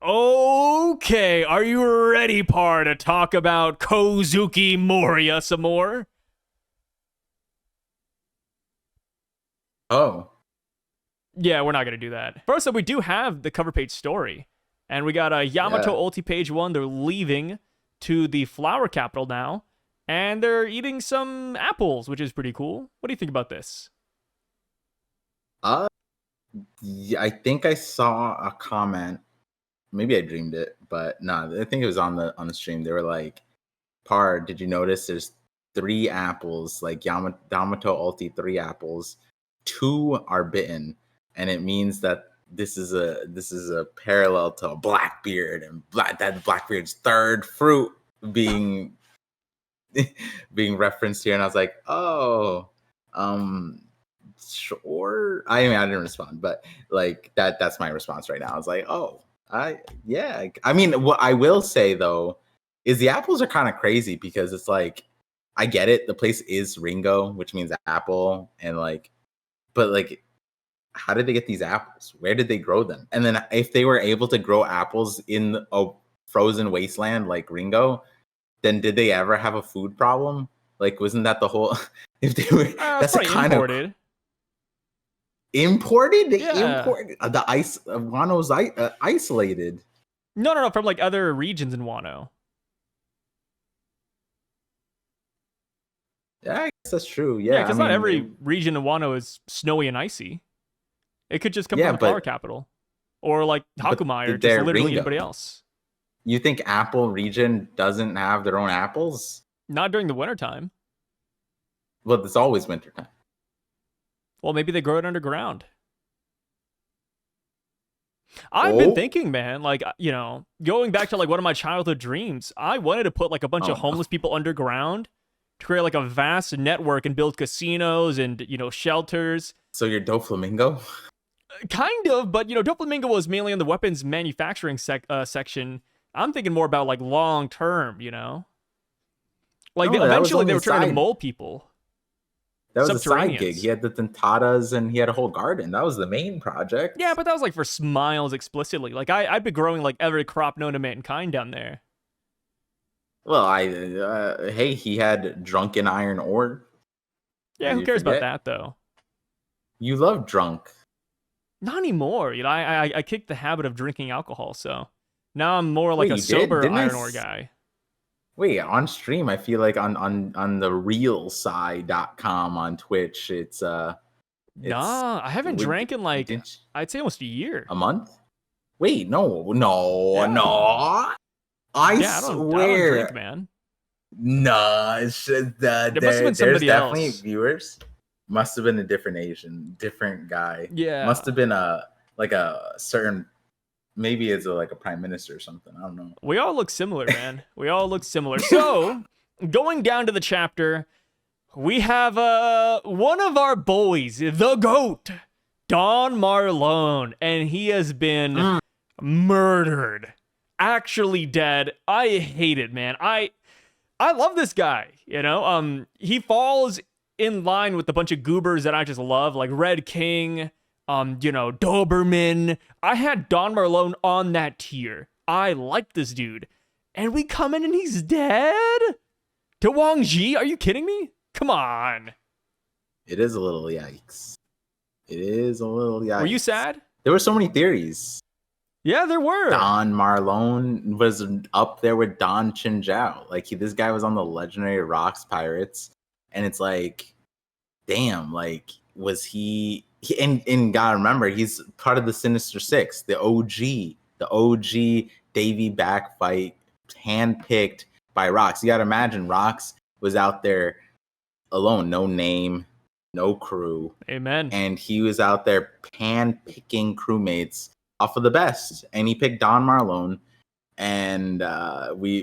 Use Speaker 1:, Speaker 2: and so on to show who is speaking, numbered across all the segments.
Speaker 1: Okay, are you ready, Par, to talk about Kozuki Moria some more?
Speaker 2: Oh,
Speaker 1: Yeah, we're not going to do that. First up, we do have the cover page story. And we got a Yamato
Speaker 2: yeah.
Speaker 1: Ulti page 1. They're leaving to the flower capital now. And they're eating some apples, which is pretty cool. What do you think about this?
Speaker 2: Uh, yeah, I think I saw a comment. Maybe I dreamed it, but no, I think it was on the stream. They were like, "Par, did you notice there's three apples, like Yamato Ulti, three apples. Two are bitten, and it means that this is a parallel to Blackbeard and that Blackbeard's third fruit being being referenced here." And I was like, "Oh, um, sure." I mean, I didn't respond, but like that's my response right now. I was like, "Oh, yeah." I mean, what I will say though is the apples are kind of crazy because it's like I get it. The place is Ringo, which means apple, and like, but like, how did they get these apples? Where did they grow them? And then if they were able to grow apples in a frozen wasteland like Ringo, then did they ever have a food problem? Like, wasn't that the whole? If they were,
Speaker 1: It's
Speaker 2: that's a
Speaker 1: probably
Speaker 2: kind
Speaker 1: imported.
Speaker 2: of imported. They
Speaker 1: Yeah.
Speaker 2: imported the ice. Wano's isolated.
Speaker 1: No, from like other regions in Wano.
Speaker 2: Yeah, I guess that's true.
Speaker 1: Yeah,
Speaker 2: Yeah, I
Speaker 1: because not
Speaker 2: mean,
Speaker 1: every region in Wano is snowy and icy. It could just come
Speaker 2: yeah,
Speaker 1: from the flower
Speaker 2: but
Speaker 1: capital. Or like Hakumai or just
Speaker 2: they're
Speaker 1: literally
Speaker 2: Ringo.
Speaker 1: anybody else.
Speaker 2: You think Apple region doesn't have their own apples?
Speaker 1: Not during the wintertime.
Speaker 2: Well, it's always wintertime.
Speaker 1: Well, maybe they grow it underground. I've been thinking, man, like, going back to like one of my childhood dreams, I wanted to put like a bunch of homeless people underground to create like a vast network and build casinos and, shelters.
Speaker 2: So you're Doflamingo?
Speaker 1: Kind of, but, Doflamingo was mainly in the weapons manufacturing section. I'm thinking more about like long term, Like
Speaker 2: No,
Speaker 1: eventually they were trying to mole people.
Speaker 2: That was a side gig. He had the dentatas and he had a whole garden. That was the main project.
Speaker 1: Yeah, but that was like for smiles explicitly. Like I'd be growing like every crop known to mankind down there.
Speaker 2: Well, hey, he had drunken iron ore.
Speaker 1: Yeah, who cares about that though?
Speaker 2: You love drunk.
Speaker 1: Not anymore. I kicked the habit of drinking alcohol, so now I'm more like a sober iron ore guy.
Speaker 2: Wait, on stream, I feel like on the realside.com on Twitch, it's
Speaker 1: nah, I haven't drank in like I'd say almost a year.
Speaker 2: A month? Wait, no. I swear.
Speaker 1: I don't drink, man.
Speaker 2: No, it's just there must have been somebody definitely else. Viewers. Must have been a different Asian, different guy.
Speaker 1: Yeah.
Speaker 2: Must have been a certain, maybe it's like a prime minister or something. I don't know.
Speaker 1: We all look similar, man. We all look similar. So, going down to the chapter, we have one of our boys, the GOAT, Don Marlon, and he has been murdered. Actually dead. I hate it, man. I love this guy, he falls in line with a bunch of goobers that I just love, like Red King, Doberman. I had Don Marlon on that tier. I like this dude. And we come in and he's dead? To Wongji? Are you kidding me? Come on.
Speaker 2: It is a little yikes.
Speaker 1: Were you sad?
Speaker 2: There were so many theories.
Speaker 1: Yeah, there were.
Speaker 2: Don Marlon was up there with Don Chinjiao. Like this guy was on the legendary Rocks Pirates. And it's like, damn, like, was he and gotta remember, he's part of the Sinister Six, the OG Davy back fight, handpicked by Rocks. You gotta imagine Rocks was out there alone, no name, no crew.
Speaker 1: Amen.
Speaker 2: And he was out there hand-picking crewmates off of the best. And he picked Don Marlon. And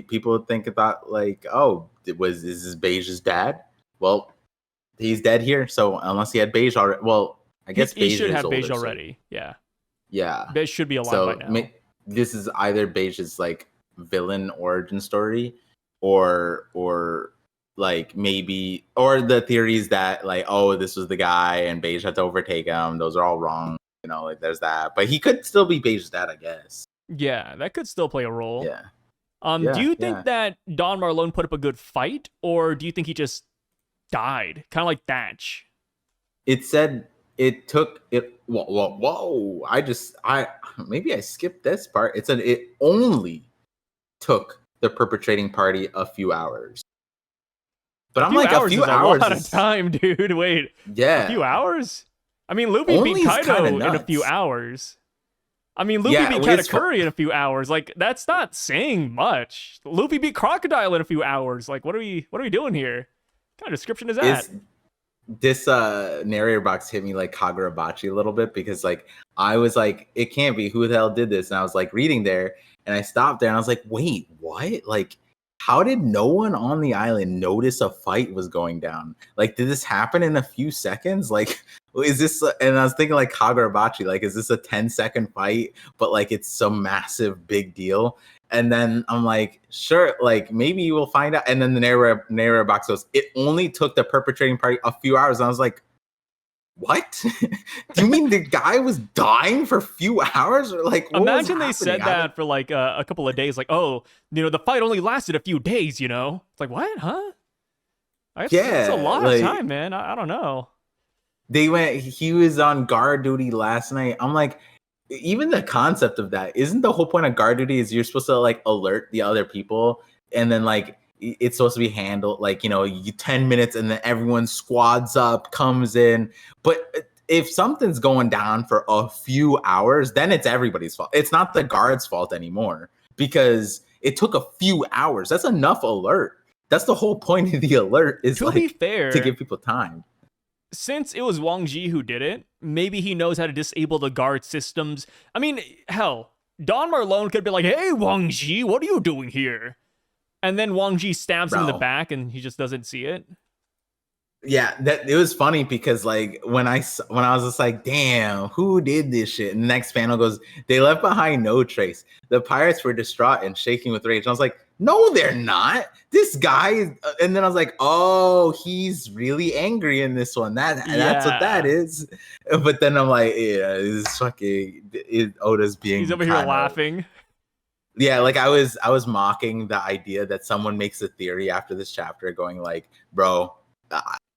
Speaker 2: people think about like, oh, is this Beige's dad? Well, he's dead here. So unless he had Beige already, well, I guess
Speaker 1: he should have Beige already. Yeah.
Speaker 2: Beige
Speaker 1: should be alive by now.
Speaker 2: This is either Beige's like villain origin story, or like maybe, or the theories that like, oh, this was the guy and Beige had to overtake him. Those are all wrong. Like there's that, but he could still be Beige's dad, I guess.
Speaker 1: Yeah, that could still play a role.
Speaker 2: Yeah.
Speaker 1: Do you
Speaker 2: Yeah.
Speaker 1: think that Don Marlon put up a good fight, or do you think he just died? Kind of like Thatch.
Speaker 2: It said it took it. Whoa! I maybe I skipped this part. It said it only took the perpetrating party a few hours. But I'm like, a few hours
Speaker 1: a lot
Speaker 2: is
Speaker 1: of time, dude. Wait, a few
Speaker 2: yeah.
Speaker 1: hours? I mean, Luffy
Speaker 2: Only
Speaker 1: beat
Speaker 2: is
Speaker 1: Kaido
Speaker 2: kinda
Speaker 1: in a few
Speaker 2: nuts.
Speaker 1: hours. I mean, Luffy
Speaker 2: Yeah,
Speaker 1: beat
Speaker 2: well, it's
Speaker 1: Katakuri in a few hours. Like, that's not saying much. Luffy beat Crocodile in a few hours. Like, what are we doing here? What kind of description is that?
Speaker 2: Is this narrator box hit me like Kagurabachi a little bit because like I was like, it can't be, who the hell did this? And I was like reading there and I stopped there and I was like, wait, what? Like, how did no one on the island notice a fight was going down? Like, did this happen in a few seconds? Like, is this, and I was thinking like Kagurabachi, like, is this a 10-second fight, but like it's some massive big deal? And then I'm like, sure, like maybe we'll find out. And then the narrator box goes, it only took the perpetrating party a few hours. And I was like, what? Do you mean the guy was dying for a few hours? Or like, what
Speaker 1: Imagine they
Speaker 2: was
Speaker 1: said that for like a couple of days. Like, oh, the fight only lasted a few days. It's like, what? Huh? That's a lot of time, man. I don't know.
Speaker 2: He was on guard duty last night. I'm like, even the concept of that, isn't the whole point of guard duty is you're supposed to like alert the other people, and then like it's supposed to be handled like, you 10 minutes and then everyone squads up, comes in. But if something's going down for a few hours, then it's everybody's fault. It's not the guard's fault anymore because it took a few hours. That's enough alert. That's the whole point of the alert, is
Speaker 1: to be fair,
Speaker 2: to give people time.
Speaker 1: Since it was Wongji who did it, maybe he knows how to disable the guard systems. I mean, hell, Don Marlon could be like, hey, Wongji, what are you doing here? And then Wongji stabs him in the back and he just doesn't see it.
Speaker 2: Yeah, that it was funny because like when I was just like, damn, who did this shit? And the next panel goes, they left behind no trace. The pirates were distraught and shaking with rage. And I was like, no, they're not. This guy, and then I was like, oh, he's really angry in this one. That's what that is. But then I'm like, yeah, this fucking Oda's being.
Speaker 1: He's over here laughing.
Speaker 2: Yeah, like I was mocking the idea that someone makes a theory after this chapter, going like, bro.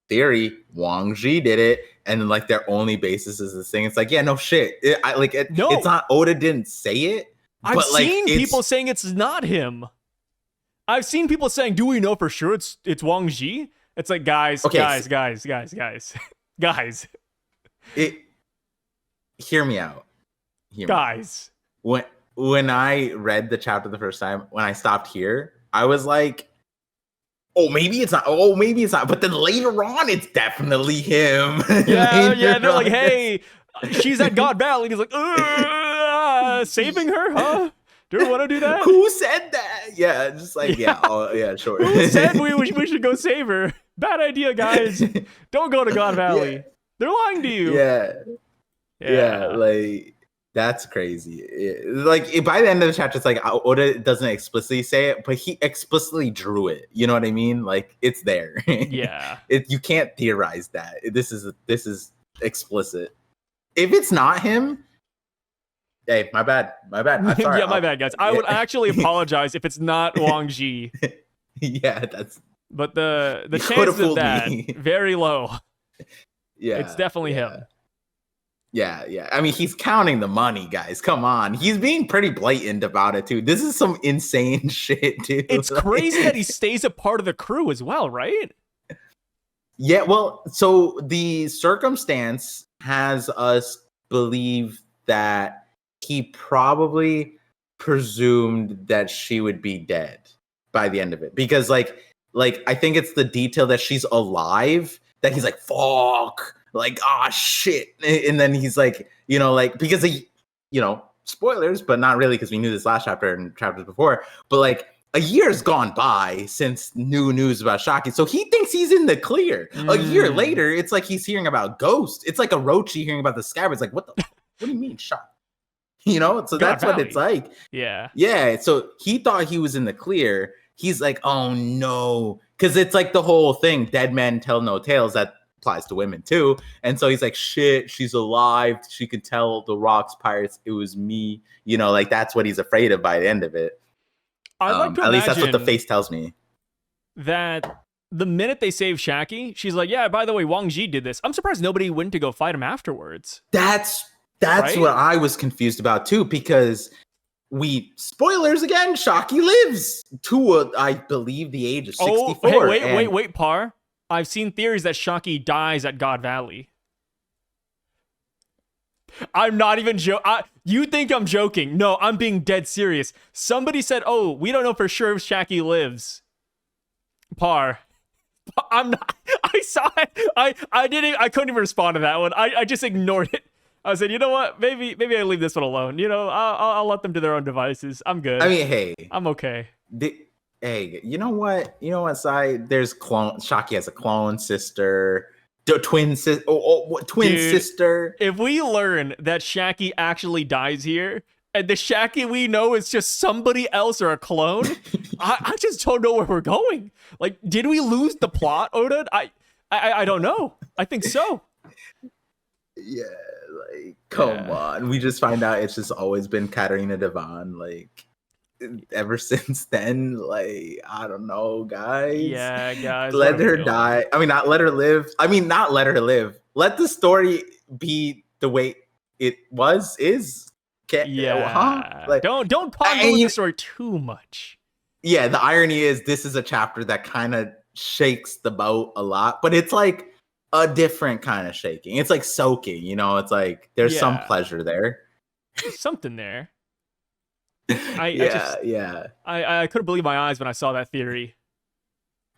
Speaker 2: Theory, Wongji did it, and like their only basis is this thing. It's like, yeah, no shit. It's not, Oda didn't say it.
Speaker 1: I've seen people saying it's not him. I've seen people saying, "Do we know for sure it's Wongji?" It's like, guys.
Speaker 2: Hear me out,
Speaker 1: guys.
Speaker 2: When I read the chapter the first time, when I stopped here, I was like, oh, maybe it's not. Oh, maybe it's not. But then later on, it's definitely him.
Speaker 1: Yeah. They're like, hey, she's at God Valley. And he's like, saving her, huh? Do we want to do that?
Speaker 2: Who said that? Yeah, just like, sure.
Speaker 1: Who said we should go save her? Bad idea, guys. Don't go to God Valley. Yeah. They're lying to you.
Speaker 2: Yeah, like, that's crazy. Like, by the end of the chapter, it's like Oda doesn't explicitly say it, but he explicitly drew it. You know what I mean? Like, it's there.
Speaker 1: Yeah.
Speaker 2: You can't theorize that. This is explicit. If it's not him, hey, my bad. I'm sorry.
Speaker 1: Yeah, my bad, guys. I would actually apologize if it's not Wongji.
Speaker 2: Yeah, that's.
Speaker 1: But the chances of that very low.
Speaker 2: Yeah,
Speaker 1: it's definitely him.
Speaker 2: Yeah. I mean, he's counting the money, guys. Come on. He's being pretty blatant about it, too. This is some insane shit, dude.
Speaker 1: It's crazy that he stays a part of the crew as well, right?
Speaker 2: Yeah, well, so the circumstance has us believe that he probably presumed that she would be dead by the end of it. Because, like I think it's the detail that she's alive that he's like, fuck. Like, ah, shit. And then he's like, because he, spoilers, but not really, because we knew this last chapter and chapters before, but like a year's gone by since new news about Shaki. So he thinks he's in the clear. A year later, it's like he's hearing about Ghost. It's like Orochi hearing about the Scabbards. Like, what do you mean, Shaki? So that's what it's like. Yeah. So he thought he was in the clear. He's like, oh no. Because it's like the whole thing, dead men tell no tales, that applies to women too. And so he's like, shit, she's alive. She can tell the Rocks pirates it was me. You know, like that's what he's afraid of by the end of it.
Speaker 1: I'd like to
Speaker 2: at least that's what the
Speaker 1: imagine
Speaker 2: face tells me.
Speaker 1: that the minute they save Shaki, she's like, yeah, by the way, Wongji did this. I'm surprised nobody went to go fight him afterwards.
Speaker 2: That's
Speaker 1: Right?
Speaker 2: what I was confused about too, because spoilers again, Shaki lives to I believe the age of 64.
Speaker 1: Oh, hey, wait, Par. I've seen theories that Shaki dies at God Valley. I'm not even joking. You think I'm joking? No, I'm being dead serious. Somebody said, "Oh, we don't know for sure if Shaki lives." Par. I'm not. I saw it. I didn't. I couldn't even respond to that one. I just ignored it. I said, you know what? Maybe I leave this one alone. You know, I'll let them do their own devices. I'm good.
Speaker 2: I mean, hey,
Speaker 1: I'm okay.
Speaker 2: Hey, you know what? Sai? There's clone. Shaki has a clone sister. Twin sister.
Speaker 1: Dude,
Speaker 2: sister.
Speaker 1: If we learn that Shaki actually dies here, and the Shaki we know is just somebody else or a clone, I just don't know where we're going. Like, did we lose the plot, Odin? I don't know. I think so.
Speaker 2: Yeah, like, come on. We just find out it's just always been Katarina Devon. Like, ever since then, like, I don't know, guys.
Speaker 1: Yeah, guys.
Speaker 2: Let her die. I mean, not let her live. I mean, not let her live. Let the story be the way it is.
Speaker 1: Like, don't ponder the story too much.
Speaker 2: Yeah, the irony is this is a chapter that kind of shakes the boat a lot, but it's like a different kind of shaking. It's like soaking, you know. It's like there's some pleasure there.
Speaker 1: Something there.
Speaker 2: I
Speaker 1: couldn't believe my eyes when I saw that theory.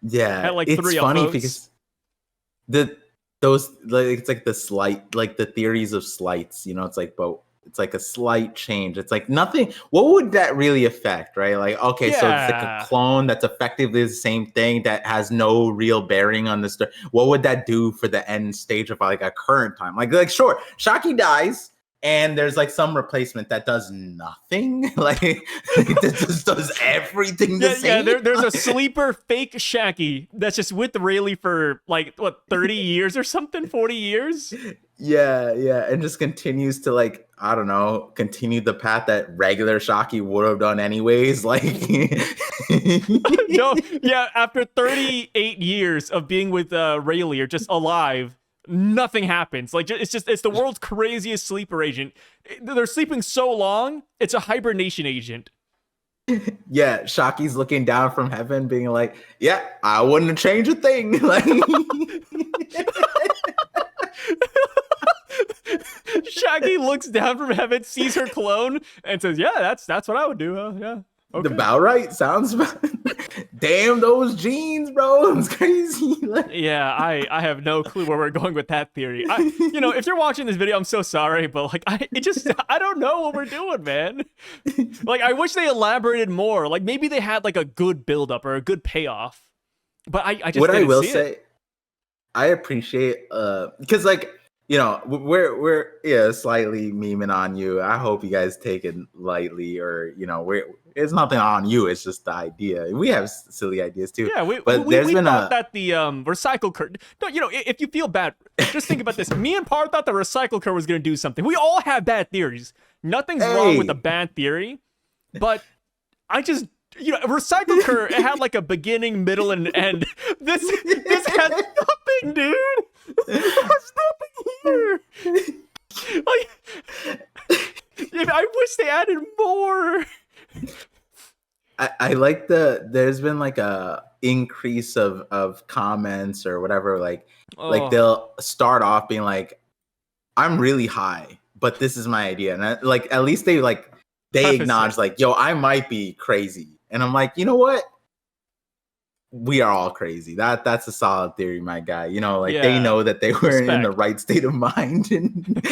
Speaker 2: Yeah,
Speaker 1: at like
Speaker 2: it's
Speaker 1: 3
Speaker 2: funny
Speaker 1: upvotes.
Speaker 2: because it's like the slight, like the theories of slights. You know, it's like it's like a slight change. It's like nothing. What would that really affect, right? Like, okay, so it's like a clone that's effectively the same thing that has no real bearing on the story. What would that do for the end stage of like a current time? Like sure, Shaki dies. And there's like some replacement that does nothing. Like that just does everything the same.
Speaker 1: Yeah, there's a sleeper fake Shaki that's just with Rayleigh for like 30 years or something, 40 years.
Speaker 2: Yeah, and just continues to like, I don't know, continue the path that regular Shaki would have done anyways. Like
Speaker 1: no, yeah, after 38 years of being with Rayleigh or just alive. Nothing happens. Like it's the world's craziest sleeper agent. They're sleeping so long, it's a hibernation agent.
Speaker 2: Yeah, Shaki's looking down from heaven, being like, "Yeah, I wouldn't have changed a thing." Like,
Speaker 1: Shaki looks down from heaven, sees her clone, and says, "Yeah, that's what I would do." Yeah. Okay.
Speaker 2: About right. Sounds damn those jeans, bro. It's crazy.
Speaker 1: Yeah, I have no clue where we're going with that theory. If you're watching this video, I'm so sorry, but like I don't know what we're doing, man. Like I wish they elaborated more. Like maybe they had like a good buildup or a good payoff. But I just
Speaker 2: what
Speaker 1: didn't
Speaker 2: I will
Speaker 1: see
Speaker 2: say,
Speaker 1: it.
Speaker 2: I appreciate because like we're slightly memeing on you. I hope you guys take it lightly, or it's nothing on you. It's just the idea. We have silly ideas too.
Speaker 1: Yeah, we thought that the recycle curve. No, if you feel bad, just think about this. Me and Par thought the recycle curve was going to do something. We all have bad theories. Nothing's wrong with a bad theory, but I just. Recycle curve, it had like a beginning, middle, and end. This had nothing, dude. There's nothing here. Like, I wish they added more.
Speaker 2: I like there's been like a increase of comments or whatever. Like they'll start off being like, "I'm really high, but this is my idea," and at least they acknowledge like, "Yo, I might be crazy." And I'm like, you know what? We are all crazy. That's a solid theory, my guy. They know that they were in the right state of mind. And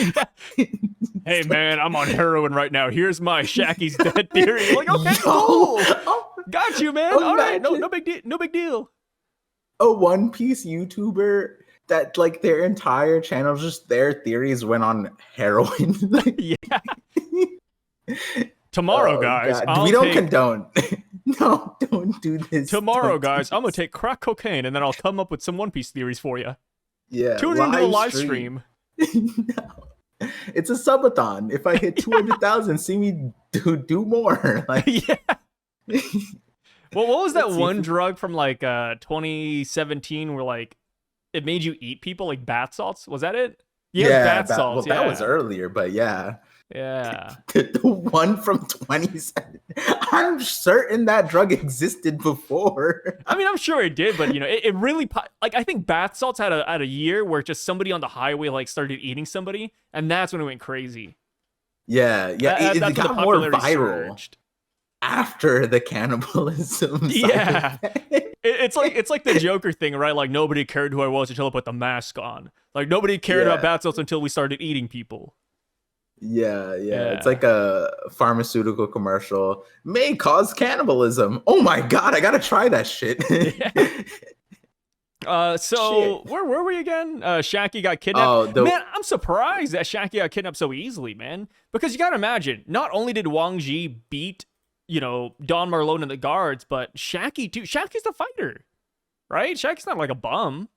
Speaker 1: hey, man, I'm on heroin right now. Here's my Shaki's dead theory. Like, okay, cool. Got you, man. All right, no big deal. No big deal.
Speaker 2: A One Piece YouTuber that like their entire channel, just their theories went on heroin.
Speaker 1: Yeah. Tomorrow, guys.
Speaker 2: We don't condone. No, don't do this.
Speaker 1: Tomorrow, guys, I'm going to take crack cocaine and then I'll come up with some One Piece theories for you.
Speaker 2: Yeah,
Speaker 1: Tune into the live stream.
Speaker 2: No. It's a subathon. If I hit 200,000, see me do more. Like,
Speaker 1: Yeah. Well, what was that
Speaker 2: Let's see
Speaker 1: one
Speaker 2: if we-
Speaker 1: drug from like 2017 where like it made you eat people, like bath salts? Was that it? Yeah, bath salts.
Speaker 2: Well, that was earlier, but yeah.
Speaker 1: Yeah.
Speaker 2: The one from 2017. I'm certain that drug existed before.
Speaker 1: I mean, I'm sure it did, but you know, it really like I think bath salts had a year where just somebody on the highway like started eating somebody, and that's when it went crazy.
Speaker 2: Yeah,
Speaker 1: That's
Speaker 2: it
Speaker 1: when the
Speaker 2: got more
Speaker 1: popularity
Speaker 2: viral
Speaker 1: surged.
Speaker 2: after the cannibalism.
Speaker 1: Yeah. It's like the Joker thing, right? Like nobody cared who I was until I put the mask on. Like nobody cared about bath salts until we started eating people.
Speaker 2: Yeah. It's like a pharmaceutical commercial. May cause cannibalism. Oh my god, I gotta try that shit.
Speaker 1: So where were we again? Shaki got kidnapped.
Speaker 2: Oh,
Speaker 1: Man, I'm surprised that Shaki got kidnapped so easily, man. Because you gotta imagine, not only did Wongji beat, you know, Don Marlon and the guards, but Shaki too. Shaki's the fighter, right? Shaki's not like a bum.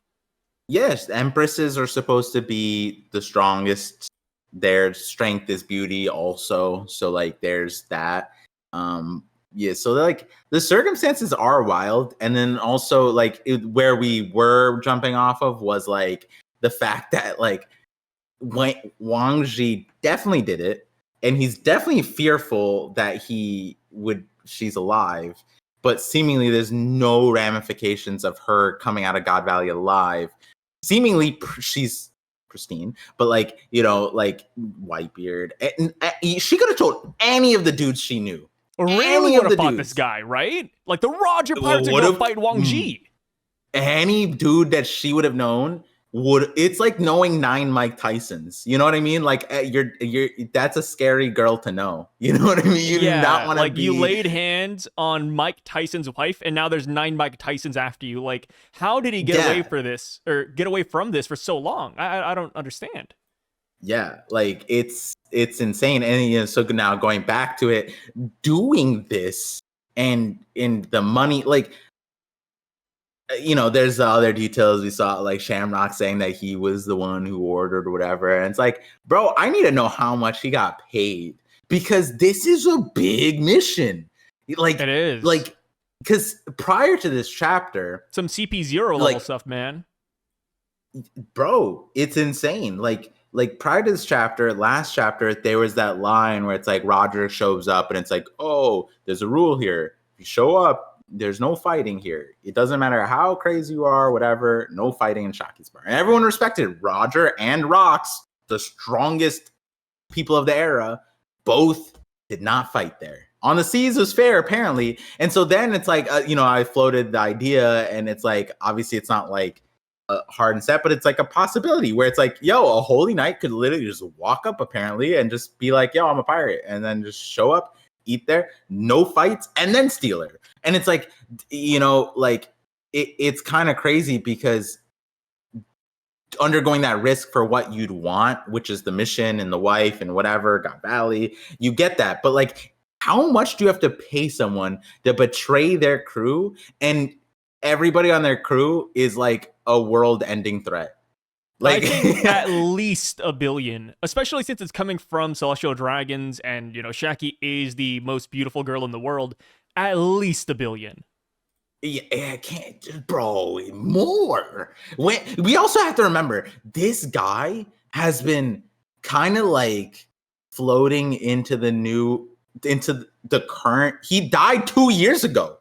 Speaker 2: Yes, empresses are supposed to be the strongest. Their strength is beauty also. So like there's that. Yeah, so like the circumstances are wild. And then also like where we were jumping off of was like the fact that like Wangji definitely did it, and he's definitely fearful that she's alive, but seemingly there's no ramifications of her coming out of God Valley alive. Seemingly she's pristine, but like, you know, like Whitebeard, and she could have told any of the dudes she knew.
Speaker 1: Really would have fought this guy, right? Like the Roger Pirates are gonna fight Wongji.
Speaker 2: Any dude that she would have known it's like knowing 9 Mike Tysons. You know what I mean? Like you're that's a scary girl to know. You know what I mean? You do not want to
Speaker 1: like you laid hands on Mike Tyson's wife, and now there's 9 Mike Tysons after you. Like, how did he get away from this for so long? I don't understand.
Speaker 2: Yeah, like it's insane. And you know, so now going back to it, doing this and in the money, like, you know, there's other details we saw, like Shamrock saying that he was the one who ordered or whatever. And it's like, bro, I need to know how much he got paid, because this is a big mission. Like,
Speaker 1: it is.
Speaker 2: Like, because prior to this chapter,
Speaker 1: some CP0 level stuff, man.
Speaker 2: Bro, it's insane. Like prior to this chapter, last chapter, there was that line where it's like Roger shows up and it's like, oh, there's a rule here. If you show up, there's no fighting here. It doesn't matter how crazy you are, whatever, no fighting in Shaki's bar. And everyone respected Roger and Rocks, the strongest people of the era, both did not fight there. On the seas was fair, apparently. And so then it's like, you know, I floated the idea, and it's like, obviously it's not like hard and set, but it's like a possibility where it's like, yo, a holy knight could literally just walk up apparently and just be like, yo, I'm a pirate, and then just show up, eat there, no fights, and then steal her. And it's like, you know, like it's kind of crazy, because undergoing that risk for what you'd want, which is the mission and the wife and whatever, God Valley, you get that. But like, how much do you have to pay someone to betray their crew, and everybody on their crew is like a world-ending threat? Like,
Speaker 1: I think at least $1 billion, especially since it's coming from celestial dragons, and you know, Shaki is the most beautiful girl in the world. At least $1 billion.
Speaker 2: Yeah, I can't, bro. More. When we also have to remember, this guy has been kind of like floating into the current. He died 2 years ago.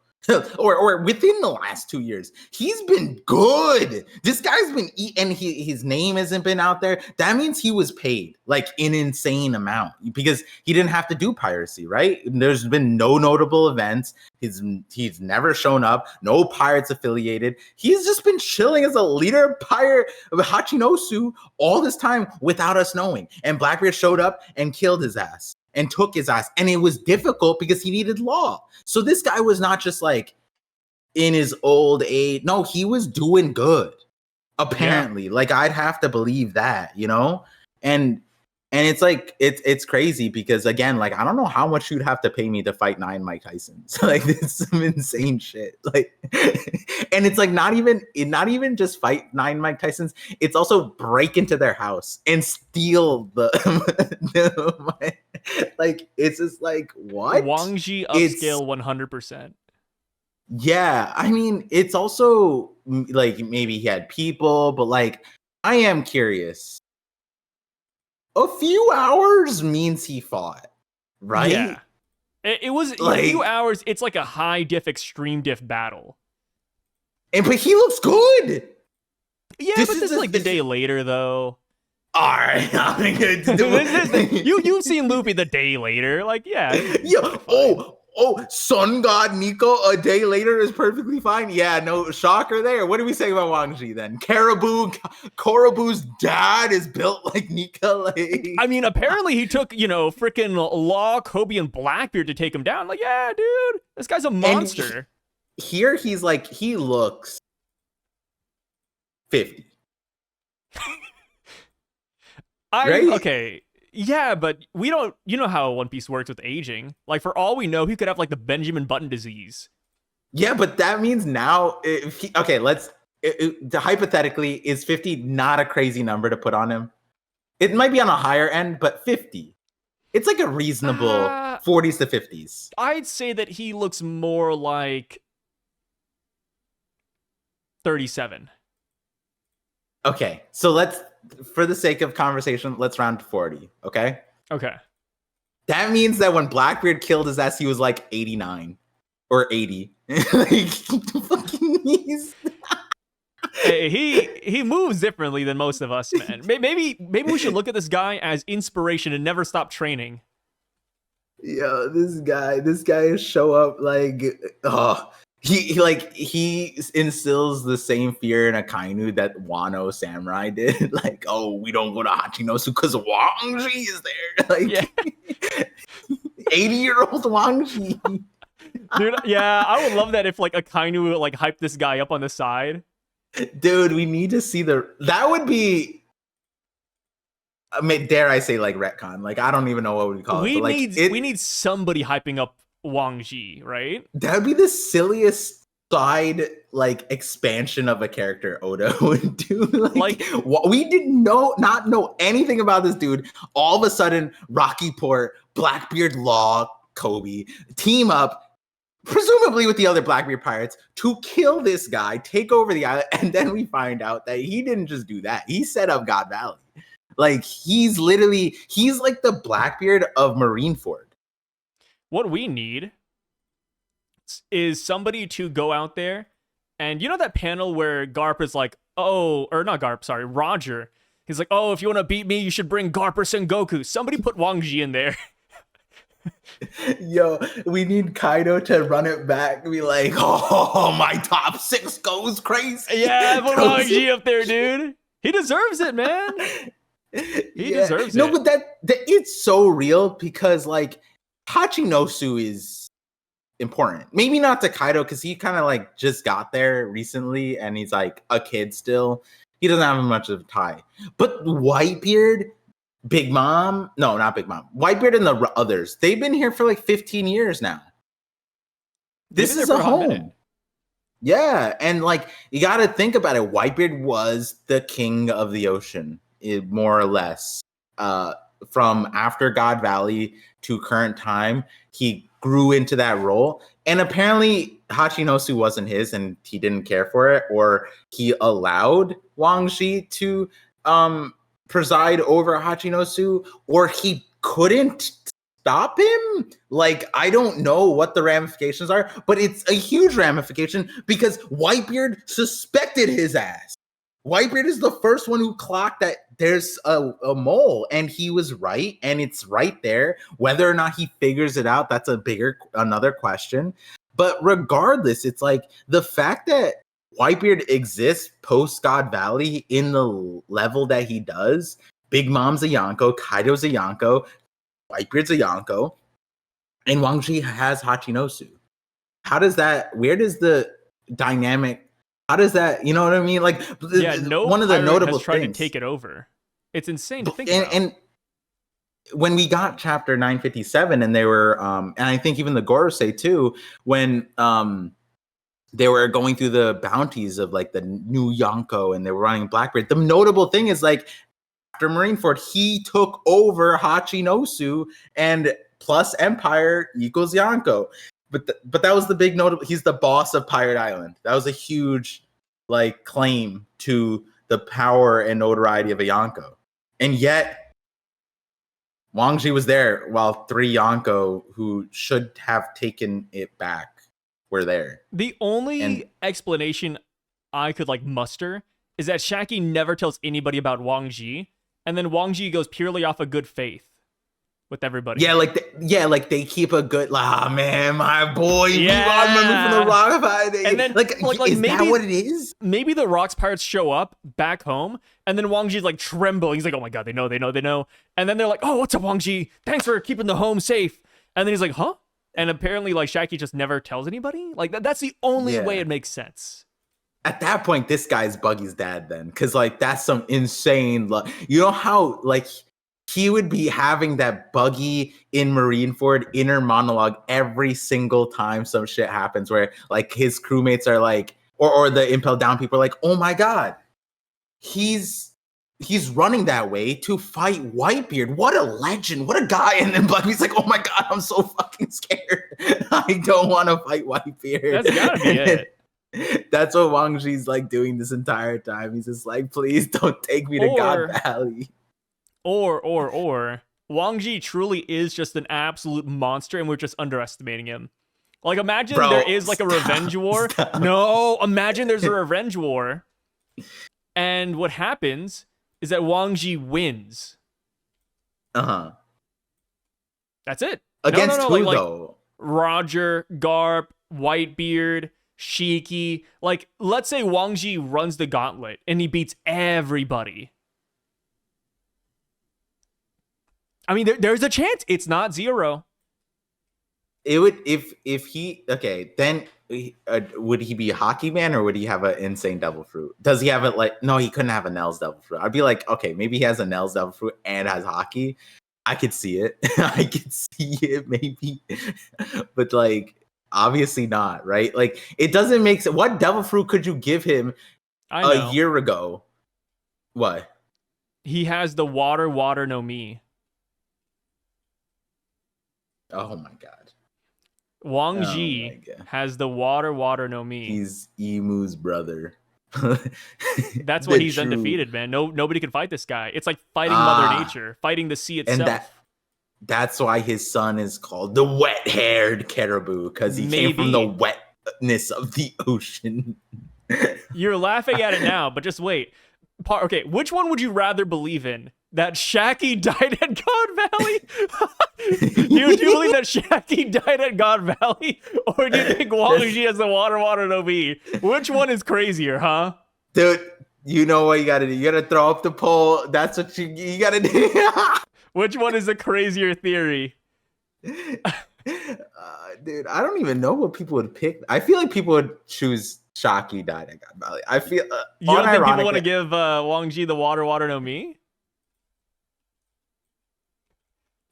Speaker 2: or within the last 2 years, he's been good. This guy's been and his name hasn't been out there. That means he was paid like an insane amount, because he didn't have to do piracy, right? There's been no notable events. He's never shown up. No pirates affiliated. He's just been chilling as a leader pirate of Hachinosu all this time without us knowing. And Blackbeard showed up and killed his ass and took his ass. And it was difficult because he needed law. So this guy was not just like in his old age. No, he was doing good, apparently. Yeah. Like, I'd have to believe that, you know? And And it's like it's crazy because again, like I don't know how much you'd have to pay me to fight 9 Mike Tysons. Like it's some insane shit. Like, and it's like not even just fight 9 Mike Tysons. It's also break into their house and steal the like it's just like what?
Speaker 1: Wongji upscale 100%. Yeah,
Speaker 2: I mean, it's also like maybe he had people, but like I am curious. A few hours means he fought, right?
Speaker 1: Yeah. It was like, a few hours. It's like a high diff, extreme diff battle.
Speaker 2: But he looks good.
Speaker 1: Yeah, this is like the day later, though.
Speaker 2: All right.
Speaker 1: You've seen Luffy the day later. Like, yeah.
Speaker 2: Yeah. Sun God Nico a day later is perfectly fine. Yeah, no shocker there. What do we say about Wongji then? Korobu's dad is built like Nika. Like,
Speaker 1: I mean, apparently he took, freaking Law, Kobe, and Blackbeard to take him down. Like, yeah, dude, this guy's a monster.
Speaker 2: Here he's like, he looks 50. Right?
Speaker 1: Okay. Yeah, but we don't. You know how One Piece works with aging. Like, for all we know, he could have like the Benjamin Button disease.
Speaker 2: Yeah, but that means now. Hypothetically, is 50 not a crazy number to put on him? It might be on a higher end, but 50. It's like a reasonable 40s to 50s.
Speaker 1: I'd say that he looks more like 37.
Speaker 2: Okay, so for the sake of conversation, let's round to 40, okay?
Speaker 1: Okay.
Speaker 2: That means that when Blackbeard killed his ass, he was like 89 or 80. Like, fucking
Speaker 1: Hey, he moves differently than most of us, man. Maybe we should look at this guy as inspiration and never stop training.
Speaker 2: Yo, this guy show up like, he instills the same fear in Akainu that Wano Samurai did. Like, oh, we don't go to Hachinosu because Wongji is there. Like, yeah. 80-year-old Wongji.
Speaker 1: Dude, yeah, I would love that if like Akainu would like hype this guy up on the side.
Speaker 2: Dude, we need to see that would be, I mean, dare I say like retcon. Like, I don't even know what we call it.
Speaker 1: We need somebody hyping up Wongji, right?
Speaker 2: That'd be the silliest side like expansion of a character Oda would do. Like we did not know anything about this dude. All of a sudden, Rocky Port, Blackbeard, Law, Kobe team up, presumably with the other Blackbeard pirates, to kill this guy, take over the island, and then we find out that he didn't just do that. He set up God Valley. Like he's like the Blackbeard of Marineford.
Speaker 1: What we need is somebody to go out there, and you know that panel where Garp is like, oh, or not Garp, sorry, Roger. He's like, oh, if you want to beat me, you should bring Garp or Sengoku. Somebody put Wongji in there.
Speaker 2: Yo, we need Kaido to run it back and be like, oh, my top 6 goes crazy.
Speaker 1: Yeah, put Wongji up there, dude. He deserves it, man. He deserves it.
Speaker 2: No, but that it's so real because like Hachinosu is important. Maybe not to Kaido because he kind of like just got there recently and he's like a kid still. He doesn't have much of a tie. But Whitebeard, Big Mom, no, not Big Mom. Whitebeard and the others, they've been here for like 15 years now. This is a home. Yeah, and like you got to think about it. Whitebeard was the king of the ocean, more or less. From after God Valley to current time, he grew into that role. And apparently Hachinosu wasn't his and he didn't care for it, or he allowed Wongji to preside over Hachinosu, or he couldn't stop him. Like, I don't know what the ramifications are, but it's a huge ramification because Whitebeard suspected his ass. Whitebeard is the first one who clocked that there's a mole, and he was right, and it's right there. Whether or not he figures it out, that's another question. But regardless, it's like the fact that Whitebeard exists post God Valley in the level that he does. Big Mom's a Yonko, Kaido's a Yonko, Whitebeard's a Yonko, and Wongji has Hachinosu. Where does the dynamic, how does that, you know what I mean? Like,
Speaker 1: yeah, no
Speaker 2: one of the notable
Speaker 1: has tried
Speaker 2: things.
Speaker 1: To take it over. It's insane to think about.
Speaker 2: when we got chapter 957, and they were, and I think even the Gorosei too, when they were going through the bounties of like the new Yonko, and they were running Blackbeard. The notable thing is like after Marineford, he took over Hachinosu, and plus Empire equals Yonko. But that was the big notable. He's the boss of Pirate Island. That was a huge like claim to the power and notoriety of a Yonko. And yet Wongji was there while 3 Yonko who should have taken it back were there.
Speaker 1: The only explanation I could like muster is that Shaki never tells anybody about Wongji, and then Wongji goes purely off of good faith with everybody.
Speaker 2: Yeah, like they keep a good, man, my boy. Yeah. I remember from the Rock Pirates.
Speaker 1: And then
Speaker 2: like is
Speaker 1: maybe,
Speaker 2: that what it is?
Speaker 1: Maybe the Rocks Pirates show up back home, and then Wongji's like trembling. He's like, oh my god, they know. And then they're like, oh, what's up, Wongji? Thanks for keeping the home safe. And then he's like, huh? And apparently, like, Shaki just never tells anybody. Like, that's the only way it makes sense.
Speaker 2: At that point, this guy's Buggy's dad then. Because, like, that's some insane... you know how, like, he would be having that Buggy in Marineford inner monologue every single time some shit happens where, like, his crewmates are like... Or the Impel Down people are like, oh my god, he's running that way to fight Whitebeard. What a legend. What a guy. And then Buggy's like, oh my god, I'm so fucking scared. I don't want to fight Whitebeard.
Speaker 1: That's gotta be it.
Speaker 2: That's what Wongji's like doing this entire time. He's just like, please don't take me to God Valley.
Speaker 1: Or Wongji truly is just an absolute monster and we're just underestimating him. Like, imagine there is like a revenge war. No, imagine there's a revenge war. And what happens is that Wongji wins.
Speaker 2: Uh-huh.
Speaker 1: That's it.
Speaker 2: Against who,
Speaker 1: like
Speaker 2: though?
Speaker 1: Roger, Garp, Whitebeard, Shiki. Like, let's say Wongji runs the gauntlet and he beats everybody. I mean, there's a chance. It's not 0.
Speaker 2: It would, if he, okay, then would he be a hockey man or would he have an insane devil fruit? Does he have it like, no, he couldn't have a Nell's devil fruit. I'd be like, okay, maybe he has a Nell's devil fruit and has hockey. I could see it. I could see it maybe. But like, obviously not, right? Like, it doesn't make sense. What devil fruit could you give him a year ago? What?
Speaker 1: He has the water no mi.
Speaker 2: Oh my god.
Speaker 1: Wongji has the water no mi.
Speaker 2: He's Emu's brother.
Speaker 1: That's why he's undefeated, man. Nobody can fight this guy. It's like fighting Mother Nature, fighting the sea itself.
Speaker 2: And that's why his son is called the wet-haired caribou, because he came from the wetness of the ocean.
Speaker 1: You're laughing at it now, but just wait. Okay, which one would you rather believe in? That Shaki died at God Valley? do you believe that Shaki died at God Valley? Or do you think Wongji has the water no mi? Which one is crazier, huh?
Speaker 2: Dude, you know what you gotta do. You gotta throw up the poll. That's what you gotta do.
Speaker 1: Which one is a crazier theory?
Speaker 2: Dude, I don't even know what people would pick. I feel like people would choose Shaki died at God Valley. I feel...
Speaker 1: you don't think people want to give Wongji the water no mi?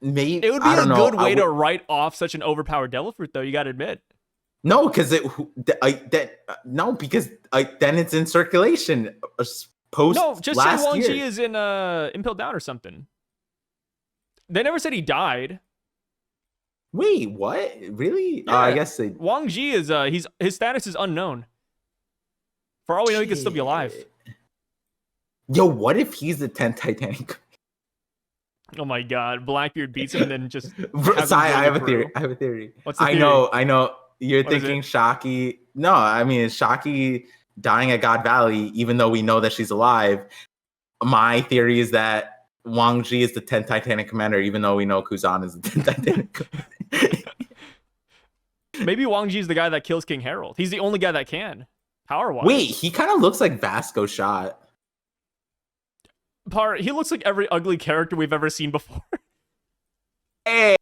Speaker 2: Maybe
Speaker 1: it would be a good way to write off such an overpowered devil fruit, though. You got to admit.
Speaker 2: No, because then it's in circulation post.
Speaker 1: No, just say Wongji is in Impel Down or something. They never said he died.
Speaker 2: Wait, what? Really?
Speaker 1: Yeah.
Speaker 2: I guess they...
Speaker 1: Wongji is his status is unknown. For all we know, he could still be alive.
Speaker 2: Yo, what if he's the 10th Titanic?
Speaker 1: Oh my god, Blackbeard beats him and then just...
Speaker 2: I have a theory.
Speaker 1: What's the theory?
Speaker 2: I know. You're thinking Shaki... No, I mean, is Shaki dying at God Valley, even though we know that she's alive? My theory is that Wongji is the 10th Titanic commander, even though we know Kuzan is the 10th Titanic commander.
Speaker 1: Maybe Wongji is the guy that kills King Harold. He's the only guy that can, power-wise.
Speaker 2: Wait, he kind of looks like Vasco Shot.
Speaker 1: He looks like every ugly character we've ever seen before.
Speaker 2: Hey,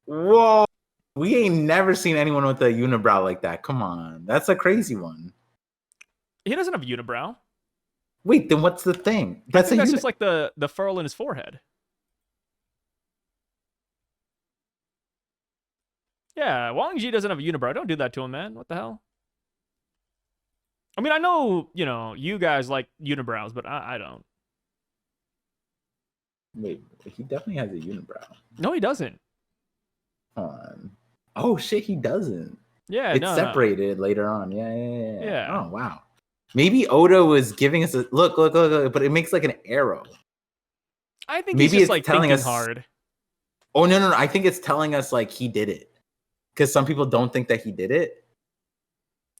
Speaker 2: whoa. We ain't never seen anyone with a unibrow like that. Come on. That's a crazy one.
Speaker 1: He doesn't have a unibrow.
Speaker 2: Wait, then what's the thing?
Speaker 1: That's just like the furrow in his forehead. Yeah, Wongji doesn't have a unibrow. Don't do that to him, man. What the hell? I mean, I know, you guys like unibrows, but I don't.
Speaker 2: Wait, he definitely has a unibrow.
Speaker 1: No, he doesn't.
Speaker 2: Hold on. Oh shit, he doesn't.
Speaker 1: Yeah,
Speaker 2: It's
Speaker 1: no.
Speaker 2: separated later on. Yeah.
Speaker 1: Yeah.
Speaker 2: Oh wow. Maybe Oda was giving us a look, but it makes like an arrow.
Speaker 1: I think
Speaker 2: Maybe
Speaker 1: he's just
Speaker 2: it's
Speaker 1: like
Speaker 2: telling
Speaker 1: thinking
Speaker 2: us
Speaker 1: hard.
Speaker 2: Oh no. I think it's telling us like he did it. Because some people don't think that he did it.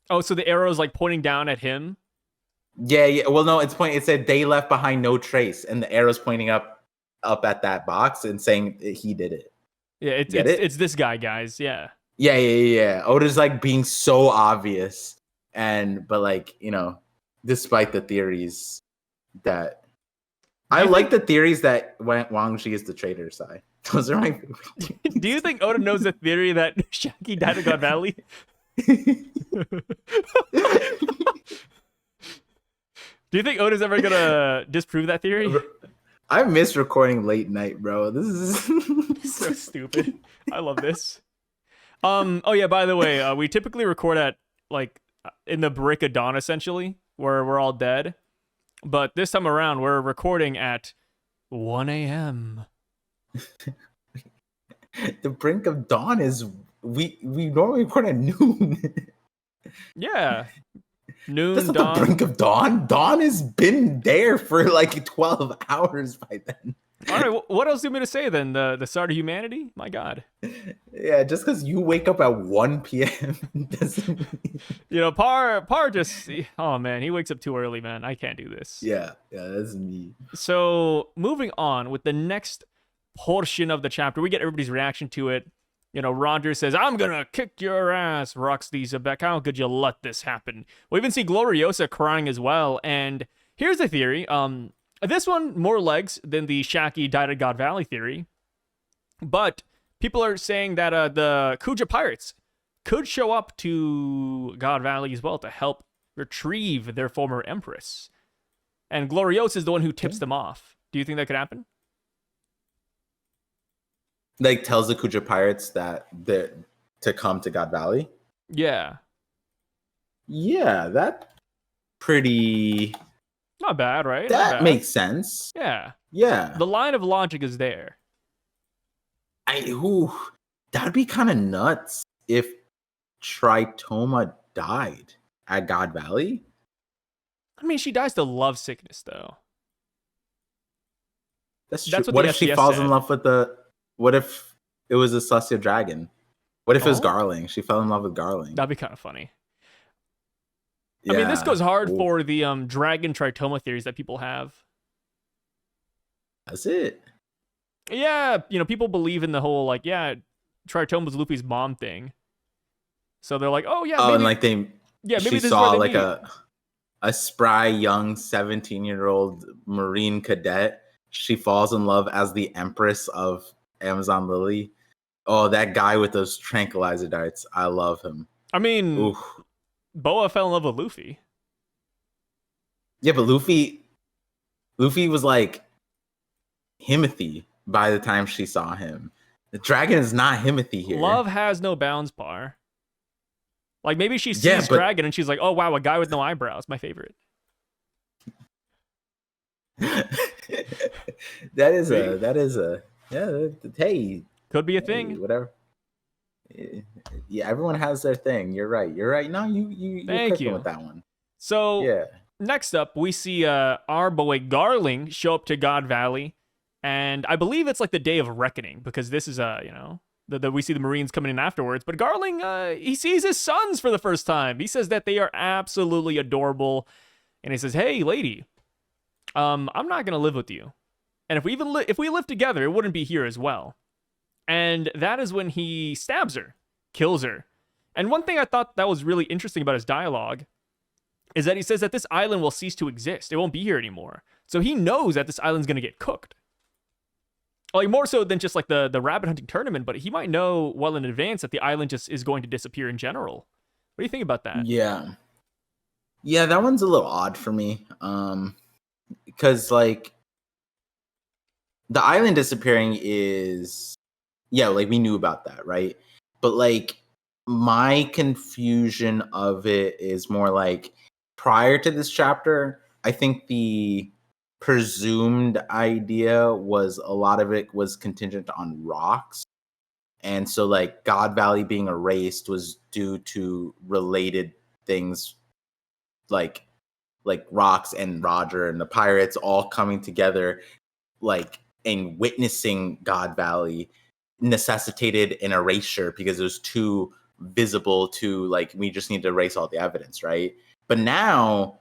Speaker 1: Oh, so the arrow is like pointing down at him?
Speaker 2: Yeah. Well, no, it said they left behind no trace, and the arrow's pointing up at that box and saying he did it.
Speaker 1: Yeah, it's this guy, guys. Yeah.
Speaker 2: Yeah. Oda's like being so obvious, but like despite the theories that I like the theories that Wongji is the traitor side. Those are my favorite.
Speaker 1: Do you think Oda knows the theory that Shaki died in God Valley? Do you think Oda's ever gonna disprove that theory?
Speaker 2: I miss recording late night, bro. This is
Speaker 1: so stupid. I love this. Oh yeah, by the way, we typically record at like in the break of dawn, essentially, where we're all dead. But this time around, we're recording at 1 a.m.
Speaker 2: The brink of dawn is we normally record at noon.
Speaker 1: Yeah. Noon,
Speaker 2: That's not
Speaker 1: dawn.
Speaker 2: the brink of dawn. Dawn has been there for like 12 hours by then.
Speaker 1: All right, what else do you want me to say then? The start of humanity? My God.
Speaker 2: Yeah, just because you wake up at 1 p.m. doesn't mean...
Speaker 1: Par just, oh man, he wakes up too early, man. I can't do this.
Speaker 2: Yeah, that's me.
Speaker 1: So moving on with the next portion of the chapter, we get everybody's reaction to it. Roger says, "I'm gonna kick your ass, Rocks D Xebec. How could you let this happen?" We even see Gloriosa crying as well. And here's the theory. This one more legs than the Shaki died at God Valley theory. But people are saying that the Kuja pirates could show up to God Valley as well to help retrieve their former empress. And Gloriosa is the one who tips them off. Do you think that could happen?
Speaker 2: Like tells the Kuja pirates that they're to come to God Valley?
Speaker 1: Yeah.
Speaker 2: Yeah, that's pretty...
Speaker 1: Not bad, right?
Speaker 2: That makes sense.
Speaker 1: Yeah.
Speaker 2: Yeah.
Speaker 1: The line of logic is there.
Speaker 2: That'd be kind of nuts if Tritoma died at God Valley.
Speaker 1: I mean, she dies to love sickness, though.
Speaker 2: That's true. What if she falls in love with what if it was a celestial dragon? What if it was Garling? She fell in love with Garling.
Speaker 1: That'd be kind of funny.
Speaker 2: Yeah.
Speaker 1: I mean, this goes hard for the dragon Tritoma theories that people have.
Speaker 2: That's it.
Speaker 1: Yeah, people believe in the whole, like, yeah, Tritoma's Luffy's mom thing. So they're like, oh, yeah.
Speaker 2: And like maybe she saw like a spry young 17-year-old Marine cadet. She falls in love as the Empress of Amazon Lily. Oh, that guy with those tranquilizer darts. I love him.
Speaker 1: I mean, Boa fell in love with Luffy.
Speaker 2: Yeah, but Luffy was like Himothy by the time she saw him. The dragon is not Himothy here.
Speaker 1: Love has no bounds, Par. Like, maybe she sees dragon and she's like, oh, wow, a guy with no eyebrows. My favorite.
Speaker 2: That is hey,
Speaker 1: could be a thing.
Speaker 2: Whatever. Yeah, everyone has their thing. You're right. No, you're
Speaker 1: Thank you
Speaker 2: with that one.
Speaker 1: So
Speaker 2: yeah.
Speaker 1: Next up, we see our boy Garling show up to God Valley, and I believe it's like the day of reckoning because this is we see the Marines coming in afterwards. But Garling, he sees his sons for the first time. He says that they are absolutely adorable, and he says, "Hey, lady, I'm not gonna live with you, and if we live together, it wouldn't be here as well." And that is when he stabs her, kills her. And one thing I thought that was really interesting about his dialogue is that he says that this island will cease to exist. It won't be here anymore. So he knows that this island's going to get cooked. Like, more so than just like the rabbit hunting tournament, but he might know well in advance that the island just is going to disappear in general. What do you think about that?
Speaker 2: Yeah, that one's a little odd for me. Because like the island disappearing is... Yeah, like we knew about that, right? but like my confusion of it is more like prior to this chapter, I think the presumed idea was a lot of it was contingent on rocks. And so like God Valley being erased was due to related things like Rocks and Roger and the pirates all coming together like and witnessing God Valley necessitated an erasure because it was too visible to like we just need to erase all the evidence, right? But now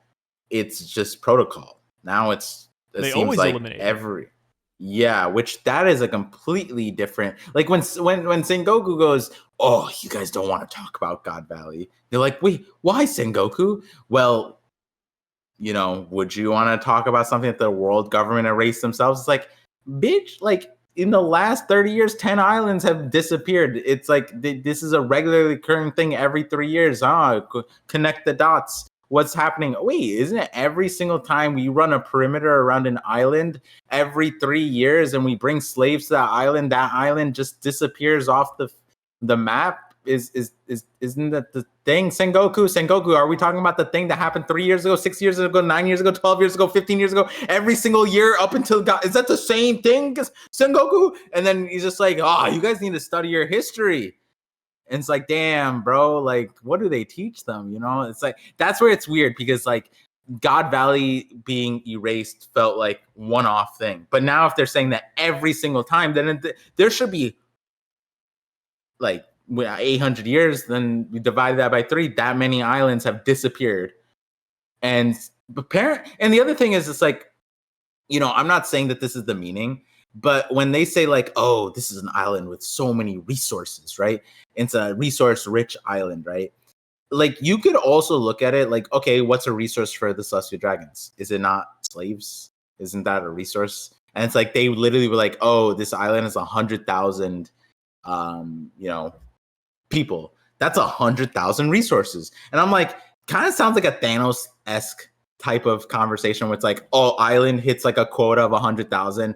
Speaker 2: it's just protocol. Now it
Speaker 1: They
Speaker 2: seems
Speaker 1: always
Speaker 2: like
Speaker 1: eliminate it.
Speaker 2: yeah, which that is a completely different like when Sengoku goes, "Oh, you guys don't want to talk about God Valley." They're like, "Wait, why Sengoku?" Well, you know, would you want to talk about something that the world government erased themselves? It's like, bitch, like in the last 30 years, 10 islands have disappeared. It's like this is a regularly occurring thing every 3 years. Connect the dots. What's happening? Wait, isn't it every single time we run a perimeter around an island every 3 years and we bring slaves to that island just disappears off the map? Isn't that the thing? Sengoku, are we talking about the thing that happened 3 years ago, 6 years ago, 9 years ago, 12 years ago, 15 years ago, every single year up until God? Is that the same thing, Sengoku? And then he's just like, oh, you guys need to study your history. And it's like, damn, bro, like, what do they teach them? You know, it's like, that's where it's weird because like God Valley being erased felt like one-off thing. But now if they're saying that every single time, then there should be like 800 years, then we divide that by 3, that many islands have disappeared. And the other thing is, it's like, you know, I'm not saying that this is the meaning, but when they say like, oh, this is an island with so many resources, right? It's a resource rich island, right? Like you could also look at it like, okay, what's a resource for the Celestial Dragons? Is it not slaves? Isn't that a resource? And it's like they literally were like, oh, this island is 100,000 you know, people. That's 100,000 resources. And I'm like, kind of sounds like a Thanos-esque type of conversation where it's like, oh, island hits like a quota of 100,000.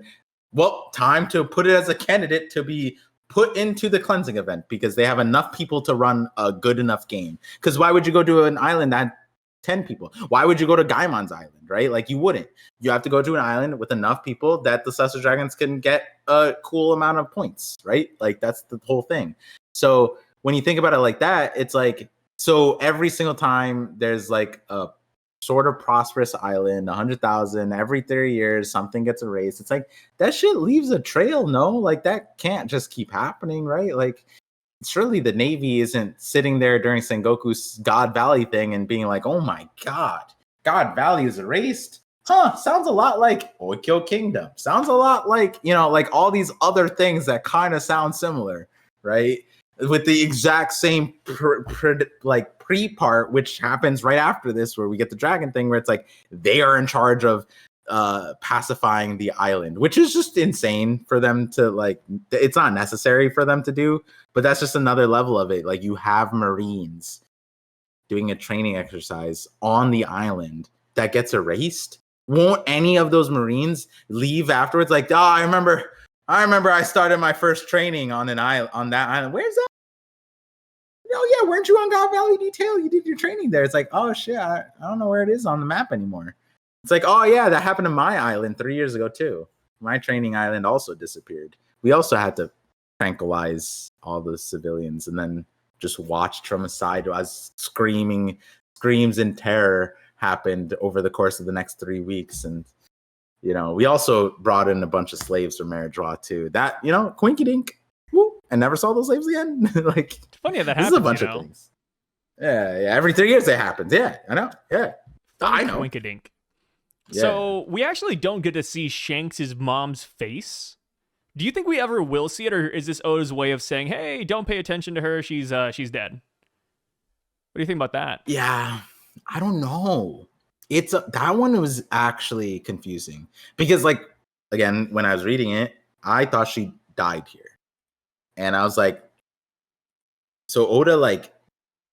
Speaker 2: Well, time to put it as a candidate to be put into the cleansing event because they have enough people to run a good enough game. Because why would you go to an island that 10 people? Why would you go to Gaimon's island, right? Like you wouldn't. You have to go to an island with enough people that the Celestial Dragons can get a cool amount of points, right? Like that's the whole thing. So when you think about it like that, it's like, so every single time there's like a sort of prosperous island, 100,000, every 3 years, something gets erased. It's like, that shit leaves a trail, no? Like that can't just keep happening, right? Like surely the Navy isn't sitting there during Sengoku's God Valley thing and being like, oh my God, God Valley is erased? Huh, sounds a lot like Oikyo Kingdom. Sounds a lot like, you know, like all these other things that kind of sound similar, right? With the exact same pre-part, which happens right after this, where we get the dragon thing, where it's like they are in charge of pacifying the island, which is just insane for them to like. It's not necessary for them to do, but that's just another level of it. Like you have Marines doing a training exercise on the island that gets erased. Won't any of those Marines leave afterwards? Like, oh, I remember I started my first training on an island, on that island. Where's that? Oh yeah, weren't you on God Valley Detail? You did your training there. It's like, oh shit, I don't know where it is on the map anymore. It's like, oh yeah, that happened to my island 3 years ago too. My training island also disappeared. We also had to tranquilize all the civilians and then just watched from a side as screams in terror happened over the course of the next 3 weeks. And you know, we also brought in a bunch of slaves from Marriage Raw too. That, you know, quinky dink. I never saw those slaves again. Like,
Speaker 1: it's funny how that
Speaker 2: this
Speaker 1: happens.
Speaker 2: is a bunch of things. Yeah, every 3 years it happens. Yeah, I know. Yeah, I know.
Speaker 1: Winkadink.
Speaker 2: Yeah.
Speaker 1: So we actually don't get to see Shanks' mom's face. Do you think we ever will see it, or is this Oda's way of saying, "Hey, don't pay attention to her. She's dead"? What do you think about that?
Speaker 2: Yeah, I don't know. That one was actually confusing because, like, again, when I was reading it, I thought she died here. And I was like, so Oda, like,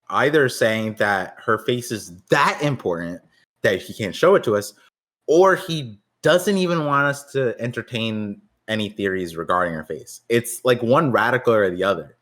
Speaker 2: either saying that her face is that important that he can't show it to us, or he doesn't even want us to entertain any theories regarding her face. It's like one radical or the other.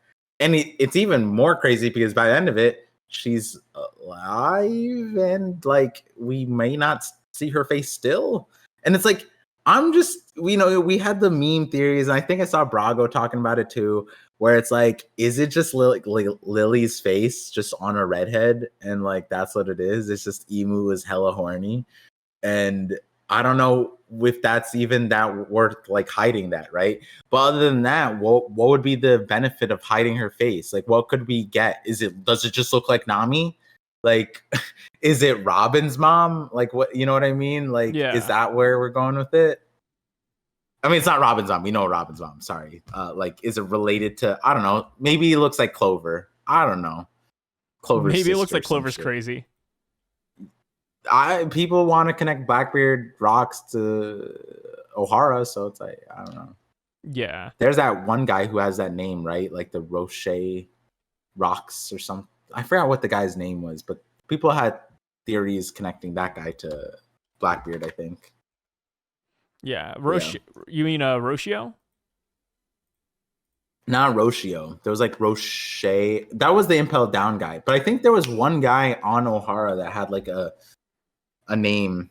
Speaker 2: And it's even more crazy because by the end of it, she's alive and like we may not see her face still. And it's like, I'm just, we had the meme theories, and I think I saw Brago talking about it too, where it's like, is it just Lily's face just on a redhead? And like, that's what it is. It's just Emu is hella horny. And I don't know if that's even that worth like hiding that, right? But other than that, what would be the benefit of hiding her face? Like, what could we get? Does it just look like Nami? Like, is it Robin's mom? Like, what, you know what I mean? Like, is that where we're going with it? I mean, it's not Robin's mom. We know Robin's mom. Sorry. Like, is it related to, I don't know. Maybe it looks like Clover. I don't know. Clover's
Speaker 1: Maybe it looks like Clover's crazy.
Speaker 2: People want to connect Blackbeard Rocks to O'Hara, so it's like, I don't know.
Speaker 1: Yeah.
Speaker 2: There's that one guy who has that name, right? Like the Roche Rocks or something. I forgot what the guy's name was, but people had theories connecting that guy to Blackbeard, I think.
Speaker 1: Yeah. You mean Roshio?
Speaker 2: Not Roshio. There was like Roche. That was the Impel Down guy. But I think there was one guy on O'Hara that had like a name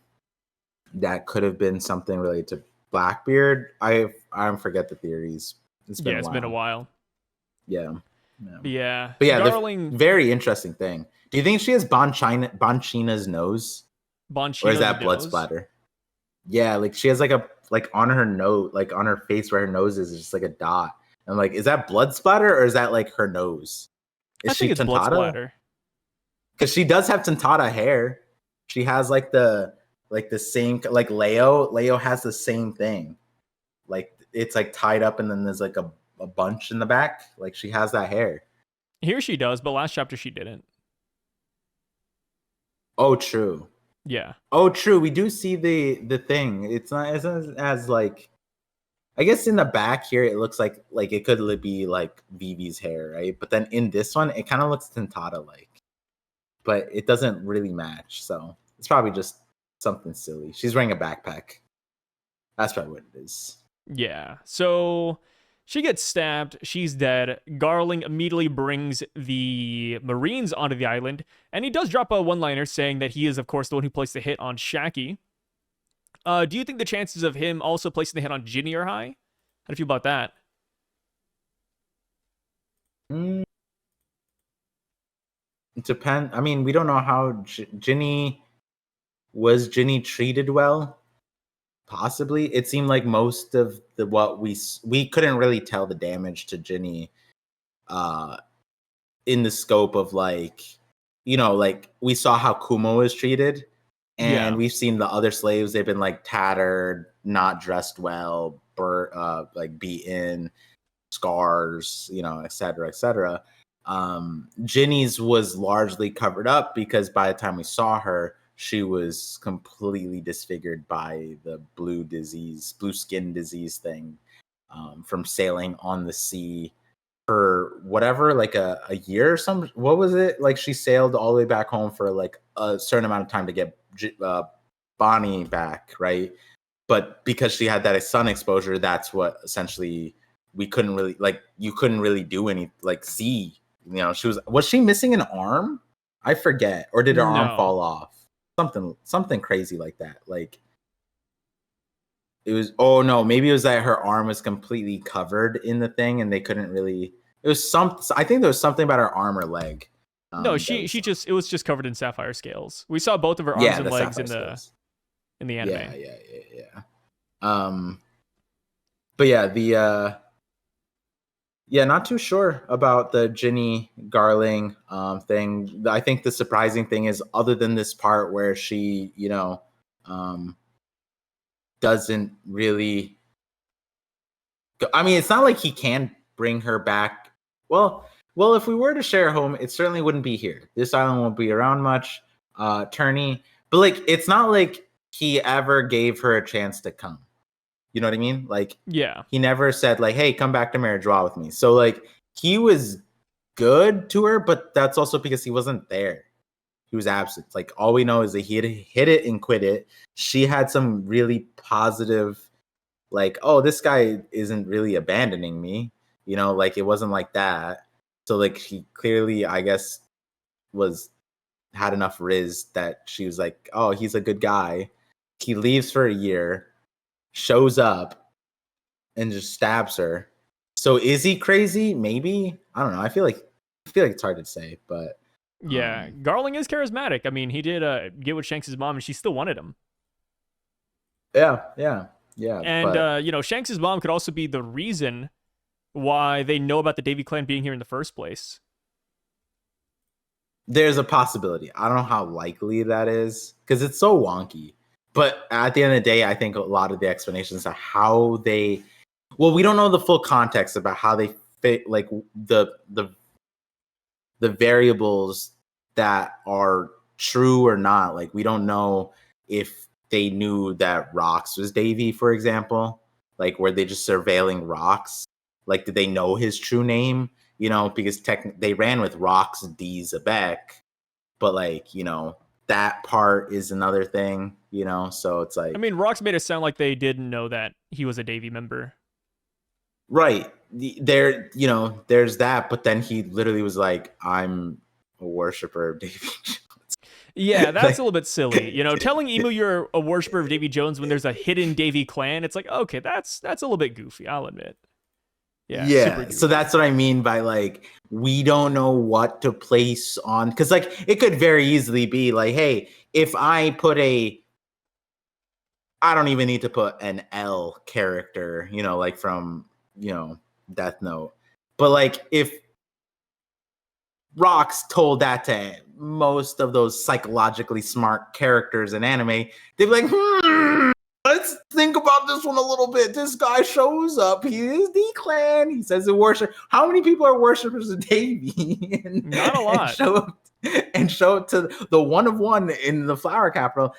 Speaker 2: that could have been something related to Blackbeard. I forget the theories. It's been a while. Yeah.
Speaker 1: But yeah,
Speaker 2: Garling... very interesting thing. Do you think she has Bonchina's nose? Or is that blood splatter? Yeah, like she has like on her nose, like on her face where her nose is just like a dot. I'm like, is that blood splatter or is that like her nose?
Speaker 1: I think it's Tentata? Blood splatter.
Speaker 2: Because she does have Tentata hair. She has like the same, like Leo has the same thing. Like it's like tied up and then there's like a bunch in the back. Like she has that hair.
Speaker 1: Here she does, but last chapter she didn't.
Speaker 2: Oh, true.
Speaker 1: Yeah.
Speaker 2: Oh, true. We do see the thing. It's not as like, I guess in the back here it looks like it could be like Vivi's hair, right? But then in this one it kind of looks Tentata like, but it doesn't really match. So it's probably just something silly. She's wearing a backpack. That's probably what it is.
Speaker 1: Yeah. So she gets stabbed. She's dead. Garling immediately brings the Marines onto the island, and he does drop a one-liner saying that he is, of course, the one who placed the hit on Shaki. Do you think the chances of him also placing the hit on Ginny are high? How do you feel about that?
Speaker 2: It depends. I mean, we don't know how Ginny treated well. Possibly. It seemed like most of what we couldn't really tell the damage to Ginny in the scope of like, like we saw how Kumo was treated, and we've seen the other slaves, they've been like tattered, not dressed well, like beaten, scars, et cetera, et cetera. Ginny's was largely covered up because by the time we saw her, she was completely disfigured by the blue skin disease thing from sailing on the sea for whatever, like a year or something. What was it? Like she sailed all the way back home for like a certain amount of time to get Bonnie back, right? But because she had that sun exposure, that's what essentially we couldn't really, like, you couldn't really do any, like, see. Was she missing an arm? I forget. Or did her arm fall off? Something crazy like that. Like, it was, maybe it was that her arm was completely covered in the thing and they couldn't really, I think there was something about her arm or leg.
Speaker 1: No, it was just covered in sapphire scales. We saw both of her arms and legs in the anime.
Speaker 2: Yeah. But yeah, not too sure about the Ginny Garling thing. I think the surprising thing is, other than this part where she, doesn't really I mean, it's not like he can bring her back. Well, if we were to share a home, it certainly wouldn't be here. This island won't be around much. Turney. But like, it's not like he ever gave her a chance to come. You know what I mean? Like,
Speaker 1: yeah,
Speaker 2: he never said like, "Hey, come back to Marriage-Wa with me." So like, he was good to her, but that's also because he wasn't there. He was absent. Like, all we know is that he had hit it and quit it. She had some really positive, like, "Oh, this guy isn't really abandoning me." Like, it wasn't like that. So like she clearly, I guess, had enough riz that she was like, oh, he's a good guy. He leaves for a year, shows up, and just stabs her. So is he crazy? Maybe. I don't know. I feel like it's hard to say, but
Speaker 1: yeah, Garling is charismatic. I mean, he did get with Shanks' mom, and she still wanted him.
Speaker 2: Yeah.
Speaker 1: And Shanks' mom could also be the reason why they know about the Davy Clan being here in the first place.
Speaker 2: There's a possibility. I don't know how likely that is because it's so wonky. But at the end of the day, I think a lot of the explanations are how they. Well, we don't know the full context about how they fit, like the variables that are true or not. Like we don't know if they knew that Rocks was Davy, for example. Like were they just surveilling Rocks? Like did they know his true name? Because they ran with Rocks D Xebec, but like that part is another thing. So it's like,
Speaker 1: I mean, Rocks made it sound like they didn't know that he was a Davy member.
Speaker 2: Right. There's that, but then he literally was like, I'm a worshiper of Davy Jones.
Speaker 1: Yeah, that's a little bit silly. Telling Emu you're a worshiper of Davy Jones when there's a hidden Davy Clan, it's like, okay, that's a little bit goofy, I'll admit.
Speaker 2: Yeah. So that's what I mean by like, we don't know what to place on, because like it could very easily be like, hey, if I put I don't even need to put an L character, like from Death Note, but like if Rocks told that to most of those psychologically smart characters in anime, they'd be like, let's think about this one a little bit. This guy shows up, he is D Clan, he says a worship. How many people are worshippers of Davy?
Speaker 1: Not a lot.
Speaker 2: And show up to the one of one in the flower capital.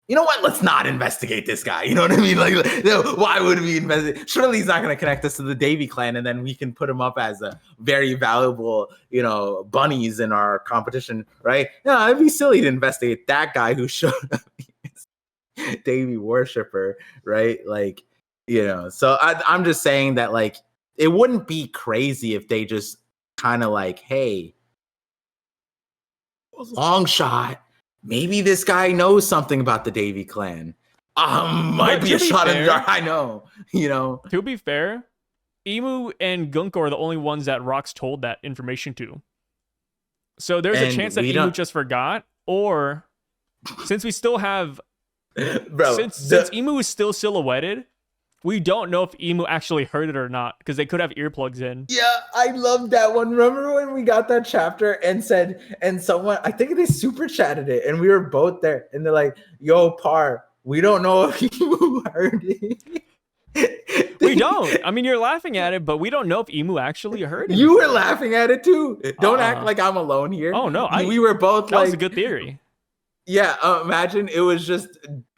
Speaker 2: You know what? Let's not investigate this guy. You know what I mean? Like, why would we investigate? Surely he's not going to connect us to the Davy Clan, and then we can put him up as a very valuable, bunnies in our competition, right? No, it'd be silly to investigate that guy who showed up. Davy worshiper, right? Like, So I'm just saying that, like, it wouldn't be crazy if they just kind of like, hey, long shot. Maybe this guy knows something about the Davy Clan. Might be a shot in the dark. I know,
Speaker 1: To be fair, Emu and Gunko are the only ones that Rocks told that information to. So there's a chance that Emu just forgot, or since we still have, since Emu is still silhouetted, we don't know if Emu actually heard it or not, because they could have earplugs in.
Speaker 2: Yeah, I love that one. Remember when we got that chapter and someone, I think they super chatted it, and we were both there, and they're like, yo, Par, we don't know if Emu heard it.
Speaker 1: We don't. I mean, you're laughing at it, but we don't know if Emu actually heard it.
Speaker 2: You were laughing at it too. Don't act like I'm alone here.
Speaker 1: Oh, no.
Speaker 2: We were both
Speaker 1: that was a good theory.
Speaker 2: Yeah, imagine it was just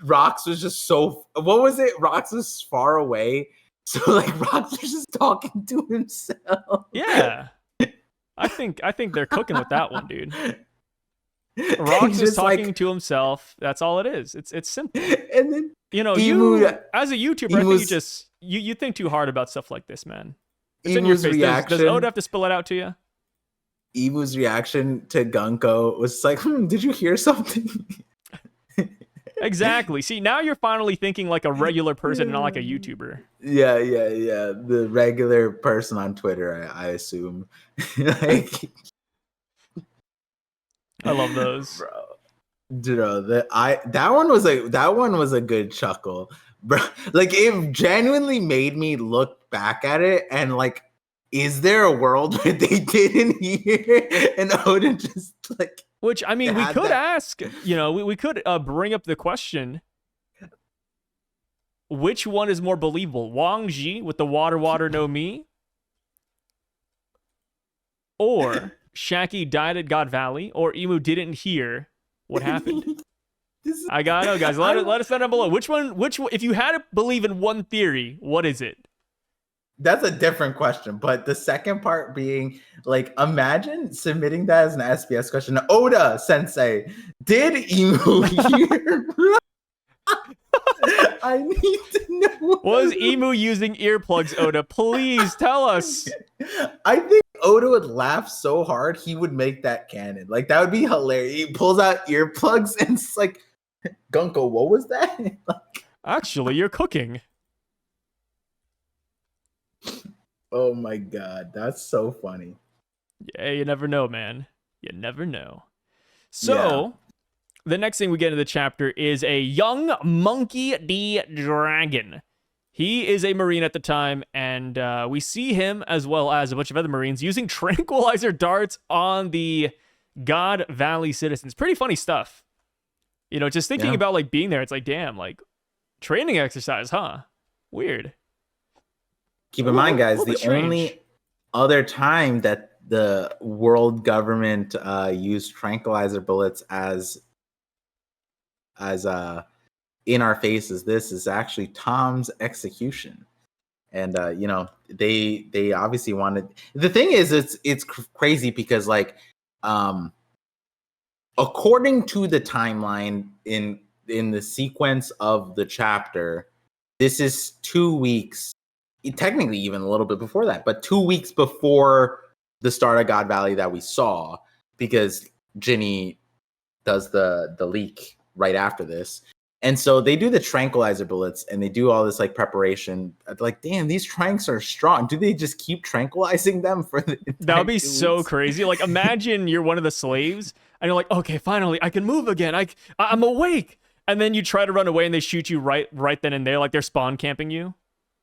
Speaker 2: Rocks was just so. What was it? Rocks was far away, so like Rocks was just talking to himself.
Speaker 1: Yeah, I think they're cooking with that one, dude. Rocks is talking to himself. That's all it is. It's simple.
Speaker 2: And then
Speaker 1: you as a YouTuber, I think you think too hard about stuff like this, man. It's in your face. Does Oda have to spill it out to you?
Speaker 2: Emu's reaction to Gunko was like, did you hear something?
Speaker 1: Exactly. See, now you're finally thinking like a regular person and not like a YouTuber.
Speaker 2: Yeah. The regular person on Twitter, I assume. Like,
Speaker 1: I love those.
Speaker 2: Bro, that one was a good chuckle. Bro, like it genuinely made me look back at it and like, is there a world where they didn't hear and Oda just like?
Speaker 1: Which, I mean, we could ask, we could bring up the question, which one is more believable? Wongji with the water no me? Or Shaki died at God Valley? Or Emu didn't hear what happened? I gotta know, guys. Let us know down below. Which one, if you had to believe in one theory, what is it?
Speaker 2: That's a different question, but the second part being like, imagine submitting that as an SBS question. Oda Sensei, did Emu hear? I need to know.
Speaker 1: Was Emu using earplugs, Oda? Please tell us.
Speaker 2: I think Oda would laugh so hard he would make that canon. Like that would be hilarious. He pulls out earplugs and it's like, Gunko, what was that?
Speaker 1: Actually, you're cooking.
Speaker 2: Oh my god, that's so funny.
Speaker 1: Yeah, you never know, man. You never know. So, the next thing we get in the chapter is a young Monkey D Dragon. He is a Marine at the time, and we see him, as well as a bunch of other Marines, using tranquilizer darts on the God Valley citizens. Pretty funny stuff. You know, just thinking about, like, being there, it's like, damn, like, training exercise, huh? Weird.
Speaker 2: Keep in mind, guys, the only other time that the world government used tranquilizer bullets as in our faces, this is actually Tom's execution. And you know, they obviously wanted. The thing is, it's crazy because like according to the timeline in the sequence of the chapter, this is 2 weeks, technically even a little bit before that, but 2 weeks before the start of God Valley that we saw, because Ginny does the leak right after this. And so they do the tranquilizer bullets and they do all this like preparation. Like, damn, these tranks are strong. Do they just keep tranquilizing them for the
Speaker 1: That would be so crazy. Like, imagine you're one of the slaves and you're like, okay, finally, I can move again. I'm awake. And then you try to run away and they shoot you right then and there, like they're spawn camping you.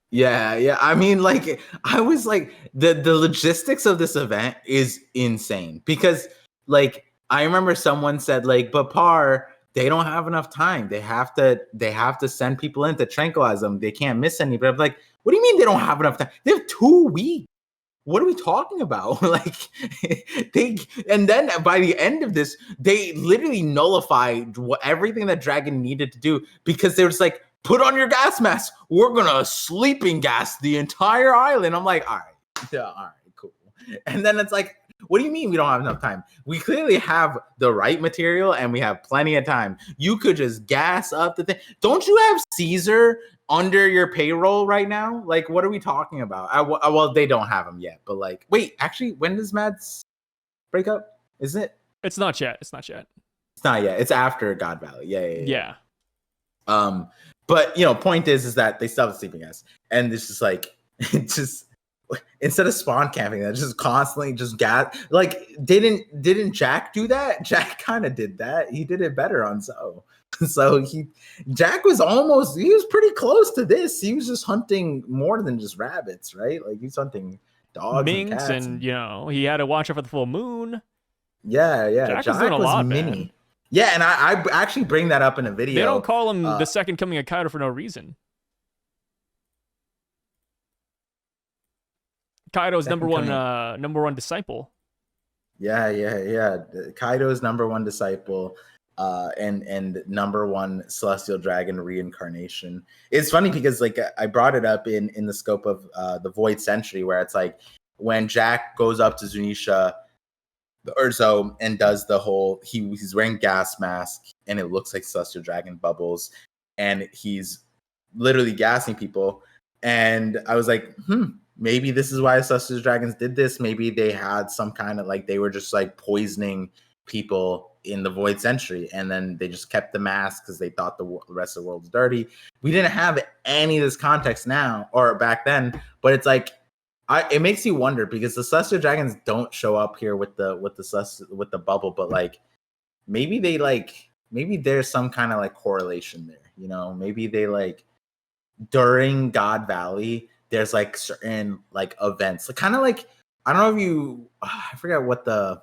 Speaker 2: Yeah. I mean, like, I was like, the logistics of this event is insane because, like, I remember someone said, like, but Par, they don't have enough time. They have to send people in to tranquilize them. They can't miss any. But I'm like, what do you mean they don't have enough time? They have 2 weeks. What are we talking about? Like, and then by the end of this, they literally nullified everything that Dragon needed to do because they was like, put on your gas mask. We're gonna sleeping gas the entire island. I'm like, all right, cool. And then it's like, what do you mean we don't have enough time? We clearly have the right material and we have plenty of time. You could just gas up the thing. Don't you have Caesar under your payroll right now? Like, what are we talking about? Well, they don't have him yet, but like, wait, actually, when does Mads break up? Is it?
Speaker 1: It's not yet.
Speaker 2: It's not yet. It's after God Valley.
Speaker 1: Yeah.
Speaker 2: But you know, point is that they still have the sleeping gas, and this is like, just instead of spawn camping, that just constantly just gas. Like, didn't Jack do that? Jack kind of did that. He did it better on Zoe. So Jack was pretty close to this. He was just hunting more than just rabbits, right? Like he's hunting dogs,
Speaker 1: minks,
Speaker 2: and cats,
Speaker 1: and you know, he had to watch out for the full moon.
Speaker 2: Yeah.
Speaker 1: Jack was doing a lot, man.
Speaker 2: Yeah, and I actually bring that up in a video.
Speaker 1: They don't call him the second coming of Kaido for no reason. Kaido's number one disciple.
Speaker 2: Yeah. Kaido's number one disciple, and number one celestial dragon reincarnation. It's funny because like I brought it up in the scope of the Void Century, where it's like when Jack goes up to Zunisha or so and does the whole he's wearing gas mask and it looks like celestial dragon bubbles and he's literally gassing people, and I was like, maybe this is why celestial dragons did this. Maybe they had some kind of like they were just like poisoning people in the Void Century, and then they just kept the mask because they thought the rest of the world was dirty. We didn't have any of this context now or back then, but it's like it makes you wonder because the celestial dragons don't show up here with the bubble, but like maybe there's some kind of like correlation there, you know? Maybe they like during God Valley there's like certain like events, like kind of like I don't know if you I forget what the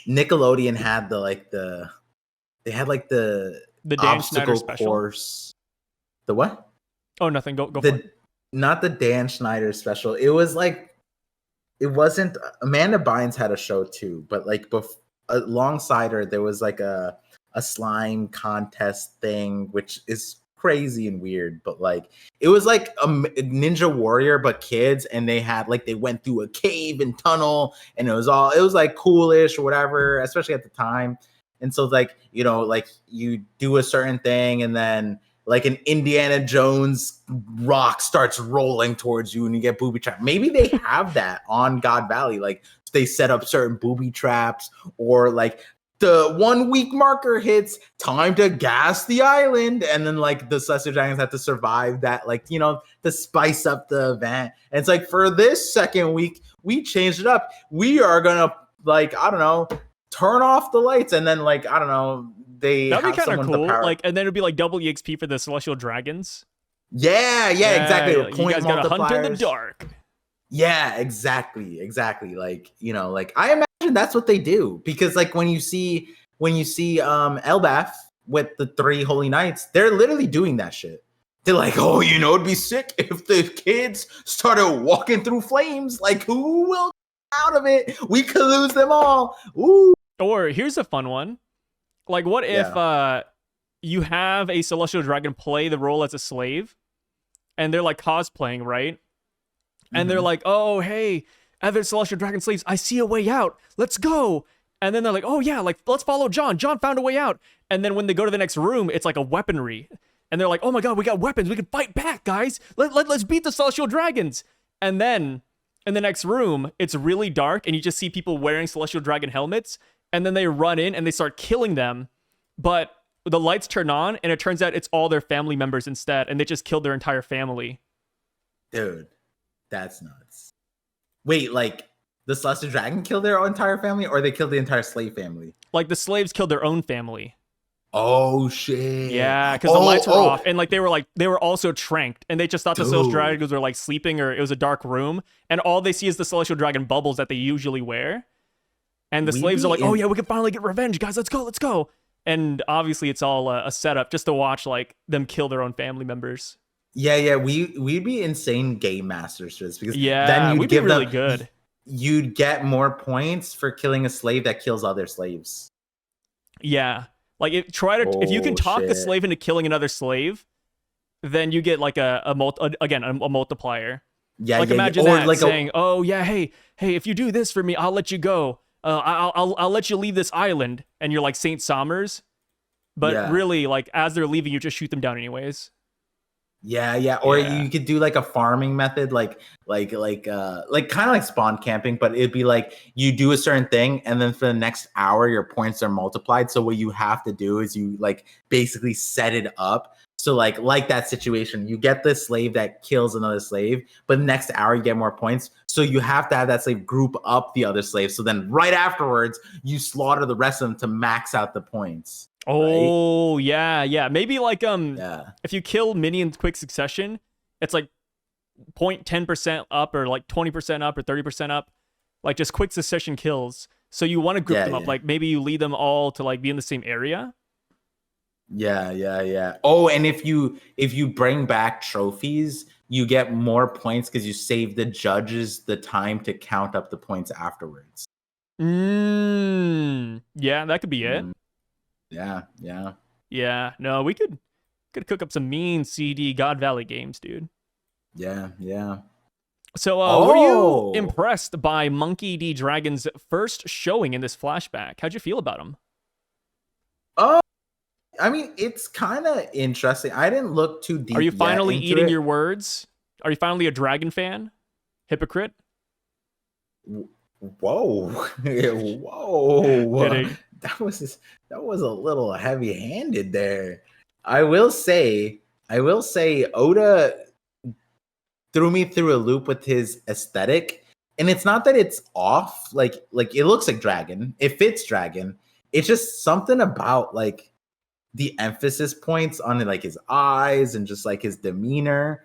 Speaker 2: Nickelodeon had the
Speaker 1: Dan Schneider special
Speaker 2: course. The what?
Speaker 1: Oh, nothing. Go for it.
Speaker 2: Not the Dan Schneider special. It was like, it wasn't. Amanda Bynes had a show too, but like alongside her, there was like a slime contest thing, which is crazy and weird. But like, it was like a Ninja Warrior, but kids, and they went through a cave and tunnel, and it was like coolish or whatever, especially at the time. And so like, you know, like you do a certain thing, and then like an Indiana Jones rock starts rolling towards you and you get booby trapped. Maybe they have that on God Valley. Like they set up certain booby traps, or like the 1 week marker hits, time to gas the island. And then like the Celestial Dragons have to survive that, like, you know, to spice up the event. And it's like, for this second week, we changed it up. We are going to, like, I don't know, turn off the lights. And then, like, I don't know,
Speaker 1: that'd be kind of cool. Like, and then it'd be like double EXP for the Celestial Dragons.
Speaker 2: Yeah, exactly.
Speaker 1: You guys gotta hunt in the dark.
Speaker 2: Yeah, exactly. Like, you know, like I imagine that's what they do, because like when you see Elbaf with the 3 Holy Knights, they're literally doing that shit. They're like, oh, you know, it'd be sick if the kids started walking through flames. Like, who will get out of it? We could lose them all. Ooh.
Speaker 1: Or here's a fun one. Like, what if you have a Celestial Dragon play the role as a slave, and they're like cosplaying, right? And they're like, oh, hey, other Celestial Dragon slaves, I see a way out. Let's go. And then they're like, oh, yeah, like, let's follow John. John found a way out. And then when they go to the next room, it's like a weaponry. And they're like, oh, my God, we got weapons. We can fight back, guys. Let's beat the Celestial Dragons. And then in the next room, it's really dark, and you just see people wearing Celestial Dragon helmets. And then they run in, and they start killing them. But the lights turn on, and it turns out it's all their family members instead. And they just killed their entire family.
Speaker 2: Dude. That's nuts. Wait, like the Celestial Dragon killed their entire family, or they killed the entire slave family?
Speaker 1: Like the slaves killed their own family.
Speaker 2: Oh shit.
Speaker 1: Yeah, because the lights were off, and like they were also tranked, and they just thought the Celestial Dragons were like sleeping, or it was a dark room, and all they see is the Celestial Dragon bubbles that they usually wear. And the slaves are like, oh yeah, we can finally get revenge, guys. Let's go. And obviously it's all a setup just to watch like them kill their own family members.
Speaker 2: Yeah, we'd be insane game masters for this, because
Speaker 1: then we'd be really good.
Speaker 2: You'd get more points for killing a slave that kills other slaves.
Speaker 1: Yeah, like if you can talk the slave into killing another slave, then you get like a multiplier.
Speaker 2: Yeah,
Speaker 1: like imagine that, like saying, oh yeah, hey, if you do this for me, I'll let you go. I'll let you leave this island, and you're like Saint Somers, but really, like as they're leaving, you just shoot them down anyways.
Speaker 2: Yeah. Or you could do like a farming method, like kind of like spawn camping, but it'd be like you do a certain thing, and then for the next hour, your points are multiplied. So what you have to do is you like basically set it up. So like that situation, you get the slave that kills another slave, but next hour you get more points. So you have to have that slave group up the other slaves. So then right afterwards, you slaughter the rest of them to max out the points.
Speaker 1: Oh, right? Yeah. Maybe like if you kill minions quick succession, it's like 0.10% up, or like 20% up, or 30% up, like just quick succession kills. So you want to group them up, like maybe you lead them all to like be in the same area.
Speaker 2: Yeah. Oh, and if you bring back trophies, you get more points because you save the judges the time to count up the points afterwards.
Speaker 1: Yeah, that could be it. Yeah. No, we could cook up some mean CD God Valley games, dude.
Speaker 2: Yeah.
Speaker 1: So, were you impressed by Monkey D. Dragon's first showing in this flashback? How'd you feel about him?
Speaker 2: I mean, it's kind of interesting. I didn't look too deep.
Speaker 1: Are you finally eating your words? Are you finally a dragon fan? Hypocrite?
Speaker 2: Whoa. That was a little heavy-handed there. I will say Oda threw me through a loop with his aesthetic, and it's not that it's off. Like it looks like dragon. It fits dragon. It's just something about like the emphasis points on like his eyes and just like his demeanor.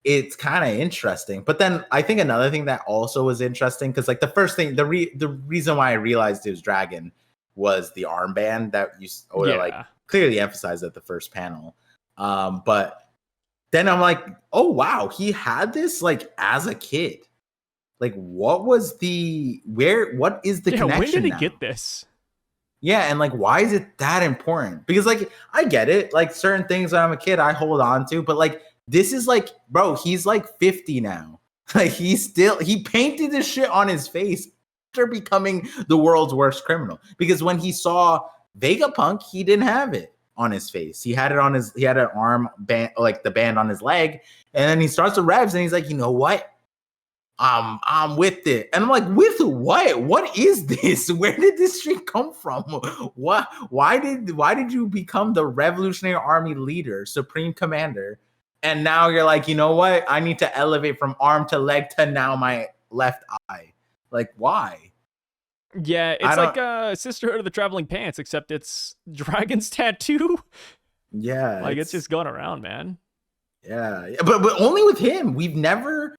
Speaker 2: It's kind of interesting. But then I think another thing that also was interesting, because like the first thing, the reason why I realized it was dragon was the armband that you like clearly emphasized at the first panel. But then I'm like, oh wow, he had this like as a kid. Like what is the connection?
Speaker 1: When did he
Speaker 2: now?
Speaker 1: get this?
Speaker 2: Yeah, and like, why is it that important? Because like, I get it. Like certain things when I'm a kid, I hold on to, but like, this is like, bro, he's like 50 now. Like he painted this shit on his face after becoming the world's worst criminal. Because when he saw Vegapunk, he didn't have it. on his face. He had an arm band, like the band on his leg, and then he starts the revs and he's like, you know what? I'm with it. And I'm like, with what? What is this? Where did this shit come from? What? Why did you become the Revolutionary Army leader, supreme commander? And now you're like, you know what? I need to elevate from arm to leg to now my left eye. Like, why?
Speaker 1: Yeah, it's like Sisterhood of the Traveling Pants, except it's Dragon's tattoo.
Speaker 2: Yeah.
Speaker 1: Like, it's just going around, man.
Speaker 2: Yeah. But only with him. We've never,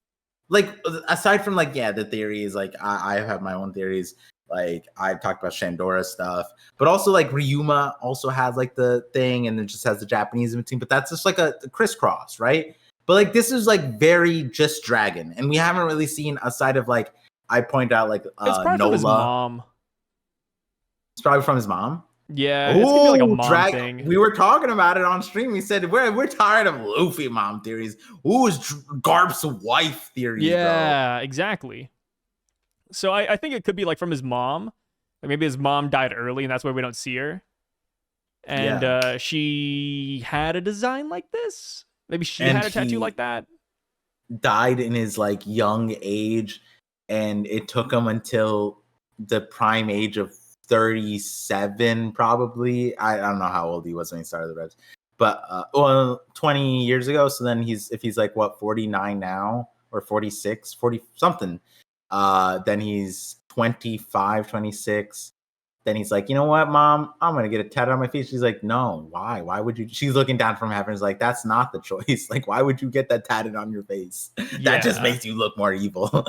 Speaker 2: like, aside from, like, yeah, the theories, like, I have my own theories. Like, I talked about Shandora stuff, but also, like, Ryuma also has, like, the thing, and it just has the Japanese in between, but that's just, like, a crisscross, right? But, like, this is, like, very just Dragon, and we haven't really seen, aside of, like, I point out, like,
Speaker 1: it's probably
Speaker 2: Nola.
Speaker 1: from his mom.
Speaker 2: It's probably from his mom?
Speaker 1: Yeah, it's gonna be like a mom thing.
Speaker 2: We were talking about it on stream. We said we're tired of Luffy mom theories. Ooh, is Garp's wife theories?
Speaker 1: Yeah,
Speaker 2: bro.
Speaker 1: Exactly. So I think it could be like from his mom. Like maybe his mom died early, and that's why we don't see her. And she had a design like this. Maybe she had a tattoo like that.
Speaker 2: Died in his like young age, and it took him until the prime age of 37, probably. I don't know how old he was when he started the Revs, but 20 years ago. So then if he's like what 49 now or 46, 40 something, then he's 25, 26. Then he's like, you know what, mom, I'm gonna get a tattoo on my face. She's like, no, why would you? She's looking down from heaven. Is like, that's not the choice. Like, why would you get that tatted on your face? That just makes you look more evil.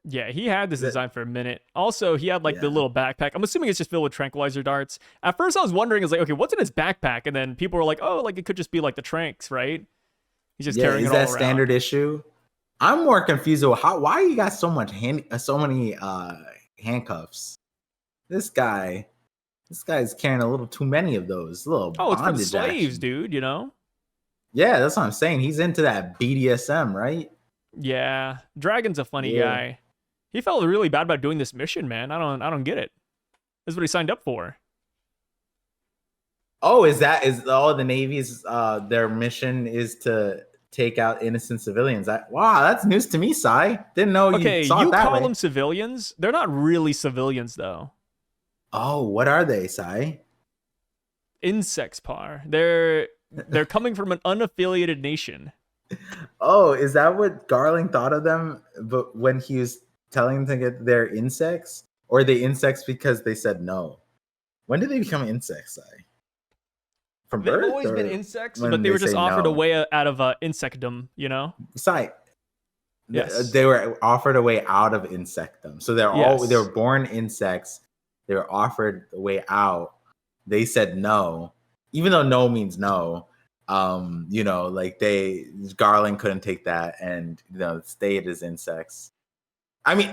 Speaker 1: Yeah, he had this design for a minute. Also, he had like the little backpack. I'm assuming it's just filled with tranquilizer darts. At first, I was wondering, like, okay, what's in his backpack? And then people were like, oh, like it could just be like the tranks, right? He's just carrying it all around.
Speaker 2: Is that standard issue? I'm more confused with why you got so many handcuffs. This guy's carrying a little too many of those.
Speaker 1: It's for the slaves, dude. You know?
Speaker 2: Yeah, that's what I'm saying. He's into that BDSM, right?
Speaker 1: Yeah, Dragon's a funny guy. He felt really bad about doing this mission, man. I don't get it. This is what he signed up for.
Speaker 2: Oh, the Navy's their mission is to take out innocent civilians? Wow, that's news to me, Sai. Didn't know you saw it that way.
Speaker 1: You call them civilians? They're not really civilians, though.
Speaker 2: Oh, what are they, Sai?
Speaker 1: Insects, Par. They're coming from an unaffiliated nation.
Speaker 2: Oh, is that what Garling thought of them? But when he was telling them to get their insects, or the insects because they said no? When did they become insects, Sai? From birth?
Speaker 1: They've always been insects, but they were just offered a way out of insectdom, you know?
Speaker 2: Sai.
Speaker 1: Yes.
Speaker 2: They were offered a way out of insectdom. So they were born insects. They were offered a way out. They said no, even though no means no. Like Garling couldn't take that and stayed as insects. I mean,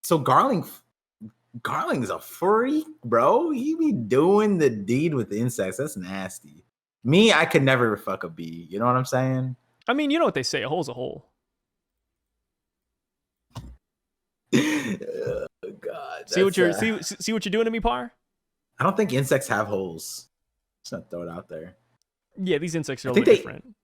Speaker 2: so Garling's a freak, bro. He be doing the deed with insects. That's nasty. Me, I could never fuck a bee. You know what I'm saying?
Speaker 1: I mean, you know what they say, a hole's a hole.
Speaker 2: Oh, God.
Speaker 1: See what you're doing to me, Par?
Speaker 2: I don't think insects have holes. Just not throw it out there.
Speaker 1: Yeah, these insects are a little different.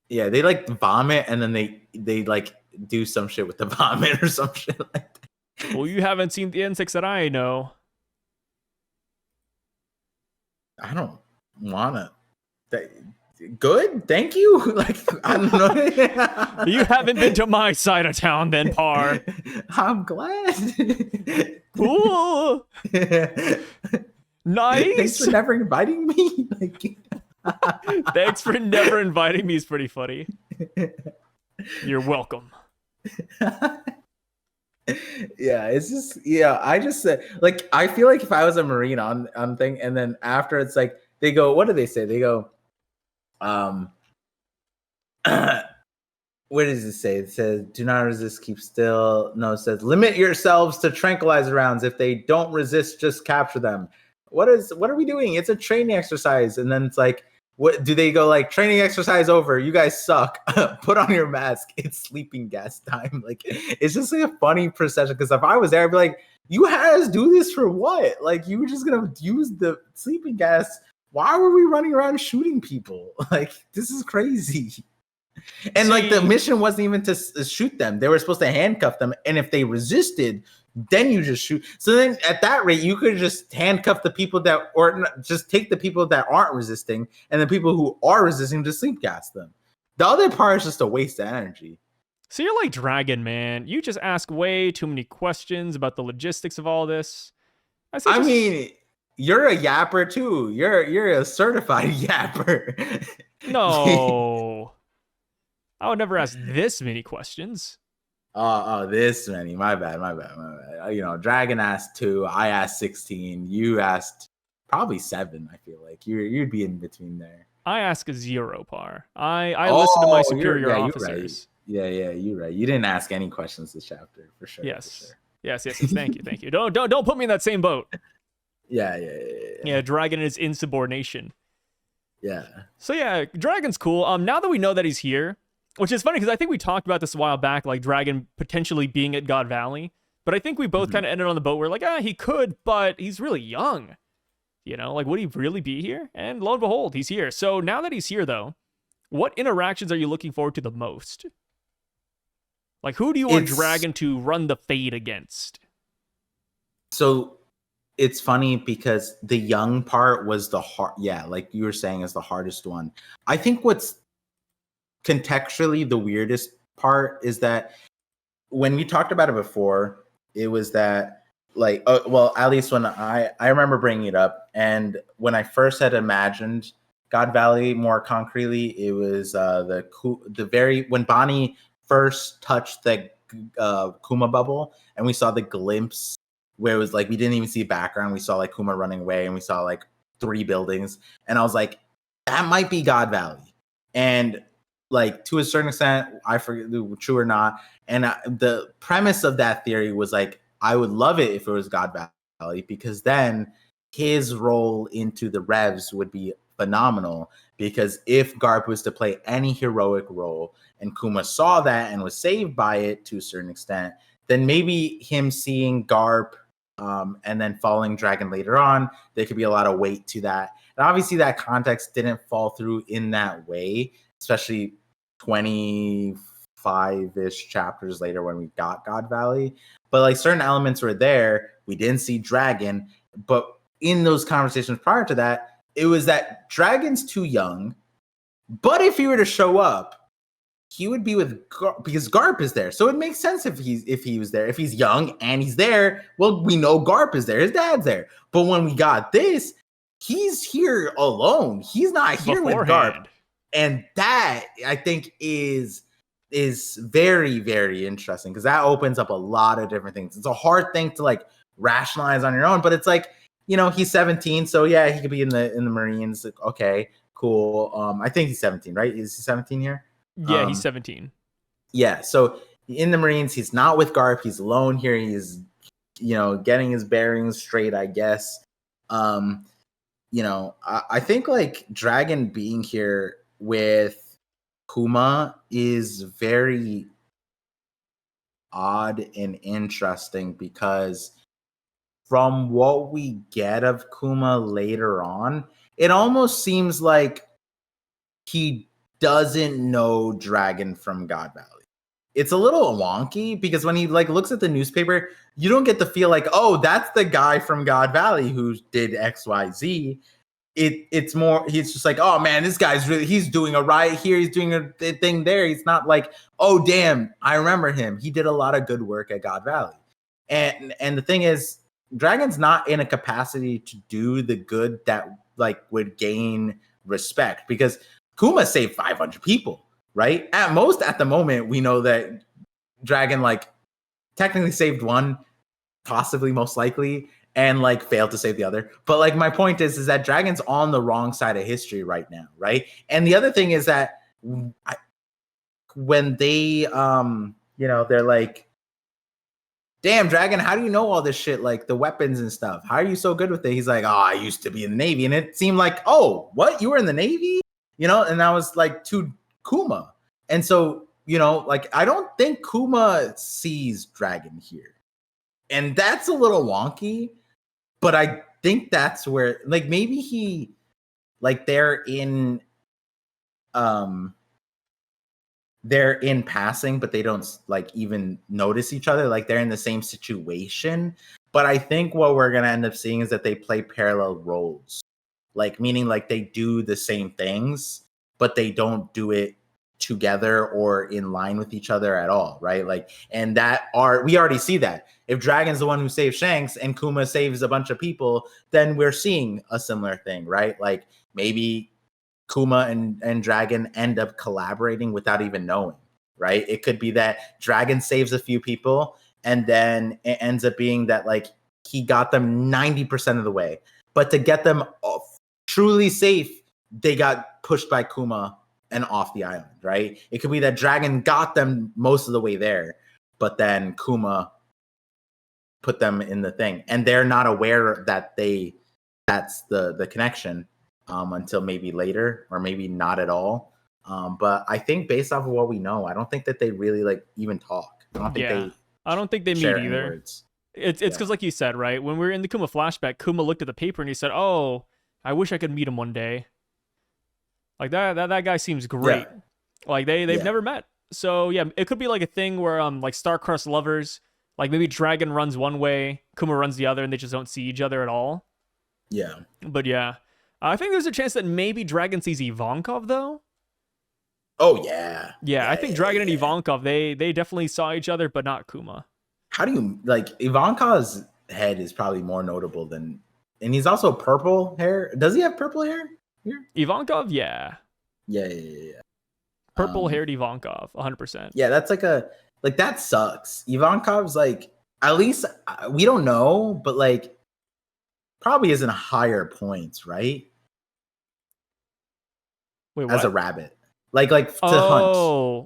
Speaker 2: Yeah, they like vomit and then they like do some shit with the vomit or some shit like that.
Speaker 1: Well, you haven't seen the insects that I know.
Speaker 2: I don't wanna. Good, thank you. Like, I don't know.
Speaker 1: You haven't been to my side of town, then, Par.
Speaker 2: I'm glad.
Speaker 1: Cool. Nice.
Speaker 2: Thanks for never inviting me.
Speaker 1: Thanks for never inviting me is pretty funny. You're welcome.
Speaker 2: Yeah, it's just I just said I feel like if I was a Marine on thing, and then after it's like they go, what do they say? They go, what does it say? It says, do not resist, keep still. No, it says limit yourselves to tranquilizer rounds. If they don't resist, just capture them. What are we doing? It's a training exercise. And then it's like, what do they go like? Training exercise over. You guys suck. Put on your mask. It's sleeping gas time. Like, it's just like a funny procession. Because if I was there, I'd be like, You had us do this for what? Like, you were just gonna use the sleeping gas. Why were we running around shooting people? Like, this is crazy. And like the mission wasn't even to shoot them. They were supposed to handcuff them. And if they resisted, then you just shoot. So then at that rate, you could just handcuff the people that, or just take the people that aren't resisting, and the people who are resisting, just sleep gas them. The other part is just a waste of energy.
Speaker 1: So you're like Dragon, man. You just ask way too many questions about the logistics of all this.
Speaker 2: I mean, you're a yapper too. You're a certified yapper.
Speaker 1: No. I would never ask this many questions.
Speaker 2: Oh, this many. My bad. You know, Dragon asked 2. I asked 16. You asked probably 7. I feel like you'd be in between there.
Speaker 1: I ask a 0 par. I listen to my superior officers.
Speaker 2: Right. Yeah, you're right. You didn't ask any questions this chapter for sure.
Speaker 1: Yes.
Speaker 2: For sure.
Speaker 1: Yes. Thank you. Don't put me in that same boat.
Speaker 2: Yeah.
Speaker 1: Yeah, Dragon is insubordination.
Speaker 2: Yeah.
Speaker 1: So yeah, Dragon's cool. Now that we know that he's here, which is funny because I think we talked about this a while back, like Dragon potentially being at God Valley. But I think we both kind of ended on the boat where like, he could, but he's really young. You know, like, would he really be here? And lo and behold, he's here. So now that he's here, though, what interactions are you looking forward to the most? Like, who do you want Dragon to run the fade against?
Speaker 2: So it's funny because the young part was the hard. Yeah, like you were saying, is the hardest one. I think what's contextually the weirdest part is that when we talked about it before, it was that like, well, at least when I remember bringing it up, and when I first had imagined God Valley more concretely, it was when Bonnie first touched the Kuma bubble, and we saw the glimpse where it was like we didn't even see background. We saw like Kuma running away, and we saw like 3 buildings, and I was like, that might be God Valley. And like, to a certain extent, I forget true or not. And the premise of that theory was like, I would love it if it was God Valley, because then his role into the Revs would be phenomenal. Because if Garp was to play any heroic role and Kuma saw that and was saved by it to a certain extent, then maybe him seeing Garp and then following Dragon later on, there could be a lot of weight to that. And obviously that context didn't fall through in that way, especially 25-ish chapters later when we got God Valley. But like, certain elements were there. We didn't see Dragon, but in those conversations prior to that, it was that Dragon's too young. But if he were to show up, he would be with because Garp is there. So it makes sense if he was there. If he's young and he's there, well, we know Garp is there. His dad's there. But when we got this, he's here alone. He's not here with Garp. And that, I think, is very, very interesting, because that opens up a lot of different things. It's a hard thing to like rationalize on your own, but it's like, you know, he's 17, so yeah, he could be in the Marines. Like, okay, cool. I think he's 17, right? Is he 17 here?
Speaker 1: Yeah, he's 17.
Speaker 2: Yeah, so in the Marines, he's not with Garp. He's alone here. He's, you know, getting his bearings straight, I guess. You know, I think like Dragon being here with Kuma is very odd and interesting, because from what we get of Kuma later on, it almost seems like he doesn't know Dragon from God Valley. It's a little wonky, because when he like looks at the newspaper, you don't get the feel like, oh, that's the guy from God Valley who did XYZ. It's more, he's just like, oh man, this guy's he's doing a riot here, he's doing a thing there. He's not like, oh damn, I remember him. He did a lot of good work at God Valley. And the thing is, Dragon's not in a capacity to do the good that like would gain respect, because Kuma saved 500 people, right? At most, at the moment, we know that Dragon like technically saved 1, possibly most likely, and like failed to save the other. But like, my point is that Dragon's on the wrong side of history right now, right? And the other thing is that when they you know, they're like, damn, Dragon, how do you know all this shit, like the weapons and stuff? How are you so good with it? He's like, oh, I used to be in the Navy. And it seemed like, oh, what, you were in the Navy? You know, and that was like to Kuma. And so, you know, like, I don't think Kuma sees Dragon here. And that's a little wonky, but I think that's where, like, maybe he, like, they're in passing, but they don't like even notice each other. Like, they're in the same situation. But I think what we're gonna end up seeing is that they play parallel roles, like, meaning like they do the same things, but they don't do it together or in line with each other at all, right? Like, and we already see that if Dragon's the one who saves Shanks and Kuma saves a bunch of people, then we're seeing a similar thing, right? Like, maybe Kuma and Dragon end up collaborating without even knowing, right? It could be that Dragon saves a few people, and then it ends up being that, like, he got them 90% of the way, but to get them truly safe, they got pushed by Kuma and off the island, right? It could be that Dragon got them most of the way there, but then Kuma put them in the thing, and they're not aware that that's the connection until maybe later, or maybe not at all. But I think based off of what we know, I don't think that they really like even talk. I don't think they
Speaker 1: meet either.
Speaker 2: Words.
Speaker 1: It's because, like you said, right, when we were in the Kuma flashback, Kuma looked at the paper and he said, "Oh, I wish I could meet him one day." Like, that guy seems great. Yeah. Like, they've never met. So yeah, it could be like a thing where like star-crossed lovers, like maybe Dragon runs one way, Kuma runs the other, and they just don't see each other at all.
Speaker 2: Yeah.
Speaker 1: But yeah, I think there's a chance that maybe Dragon sees Ivankov, though.
Speaker 2: Oh yeah.
Speaker 1: Yeah, I think Dragon and Ivankov, they definitely saw each other, but not Kuma.
Speaker 2: How do you, like, Ivankov's head is probably more notable than, and he's also purple hair. Does he have purple hair here?
Speaker 1: Ivankov, yeah.
Speaker 2: Yeah.
Speaker 1: Purple-haired Ivankov, 100%.
Speaker 2: Yeah, that's like that sucks. Ivankov's, like, at least we don't know, but like probably isn't higher points, right?
Speaker 1: Wait, what?
Speaker 2: As a rabbit, like to hunt.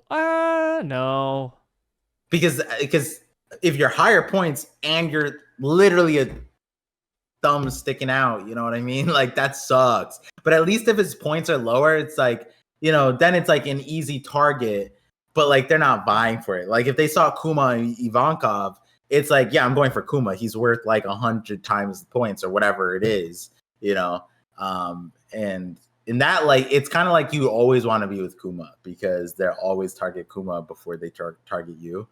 Speaker 1: Oh, no.
Speaker 2: Because if you're higher points and you're literally a thumb sticking out, you know what I mean? Like, that sucks. But at least if his points are lower, it's like, you know, then it's like an easy target, but like they're not vying for it. Like, if they saw Kuma and Ivankov, it's like, yeah, I'm going for Kuma. He's worth like 100 times the points or whatever it is, you know? And in that, like, it's kind of like you always want to be with Kuma because they'll always target Kuma before they target you.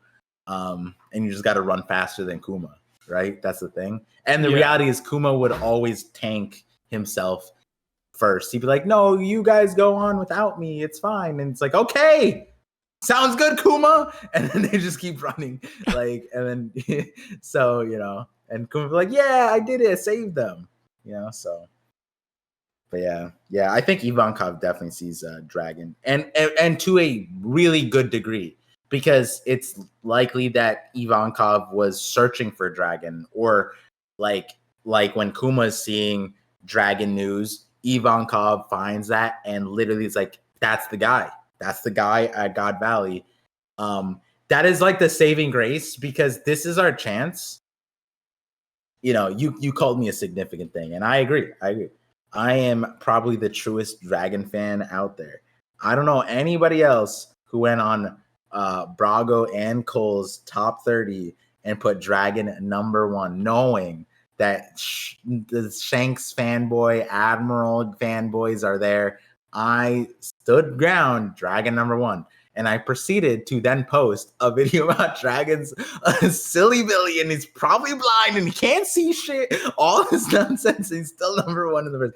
Speaker 2: And you just got to run faster than Kuma, right? That's the thing. And the reality is Kuma would always tank himself first. He'd be like, no, you guys go on without me. It's fine. And it's like, okay, sounds good, Kuma. And then they just keep running. Like, and then, so, you know, and Kuma be like, yeah, I did it. I saved them, you know, so. But yeah, I think Ivankov definitely sees Dragon, and to a really good degree, because it's likely that Ivankov was searching for Dragon, or like when Kuma is seeing Dragon news, Ivankov finds that and literally is like, that's the guy at God Valley. That is like the saving grace, because this is our chance. You know, you called me a significant thing, and I agree. I am probably the truest Dragon fan out there. I don't know anybody else who went on Brago and Cole's top 30 and put Dragon #1, knowing that the Shanks fanboy, Admiral fanboys are there. I stood ground, Dragon #1. And I proceeded to then post a video about Dragon's silly Billy, and he's probably blind and he can't see shit. All this nonsense. He's still #1 in the verse.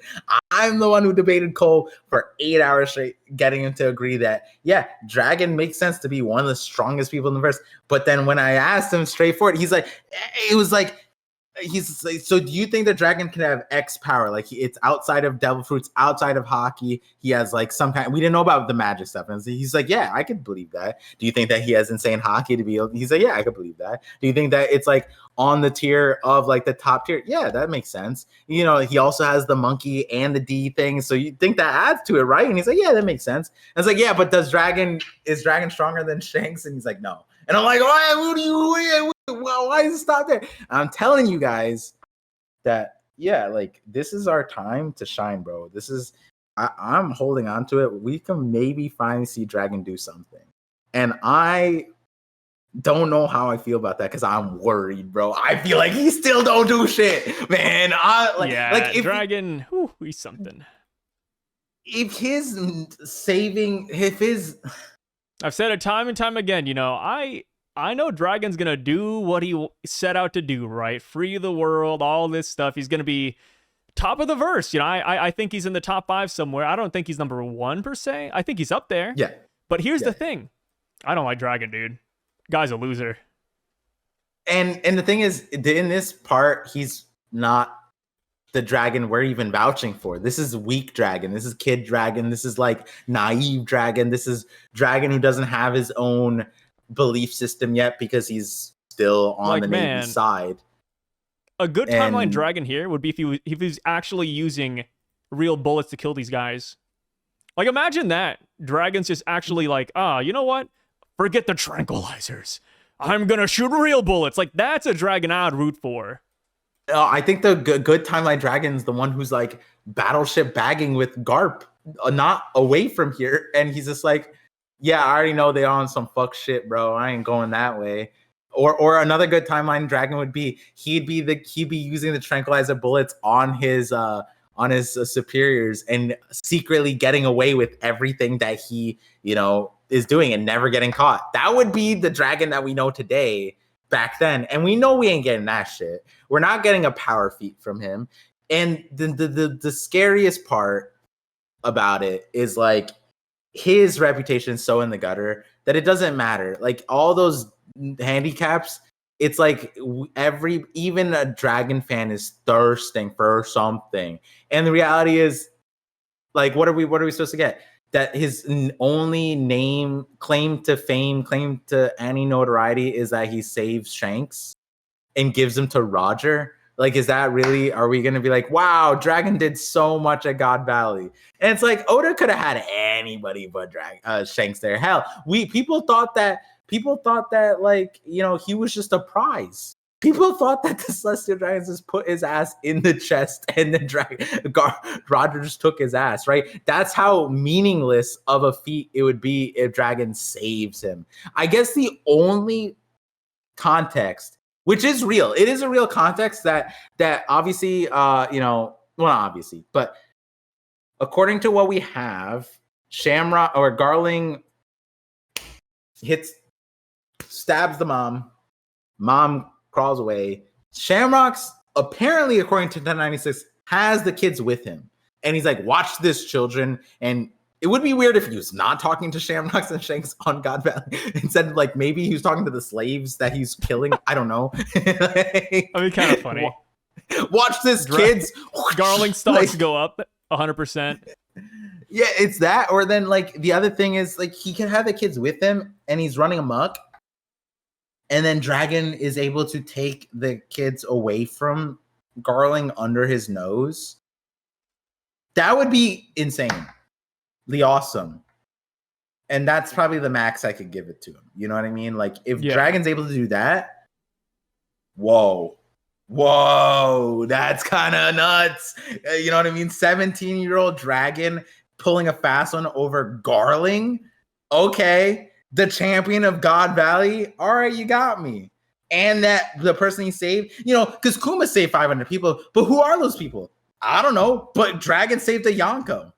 Speaker 2: I'm the one who debated Cole for 8 hours straight, getting him to agree that, yeah, Dragon makes sense to be one of the strongest people in the verse. But then when I asked him straightforward, he's like, so do you think that Dragon can have X power? Like, it's outside of Devil Fruits, outside of hockey. He has like some kind. We didn't know about the magic stuff, and he's like, yeah, I could believe that. Do you think that he has insane hockey to be able? He's like, yeah, I could believe that. Do you think that it's like on the tier of like the top tier? Yeah, that makes sense. You know, he also has the monkey and the D thing, so you think that adds to it, right? And he's like, yeah, that makes sense. And it's like, yeah, but is Dragon stronger than Shanks? And he's like, no. And I'm like, why does it stop there? I'm telling you guys that, yeah, like, this is our time to shine, bro. I'm holding on to it. We can maybe finally see Dragon do something. And I don't know how I feel about that because I'm worried, bro. I feel like he still don't do shit, man.
Speaker 1: If Dragon, he's something.
Speaker 2: If his
Speaker 1: I've said it time and time again, I know Dragon's gonna do what he set out to do, right? Free the world, all this stuff. He's gonna be top of the verse. I think he's in the top 5 somewhere. I don't think he's number 1 per se. I think he's up there.
Speaker 2: Yeah.
Speaker 1: But here's the thing. I don't like Dragon, dude. Guy's a loser.
Speaker 2: And the thing is, in this part, he's not the dragon we're even vouching for. This is weak dragon. This is kid dragon. This is like naive dragon. This is dragon who doesn't have his own belief system yet because he's still on the Navy side.
Speaker 1: A good timeline dragon here would be if he was actually using real bullets to kill these guys. Like, imagine that. Dragon's just actually like, you know what? Forget the tranquilizers. I'm gonna shoot real bullets. Like, that's a dragon I'd root for.
Speaker 2: I think the good timeline dragon's the one who's like battleship bagging with Garp, not away from here, and he's just like, yeah, I already know they're on some fuck shit, bro. I ain't going that way. Or another good timeline dragon would be he'd be using the tranquilizer bullets on his superiors and secretly getting away with everything that he is doing and never getting caught. That would be the dragon that we know today. Back then, and we know we ain't getting that shit. We're not getting a power feat from him. And the scariest part about it is like his reputation is so in the gutter that it doesn't matter. Like all those handicaps, it's like even a dragon fan is thirsting for something. And the reality is, like, what are we supposed to get? That his only claim to fame, claim to any notoriety is that he saves Shanks and gives him to Roger. Like, is that really, are we going to be like, wow, Dragon did so much at God Valley? And it's like, Oda could have had anybody but Shanks there. Hell, people thought that like, he was just a prize. People thought that the Celestial Dragons just put his ass in the chest and then Roger just took his ass, right? That's how meaningless of a feat it would be if Dragon saves him. I guess the only context, which is real, it is a real context that obviously, well, not obviously, but according to what we have, Shamrock or Garling stabs the mom crawls away. Shamrock's apparently, according to 1096, has the kids with him. And he's like, watch this, children. And it would be weird if he was not talking to Shamrocks and Shanks on God Valley. Instead, like, maybe he was talking to the slaves that he's killing. I don't know.
Speaker 1: That'd be kind of funny.
Speaker 2: Watch this, kids.
Speaker 1: Garling stocks go up 100%.
Speaker 2: Yeah, it's that. Or then, like, the other thing is, like, he can have the kids with him and he's running amok. And then Dragon is able to take the kids away from Garling under his nose. That would be insanely awesome. And that's probably the max I could give it to him. You know what I mean? Like, if Dragon's able to do that, whoa, that's kind of nuts. You know what I mean? 17-year-old Dragon pulling a fast one over Garling. Okay. The champion of God Valley. All right, you got me. And that the person he saved, because Kuma saved 500 people, but who are those people? I don't know, but Dragon saved a Yonko.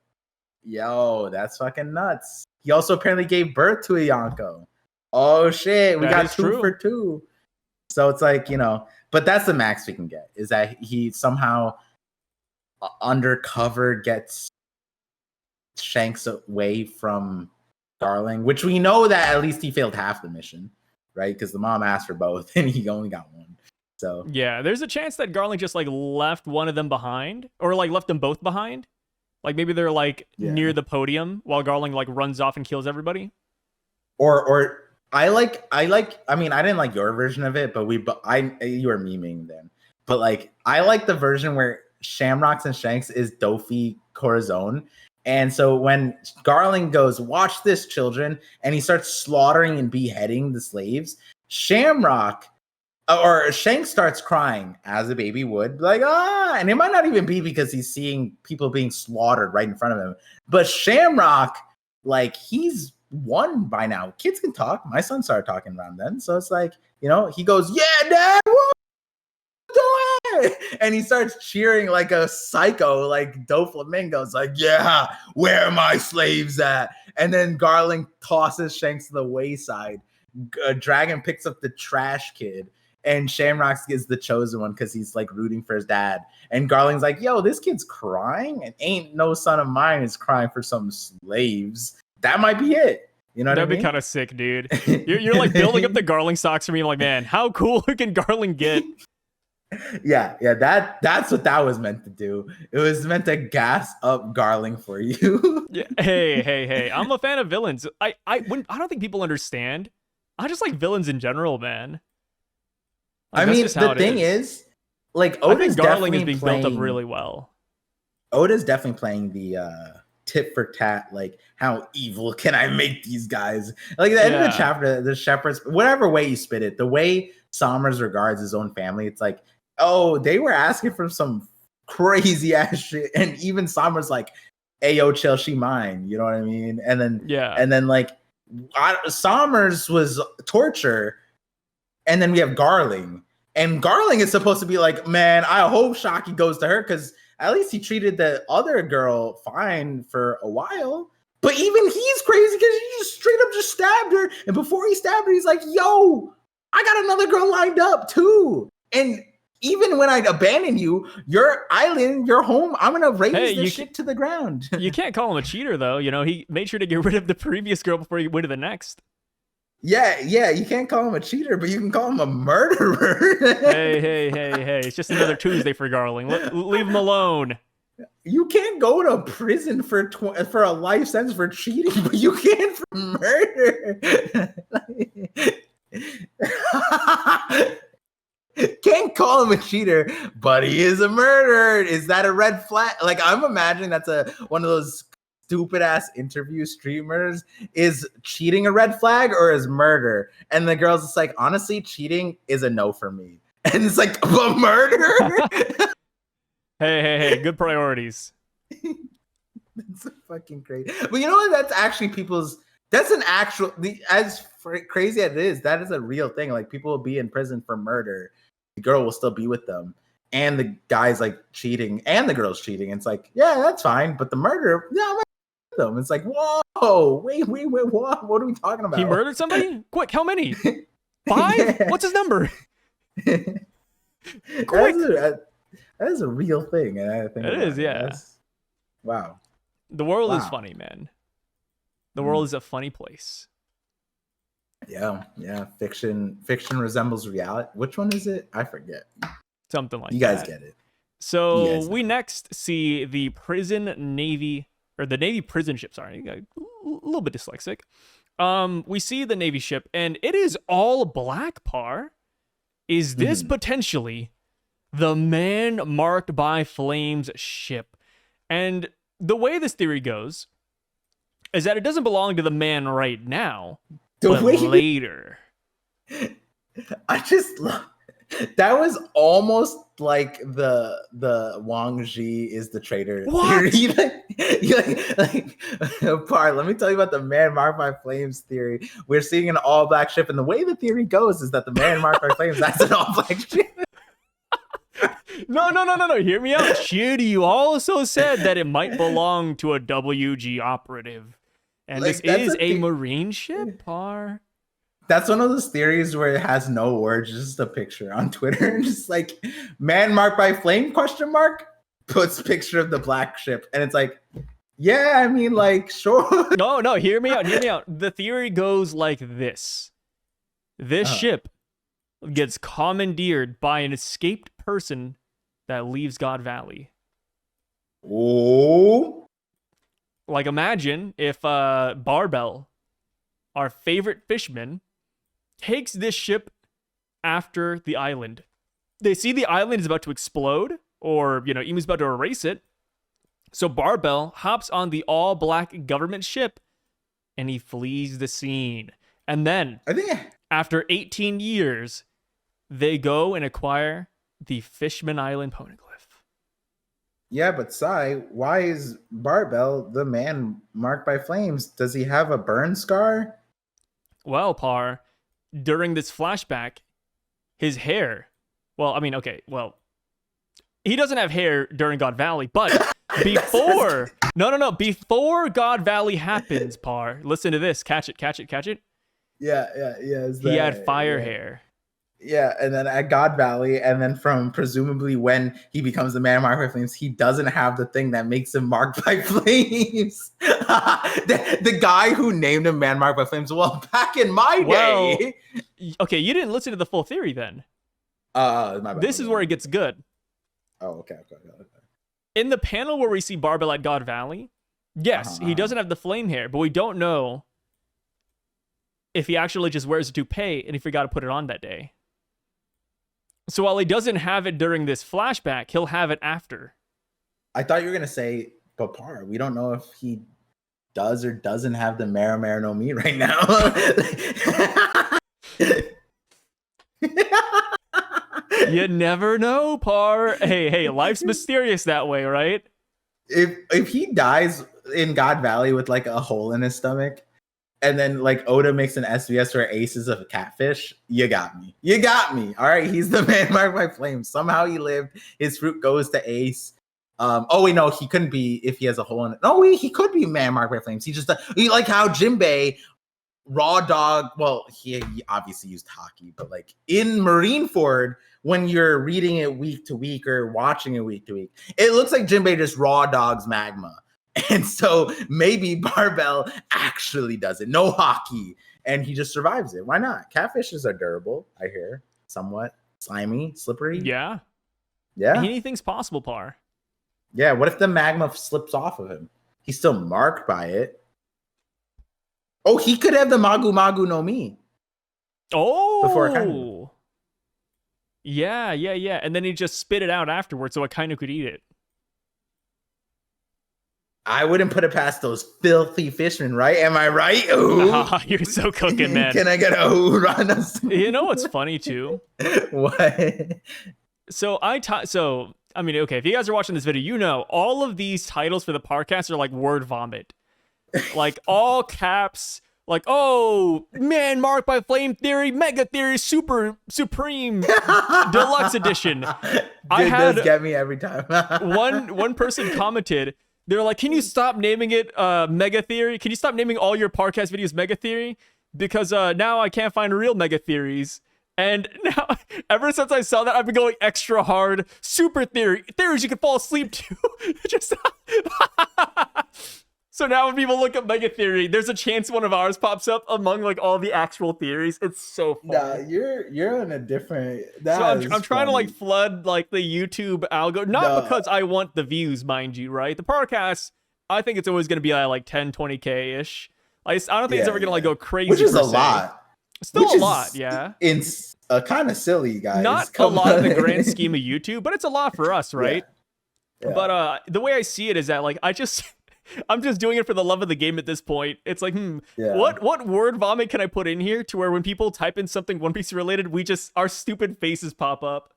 Speaker 2: Yo, that's fucking nuts. He also apparently gave birth to a Yonko. Oh shit, we got 2 for 2. So it's like, but that's the max we can get, is that he somehow undercover gets Shanks away from Garling, which we know that at least he failed half the mission, right? Because the mom asked for both and he only got one. So
Speaker 1: yeah, there's a chance that Garling just like left one of them behind, or like left them both behind. Like maybe they're like near the podium while Garling like runs off and kills everybody.
Speaker 2: Or I mean, I didn't like your version of it, but you were memeing then. But like I like the version where Shamrocks and Shanks is Dofi Corazon. And so when Garling goes, watch this, children, and he starts slaughtering and beheading the slaves, Shamrock or Shanks starts crying as a baby would, like, and it might not even be because he's seeing people being slaughtered right in front of him. But Shamrock, like, he's one by now. Kids can talk. My son started talking around then. So it's like, he goes, yeah, Dad, what you doing? And he starts cheering like a psycho, like Doflamingo's like, yeah, where are my slaves at? And then Garling tosses Shanks to the wayside. Dragon picks up the trash kid. And Shamrocks is the chosen one because he's like rooting for his dad. And Garling's like, yo, this kid's crying, and ain't no son of mine is crying for some slaves. That might be it. You know what I mean?
Speaker 1: That'd be kind of sick, dude. You're like building up the Garling stocks for me. I'm like, man, how cool can Garling get?
Speaker 2: Yeah, that's what that was meant to do. It was meant to gas up Garling for you.
Speaker 1: Yeah. Hey. I'm a fan of villains. I don't think people understand. I just like villains in general, man.
Speaker 2: Like, I mean, the thing is, like, Oda's
Speaker 1: Garling is being
Speaker 2: playing,
Speaker 1: built up really well.
Speaker 2: Oda's definitely playing the tit for tat, like, how evil can I make these guys? Like, at the end of the chapter, the shepherds, whatever way you spit it, the way Sommers regards his own family, it's like, oh, they were asking for some crazy ass shit, and even Sommers like, hey, yo, chill, she mine, you know what I mean? And then like, Sommers was torture. And then we have Garling. And Garling is supposed to be like, man, I hope Shaki goes to her because at least he treated the other girl fine for a while. But even he's crazy because he just straight up just stabbed her. And before he stabbed her, he's like, yo, I got another girl lined up too. And even when I abandon you, your island, your home, I'm going to raise this shit to the ground.
Speaker 1: You can't call him a cheater, though. He made sure to get rid of the previous girl before he went to the next.
Speaker 2: Yeah, you can't call him a cheater, but you can call him a murderer.
Speaker 1: Hey. It's just another Tuesday for Garling. Leave him alone.
Speaker 2: You can't go to prison for a life sentence for cheating, but you can for murder. Can't call him a cheater, but he is a murderer. Is that a red flag? Like, I'm imagining that's one of those stupid ass interview streamers. Is cheating a red flag or is murder? And the girl's just like, honestly, cheating is a no for me. And it's like, but murder?
Speaker 1: Hey, good priorities.
Speaker 2: That's so fucking crazy. But you know what? That's actually as crazy as it is, that is a real thing. Like, people will be in prison for murder. The girl will still be with them. And the guy's like cheating and the girl's cheating. And it's like, yeah, that's fine. But the murder, yeah, them. It's like, whoa, wait, what are we talking about?
Speaker 1: He murdered somebody? Quick, how many? 5? Yeah. What's his number?
Speaker 2: Quick. That is a real thing. And I think
Speaker 1: it is, yeah.
Speaker 2: Wow.
Speaker 1: The world is funny, man. The world is a funny place.
Speaker 2: Yeah. Fiction resembles reality. Which one is it? I forget.
Speaker 1: Something like that.
Speaker 2: You guys get it.
Speaker 1: So we next see the Navy prison ship. Sorry, a little bit dyslexic. We see the Navy ship, and it is all black, Par. Is this potentially the man marked by flames ship? And the way this theory goes is that it doesn't belong to the man right now, but later.
Speaker 2: I just love that. Was almost like the Wongji is the traitor theory. Part. Let me tell you about the man marked by flames theory. We're seeing an all black ship, and the way the theory goes is that the man marked by flames, that's an all black ship.
Speaker 1: No. Hear me out. Shitty, you also said that it might belong to a WG operative. And this is a marine ship, Par.
Speaker 2: That's one of those theories where it has no words, just a picture on Twitter. Just like, man marked by flame, ? Puts picture of the black ship. And it's like, yeah, I mean, like, sure.
Speaker 1: No, hear me out. The theory goes like this. This ship gets commandeered by an escaped person that leaves God Valley.
Speaker 2: Oh.
Speaker 1: Like, imagine if Barbell, our favorite fisherman, takes this ship after the island. They see the island is about to explode, or, Emu's about to erase it. So Barbell hops on the all-black government ship, and he flees the scene. And then, after 18 years, they go and acquire the Fishman Island poneglyph.
Speaker 2: Yeah, but Sai, why is Barbell the man marked by flames? Does he have a burn scar?
Speaker 1: Well, Par, during this flashback, his hair. Well, I mean, okay, well, he doesn't have hair during God Valley, but before, no, before God Valley happens, Par, listen to this. Catch it.
Speaker 2: Yeah.
Speaker 1: He had fire hair.
Speaker 2: Yeah, and then at God Valley, and then from presumably when he becomes the man marked by flames, he doesn't have the thing that makes him marked by flames. the guy who named him man marked by flames. Well, back in my day.
Speaker 1: Okay, you didn't listen to the full theory then.
Speaker 2: My bad,
Speaker 1: this is where it gets good.
Speaker 2: Oh, okay.
Speaker 1: In the panel where we see Barbell at God Valley, yes, he doesn't have the flame hair, but we don't know if he actually just wears a toupee and if he got to put it on that day. So while he doesn't have it during this flashback, he'll have it after.
Speaker 2: I thought you were going to say, Papar, we don't know if he does or doesn't have the Mara no Mi right now.
Speaker 1: You never know, Par. Hey, life's mysterious that way, right?
Speaker 2: If he dies in God Valley with like a hole in his stomach, and then like Oda makes an SBS where Ace is a catfish, you got me. All right, he's the man marked by flames. Somehow he lived. His fruit goes to Ace. Oh wait, no, he couldn't be if he has a hole in it. No, he could be man marked by flames. He like how Jinbei raw dog. Well, he obviously used hockey, but like in Marineford, when you're reading it week to week or watching it week to week, it looks like Jinbei just raw dogs magma. And so maybe Barbell actually does it. No hockey. And he just survives it. Why not? Catfishes are durable, I hear. Somewhat. Slimy, slippery.
Speaker 1: Yeah. Anything's possible, Par.
Speaker 2: Yeah, what if the magma slips off of him? He's still marked by it. Oh, he could have the Magu no Mi.
Speaker 1: Oh!
Speaker 2: Before Akainu.
Speaker 1: Yeah. And then he just spit it out afterwards so Akainu could eat it.
Speaker 2: I wouldn't put it past those filthy fishermen, right? Am I right? Ooh.
Speaker 1: You're so cooking, man.
Speaker 2: Can I get a hoorah?
Speaker 1: You know what's funny too?
Speaker 2: What?
Speaker 1: So I mean, okay, if you guys are watching this video, you know all of these titles for the podcast are like word vomit. Like all caps, like, oh, man marked by flame theory, mega theory, supreme deluxe edition.
Speaker 2: Does get me every time.
Speaker 1: one person commented, they're like, can you stop naming it Mega Theory? Can you stop naming all your podcast videos Mega Theory? Because now I can't find real Mega Theories. And now, ever since I saw that, I've been going extra hard. Super Theory. Theories you can fall asleep to. Just So now when people look up Mega Theory, there's a chance one of ours pops up among like all the actual theories. It's so funny.
Speaker 2: Nah, you're in a different.
Speaker 1: So I'm trying to like flood like the YouTube algo, not because I want the views, mind you, right? The podcast, I think it's always going to be like 10, 20K ish. I don't think it's ever going to like go crazy.
Speaker 2: Which is a lot.
Speaker 1: Still a lot, yeah.
Speaker 2: It's kind of silly, guys.
Speaker 1: Not a lot in the grand scheme of YouTube, but it's a lot for us, right? Yeah. But the way I see it is that like I'm just doing it for the love of the game at this point. It's like, what word vomit can I put in here to where when people type in something One Piece related, our stupid faces pop up.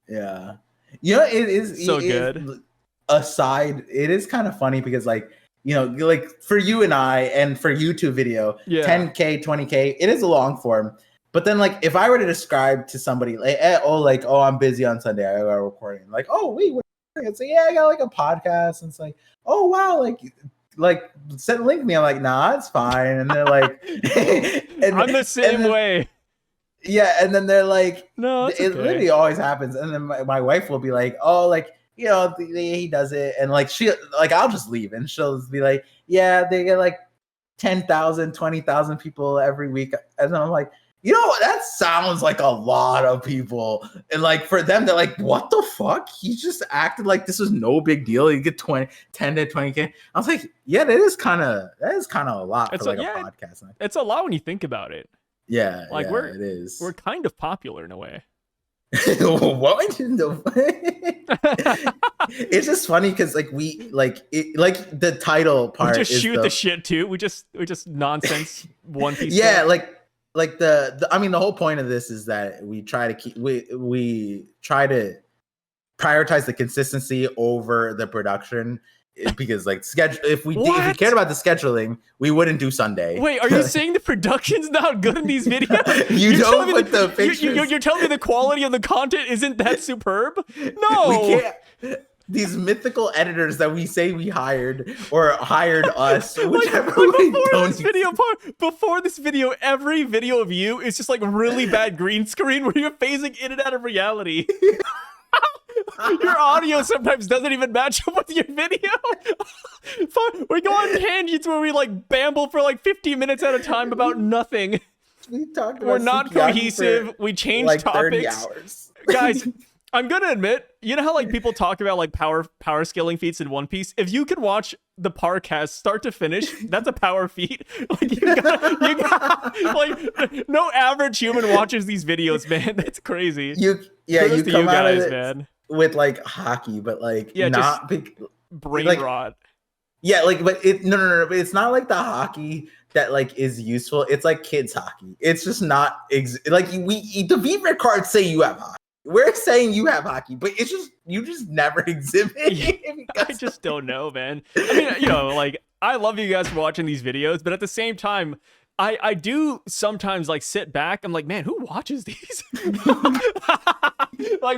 Speaker 2: Yeah. It is
Speaker 1: so good.
Speaker 2: Aside, it is kind of funny because like, like for you and I and for YouTube video, 10K, 20K, it is a long form. But then like, if I were to describe to somebody like, oh, I'm busy on Sunday, I got a recording. Like, oh, wait, what? It's like, I got like a podcast. And it's like, oh, wow. Like send link me. I'm like, nah, it's fine. And they're like,
Speaker 1: I'm the same way.
Speaker 2: Yeah. And then they're like,
Speaker 1: no, it
Speaker 2: literally always happens. And then my wife will be like, oh, like, he does it. And like, I'll just leave and she'll be like, yeah, they get like 10,000, 20,000 people every week. And then I'm like, that sounds like a lot of people. And like for them, they're like, what the fuck? He just acted like this was no big deal. You get 10 to 20K. I was like, yeah, that is kind of a lot for like a podcast.
Speaker 1: It's a lot when you think about it.
Speaker 2: Yeah.
Speaker 1: Like
Speaker 2: it is.
Speaker 1: We're kind of popular in a way.
Speaker 2: What? It's just funny because like the title part.
Speaker 1: We just shoot the shit too. We just nonsense One Piece.
Speaker 2: Yeah, stuff. Like the I mean the whole point of this is that we try to keep we try to prioritize the consistency over the production. Because like if we cared about the scheduling, we wouldn't do Sunday.
Speaker 1: Wait, are you saying the production's not good in these videos?
Speaker 2: You don't put the pictures.
Speaker 1: You're telling me the quality of the content isn't that superb? No,
Speaker 2: we can't. These mythical editors that we say we hired or hired us, whichever way
Speaker 1: before this video, every video of you is just like really bad green screen where you're phasing in and out of reality. Your audio sometimes doesn't even match up with your video. We go on tangents where we like bamble for like 50 minutes at a time about nothing. We're not cohesive. We change
Speaker 2: like
Speaker 1: topics.
Speaker 2: 30 hours.
Speaker 1: Guys, I'm gonna admit, you know how like people talk about like power scaling feats in One Piece? If you can watch the Parcast start to finish, that's a power feat. Like you got like no average human watches these videos, man. That's crazy.
Speaker 2: You
Speaker 1: come
Speaker 2: out
Speaker 1: guys,
Speaker 2: of it
Speaker 1: man.
Speaker 2: With like hockey, but like not big
Speaker 1: brain
Speaker 2: like,
Speaker 1: rot.
Speaker 2: Yeah, like but no, but it's not like the hockey that like is useful. It's like kids hockey. It's just not like the Beaver cards say you have hockey. We're saying you have hockey, but it's just you just never exhibit.
Speaker 1: I just don't know, man. I mean, you know, like I love you guys for watching these videos, but at the same time, I do sometimes like sit back. I'm like, man, who watches these? Like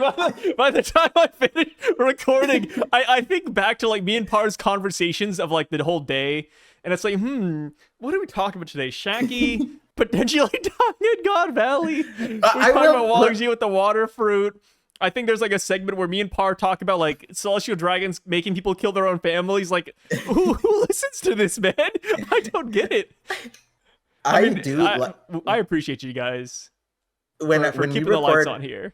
Speaker 1: by the time I finish recording, I think back to like me and Par's conversations of like the whole day, and it's like, what are we talking about today? Shaki potentially dying in God Valley. We're talking about Wongji with the water fruit. I think there's like a segment where me and Par talk about like celestial dragons making people kill their own families. Like, who listens to this, man? I don't get it. I appreciate you guys when keeping the lights on here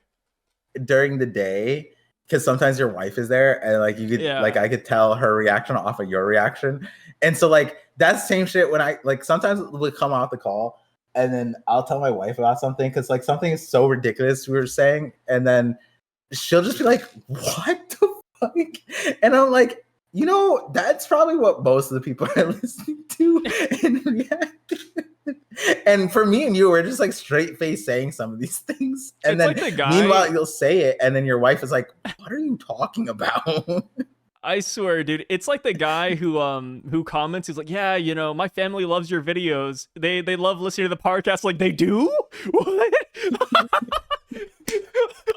Speaker 2: during the day, because sometimes your wife is there and like you could like I could tell her reaction off of your reaction, and so like that's the same shit when I like sometimes we'll come out the call and then I'll tell my wife about something because like something is so ridiculous we were saying, and then she'll just be like, "What the fuck?" And I'm like, you know, that's probably what most of the people are listening to and reacting. And for me and you, we're just like straight face saying some of these things. And
Speaker 1: it's
Speaker 2: then
Speaker 1: like the guy,
Speaker 2: meanwhile, you'll say it. And then your wife is like, what are you talking about?
Speaker 1: I swear, dude, it's like the guy who comments, he's like, yeah, you know, my family loves your videos. They love listening to the podcast. Like, they do? What?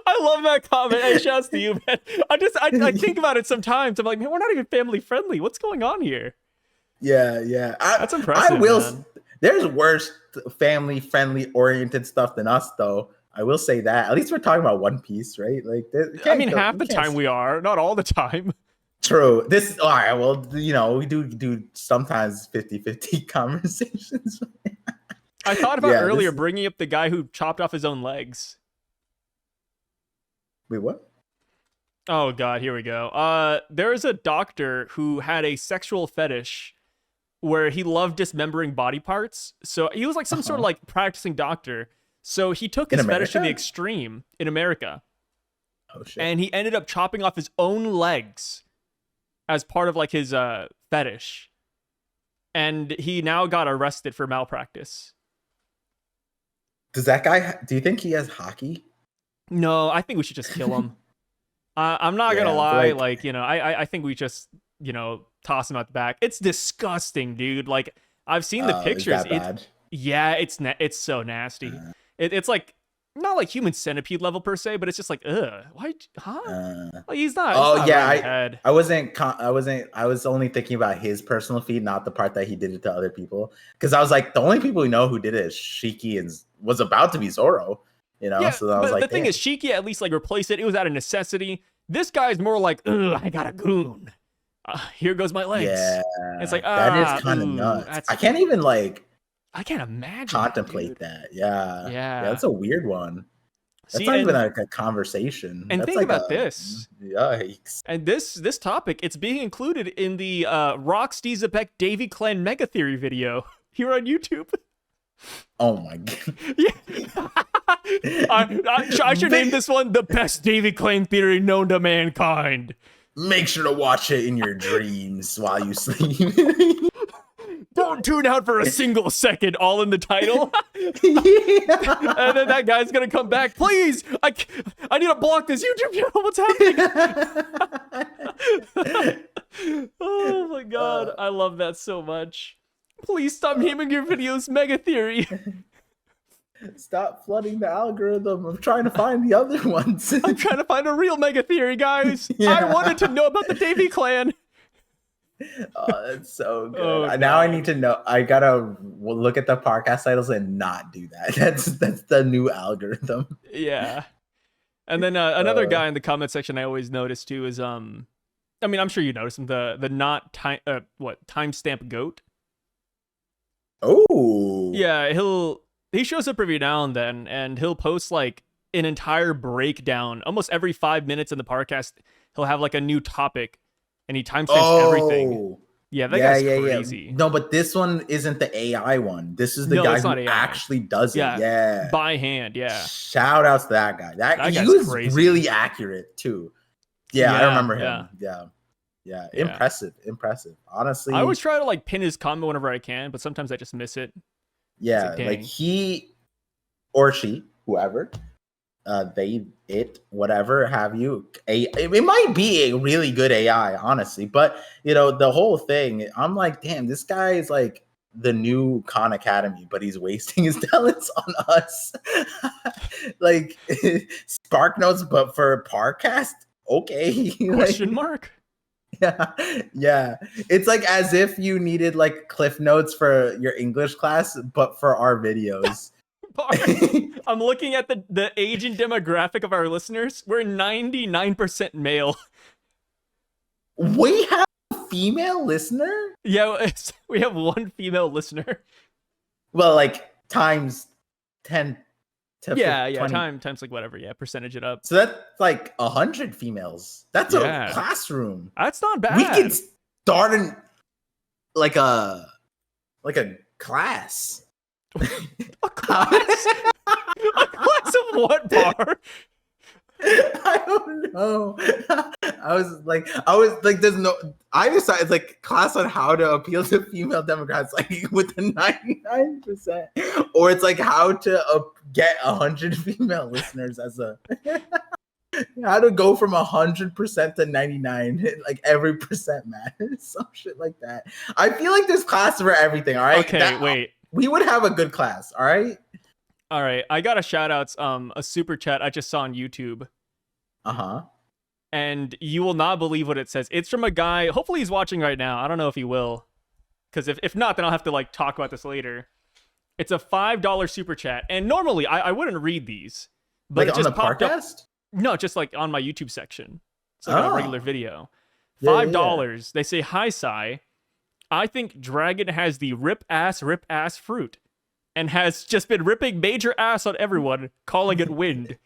Speaker 1: I love that comment. Hey, shouts to you, man. I think about it sometimes. I'm like, man, we're not even family friendly. What's going on here?
Speaker 2: Yeah.
Speaker 1: That's impressive. Man.
Speaker 2: There's worse family friendly oriented stuff than us, though. I will say that. At least we're talking about One Piece, right? Like,
Speaker 1: I mean, half the time we are, not all the time.
Speaker 2: True. This all right. Well, you know, we do sometimes 50-50 conversations.
Speaker 1: I thought about earlier bringing up the guy who chopped off his own legs.
Speaker 2: Wait, what?
Speaker 1: Oh God, here we go. There's a doctor who had a sexual fetish where he loved dismembering body parts. So he was like some sort of like practicing doctor. So he took his fetish to the extreme in America.
Speaker 2: Oh shit.
Speaker 1: And he ended up chopping off his own legs as part of like his fetish. And he now got arrested for malpractice.
Speaker 2: Do you think he has hockey?
Speaker 1: No, I think we should just kill him. I'm not gonna lie, like, you know, I think we just, you know, toss him out the back. It's disgusting, dude. Like, I've seen the pictures.
Speaker 2: Is that bad?
Speaker 1: Yeah, it's so nasty. It's like not like human centipede level per se, but it's just like, why, huh? Like he's not. I was only thinking about his personal feed, not the part that he did it to other people. Because I was like, the only people we know who did it is Shiki and was about to be Zoro. You know, so I was like, the thing is, Shiki at least like replaced it. It was out of necessity. This guy's more like, I got a goon. Here goes my legs.
Speaker 2: Yeah,
Speaker 1: it's like
Speaker 2: that is kind of nuts. I can't even like.
Speaker 1: I can't imagine.
Speaker 2: Contemplate that. Yeah, that's a weird one. That's
Speaker 1: See,
Speaker 2: not even a conversation.
Speaker 1: And
Speaker 2: that's
Speaker 1: think about this.
Speaker 2: Yikes.
Speaker 1: And this topic, it's being included in the Rocks D Xebec Davy Clan Mega Theory video here on YouTube.
Speaker 2: Oh my god.
Speaker 1: Yeah. I should name this one the best Davy Clan theory known to mankind.
Speaker 2: Make sure to watch it in your dreams while you sleep.
Speaker 1: Don't tune out for a single second, all in the title.
Speaker 2: Yeah.
Speaker 1: And then that guy's gonna come back. Please, I need to block this YouTube channel. What's happening? Oh my god, I love that so much. Please stop naming your videos Mega Theory.
Speaker 2: Stop flooding the algorithm. I'm trying to find the other ones.
Speaker 1: I'm trying to find a real Mega Theory, guys.
Speaker 2: Yeah.
Speaker 1: I wanted to know about the Davy Clan.
Speaker 2: Oh, that's so good.
Speaker 1: Oh,
Speaker 2: now I
Speaker 1: God.
Speaker 2: need to know. I gotta look at the podcast titles and not do that. That's the new algorithm.
Speaker 1: Yeah. And then another guy in the comment section I always notice too is I mean, I'm sure you noticed him, the not time timestamp goat.
Speaker 2: Oh.
Speaker 1: Yeah, he shows up every now and then, and he'll post like an entire breakdown almost every 5 minutes in the podcast. He'll have like a new topic, and he timestamps everything. Yeah, that guy's crazy.
Speaker 2: Yeah. No, but this one isn't the AI one. This is the
Speaker 1: No,
Speaker 2: guy
Speaker 1: it's
Speaker 2: who
Speaker 1: not AI.
Speaker 2: actually does it. Yeah.
Speaker 1: By hand. Yeah.
Speaker 2: Shout outs to that guy. That he
Speaker 1: guy's
Speaker 2: was
Speaker 1: crazy.
Speaker 2: really accurate too. Yeah, I
Speaker 1: Yeah,
Speaker 2: remember him. Yeah. Impressive. Honestly.
Speaker 1: I always try to like pin his comment whenever I can, but sometimes I just miss it.
Speaker 2: Yeah,
Speaker 1: dang.
Speaker 2: like he or she, whoever, they, it, whatever have you. It might be a really good AI, honestly, but you know the whole thing. I'm like, damn, this guy is like the new Khan Academy, but he's wasting his talents on us. Like Spark Notes, but for Parcast, okay.
Speaker 1: Question mark?
Speaker 2: Yeah. It's like as if you needed like Cliff Notes for your English class, but for our videos.
Speaker 1: I'm looking at the age and demographic of our listeners. We're 99% male.
Speaker 2: We have a female listener?
Speaker 1: Yeah, we have one female listener.
Speaker 2: Well, like times 10 to 20.
Speaker 1: Times like whatever. Yeah, percentage it up.
Speaker 2: So that's like 100 females. That's a classroom.
Speaker 1: That's not bad.
Speaker 2: We could start in like a class.
Speaker 1: A class? A class of what, Bar?
Speaker 2: I don't know. I was like, there's no. I decided like class on how to appeal to female demographics, like with the 99%, or it's like how to get 100 female listeners as a. How to go from 100% to 99, like every percent matters, some shit like that. I feel like there's class for everything. All right.
Speaker 1: Okay, wait.
Speaker 2: We would have a good class. All right.
Speaker 1: All right, I got a shout outs, a super chat I just saw on YouTube.
Speaker 2: Uh-huh.
Speaker 1: And you will not believe what it says. It's from a guy, hopefully he's watching right now. I don't know if he will. Because if not, then I'll have to like talk about this later. It's a $5 super chat. And normally I wouldn't read these. But
Speaker 2: Like
Speaker 1: it just
Speaker 2: on the
Speaker 1: popped up.
Speaker 2: podcast?
Speaker 1: No, just like on my YouTube section. It's like a regular video.
Speaker 2: Yeah,
Speaker 1: $5. They say, "Hi, Sai. I think Dragon has the rip ass fruit. And has just been ripping major ass on everyone, calling it wind.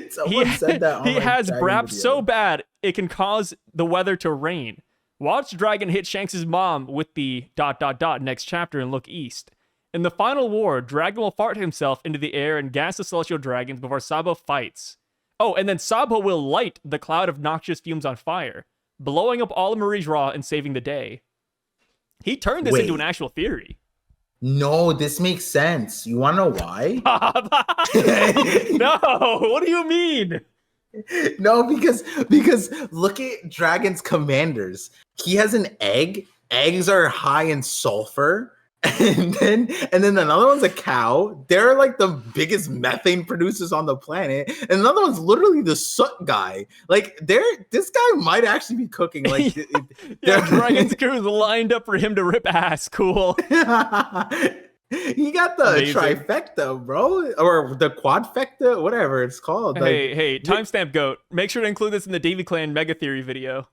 Speaker 2: Someone said that on
Speaker 1: he
Speaker 2: my
Speaker 1: has
Speaker 2: Dragon
Speaker 1: brap
Speaker 2: video.
Speaker 1: so bad it can cause the weather to rain. Watch Dragon hit Shanks' mom with the ... next chapter and look east. In the final war, Dragon will fart himself into the air and gas the celestial dragons before Sabo fights. Oh, and then Sabo will light the cloud of noxious fumes on fire, blowing up all of Marie's Raw and saving the day. He turned this into an actual theory.
Speaker 2: No, this makes sense. You want to know why?
Speaker 1: No, what do you mean?
Speaker 2: No, because look at Dragon's commanders. He has an egg. Eggs are high in sulfur. And then another one's a cow. They're like the biggest methane producers on the planet. And another one's literally the soot guy. Like this guy might actually be cooking. Like
Speaker 1: Dragon's crew is lined up for him to rip ass. Cool.
Speaker 2: He got the
Speaker 1: Amazing.
Speaker 2: trifecta, bro, or the quadfecta, whatever it's called.
Speaker 1: Hey, timestamp goat. Make sure to include this in the Davy Clan Mega Theory video.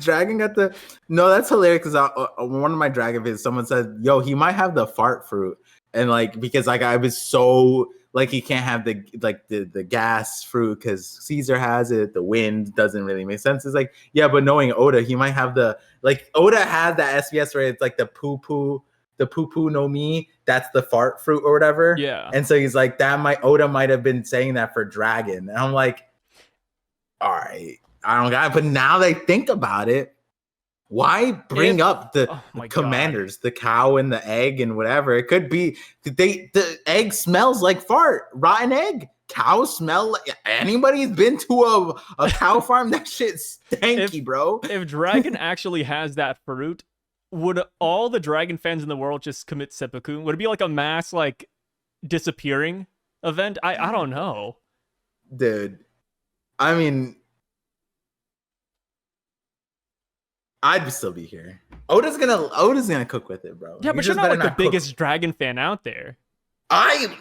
Speaker 2: Dragon got the no. That's hilarious because one of my Dragon vids, someone said, "Yo, he might have the fart fruit," and like because like I was so like he can't have the gas fruit because Caesar has it. The wind doesn't really make sense. It's like yeah, but knowing Oda, he might have the like Oda has that SBS where it's like the poo poo no mi. That's the fart fruit or whatever.
Speaker 1: Yeah,
Speaker 2: and so he's like Oda might have been saying that for Dragon, and I'm like, all right. I don't got it, but now they think about it. Why bring up the
Speaker 1: Oh my
Speaker 2: commanders, the cow and the egg and whatever? It could be the egg smells like fart, rotten egg. Cows smell like anybody's been to a cow farm. That shit's stanky, bro.
Speaker 1: If Dragon actually has that fruit, would all the Dragon fans in the world just commit seppuku? Would it be like a mass like disappearing event? I don't know.
Speaker 2: Dude. I mean, I'd still be here. Oda's gonna cook with it, bro.
Speaker 1: Yeah, but you're not like the biggest Dragon fan out there.
Speaker 2: I'm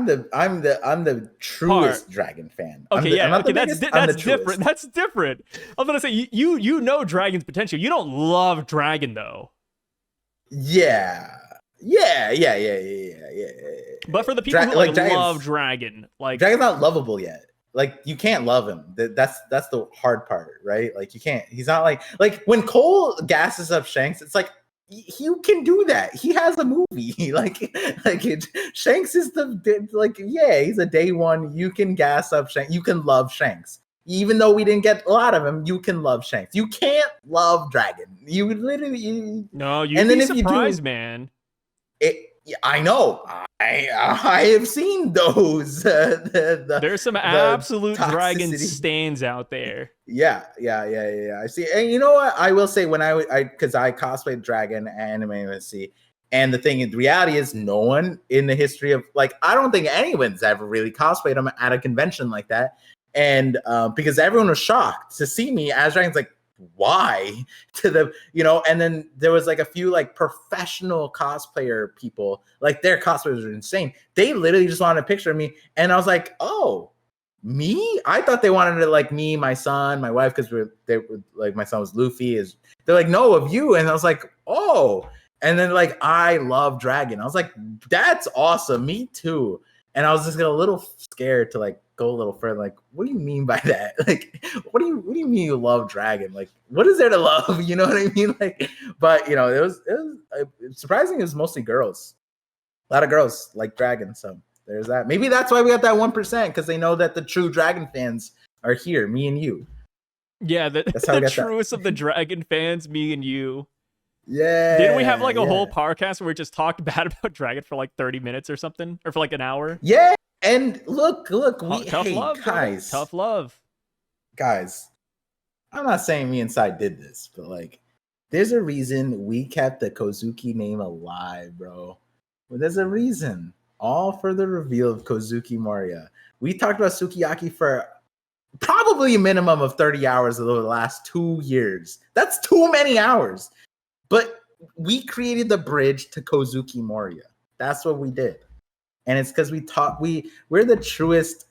Speaker 2: the truest Dragon fan.
Speaker 1: Okay, that's different. That's different. I was gonna say you know Dragon's potential. You don't love Dragon though.
Speaker 2: Yeah.
Speaker 1: But for the people who love Dragon, like
Speaker 2: Dragon's not lovable yet. Like you can't love him. That's the hard part, right? Like you can't. He's not like when Cole gasses up Shanks. It's like you can do that. He has a movie. Shanks is he's a day one. You can gas up Shanks. You can love Shanks. Even though we didn't get a lot of him, you can love Shanks. You can't love Dragon. You literally
Speaker 1: no. You'd be surprised, man.
Speaker 2: I know. I have seen those.
Speaker 1: There's some absolute Dragon stains out there.
Speaker 2: Yeah. I see. And you know what? I will say when because I cosplayed Dragon anime and the reality is no one in the history of I don't think anyone's ever really cosplayed him at a convention like that. And because everyone was shocked to see me as Dragon's why and then there was a few professional cosplayer people, their cosplays are insane. They literally just wanted a picture of me, and I was like, oh, me? I thought they wanted to me, my son, my wife, because they were my son was Luffy. They're no, of you. And I was like, oh. And then I love Dragon. I was like, that's awesome, me too. And I was just a little scared to go a little further. What do you mean by that? What do you mean you love Dragon? What is there to love? You know what I mean? But it was surprising. It was mostly girls. A lot of girls like Dragon. So there's that. Maybe that's why we got that 1%, because they know that the true Dragon fans are here. Me and you.
Speaker 1: Yeah, that's how the truest of the Dragon fans. Me and you.
Speaker 2: Yeah.
Speaker 1: Didn't we have a whole podcast where we just talked bad about Dragon for 30 minutes or something, or for an hour?
Speaker 2: Yeah. And look,
Speaker 1: tough love,
Speaker 2: guys.
Speaker 1: Tough love.
Speaker 2: Guys, I'm not saying me and Sai did this, but there's a reason we kept the Kozuki name alive, bro. Well, there's a reason. All for the reveal of Kozuki Moria. We talked about Sukiyaki for probably a minimum of 30 hours over the last 2 years. That's too many hours. But we created the bridge to Kozuki Moria. That's what we did. And it's because we're the truest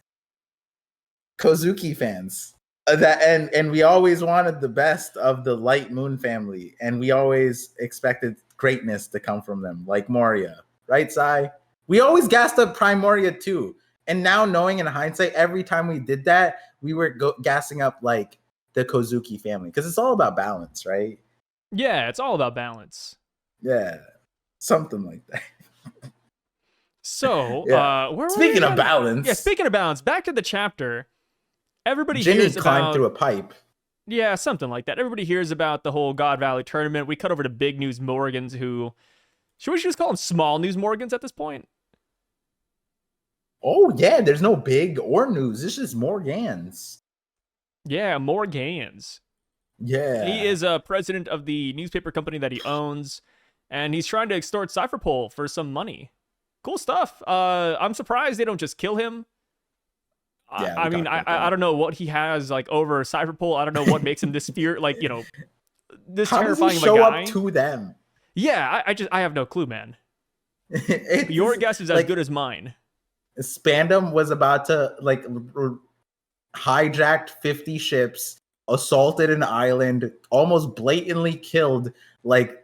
Speaker 2: Kozuki fans. And we always wanted the best of the Light Moon family. And we always expected greatness to come from them, like Moria. Right, Sai? We always gassed up Prime Moria too. And now knowing in hindsight, every time we did that, we were gassing up the Kozuki family. Because it's all about balance, right?
Speaker 1: Yeah, it's all about balance.
Speaker 2: Yeah. Something like that.
Speaker 1: So,
Speaker 2: speaking of balance.
Speaker 1: Yeah, speaking of balance, back to the chapter. Everybody
Speaker 2: Jimmy
Speaker 1: hears
Speaker 2: climbed through a pipe.
Speaker 1: Yeah, something like that. Everybody hears about the whole God Valley tournament. We cut over to Big News Morgans, who... Should we just call them Small News Morgans at this point?
Speaker 2: Oh, yeah, there's no big or news. This is Morgans.
Speaker 1: Yeah, Morgans.
Speaker 2: Yeah.
Speaker 1: He is a president of the newspaper company that he owns, and he's trying to extort Cypherpole for some money. Cool stuff. I'm surprised they don't just kill him. Yeah, I don't know what he has over Cypherpole. I don't know what makes him this this
Speaker 2: How
Speaker 1: terrifying
Speaker 2: does he show up to them?
Speaker 1: Yeah, I have no clue, man. Your guess is as good as mine.
Speaker 2: Spandam was about to hijacked 50 ships, assaulted an island, almost blatantly killed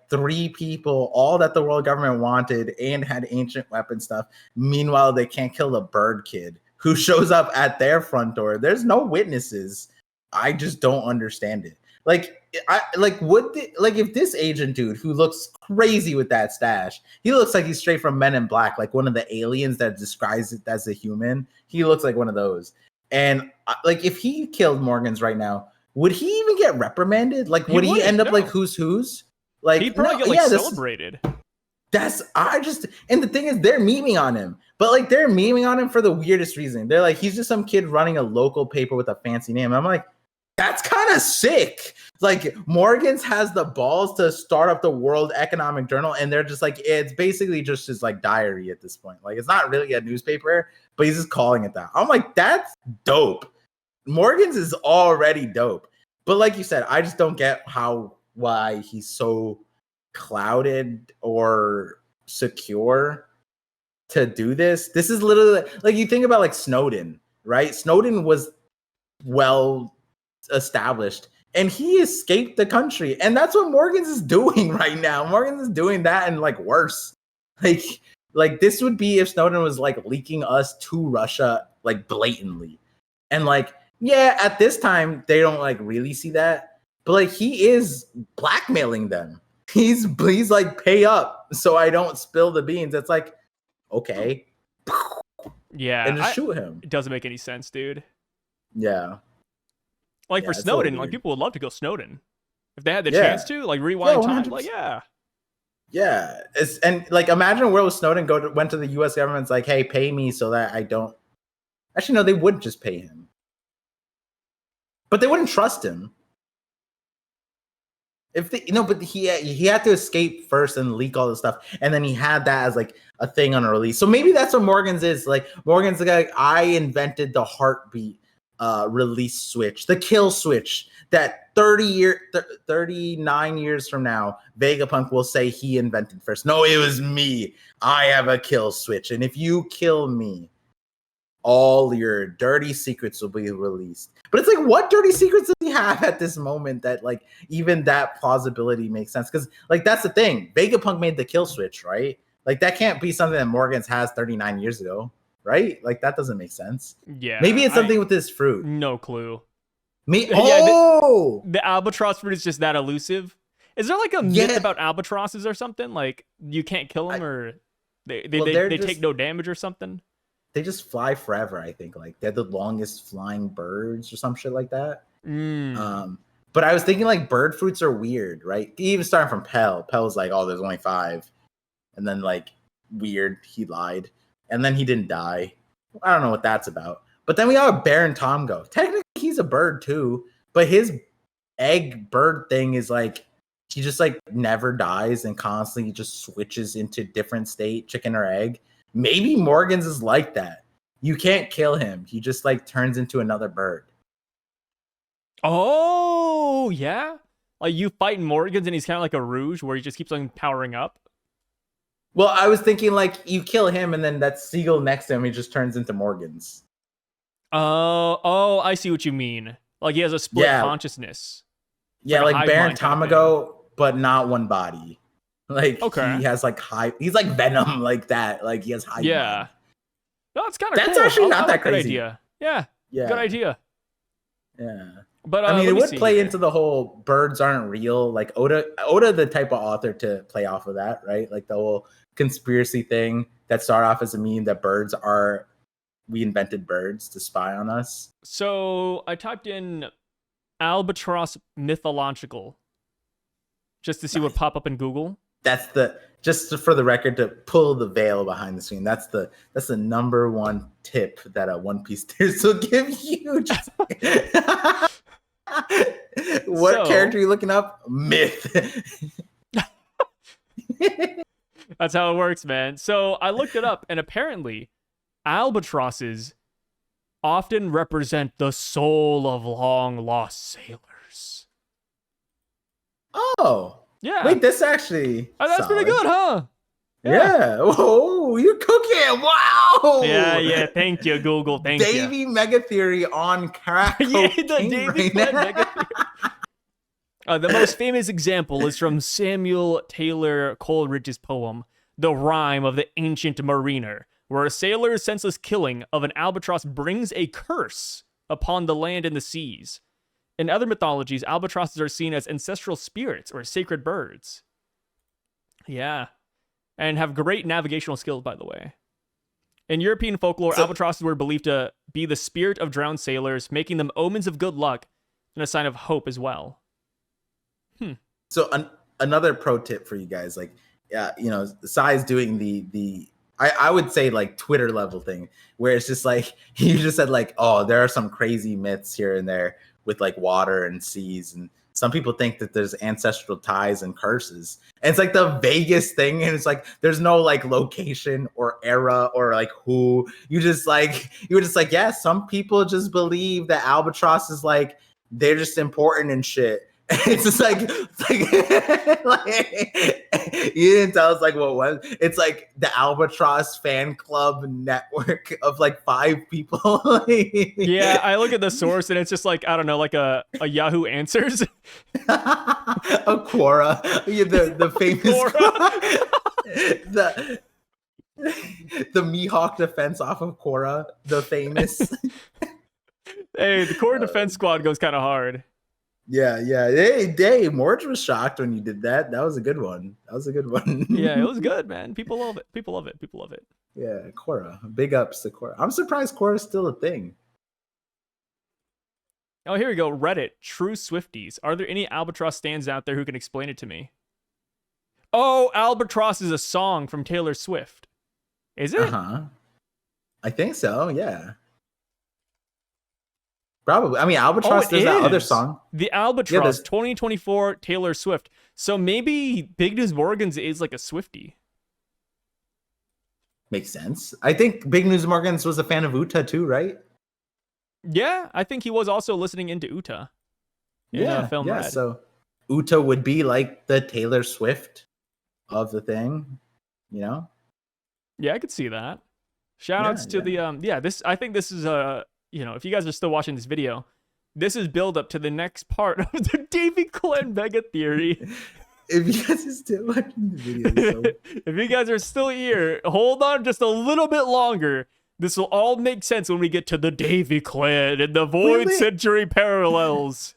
Speaker 2: 3 people, all that the world government wanted, and had ancient weapon stuff. Meanwhile, they can't kill the bird kid who shows up at their front door. There's no witnesses. I just don't understand it. If this agent dude who looks crazy with that stash, he looks like he's straight from Men in Black, one of the aliens that describes it as a human. He looks like one of those. And if he killed Morgans right now, would he even get reprimanded? Like, would he end up like who's? Like,
Speaker 1: he'd probably get like celebrated.
Speaker 2: And the thing is, they're memeing on him, but like they're memeing on him for the weirdest reason. They're like, he's just some kid running a local paper with a fancy name. I'm like, that's kind of sick. Like, Morgan's has the balls to start up the World Economic Journal, and they're just like, it's basically just his like diary at this point. Like, it's not really a newspaper, but he's just calling it that. I'm like, that's dope. Morgan's is already dope. But like you said, I just don't get why he's so clouded or secure to do this. This is literally like, you think about like Snowden, right? Snowden was well established and he escaped the country, and that's what Morgan's is doing right now. Morgan's is doing that and like worse. Like this would be if Snowden was like leaking us to Russia like blatantly. And like, yeah, at this time they don't like really see that, but like he is blackmailing them. He's like, pay up so I don't spill the beans. It's like, okay.
Speaker 1: Yeah.
Speaker 2: And just shoot him.
Speaker 1: It doesn't make any sense, dude.
Speaker 2: Yeah.
Speaker 1: Like for Snowden, like people would love to go Snowden. If they had the chance to, like rewind time, like
Speaker 2: Yeah. And like imagine where Snowden went to the US government's like, hey, pay me so that I don't. Actually, no, they would just pay him. But they wouldn't trust him. But he had to escape first and leak all this stuff, and then he had that as like a thing on a release. So maybe that's what Morgan's is. Like Morgan's the guy, I invented the heartbeat release switch, the kill switch that 39 years from now, Vegapunk will say he invented first. No, it was me. I have a kill switch, and if you kill me, all your dirty secrets will be released. But it's like, what dirty secrets does he have at this moment that like even that plausibility makes sense? Because like that's the thing, Vegapunk made the kill switch, right? Like that can't be something that Morgan's has 39 years ago, right? Like that doesn't make sense.
Speaker 1: Yeah,
Speaker 2: maybe it's something with this fruit.
Speaker 1: No clue.
Speaker 2: The
Speaker 1: albatross fruit is just that elusive. Is there like a myth about albatrosses or something? Like you can't kill them, or they take no damage or something?
Speaker 2: They just fly forever, I think. Like they're the longest flying birds or some shit like that. But I was thinking like bird fruits are weird, right? Even starting from Pell. Pell's like, oh, there's only 5. And then like weird, he lied. And then he didn't die. I don't know what that's about. But then we have Baron Tomgo. Technically he's a bird too, but his egg bird thing is like he just like never dies and constantly just switches into different state, chicken or egg. Maybe Morgan's is like that. You can't kill him. He just like turns into another bird.
Speaker 1: Oh, yeah? Like you fight Morgan's and he's kind of like a Rouge where he just keeps on powering up?
Speaker 2: Well, I was thinking like you kill him and then that seagull next to him, he just turns into Morgan's.
Speaker 1: Oh, I see what you mean. Like he has a split consciousness.
Speaker 2: Yeah, like Baron Tamago, but not one body. Like he has like he's like Venom like that. Like he has high.
Speaker 1: Yeah.
Speaker 2: Mind.
Speaker 1: No, it's kind of cool.
Speaker 2: That's actually not that crazy.
Speaker 1: Good idea. Yeah. Good idea.
Speaker 2: Yeah.
Speaker 1: But
Speaker 2: I mean, it would play into the whole birds aren't real. Like Oda, the type of author to play off of that, right? Like the whole conspiracy thing that started off as a meme that we invented birds to spy on us.
Speaker 1: So I typed in albatross mythological just to see what pop up in Google.
Speaker 2: That's just for the record to pull the veil behind the screen. That's the number one tip that a One Piece theorist will give you. What character are you looking up? Myth.
Speaker 1: That's how it works, man. So I looked it up, and apparently albatrosses often represent the soul of long-lost sailors.
Speaker 2: Oh.
Speaker 1: Yeah.
Speaker 2: Wait, this actually.
Speaker 1: Oh, that's pretty good, huh?
Speaker 2: Yeah. Oh, you're cooking. Wow.
Speaker 1: Yeah. Thank you, Google. Thank you.
Speaker 2: Davy Mega Theory on crack.
Speaker 1: Yeah, the Davy Clan Mega Theory. The most famous example is from Samuel Taylor Coleridge's poem, The Rime of the Ancient Mariner, where a sailor's senseless killing of an albatross brings a curse upon the land and the seas. In other mythologies, albatrosses are seen as ancestral spirits or sacred birds. Yeah. And have great navigational skills, by the way. In European folklore, albatrosses were believed to be the spirit of drowned sailors, making them omens of good luck and a sign of hope as well.
Speaker 2: So another pro tip for you guys, like, you know, Sai's doing the I would say like Twitter level thing where it's just like you just said like, oh, there are some crazy myths here and there with like water and seas, and some people think that there's ancestral ties and curses, and it's like the vaguest thing, and it's like there's no like location or era or like who. You were just like, yeah, some people just believe that albatross is like they're just important and shit. It's just like you didn't tell us like what was. It's like the Albatross fan club network of like 5 people.
Speaker 1: Yeah, I look at the source and it's just like, I don't know, like a Yahoo Answers.
Speaker 2: A Quora, the famous the Mihawk defense off of Quora, the famous.
Speaker 1: Hey, the core defense squad goes kind of hard.
Speaker 2: Yeah. Hey, Morge was shocked when you did that. That was a good one.
Speaker 1: Yeah, it was good, man. People love it.
Speaker 2: Yeah, Quora. Big ups to Quora. I'm surprised Quora is still a thing.
Speaker 1: Oh, here we go. Reddit. True Swifties. Are there any Albatross stands out there who can explain it to me? Oh, Albatross is a song from Taylor Swift. Is it?
Speaker 2: Uh-huh. I think so, yeah. Probably. I mean, Albatross does that other song.
Speaker 1: The Albatross 2024 Taylor Swift. So maybe Big News Morgans is like a Swiftie.
Speaker 2: Makes sense. I think Big News Morgans was a fan of Uta too, right?
Speaker 1: Yeah, I think he was also listening into Uta. Film Red.
Speaker 2: So Uta would be like the Taylor Swift of the thing, you know?
Speaker 1: Yeah, I could see that. Shout outs to the this. I think this is if you guys are still watching this video, this is build up to the next part of the Davy Clan mega theory.
Speaker 2: If you guys are still watching the video,
Speaker 1: if you guys are still here, hold on just a little bit longer. This will all make sense when we get to the Davy Clan and the Void Century parallels.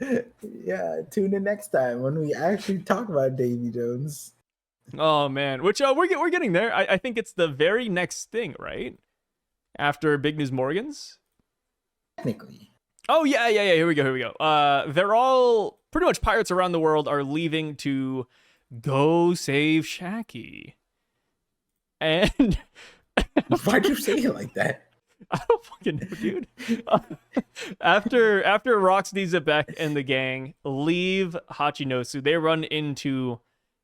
Speaker 2: Yeah, tune in next time when we actually talk about Davy Jones.
Speaker 1: Oh man, which we're getting there. I think it's the very next thing, right? After Big News Morgans?
Speaker 2: Technically.
Speaker 1: Oh, yeah. Here we go. They're all pretty much pirates around the world are leaving to go save Shaki. And
Speaker 2: why'd you say it like that?
Speaker 1: I don't fucking know, dude. After Rocks D Xebec and the gang leave Hachinosu, they run into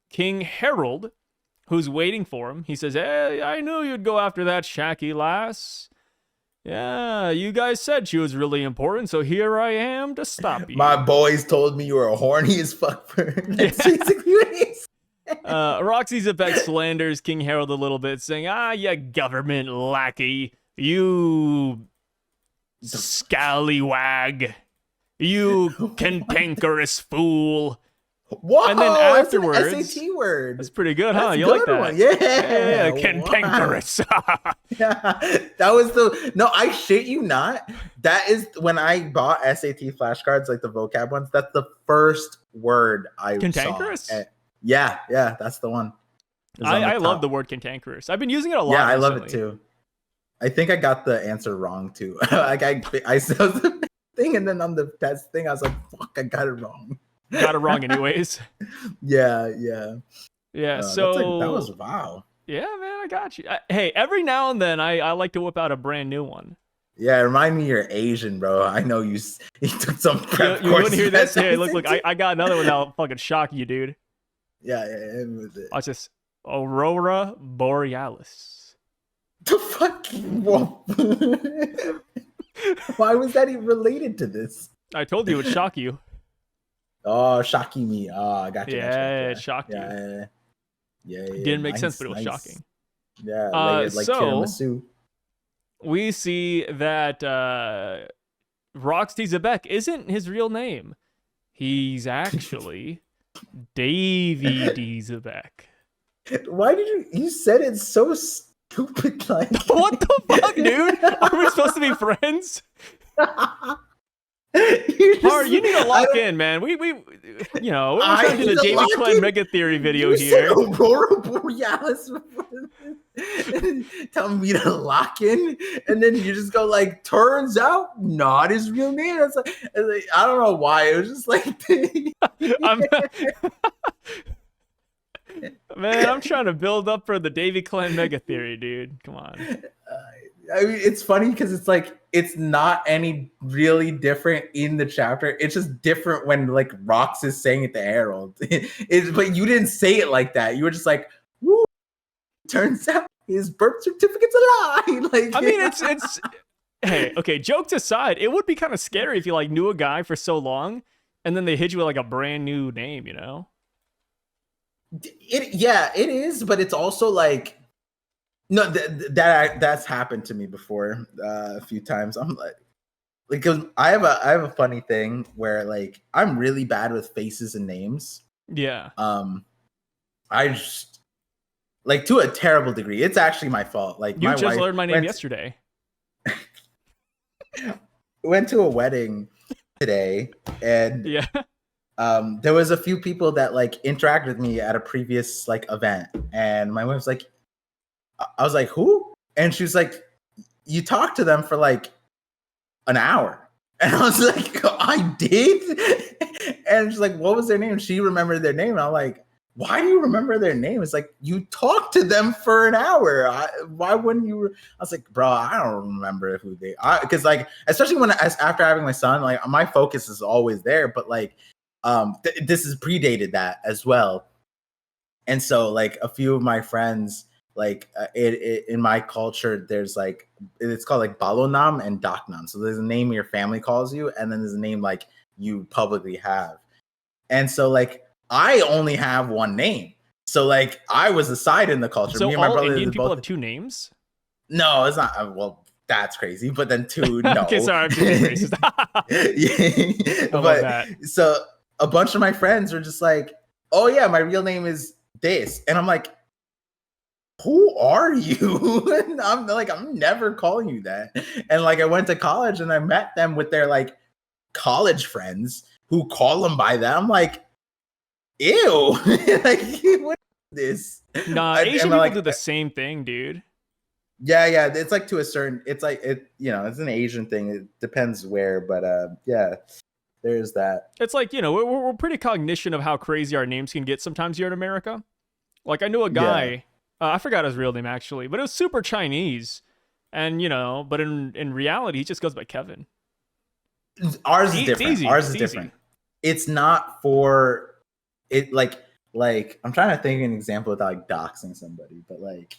Speaker 1: King Harold, who's waiting for him. He says, hey, I knew you'd go after that Shaki lass. Yeah, you guys said she was really important, so here I am to stop you.
Speaker 2: My boys told me you were horny as fuck for her. That's basically what he said.
Speaker 1: Roxy Xebec slanders King Harold a little bit, saying, you government lackey. You scallywag. You cantankerous fool.
Speaker 2: Whoa,
Speaker 1: and then afterwards,
Speaker 2: that's an SAT word.
Speaker 1: That's pretty good, huh?
Speaker 2: That's
Speaker 1: You like that?
Speaker 2: One. Yeah.
Speaker 1: Cantankerous.
Speaker 2: Wow. Yeah, that was no. I shit you not. That is when I bought SAT flashcards, like the vocab ones. That's the first word I
Speaker 1: cantankerous.
Speaker 2: Saw. Yeah, that's the one.
Speaker 1: I love the word cantankerous. I've been using it a lot.
Speaker 2: Yeah, I
Speaker 1: recently.
Speaker 2: love it too. I think I got the answer wrong too. Like I saw the thing, and then on the test thing, I was like, "Fuck, I got it wrong."
Speaker 1: Got it wrong anyways.
Speaker 2: Yeah.
Speaker 1: So
Speaker 2: that was wow.
Speaker 1: Yeah, man, I got you. Hey, every now and then I like to whip out a brand new one.
Speaker 2: Yeah, remind me you're Asian, bro. I know you took some prep
Speaker 1: you wouldn't hear this. Hey, look, I got another one that'll fucking shock you, dude.
Speaker 2: Yeah, with it.
Speaker 1: Watch this. Aurora Borealis.
Speaker 2: The fuck? Why was that even related to this?
Speaker 1: I told you it would shock you.
Speaker 2: Oh, shocking me. Oh, I got you.
Speaker 1: Yeah, it shocked you.
Speaker 2: Yeah.
Speaker 1: It didn't make sense, but it was shocking.
Speaker 2: Yeah, like tiramisu.
Speaker 1: We see that Rocks D Xebec isn't his real name. He's actually Davy D Xebec.
Speaker 2: Why did you said it so stupid like
Speaker 1: what the fuck, dude? Are we supposed to be friends? You need to lock in, man. We're trying to do the Davy Clan mega theory video here.
Speaker 2: Aurora Borealis. telling me to lock in, and then you just go like, turns out not his real name. It's like, I don't know why. It was just like,
Speaker 1: I'm Man, I'm trying to build up for the Davy Clan mega theory, dude. Come on.
Speaker 2: I mean, it's funny because it's like it's not any really different in the chapter. It's just different when like Rocks is saying it to Harold. But you didn't say it like that. You were just like, "Woo!" Turns out his birth certificate's a lie. Like,
Speaker 1: I mean, it's. Hey, okay. Jokes aside, it would be kind of scary if you like knew a guy for so long, and then they hit you with like a brand new name. You know?
Speaker 2: It is, but it's also like. No, that's happened to me before a few times. I'm like, because I have a funny thing where like I'm really bad with faces and names.
Speaker 1: Yeah.
Speaker 2: I just like to a terrible degree. It's actually my fault. Like
Speaker 1: you
Speaker 2: my
Speaker 1: just
Speaker 2: wife
Speaker 1: learned my name yesterday.
Speaker 2: Went to a wedding today, and
Speaker 1: yeah.
Speaker 2: There was a few people that like interacted with me at a previous like event, and my wife's like. I was like, who? And she was like, you talked to them for like an hour. And I was like, I did? And she's like, what was their name? She remembered their name. And I'm like, why do you remember their name? It's like, you talked to them for an hour. Why wouldn't you? I was like, bro, I don't remember who they are. Because like, especially when after having my son, like my focus is always there. But like, this is predated that as well. And so like a few of my friends, like it in my culture, there's like it's called like balonam and daknam. So there's a name your family calls you, and then there's a name like you publicly have. And so like I only have one name. So like I was aside in the culture.
Speaker 1: So
Speaker 2: me and my
Speaker 1: all
Speaker 2: brother
Speaker 1: Indian people have two names?
Speaker 2: No, it's not. Well, that's crazy. But then two, no.
Speaker 1: Okay, sorry, I'm just being racist.
Speaker 2: Yeah. But
Speaker 1: that.
Speaker 2: So a bunch of my friends were just like, "Oh yeah, my real name is this," and I'm like. Who are you? And I'm like, I'm never calling you that. And like, I went to college and I met them with their like college friends who call them by that. I'm like, ew. Like, what is this?
Speaker 1: Nah, Asian people do the same thing, dude.
Speaker 2: Yeah. It's like to a certain, it's like, it's an Asian thing. It depends where, but yeah, there's that.
Speaker 1: It's like, we're pretty cognizant of how crazy our names can get sometimes here in America. Like, I knew a guy. Yeah. I forgot his real name, actually, but it was super Chinese. And, but in reality, he just goes by Kevin.
Speaker 2: Ours is different. Ours is different. It's not for it, like, I'm trying to think of an example without, like, doxing somebody, but, like,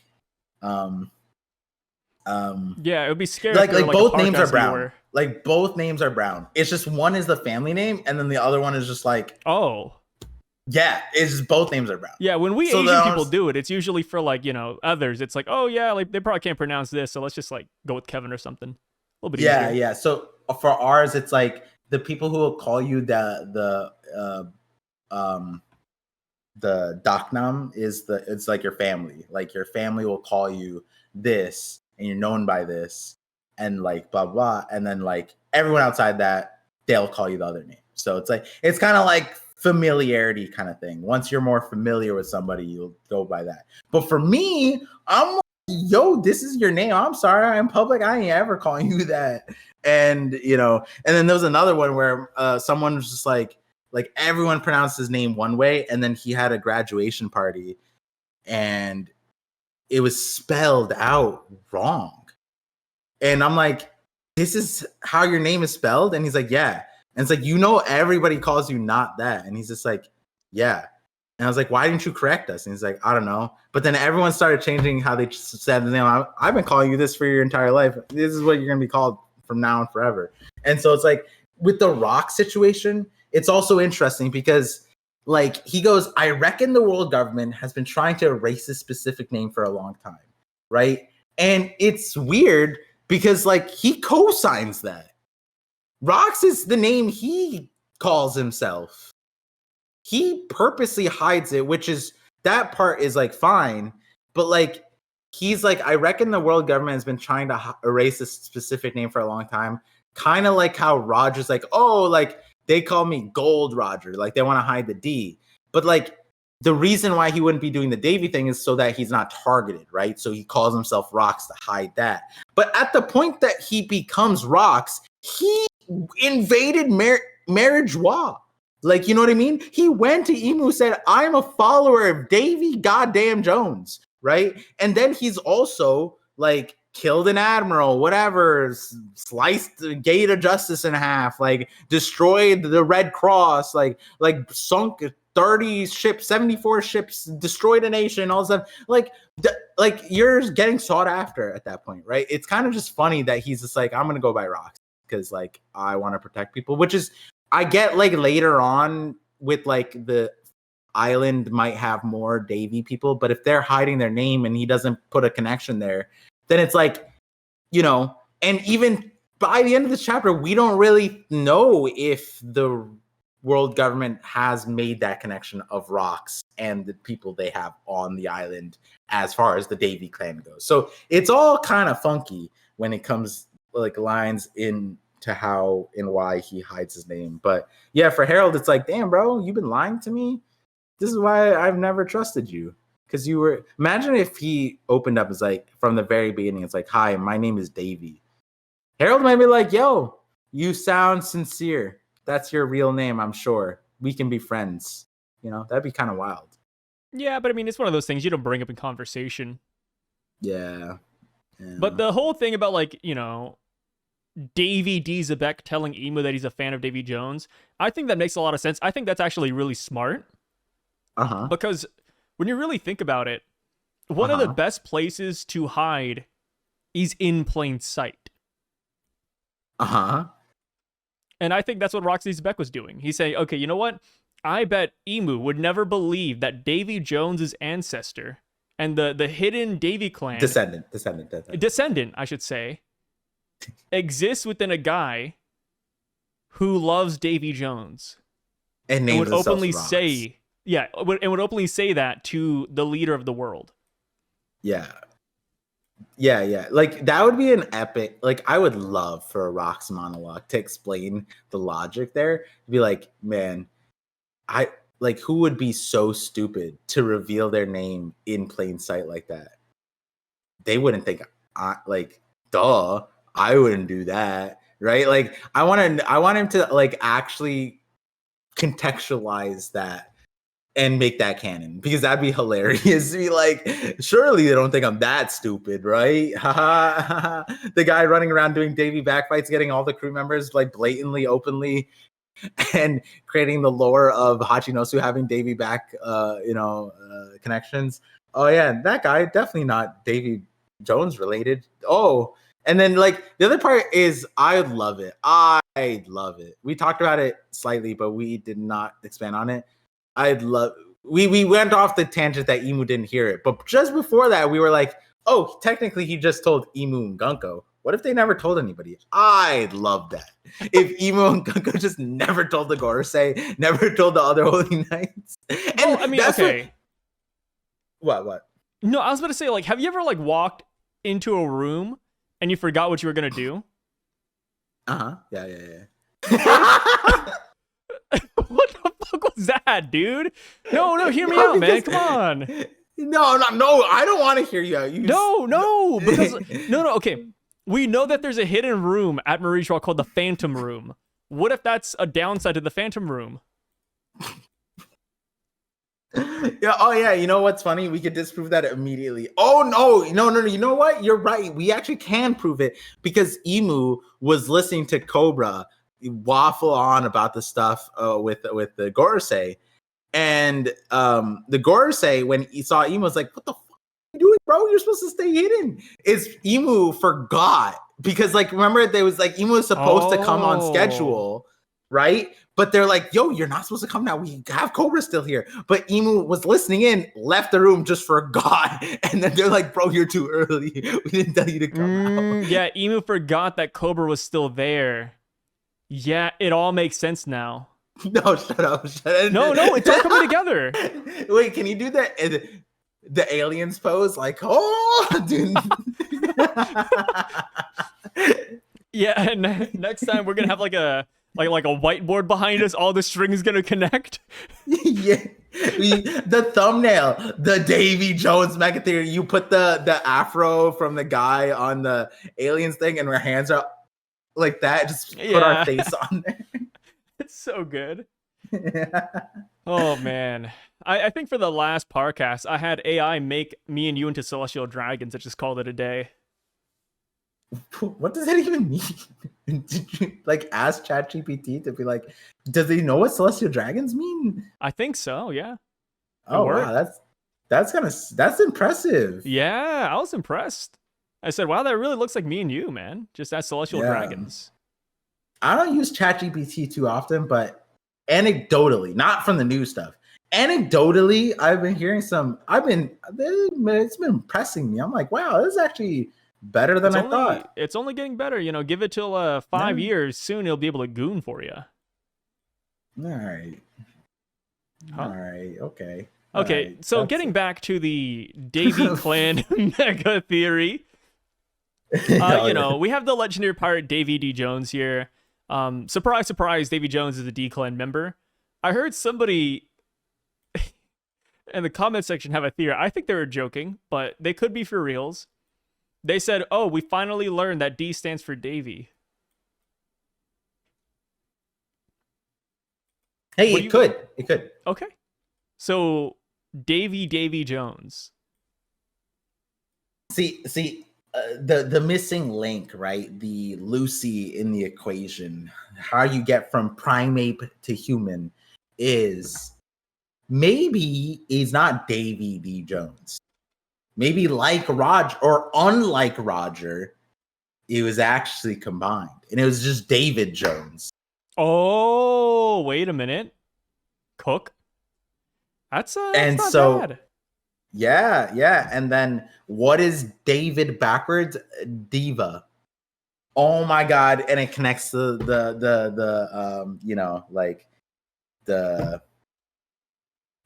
Speaker 1: yeah, it would be scary.
Speaker 2: Like both names are brown. Like, both names are brown. It's just one is the family name, and then the other one is just, like...
Speaker 1: Oh.
Speaker 2: Yeah, it's just both names are brown.
Speaker 1: Yeah, when we Asian people do it, it's usually for like, others. It's like, oh yeah, like they probably can't pronounce this, so let's just like go with Kevin or something. A little bit easier.
Speaker 2: Yeah. So for ours, it's like the people who will call you the daknam it's like your family. Like your family will call you this, and you're known by this, and like blah blah, and then like everyone outside that, they'll call you the other name. So it's like it's kind of like familiarity kind of thing. Once you're more familiar with somebody, you'll go by that. But for me, I'm like, yo, this is your name. I'm sorry, I'm public. I ain't ever calling you that. And and then there was another one where someone was just like everyone pronounced his name one way, and then he had a graduation party, and it was spelled out wrong. And I'm like, this is how your name is spelled? And he's like, yeah. And it's like, everybody calls you not that. And he's just like, yeah. And I was like, why didn't you correct us? And he's like, I don't know. But then everyone started changing how they said the name. I've been calling you this for your entire life. This is what you're going to be called from now on forever. And so it's like with the Rock situation, it's also interesting because like he goes, I reckon the world government has been trying to erase this specific name for a long time. Right. And it's weird because like he co-signs that. Rocks is the name he calls himself. He purposely hides it, which is that part is like fine, but like he's like, I reckon the world government has been trying to erase this specific name for a long time. Kind of like how Roger's like, oh, like they call me Gold Roger, like they want to hide the D, but like the reason why he wouldn't be doing the Davy thing is so that he's not targeted, right? So he calls himself Rocks to hide that. But at the point that he becomes Rocks, he invaded Marriage Wa. Like, you know what I mean? He went to Emu, said, I'm a follower of Davy goddamn Jones, right? And then he's also like killed an admiral, whatever, sliced the Gate of Justice in half, like destroyed the Red Cross, like sunk 30 ships, 74 ships, destroyed a nation, all that. Like you're getting sought after at that point, right? It's kind of just funny that he's just like, I'm gonna go by Rocks because like I want to protect people, which is I get like later on with like the island might have more Davy people, but if they're hiding their name and he doesn't put a connection there, then it's like, you know, and even by the end of this chapter, we don't really know if the world government has made that connection of Rocks and the people they have on the island as far as the Davy clan goes. So it's all kind of funky when it comes like lines into how and why he hides his name. But yeah, for Harold, it's like, damn, bro, you've been lying to me. This is why I've never trusted you. Because you were, imagine if he opened up as like from the very beginning, it's like, hi, my name is Davy. Harold might be like, yo, you sound sincere. That's your real name, I'm sure. We can be friends. You know, that'd be kind of wild.
Speaker 1: Yeah, but I mean, it's one of those things you don't bring up in conversation.
Speaker 2: Yeah.
Speaker 1: But the whole thing about like, you know, Davy D Xebec telling Emu that he's a fan of Davy Jones, I think that makes a lot of sense. I think that's actually really smart.
Speaker 2: Uh-huh.
Speaker 1: Because when you really think about it, one of the best places to hide is in plain sight.
Speaker 2: Uh-huh.
Speaker 1: And I think that's what Rocks D Xebec was doing. He's saying, okay, you know what? I bet Emu would never believe that Davy Jones's ancestor and the hidden Davy Clan... Descendant, I should say, exists within a guy who loves Davy Jones.
Speaker 2: And names
Speaker 1: would openly
Speaker 2: Rocks.
Speaker 1: say... Yeah, and would openly say that to the leader of the world.
Speaker 2: Yeah. Yeah. Like, that would be an epic... Like, I would love for a Rocks monologue to explain the logic there. Be like, man, who would be so stupid to reveal their name in plain sight like that? They wouldn't think, duh, I wouldn't do that, right? Like, I want him to, like, actually contextualize that and make that canon, because that'd be hilarious to be like, surely they don't think I'm that stupid, right? The guy running around doing Davy backfights, getting all the crew members like blatantly, openly, and creating the lore of Hachinosu having Davy back, connections. Oh yeah, that guy definitely not Davy Jones related. Oh, and then like the other part is I love it. We talked about it slightly, but we did not expand on it. We went off the tangent that Emu didn't hear it, but just before that we were like, oh, technically he just told Emu and Gunko. What if they never told anybody? I'd love that. If Emu and Gunko just never told the Gorosei, never told the other Holy Knights. And
Speaker 1: well, I mean, okay.
Speaker 2: What?
Speaker 1: No, I was about to say, like, have you ever like walked into a room and you forgot what you were gonna do?
Speaker 2: Yeah.
Speaker 1: What the fuck was that, dude? No, hear me out, man. Come on.
Speaker 2: No, I don't want to hear you out.
Speaker 1: No, okay. We know that there's a hidden room at Marishwa called the Phantom Room. What if that's a downside to the Phantom Room?
Speaker 2: Yeah. Oh, yeah. You know what's funny? We could disprove that immediately. Oh, no. You know what? You're right. We actually can prove it because Emu was listening to Cobra waffle on about the stuff with the Gorosei, and the Gorosei, when he saw Emu, was like, "What the fuck are you doing, bro? You're supposed to stay hidden." It's Emu forgot because, like, remember there was like Emu was supposed to come on schedule, right? But they're like, "Yo, you're not supposed to come now. We have Cobra still here." But Emu was listening in, left the room, just forgot, and then they're like, "Bro, you're too early. We didn't tell you to come out."
Speaker 1: Yeah, Emu forgot that Cobra was still there. Yeah, it all makes sense now.
Speaker 2: No, shut up.
Speaker 1: No, it's all coming together.
Speaker 2: Wait, can you do the aliens pose? Like, oh, dude.
Speaker 1: Yeah, and next time we're gonna have like a like a whiteboard behind us, all the strings gonna connect.
Speaker 2: Yeah. The thumbnail, the Davy Jones Mecha Theory. You put the afro from the guy on the aliens thing, and our hands are like that. Just put our face on there.
Speaker 1: It's so good.
Speaker 2: Yeah.
Speaker 1: Oh man. I think for the last Parcast, I had AI make me and you into celestial dragons. I just called it a day.
Speaker 2: What does that even mean? Did you like ask ChatGPT to be like, does he know what celestial dragons mean?
Speaker 1: I think so, yeah.
Speaker 2: Oh wow, that's impressive.
Speaker 1: Yeah, I was impressed. I said, wow, that really looks like me and you, man. Just as celestial dragons.
Speaker 2: I don't use ChatGPT too often, but anecdotally, not from the new stuff. Anecdotally, I've been hearing it's been impressing me. I'm like, wow, this is actually better than I thought.
Speaker 1: It's only getting better, you know. Give it till 5 years. Soon it'll be able to goon for you.
Speaker 2: All right.
Speaker 1: Huh?
Speaker 2: All right. Okay.
Speaker 1: Okay.
Speaker 2: Right.
Speaker 1: So getting back to the Davy Clan mega theory, you know, we have the legendary pirate Davy D Jones here. Surprise, surprise, Davy Jones is a D Clan member. I heard somebody in the comment section have a theory. I think they were joking, but they could be for reals. They said, oh, we finally learned that D stands for Davy.
Speaker 2: Hey, it could.
Speaker 1: Okay. So, Davy Jones.
Speaker 2: See, the missing link, right? The Lucy in the equation, how you get from primate to human is maybe he's not Davy D Jones. Maybe like Roger or unlike Roger, it was actually combined. And it was just David Jones.
Speaker 1: Oh, wait a minute. Cook? That's not bad.
Speaker 2: Yeah. And then what is David backwards? Diva. Oh my god. And it connects to the you know, like the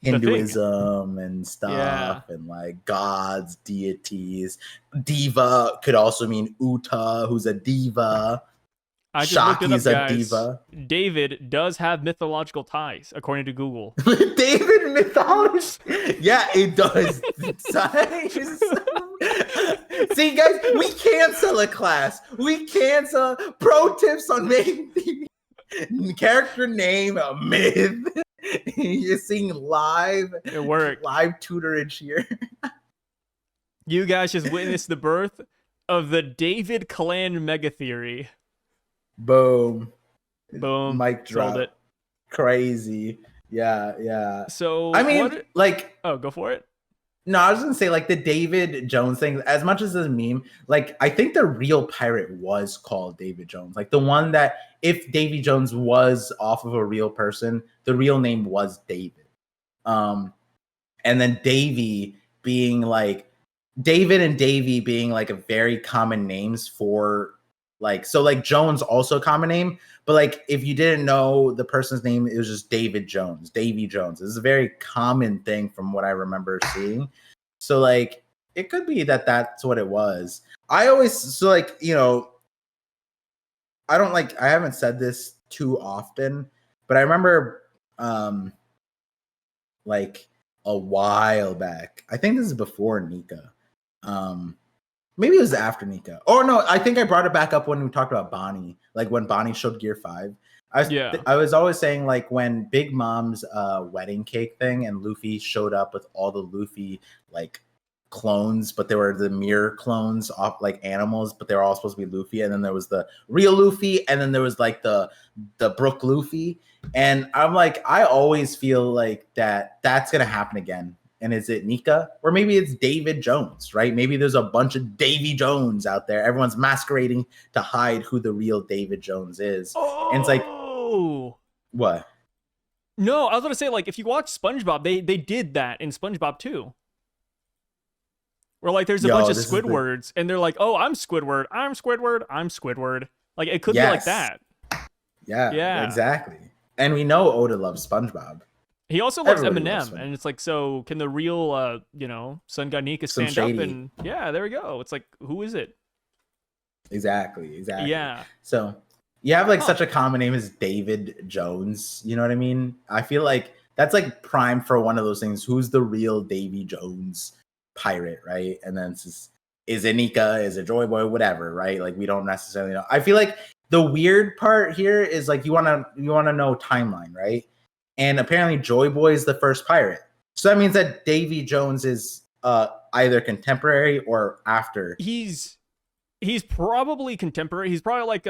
Speaker 2: Hinduism and stuff, and like gods, deities. Diva could also mean Uta, who's a diva.
Speaker 1: I just
Speaker 2: Shaki
Speaker 1: looked
Speaker 2: is
Speaker 1: it up,
Speaker 2: a
Speaker 1: guys.
Speaker 2: diva.
Speaker 1: David does have mythological ties, according to Google.
Speaker 2: David mythology. Yeah, it does. See, guys, we cancel a class. We cancel pro tips on making the character name a myth. You're seeing live.
Speaker 1: It worked.
Speaker 2: Live tutorage here.
Speaker 1: You guys just witnessed the birth of the David Clan mega theory.
Speaker 2: Boom.
Speaker 1: Mic drop.
Speaker 2: It. Crazy. Yeah.
Speaker 1: So
Speaker 2: I mean,
Speaker 1: go for it.
Speaker 2: No, I was gonna say like the David Jones thing. As much as a meme, like I think the real pirate was called David Jones. Like the one that if Davy Jones was off of a real person, the real name was David. And then Davy being like David and Davy being like a very common names for like so like Jones also a common name, but like if you didn't know the person's name, it was just David Jones, Davy Jones. This is a very common thing from what I remember seeing. So like it could be that that's what it was. I always I haven't said this too often, but I remember like a while back. I think this is before Nika. Maybe it was after Nika. Oh no, I think I brought it back up when we talked about Bonnie, like when Bonnie showed Gear 5. I was always saying like when Big Mom's wedding cake thing and Luffy showed up with all the Luffy like clones, but they were the mirror clones of like animals, but they were all supposed to be Luffy. And then there was the real Luffy, and then there was like the Brook Luffy. And I'm like, I always feel like that's gonna happen again. And is it Nika? Or maybe it's David Jones, right? Maybe there's a bunch of Davy Jones out there. Everyone's masquerading to hide who the real David Jones is.
Speaker 1: Oh.
Speaker 2: And it's like, what?
Speaker 1: No, I was going to say, like, if you watch SpongeBob, they did that in SpongeBob too. Where, like, there's a bunch of Squidwards, and they're like, oh, I'm Squidward, I'm Squidward, I'm Squidward. Like, it could be like that.
Speaker 2: Yeah, exactly. And we know Oda loves SpongeBob.
Speaker 1: He also loves Eminem, and it's like, so can the real, Sun God Nika stand up? And yeah, there we go. It's like, who is it?
Speaker 2: Exactly.
Speaker 1: Yeah.
Speaker 2: So, you have like such a common name as David Jones. You know what I mean? I feel like that's like prime for one of those things. Who's the real Davy Jones pirate, right? And then it's just, is it Nika? Is it Joy Boy? Whatever, right? Like we don't necessarily know. I feel like the weird part here is like you wanna know timeline, right? And apparently Joy Boy is the first pirate. So that means that Davy Jones is either contemporary or after.
Speaker 1: He's probably contemporary. He's probably like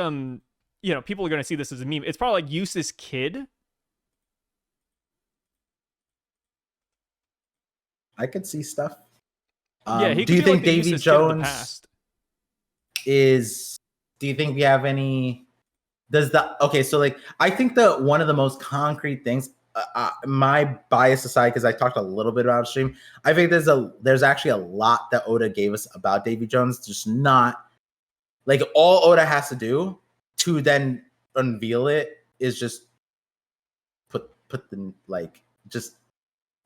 Speaker 1: people are gonna see this as a meme. It's probably like Eustace Kid.
Speaker 2: I could see stuff.
Speaker 1: Yeah, he
Speaker 2: do you think
Speaker 1: like
Speaker 2: Davy Jones is? Do you think we have any? Does the okay? So like, I think the one of the most concrete things. My bias aside, because I talked a little bit about stream, I think there's actually a lot that Oda gave us about Davy Jones. Just not like all Oda has to do to then unveil it is just put the like just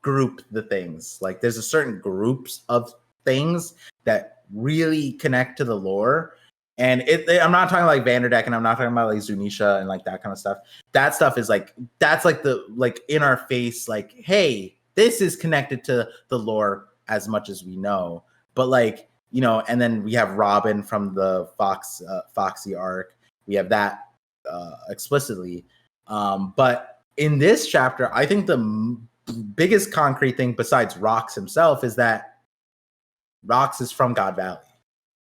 Speaker 2: group the things. Like there's a certain groups of things that really connect to the lore. And I'm not talking like Vanderdeck, and I'm not talking about like Zunisha and like that kind of stuff. That stuff is like, that's like the like in our face, like, hey, this is connected to the lore as much as we know. But like, you know, and then we have Robin from the Foxy arc. We have that explicitly. But in this chapter, I think the biggest concrete thing besides Rocks himself is that Rocks is from God Valley.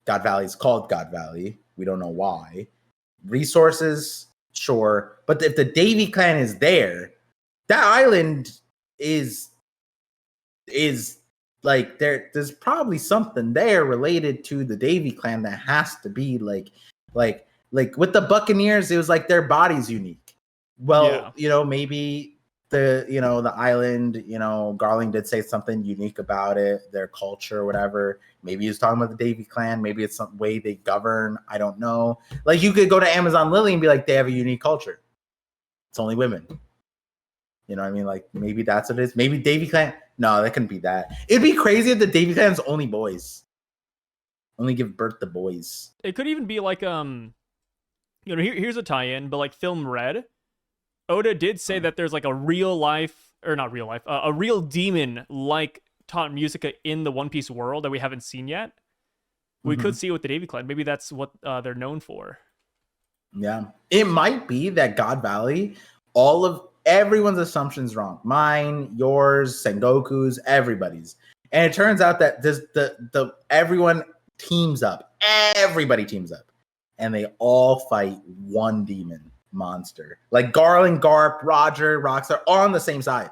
Speaker 2: God Valley is called God Valley. We don't know why. Resources, sure. But if the Davy Clan is there, that island is like there's probably something there related to the Davy Clan that has to be like with the Buccaneers, it was like their body's unique. Well, yeah. You know, maybe the island, Garling did say something unique about it, their culture, whatever. Maybe he's talking about the Davy Clan. Maybe it's some way they govern. I don't know. Like you could go to Amazon Lily and be like, they have a unique culture. It's only women. You know what I mean? Like maybe that's what it is. Maybe Davy Clan. No, that couldn't be that. It'd be crazy if the Davy Clan's only boys. Only give birth to boys.
Speaker 1: It could even be like here's a tie-in, but like Film Red. Oda did say that there's like a real demon like Taunt Musica in the One Piece world that we haven't seen yet. We could see it with the Davy Clan. Maybe that's what they're known for.
Speaker 2: Yeah. It might be that God Valley, everyone's assumptions wrong. Mine, yours, Sengoku's, everybody's. And it turns out that everyone teams up. Everybody teams up. And they all fight one demon monster. Like Garland, Garp, Roger, Rocks are all on the same side.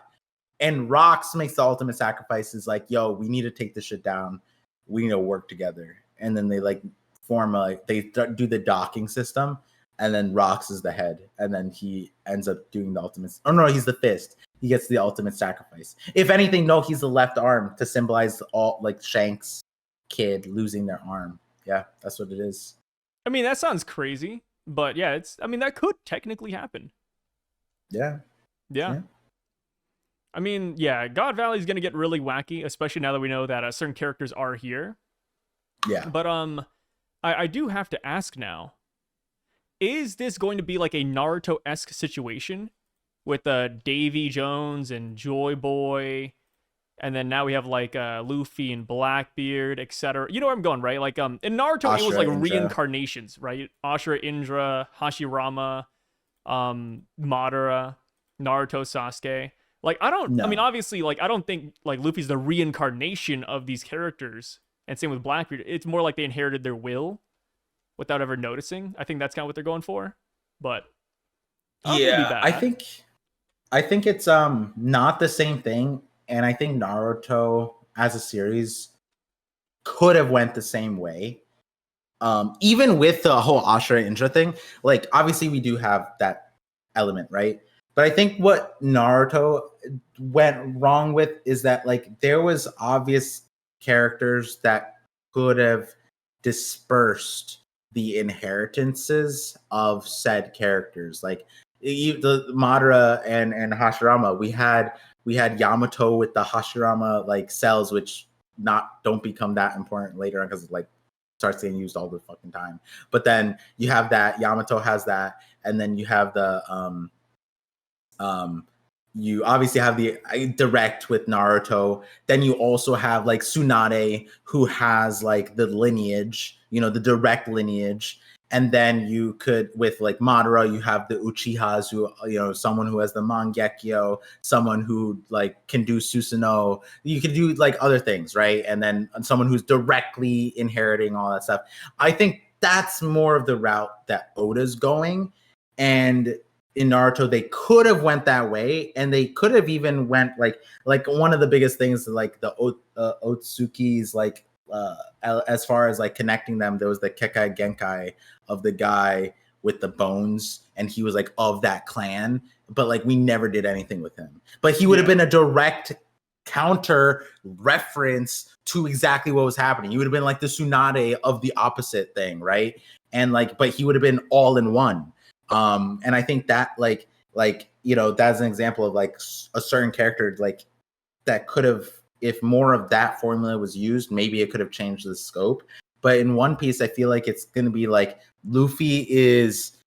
Speaker 2: And Rocks makes the ultimate sacrifice. Is like, yo, we need to take this shit down. We need to work together. And then they like form they do the docking system. And then Rocks is the head. And then he ends up doing the ultimate. Oh no, he's the fist. He gets the ultimate sacrifice. If anything, no, he's the left arm to symbolize all like Shanks kid losing their arm. Yeah, that's what it is.
Speaker 1: I mean, that sounds crazy. But yeah, that could technically happen.
Speaker 2: Yeah.
Speaker 1: I mean, yeah, God Valley is going to get really wacky, especially now that we know that certain characters are here.
Speaker 2: Yeah.
Speaker 1: But I do have to ask now, is this going to be like a Naruto-esque situation with Davy Jones and Joy Boy, and then now we have like Luffy and Blackbeard, etc. You know where I'm going, right? Like in Naruto, Ashura, it was like Indra. Reincarnations, right? Ashura, Indra, Hashirama, Madara, Naruto, Sasuke. Like I mean, obviously, like I don't think like Luffy's the reincarnation of these characters, and same with Blackbeard. It's more like they inherited their will without ever noticing. I think that's kind of what they're going for. But
Speaker 2: yeah, I think it's not the same thing. And I think Naruto as a series could have went the same way. Even with the whole Ashura Indra thing, like obviously we do have that element, right? But I think what Naruto went wrong with is that like there was obvious characters that could have dispersed the inheritances of said characters. Like the Madara and Hashirama, we had Yamato with the Hashirama like cells, which don't become that important later on because like starts getting used all the fucking time. But then you have that Yamato has that, and then you have the you obviously have the direct with Naruto. Then you also have like Tsunade, who has like the lineage, the direct lineage. And then you could, with like Madara, you have the Uchihas, who, someone who has the Mangekyo, someone who like can do Susanoo. You can do like other things, right? And then someone who's directly inheriting all that stuff. I think that's more of the route that Oda's going. And in Naruto, they could have went that way, and they could have even went like one of the biggest things, like the Otsuki's, like as far as like connecting them, there was the Kekai Genkai of the guy with the bones, and he was like of that clan, but like we never did anything with him. But he would have been a direct counter reference to exactly what was happening. He would have been like the Tsunade of the opposite thing, right? And like, but he would have been all in one. And I think that like that's an example of like a certain character like that could have, if more of that formula was used, maybe it could have changed the scope. But in One Piece, I feel like it's going to be like Luffy is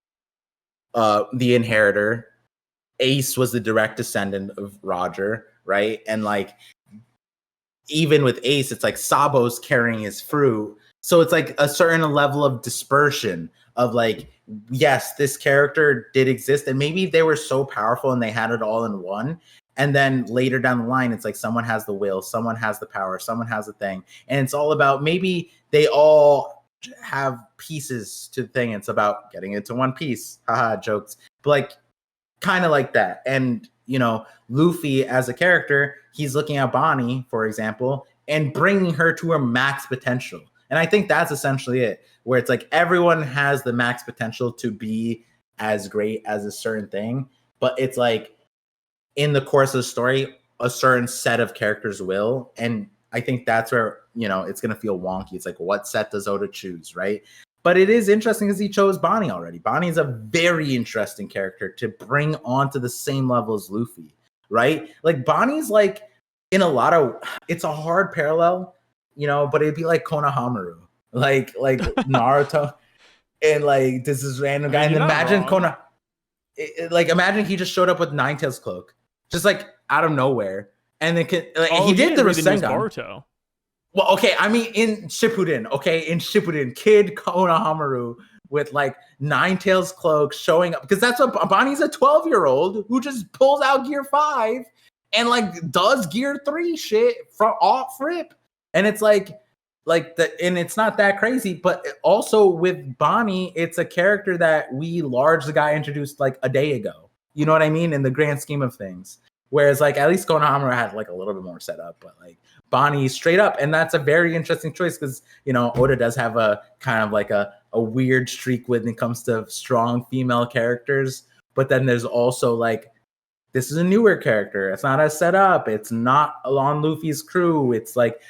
Speaker 2: the inheritor. Ace was the direct descendant of Roger, right? And like even with Ace, it's like Sabo's carrying his fruit. So it's like a certain level of dispersion of like, yes, this character did exist, and maybe they were so powerful and they had it all in one. And then later down the line, it's like someone has the will, someone has the power, someone has the thing. And it's all about, maybe they all have pieces to the thing. It's about getting into one piece. Haha, jokes. But like, kind of like that. And, Luffy as a character, he's looking at Bonnie, for example, and bringing her to her max potential. And I think that's essentially it, where it's like everyone has the max potential to be as great as a certain thing. But it's like, in the course of the story, a certain set of characters will. And I think that's where, it's going to feel wonky. It's like, what set does Oda choose, right? But it is interesting because he chose Bonnie already. Bonnie is a very interesting character to bring onto the same level as Luffy, right? Like Bonnie's like, in a lot of, it's a hard parallel, but it'd be like Konohamaru, like Naruto, and like this is random guy. And imagine imagine he just showed up with Ninetales cloak, just like out of nowhere, and then he did the Rasengan. Well, okay, I mean in Shippuden, Kid Konohamaru with like Ninetales cloak showing up, because that's what Bonnie's a 12-year-old who just pulls out Gear 5 and like does Gear 3 shit from off rip, and it's and it's not that crazy. But also with Bonnie, it's a character that we largely got introduced like a day ago. You know what I mean? In the grand scheme of things. Whereas like at least Konohamaru had like a little bit more setup, but like Bonnie straight up. And that's a very interesting choice because, Oda does have a kind of like a weird streak when it comes to strong female characters. But then there's also like, this is a newer character. It's not as set up. It's not on Luffy's crew. It's like,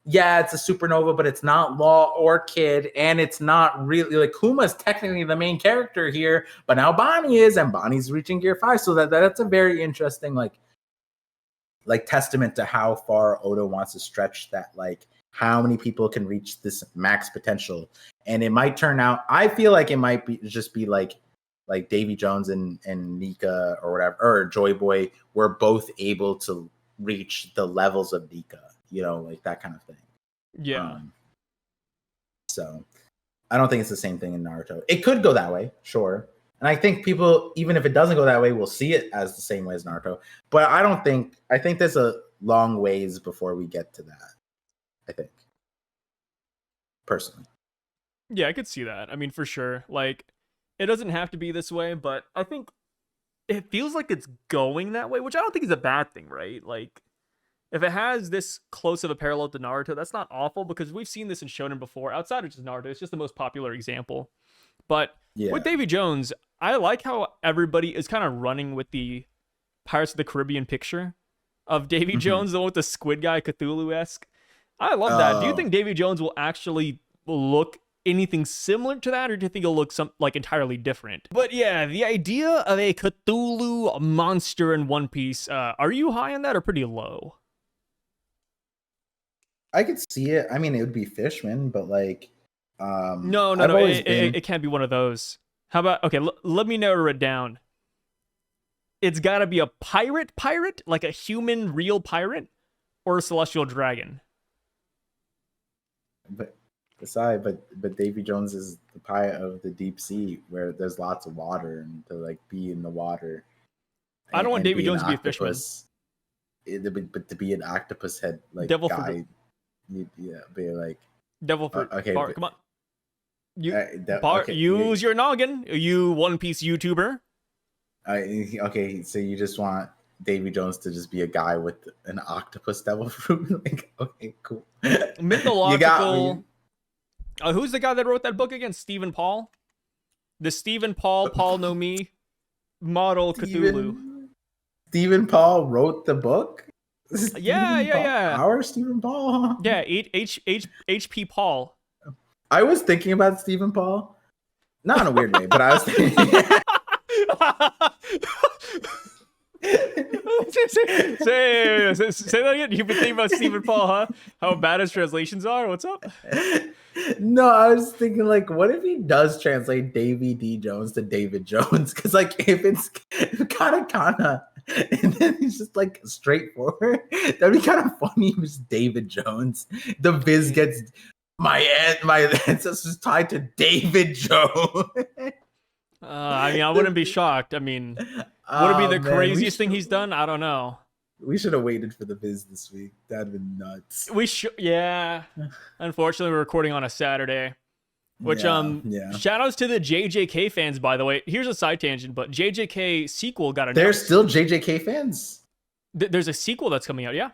Speaker 2: yeah, it's a supernova, but it's not Law or Kid, and it's not really like Kuma's technically the main character here, but now Bonnie is, and Bonnie's reaching Gear 5. So that's a very interesting like testament to how far Oda wants to stretch that, like how many people can reach this max potential. And it might turn out, I feel like it might be just be like Davy Jones and Nika or whatever, or Joy Boy were both able to reach the levels of Nika. Like that kind of thing.
Speaker 1: Yeah.
Speaker 2: So I don't think it's the same thing in Naruto. It could go that way, sure. And I think people, even if it doesn't go that way, will see it as the same way as Naruto. But I think there's a long ways before we get to that. I think. Personally.
Speaker 1: Yeah, I could see that. I mean, for sure. Like, it doesn't have to be this way, but I think it feels like it's going that way, which I don't think is a bad thing, right? Like, if it has this close of a parallel to Naruto, that's not awful, because we've seen this in Shonen before. Outside of just Naruto, it's just the most popular example. But with Davy Jones, I like how everybody is kind of running with the Pirates of the Caribbean picture of Davy Jones, the one with the squid guy, Cthulhu-esque. I love that. Do you think Davy Jones will actually look anything similar to that, or do you think it'll look entirely different? But yeah, the idea of a Cthulhu monster in One Piece, are you high on that or pretty low?
Speaker 2: I could see it. I mean, it would be Fishman, but like
Speaker 1: No,
Speaker 2: I've always
Speaker 1: it can't be one of those. How about, okay, let me narrow it down. It's got to be a pirate, like a human, real pirate, or a celestial dragon.
Speaker 2: But Davy Jones is the pirate of the deep sea, where there's lots of water, and to like be in the water.
Speaker 1: I don't want Davy Jones to be a fishman.
Speaker 2: But to be an octopus head like
Speaker 1: Devil
Speaker 2: guy, be like
Speaker 1: devil fruit.
Speaker 2: okay,
Speaker 1: Bar, come on.
Speaker 2: Okay,
Speaker 1: use your noggin, you One Piece YouTuber.
Speaker 2: Okay, so you just want Davy Jones to just be a guy with an octopus devil fruit? Like, okay, cool.
Speaker 1: Mythological.
Speaker 2: You got me.
Speaker 1: Who's the guy that wrote that book again? Stephen Paul? The Stephen Paul No Me model Cthulhu.
Speaker 2: Stephen Paul wrote the book?
Speaker 1: Yeah.
Speaker 2: Our Stephen Paul?
Speaker 1: Yeah, H.P. Paul.
Speaker 2: I was thinking about Stephen Paul. Not in a weird way, but I was thinking...
Speaker 1: say that again. You've been thinking about Stephen Paul, huh? How bad his translations are? What's up?
Speaker 2: No, I was thinking, like, what if he does translate Davy D Jones to David Jones? Because, like, if it's kana, and then he's just like straightforward, that'd be kind of funny. If it's David Jones. The Viz gets my ancestors tied to David Jones.
Speaker 1: I mean, I wouldn't be shocked. I mean, would it be the craziest thing he's done? I don't know.
Speaker 2: We should have waited for the Viz this week. That'd been nuts.
Speaker 1: We should, yeah. Unfortunately, we're recording on a Saturday. Which, shout outs to the JJK fans, by the way. Here's a side tangent, but JJK sequel got announced.
Speaker 2: There's still JJK fans?
Speaker 1: There's a sequel that's coming out, yeah.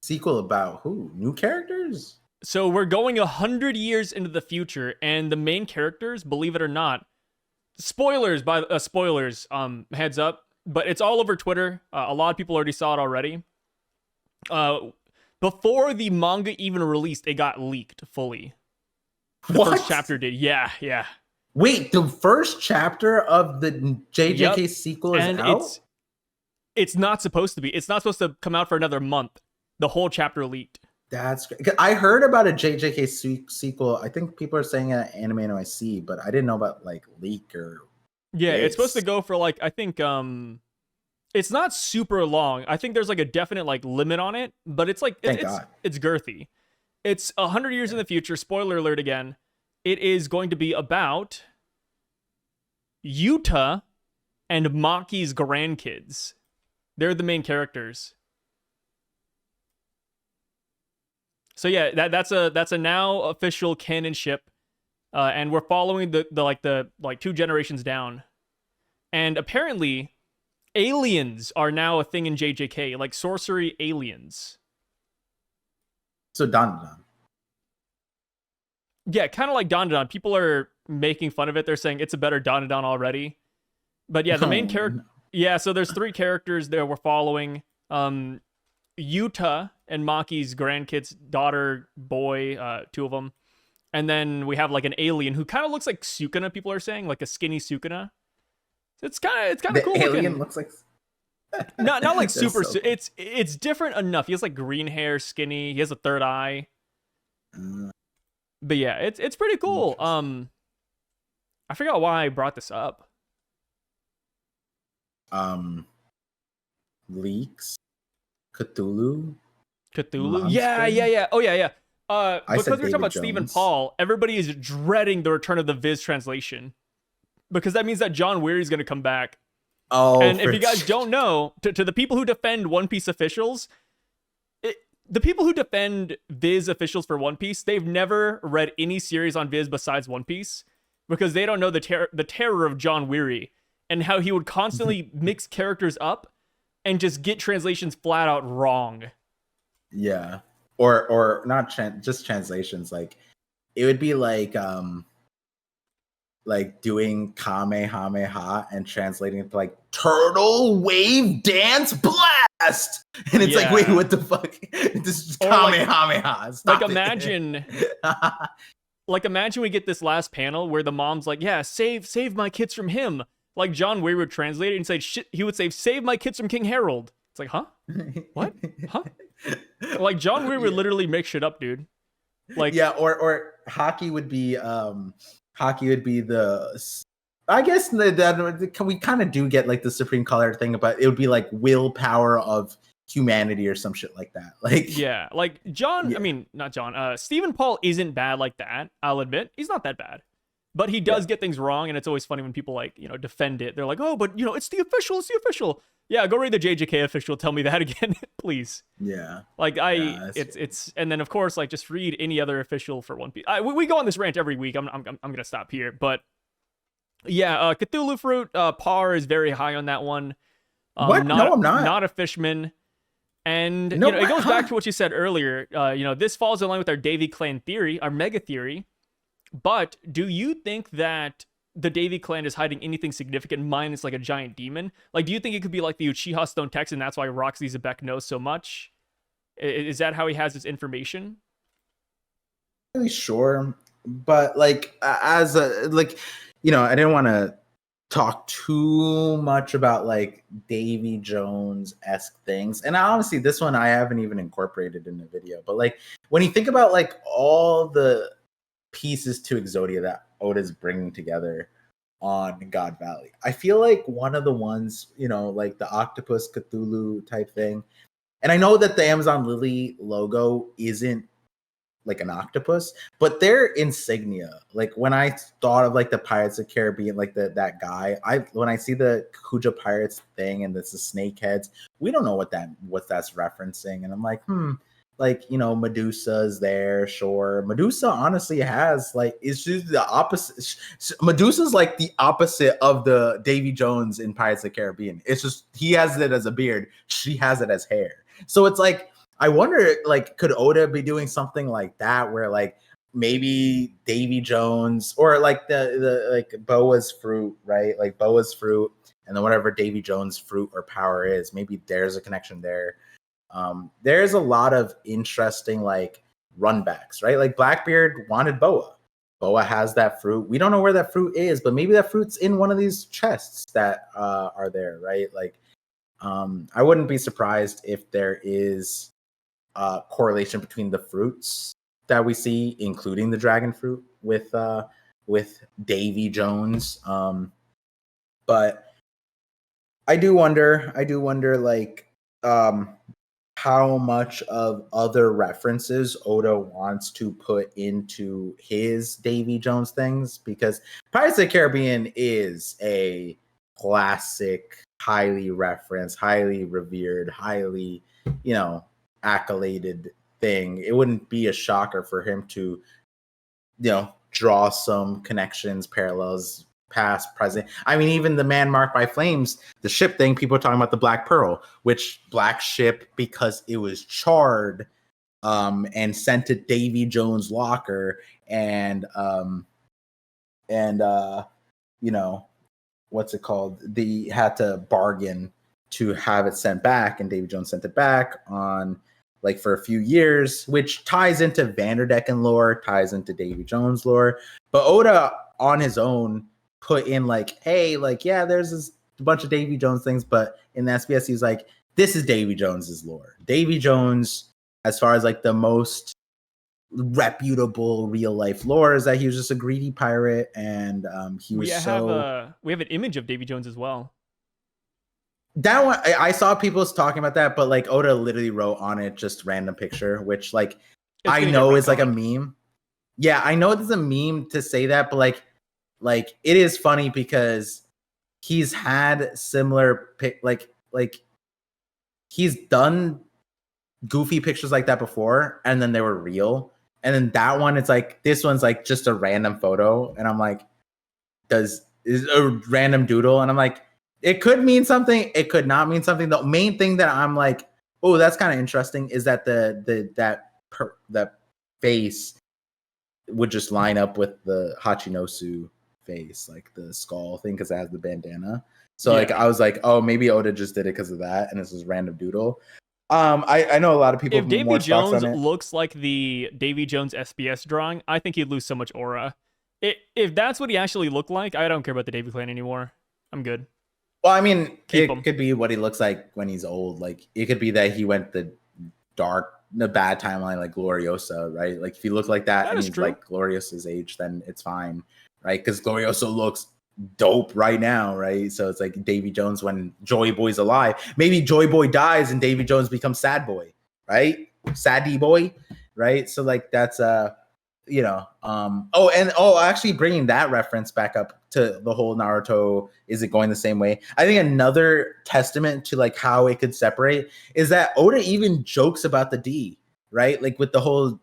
Speaker 2: Sequel about who? New characters?
Speaker 1: So we're going 100 years into the future, and the main characters, believe it or not, spoilers, heads up, but it's all over Twitter. A lot of people already saw it already. Before the manga even released, it got leaked fully. The first chapter did. Yeah.
Speaker 2: Wait, the first chapter of the JJK sequel is out?
Speaker 1: It's not supposed to be. It's not supposed to come out for another month. The whole chapter leaked.
Speaker 2: That's great. I heard about a JJK sequel. I think people are saying Anime NYC, but I didn't know about like leak or...
Speaker 1: Yeah, it's supposed to go for like, I think, it's not super long. I think there's like a definite like limit on it, but it's like, it's girthy. It's 100 years in the future. Spoiler alert again. It is going to be about Yuta and Maki's grandkids. They're the main characters. So yeah, that's a now official canon ship, and we're following the 2 generations down, and apparently, aliens are now a thing in JJK, like sorcery aliens.
Speaker 2: So Dandadan.
Speaker 1: Yeah, kind of like Dandadan. People are making fun of it. They're saying it's a better Dandadan already. But yeah, the main character. No. Yeah, so there's 3 characters there we're following. Yuta and Maki's grandkids, daughter, boy, 2 of them. And then we have like an alien who kind of looks like Sukuna, people are saying, like a skinny Sukuna. It's kind of cool
Speaker 2: alien
Speaker 1: looking.
Speaker 2: Looks like
Speaker 1: not like super so cool. It's different enough. He has like green hair, skinny, he has a third eye. But yeah, it's pretty cool. I forgot why I brought this up.
Speaker 2: Leaks. Cthulhu.
Speaker 1: Yeah. Oh yeah. Because we're talking about
Speaker 2: Jones.
Speaker 1: Stephen Paul, everybody is dreading the return of the Viz translation, because that means that John Weary's going to come back.
Speaker 2: Oh,
Speaker 1: and if you guys don't know, to the people who defend One Piece officials, the people who defend Viz officials for One Piece, they've never read any series on Viz besides One Piece, because they don't know the terror of John Weary and how he would constantly mix characters up and just get translations flat out wrong.
Speaker 2: Yeah. Or not just translations. Like, it would be like doing Kamehameha and translating it to like Turtle Wave Dance Blast. And it's like, wait, what the fuck? This is Kamehameha.
Speaker 1: Like imagine imagine we get this last panel where the mom's like, yeah, save my kids from him. Like John Weir would translate it and say, shit, he would say, save my kids from King Harold. It's like, huh? What? Huh? Like John Weir would literally make shit up, dude. Like,
Speaker 2: yeah, or hockey would be the, I guess that we kind of do get like the supreme color thing, but it would be like willpower of humanity or some shit like that. Like,
Speaker 1: yeah, like John.
Speaker 2: yeah,
Speaker 1: I mean, not John. Stephen Paul isn't bad like that. I'll admit, he's not that bad. But he
Speaker 2: yeah,
Speaker 1: does get things wrong, and it's always funny when people like defend it. They're like, "Oh, but it's the official. It's the official." Yeah, go read the JJK official. Tell me that again, please.
Speaker 2: yeah,
Speaker 1: Like
Speaker 2: yeah.
Speaker 1: it's and then of course like just read any other official for One Piece. We go on this rant every week. I'm gonna stop here, but yeah, Cthulhu fruit. Par is very high on that one.
Speaker 2: What? No, I'm not.
Speaker 1: Not a fishman. And
Speaker 2: No,
Speaker 1: it goes back
Speaker 2: huh?
Speaker 1: to what you said earlier. This falls in line with our Davy Clan theory, our mega theory. But do you think that the Davy Clan is hiding anything significant minus like a giant demon? Like, do you think it could be like the Uchiha Stone text, and that's why Rocks D Xebec knows so much? Is that how he has his information?
Speaker 2: Really sure, but like as a like, I didn't want to talk too much about like Davy Jones-esque things. And honestly, this one I haven't even incorporated in the video. But like when you think about like all the pieces to Exodia that Oda's bringing together on God Valley, I feel like one of the ones, like the Octopus Cthulhu type thing. And I know that the Amazon Lily logo isn't like an octopus, but their insignia, like when I thought of like the Pirates of the Caribbean, like that guy, when I see the Kuja Pirates thing and this is snake heads, we don't know what that's referencing, and I'm like, like Medusa's there, sure. Medusa honestly has like, it's just the opposite. Medusa's like the opposite of the Davy Jones in Pirates of the Caribbean. It's just he has it as a beard, she has it as hair. So it's like, I wonder, like, could Oda be doing something like that, where like maybe Davy Jones or like the like Boa's fruit, right? Like Boa's fruit, and then whatever Davy Jones' fruit or power is, maybe there's a connection there. There's a lot of interesting like runbacks, right? Like Blackbeard wanted Boa. Boa has that fruit. We don't know where that fruit is, but maybe that fruit's in one of these chests that are there, right? Like, I wouldn't be surprised if there is correlation between the fruits that we see, including the dragon fruit, with Davy Jones. But I do wonder like how much of other references Oda wants to put into his Davy Jones things, because Pirates of the Caribbean is a classic, highly referenced, highly revered, highly, accoladed thing. It wouldn't be a shocker for him to, draw some connections, parallels, past, present. I mean, even the man marked by flames, the ship thing, people are talking about the Black Pearl, which black ship because it was charred and sent to Davy Jones' locker, and what's it called? They had to bargain to have it sent back, and Davy Jones sent it back on like for a few years, which ties into Vanderdecken lore, ties into Davy Jones lore. But Oda on his own put in like, hey, like, yeah, there's this bunch of Davy Jones things, but in the SBS he's like, this is Davy Jones's lore. Davy Jones, as far as like the most reputable real life lore, is that he was just a greedy pirate, and he was
Speaker 1: we have an image of Davy Jones as well.
Speaker 2: That one, I saw people talking about that, but like Oda literally wrote on it just random picture, which like I know is like a meme. Yeah, I know it's a meme to say that, but like it is funny because he's had similar like he's done goofy pictures like that before, and then they were real, and then that one, it's like this one's like just a random photo, and I'm like, is a random doodle, and I'm like, it could mean something, it could not mean something. The main thing that I'm like, oh, that's kind of interesting, is that that face would just line up with the Hachinosu face, like the skull thing, because it has the bandana. So like I was like, oh, maybe Oda just did it because of that, and this is random doodle. I know a lot of people.
Speaker 1: If Davy Jones looks like the Davy Jones SBS drawing, I think he'd lose so much aura. If that's what he actually looked like, I don't care about the Davy Clan anymore. I'm good.
Speaker 2: Well, I mean, it could be what he looks like when he's old. Like it could be that he went the dark the bad timeline like Gloriosa, right? Like if you look like that,
Speaker 1: That
Speaker 2: and
Speaker 1: is
Speaker 2: he's
Speaker 1: true.
Speaker 2: like Gloriosa's age, then it's fine, right? Because Gloriosa looks dope right now, right? So it's like Davy Jones when Joy Boy's alive. Maybe Joy Boy dies and Davy Jones becomes Sad Boy, right? Saddy Boy, right? So like that's actually bringing that reference back up to the whole Naruto, is it going the same way? I think another testament to like how it could separate is that Oda even jokes about the D, right? Like with the whole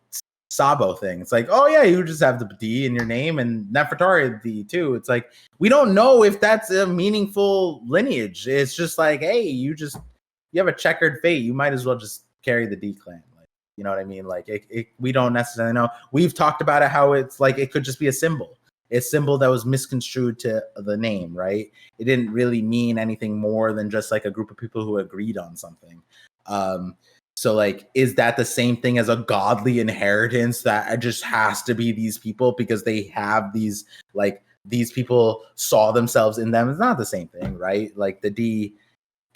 Speaker 2: Sabo thing. It's like, oh yeah, you just have the D in your name, and Nefertari D too. It's like we don't know if that's a meaningful lineage. It's just like, hey, you have a checkered fate. You might as well just carry the D clan. You know what I mean? Like we don't necessarily know. We've talked about it, how it's like it could just be a symbol that was misconstrued to the name, right? It didn't really mean anything more than just like a group of people who agreed on something. So like, is that the same thing as a godly inheritance that it just has to be these people because they have these people saw themselves in them? It's not the same thing, right? Like the D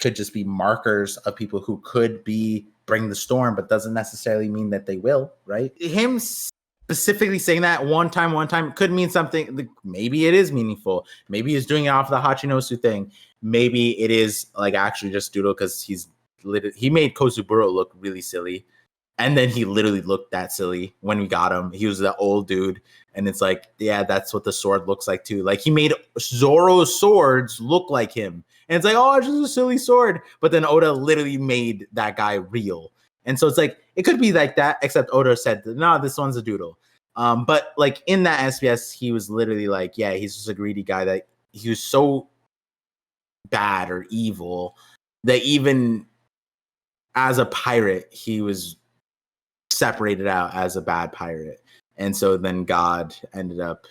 Speaker 2: could just be markers of people who could bring the storm, but doesn't necessarily mean that they will, right? Him specifically saying that one time could mean something. Like maybe it is meaningful. Maybe he's doing it off the Hachinosu thing. Maybe it is like actually just doodle because he made Kozuburo look really silly. And then he literally looked that silly when we got him. He was the old dude. And it's like, yeah, that's what the sword looks like too. Like he made Zoro's swords look like him. And it's like, oh, it's just a silly sword. But then Oda literally made that guy real. And so it's like, it could be like that, except Oda said, no, this one's a doodle. But like in that SBS, he was literally like, yeah, he's just a greedy guy that he was so bad or evil that even as a pirate, he was separated out as a bad pirate. And so then God ended up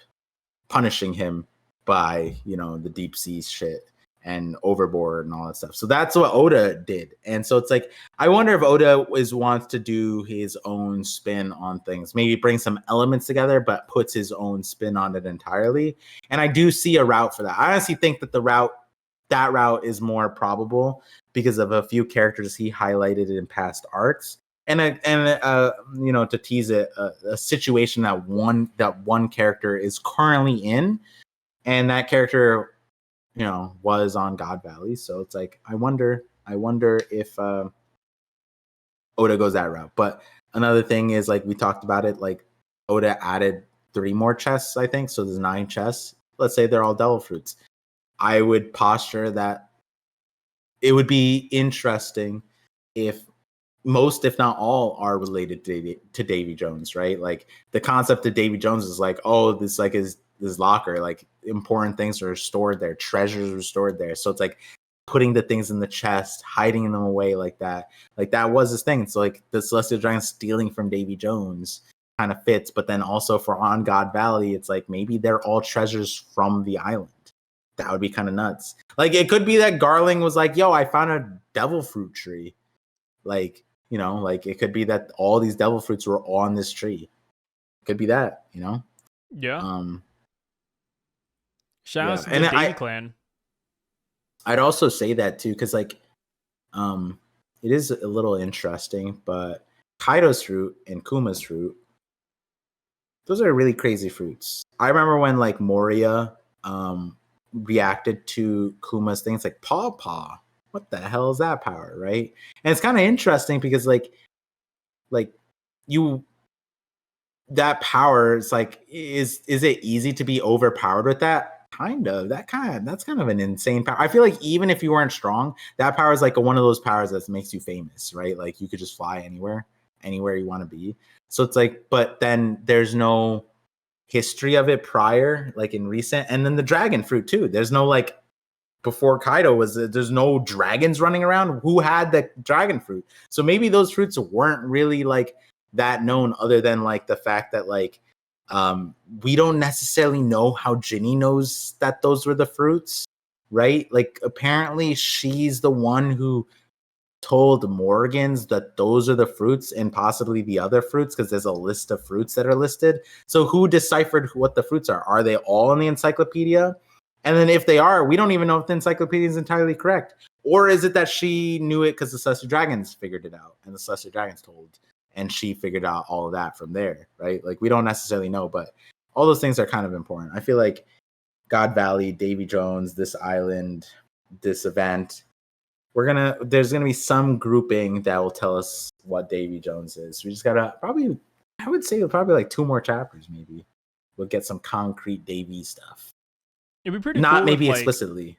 Speaker 2: punishing him by, the deep sea shit and overboard and all that stuff. So that's what Oda did. And so it's like, I wonder if Oda wants to do his own spin on things, maybe bring some elements together, but puts his own spin on it entirely. And I do see a route for that. I honestly think that that route is more probable because of a few characters he highlighted in past arcs. And to tease it, a situation that one character is currently in, and that character, was on God Valley. So it's like, I wonder if Oda goes that route. But another thing is, like we talked about it, like Oda added 3 more chests, I think. So there's 9 chests. Let's say they're all devil fruits. I would posture that it would be interesting if most, if not all, are related to Davy Jones, right? Like the concept of Davy Jones is like, oh, this like is this locker, like important things are stored there, treasures are stored there. So it's like putting the things in the chest, hiding them away like that. Like that was his thing. So like the Celestial Dragon stealing from Davy Jones kind of fits, but then also for On God Valley, it's like maybe they're all treasures from the island. That would be kind of nuts. Like it could be that Garling was like, yo, I found a devil fruit tree. Like, like it could be that all these devil fruits were on this tree. It could be that,
Speaker 1: Yeah. Shout out to the Davy Clan.
Speaker 2: I'd also say that too, because like, it is a little interesting, but Kaido's fruit and Kuma's fruit, those are really crazy fruits. I remember when like Moria reacted to Kuma's things like Paw Paw. What the hell is that power, right? And it's kind of interesting because like that power is like, is it easy to be overpowered with that? Kind of. That's kind of an insane power. I feel like even if you weren't strong, that power is like one of those powers that makes you famous, right? Like you could just fly anywhere you want to be. So it's like, but then there's no history of it prior, like in recent, and then the dragon fruit too. There's no like, before Kaido there's no dragons running around. Who had the dragon fruit? So maybe those fruits weren't really like that known, other than like the fact that like we don't necessarily know how Ginny knows that those were the fruits, right? Like apparently she's the one who told Morgans that those are the fruits and possibly the other fruits, because there's a list of fruits that are listed. So who deciphered what the fruits are? Are they all in the encyclopedia? And then if they are, we don't even know if the encyclopedia is entirely correct. Or is it that she knew it because the Celestial Dragons figured it out and the Celestial Dragons told and she figured out all of that from there, right? Like we don't necessarily know, but all those things are kind of important. I feel like God Valley, Davy Jones, this island, this event, there's gonna be some grouping that will tell us what Davy Jones is. We just gotta probably, I would say probably like 2 more chapters, maybe. We'll get some concrete Davy stuff.
Speaker 1: It'd be pretty
Speaker 2: Not
Speaker 1: cool
Speaker 2: maybe
Speaker 1: if,
Speaker 2: explicitly.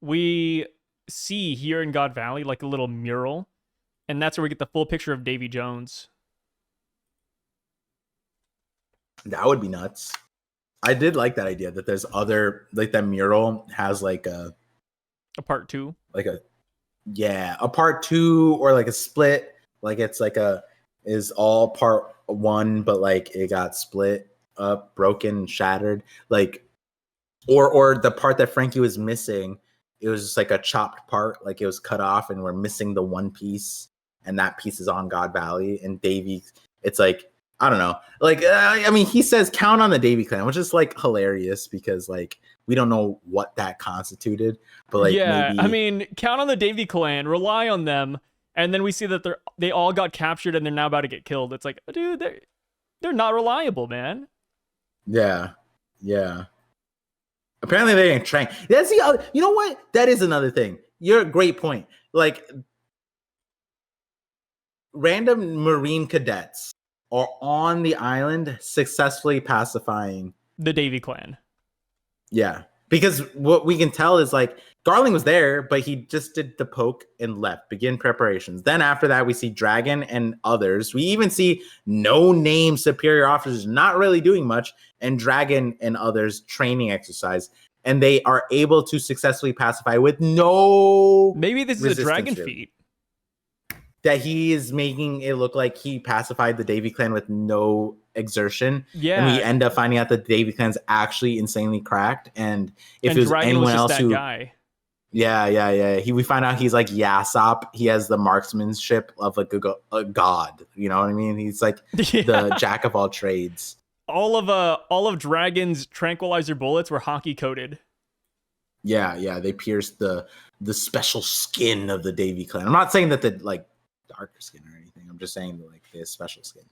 Speaker 1: We see here in God Valley like a little mural, and that's where we get the full picture of Davy Jones.
Speaker 2: That would be nuts. I did like that idea that there's other, like that mural has like a
Speaker 1: part 2.
Speaker 2: Like a part 2 or like a split. Like it's like is all part 1, but like it got split up, broken, shattered. Like or the part that Frankie was missing, it was just like a chopped part, like it was cut off and we're missing the one piece, and that piece is on God Valley. And Davy, it's like, I don't know. Like, I mean, he says count on the Davy Clan, which is like hilarious because like we don't know what that constituted. But like,
Speaker 1: yeah,
Speaker 2: maybe...
Speaker 1: I mean, count on the Davy Clan, rely on them, and then we see that they all got captured and they're now about to get killed. It's like, dude, they're not reliable, man.
Speaker 2: Yeah. Apparently they ain't trained. That's the other. You know what? That is another thing. You're a great point. Like random Marine cadets are on the island successfully pacifying
Speaker 1: the Davy Clan.
Speaker 2: Yeah. Because what we can tell is like Garling was there, but he just did the poke and left, begin preparations. Then after that, we see Dragon and others. We even see no-name superior officers not really doing much, and Dragon and others training exercise. And they are able to successfully pacify with no...
Speaker 1: Maybe this is a dragon feat.
Speaker 2: That he is making it look like he pacified the Davy Clan with no exertion.
Speaker 1: Yeah.
Speaker 2: And we end up finding out that the Davy Clan's actually insanely cracked. And if it was
Speaker 1: Dragon
Speaker 2: anyone
Speaker 1: was just
Speaker 2: else
Speaker 1: that
Speaker 2: who...
Speaker 1: guy.
Speaker 2: Yeah. We find out he's like Yasop. He has the marksmanship of like a god. You know what I mean? He's like the jack of all trades.
Speaker 1: All of Dragon's tranquilizer bullets were hockey coated.
Speaker 2: Yeah. They pierced the special skin of the Davy Clan. I'm not saying that the like darker skin or anything. I'm just saying that like they have special skin.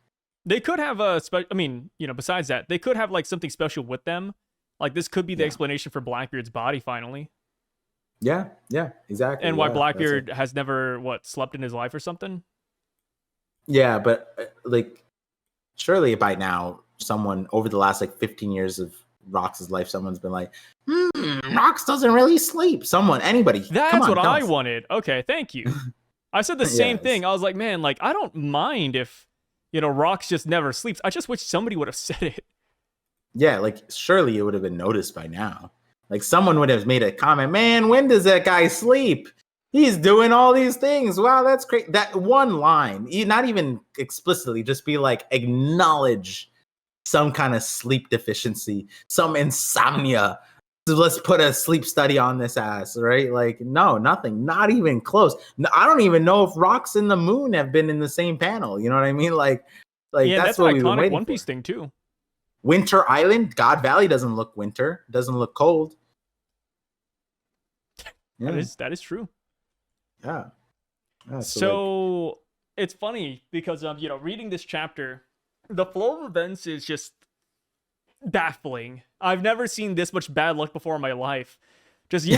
Speaker 1: They could have besides that, they could have like something special with them. Like this could be the explanation for Blackbeard's body finally.
Speaker 2: Yeah, exactly.
Speaker 1: And why Blackbeard has never slept in his life or something. Yeah,
Speaker 2: but like surely by now someone over the last like 15 years of Rocks' life, someone's been like, Rocks doesn't really sleep. Anybody.
Speaker 1: That's what I wanted. Okay, thank you. I said the same thing. I was like, man, like I don't mind if Rocks just never sleeps. I just wish somebody would have said it.
Speaker 2: Yeah, like surely it would have been noticed by now. Like someone would have made a comment, man, when does that guy sleep? He's doing all these things. Wow, that's great. That one line, not even explicitly, just be like, acknowledge some kind of sleep deficiency, some insomnia. So let's put a sleep study on this ass, right? Like, no, nothing, not even close. I don't even know if Rocks and the Moon have been in the same panel. You know what I mean? Like
Speaker 1: that's what we've been waiting for. One Piece thing too.
Speaker 2: Winter Island, God Valley doesn't look winter, doesn't look cold.
Speaker 1: Yeah. That is true.
Speaker 2: Yeah.
Speaker 1: So it's funny because reading this chapter, the flow of events is just baffling. I've never seen this much bad luck before in my life. Just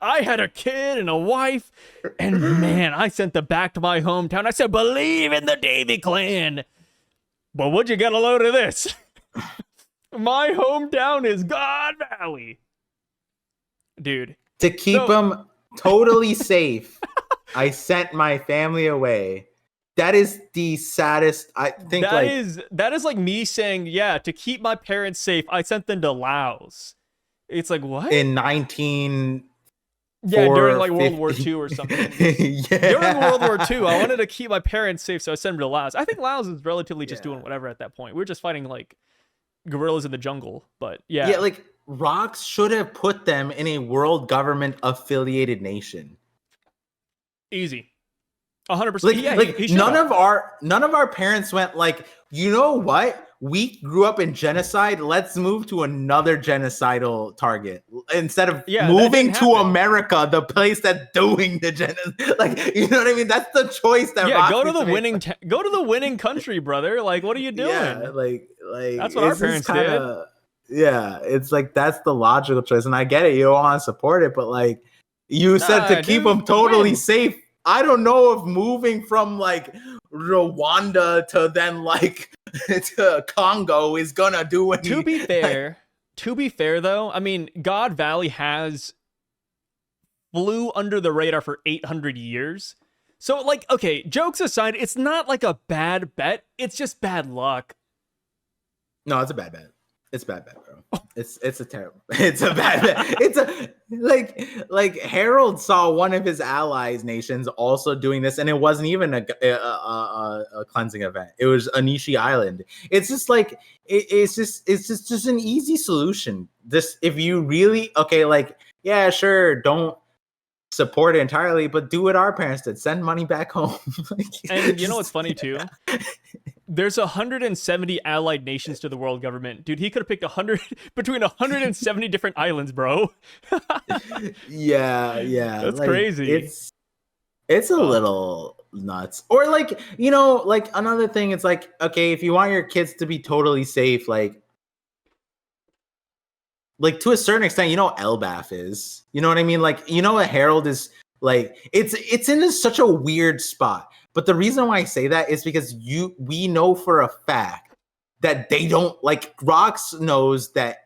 Speaker 1: I had a kid and a wife, and man, I sent them back to my hometown. I said, believe in the Davy Clan. But would you get a load of this? My hometown is God Valley. Dude.
Speaker 2: To keep them totally safe, I sent my family away. That is the saddest. I think
Speaker 1: that is like me saying, to keep my parents safe, I sent them to Laos. It's like, what?
Speaker 2: In 19...
Speaker 1: during like World War II or something. During World War II, I wanted to keep my parents safe, so I sent them to Laos. I think Laos is relatively just doing whatever at that point. We're just fighting like gorillas in the jungle, but yeah,
Speaker 2: like Rocks should have put them in a world government affiliated nation.
Speaker 1: Easy, 100%.
Speaker 2: Like none of our parents went like, you know what? we grew up in genocide. Let's move to another genocidal target instead of moving to America, the place that's doing the genocide. Like, you know what I mean? That's the choice that.
Speaker 1: Yeah, go to the winning. Go to the winning country, brother. Like, what are you doing?
Speaker 2: Yeah, like
Speaker 1: that's what our parents did.
Speaker 2: Yeah, it's like that's the logical choice, and I get it. You don't want to support it, but like you said, to keep them totally safe. I don't know if moving from like Rwanda to then like to Congo is gonna do anything.
Speaker 1: To be fair though, I mean, God Valley has flew under the radar for 800 years. So like, okay, jokes aside, it's not like a bad bet. It's just bad luck.
Speaker 2: No, it's a bad bet. It's a bad bet, bro. It's a terrible. It's a bad bet. It's a like Harold saw one of his allies nations also doing this, and it wasn't even a cleansing event. It was Anishi Island. It's just like it's just an easy solution. This if you really like yeah, sure, don't support it entirely, but do what our parents did: send money back home.
Speaker 1: And you know what's funny too? There's 170 allied nations to the world government. Dude, he could have picked 100 between 170 different islands, bro.
Speaker 2: yeah.
Speaker 1: That's like, crazy.
Speaker 2: It's a little nuts. Or like, you know, like another thing, it's like, okay, if you want your kids to be totally safe, like to a certain extent, you know, Elbaf is. You know what I mean? Like, you know what Harold is like, it's in such a weird spot. But the reason why I say that is because we know for a fact that they don't like Rocks knows that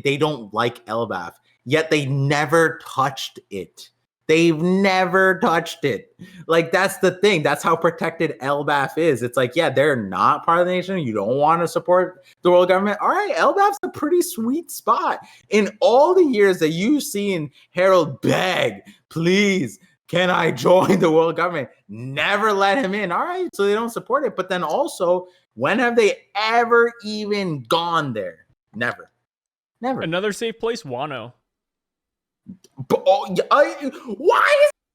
Speaker 2: they don't like Elbaf, yet they never touched it. They've never touched it. Like, that's the thing. That's how protected Elbaf is. It's like, yeah, they're not part of the nation. You don't want to support the world government. All right, Elbaf's a pretty sweet spot. In all the years that you've seen Harold beg, please, can I join the world government? Never let him in. All right, so they don't support it. But then also, when have they ever even gone there? Never.
Speaker 1: Another safe place, Wano.
Speaker 2: But, why is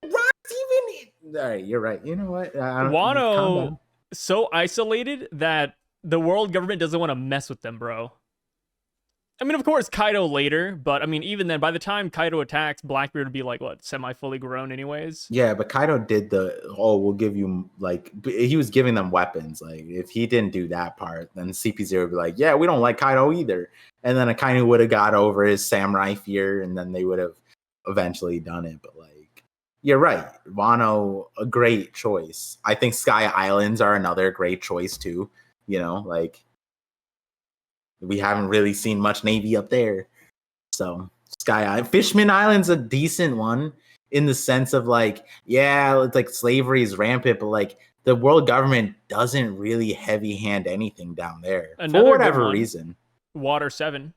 Speaker 2: Rocks even? All right, you're right. You know what?
Speaker 1: Wano so isolated that the world government doesn't want to mess with them, bro. I mean, of course, Kaido later, but I mean, even then, by the time Kaido attacks, Blackbeard would be like, what, semi-fully grown anyways?
Speaker 2: Yeah, but Kaido did we'll give you, like, he was giving them weapons. Like, if he didn't do that part, then CP0 would be like, yeah, we don't like Kaido either. And then Kaido would have got over his samurai fear, and then they would have eventually done it. But, like, you're right. Wano, a great choice. I think Sky Islands are another great choice, too. You know, like, we haven't really seen much Navy up there. So Fishman Island's a decent one in the sense of like, yeah, it's like slavery is rampant, but like the world government doesn't really heavy hand anything down there for whatever reason.
Speaker 1: Water 7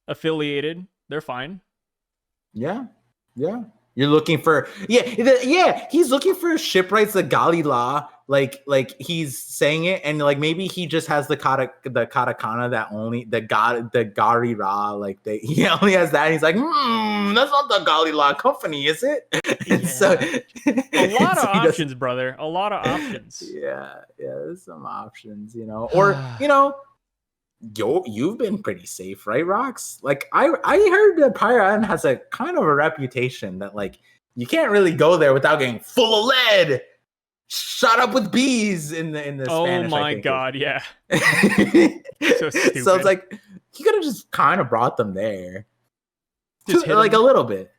Speaker 1: affiliated. They're fine.
Speaker 2: Yeah. You're looking for he's looking for shipwrights, the Galila, like he's saying it, and like maybe he just has the katakana that only the Garira, like he only has that, and he's like, that's not the Galila company, is it?
Speaker 1: Yeah. So a lot of options, brother. A lot of options.
Speaker 2: Yeah, there's some options, you know. Or you know, you've been pretty safe, right, Rocks? Like I heard that Pirate Island has a kind of a reputation that like you can't really go there without getting full of lead, shot up with bees in the Spanish.
Speaker 1: Oh my god, yeah. So stupid.
Speaker 2: So it's like you could have just kind of brought them there, just like a little bit.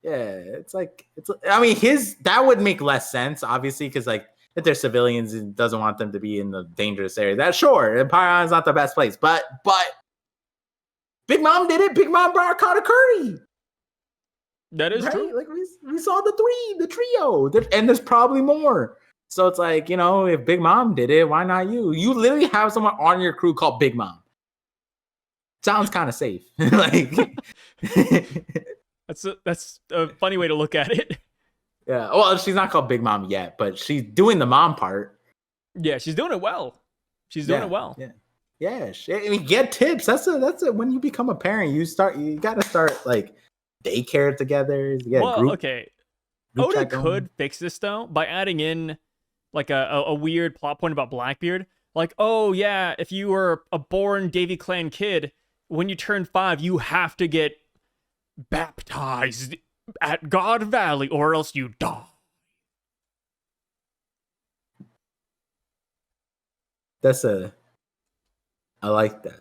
Speaker 2: Yeah, it's I mean that would make less sense, obviously, because like if they're civilians and doesn't want them to be in the dangerous area. That's sure. Empire Island's not the best place, but Big Mom did it. Big Mom brought Katakuri.
Speaker 1: That is true.
Speaker 2: Like we saw the trio, and there's probably more. So it's like, you know, if Big Mom did it, why not you? You literally have someone on your crew called Big Mom. Sounds kind of safe. Like
Speaker 1: that's a funny way to look at it.
Speaker 2: Yeah, well, she's not called Big Mom yet, but she's doing the mom part.
Speaker 1: Yeah, she's doing it well. She's doing it well.
Speaker 2: Yeah. I mean, get tips. That's it. When you become a parent, you got to start like daycare together.
Speaker 1: Okay. Oda could fix this though by adding in like a weird plot point about Blackbeard. Like, oh yeah, if you were a born Davy Clan kid, when you turn 5, you have to get baptized at God Valley or else you die.
Speaker 2: I like that.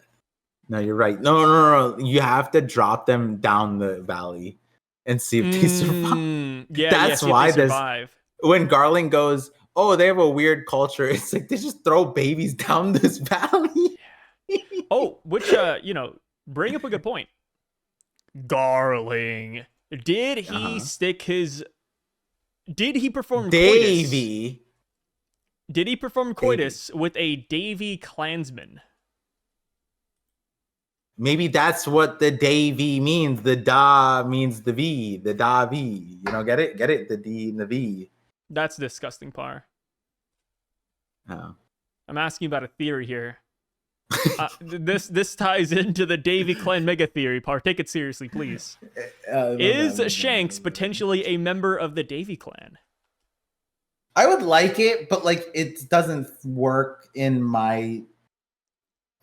Speaker 2: No, you're right. No. You have to drop them down the valley and see if they survive.
Speaker 1: Yeah,
Speaker 2: That's
Speaker 1: see if they
Speaker 2: why there's
Speaker 1: survive.
Speaker 2: when Garling goes, oh, they have a weird culture. It's like they just throw babies down this valley.
Speaker 1: Oh, which bring up a good point. Garling. Did he stick his Did he perform coitus?
Speaker 2: Davy.
Speaker 1: Did he perform coitus with a Davy clansman?
Speaker 2: Maybe that's what the Davy means. The da means the V. The Davy. You know, get it? Get it? The D and the V.
Speaker 1: That's disgusting, Par.
Speaker 2: Oh.
Speaker 1: I'm asking about a theory here. This ties into the Davy Clan mega theory, Par. Take it seriously, please. Is Shanks potentially a member of the Davy Clan?
Speaker 2: I would like it, but like it doesn't work in my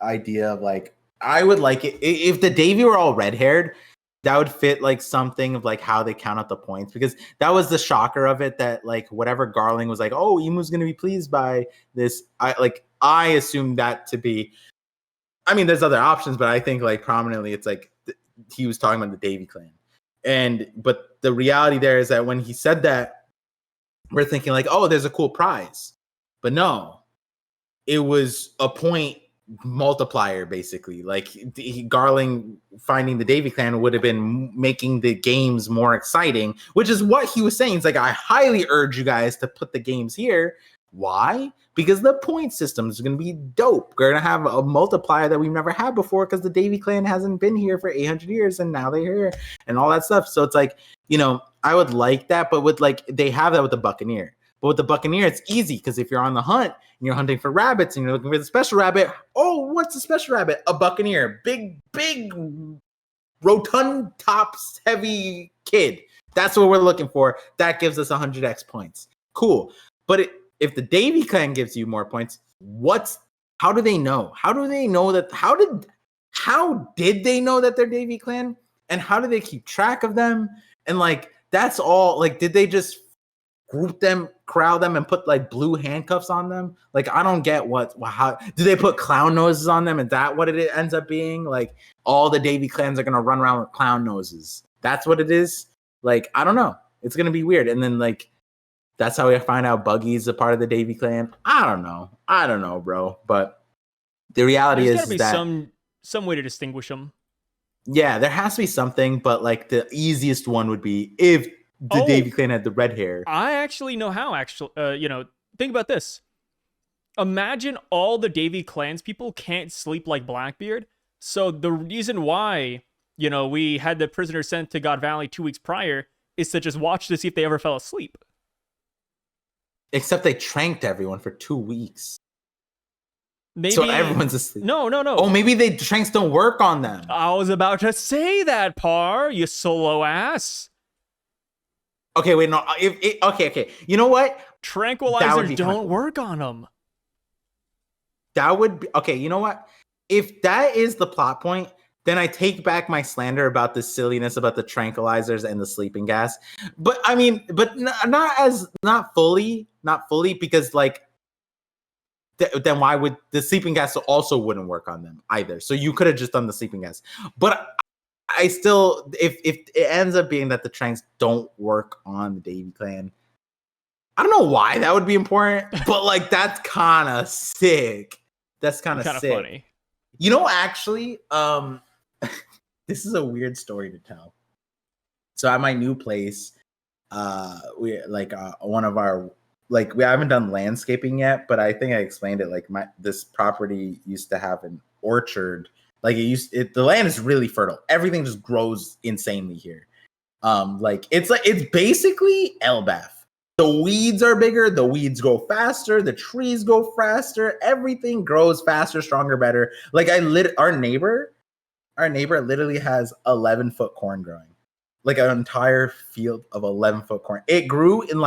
Speaker 2: idea of like I would like it if the Davy were all red-haired. That would fit like something of like how they count out the points, because that was the shocker of it, that like whatever Garling was like, oh, Emu's gonna be pleased by this. I assumed that to be. I mean, there's other options, but I think like prominently, it's like he was talking about the Davy Clan, but the reality there is that when he said that, we're thinking like, oh, there's a cool prize, but no, it was a point multiplier basically. Like Garling finding the Davy Clan would have been making the games more exciting, which is what he was saying. It's like, I highly urge you guys to put the games here. Why? Because the point system is going to be dope. We're going to have a multiplier that we've never had before, because the Davy Clan hasn't been here for 800 years and now they're here and all that stuff. So it's like, I would like that, but with like, they have that with the Buccaneer. But with the Buccaneer, it's easy, because if you're on the hunt and you're hunting for rabbits and you're looking for the special rabbit, oh, what's a special rabbit? A Buccaneer. Big, rotund tops, heavy kid. That's what we're looking for. That gives us 100x points. Cool. But if the Davy Clan gives you more points, how do they know? How do they know that? How did they know that they're Davy Clan? And how do they keep track of them? And like, that's all. Like, did they just group them, corral them, and put like blue handcuffs on them? Like, I don't get how do they put clown noses on them? Is that what it ends up being? Like, all the Davy Clans are gonna run around with clown noses. That's what it is. Like, I don't know. It's gonna be weird. And then like, that's how we find out Buggy's a part of the Davy Clan. I don't know, bro. But the reality is that
Speaker 1: some way to distinguish them. Yeah,
Speaker 2: there has to be something. But like, the easiest one would be if the Davy Clan had the red hair.
Speaker 1: I actually know how. Think about this. Imagine all the Davy Clans people can't sleep like Blackbeard. So the reason why, we had the prisoner sent to God Valley 2 weeks prior is to just watch to see if they ever fell asleep.
Speaker 2: Except they tranked everyone for 2 weeks.
Speaker 1: Maybe,
Speaker 2: so everyone's asleep.
Speaker 1: No.
Speaker 2: Oh, maybe the tranks don't work on them.
Speaker 1: I was about to say that, Par, you solo ass.
Speaker 2: Okay, wait, no. Okay. You know what?
Speaker 1: Tranquilizers don't work on them.
Speaker 2: That would be okay. You know what? If that is the plot point, then I take back my slander about the silliness about the tranquilizers and the sleeping gas. But I mean, not fully, because like, then why would the sleeping gas also wouldn't work on them either? So you could have just done the sleeping gas. But I still, if it ends up being that the tranks don't work on the Davy Clan, I don't know why that would be important, but like, that's kind of sick. That's kind of sick.
Speaker 1: Funny.
Speaker 2: Actually, this is a weird story to tell. So at my new place, we like one of our, like, we haven't done landscaping yet, but I think I explained it. Like, this property used to have an orchard. Like, the land is really fertile. Everything just grows insanely here. It's basically Elbath. The weeds are bigger. The weeds go faster. The trees go faster. Everything grows faster, stronger, better. Like, our neighbor literally has 11-foot corn growing. Like, an entire field of 11-foot corn. It grew in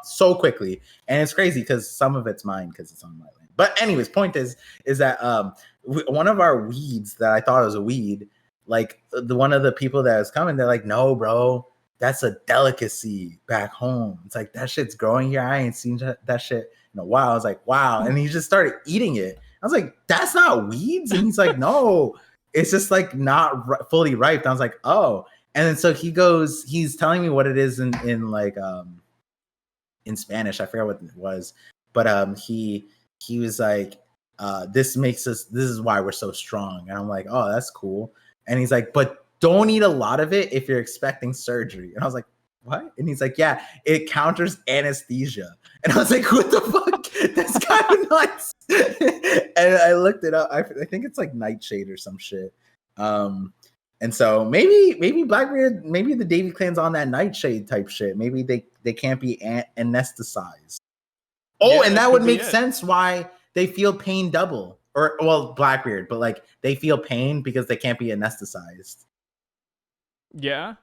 Speaker 2: so quickly, and it's crazy because some of it's mine because it's on my land. But anyways, point is that one of our weeds that I thought was a weed, like one of the people that was coming, they're like, no, bro, that's a delicacy back home. It's like, that shit's growing here. I ain't seen that shit in a while. I was like, wow. And he just started eating it. I was like, that's not weeds. And he's like, no, it's just like not fully ripe. I was like, oh. And then so he's telling me what it is in like in Spanish. I forgot what it was, but he was like, this is why we're so strong. And I'm like, oh, that's cool. And he's like, but don't eat a lot of it if you're expecting surgery. And I was like, what? And he's like, yeah, it counters anesthesia. And I was like, what the fuck? That's kind of nuts. And I looked it up. I think it's like nightshade or some shit. And so maybe Blackbeard, maybe the Davy Clan's on that nightshade type shit. Maybe they can't be anesthetized. Oh, yeah, and that would make sense why they feel pain double. Or, well, Blackbeard, but like they feel pain because they can't be anesthetized.
Speaker 1: Yeah.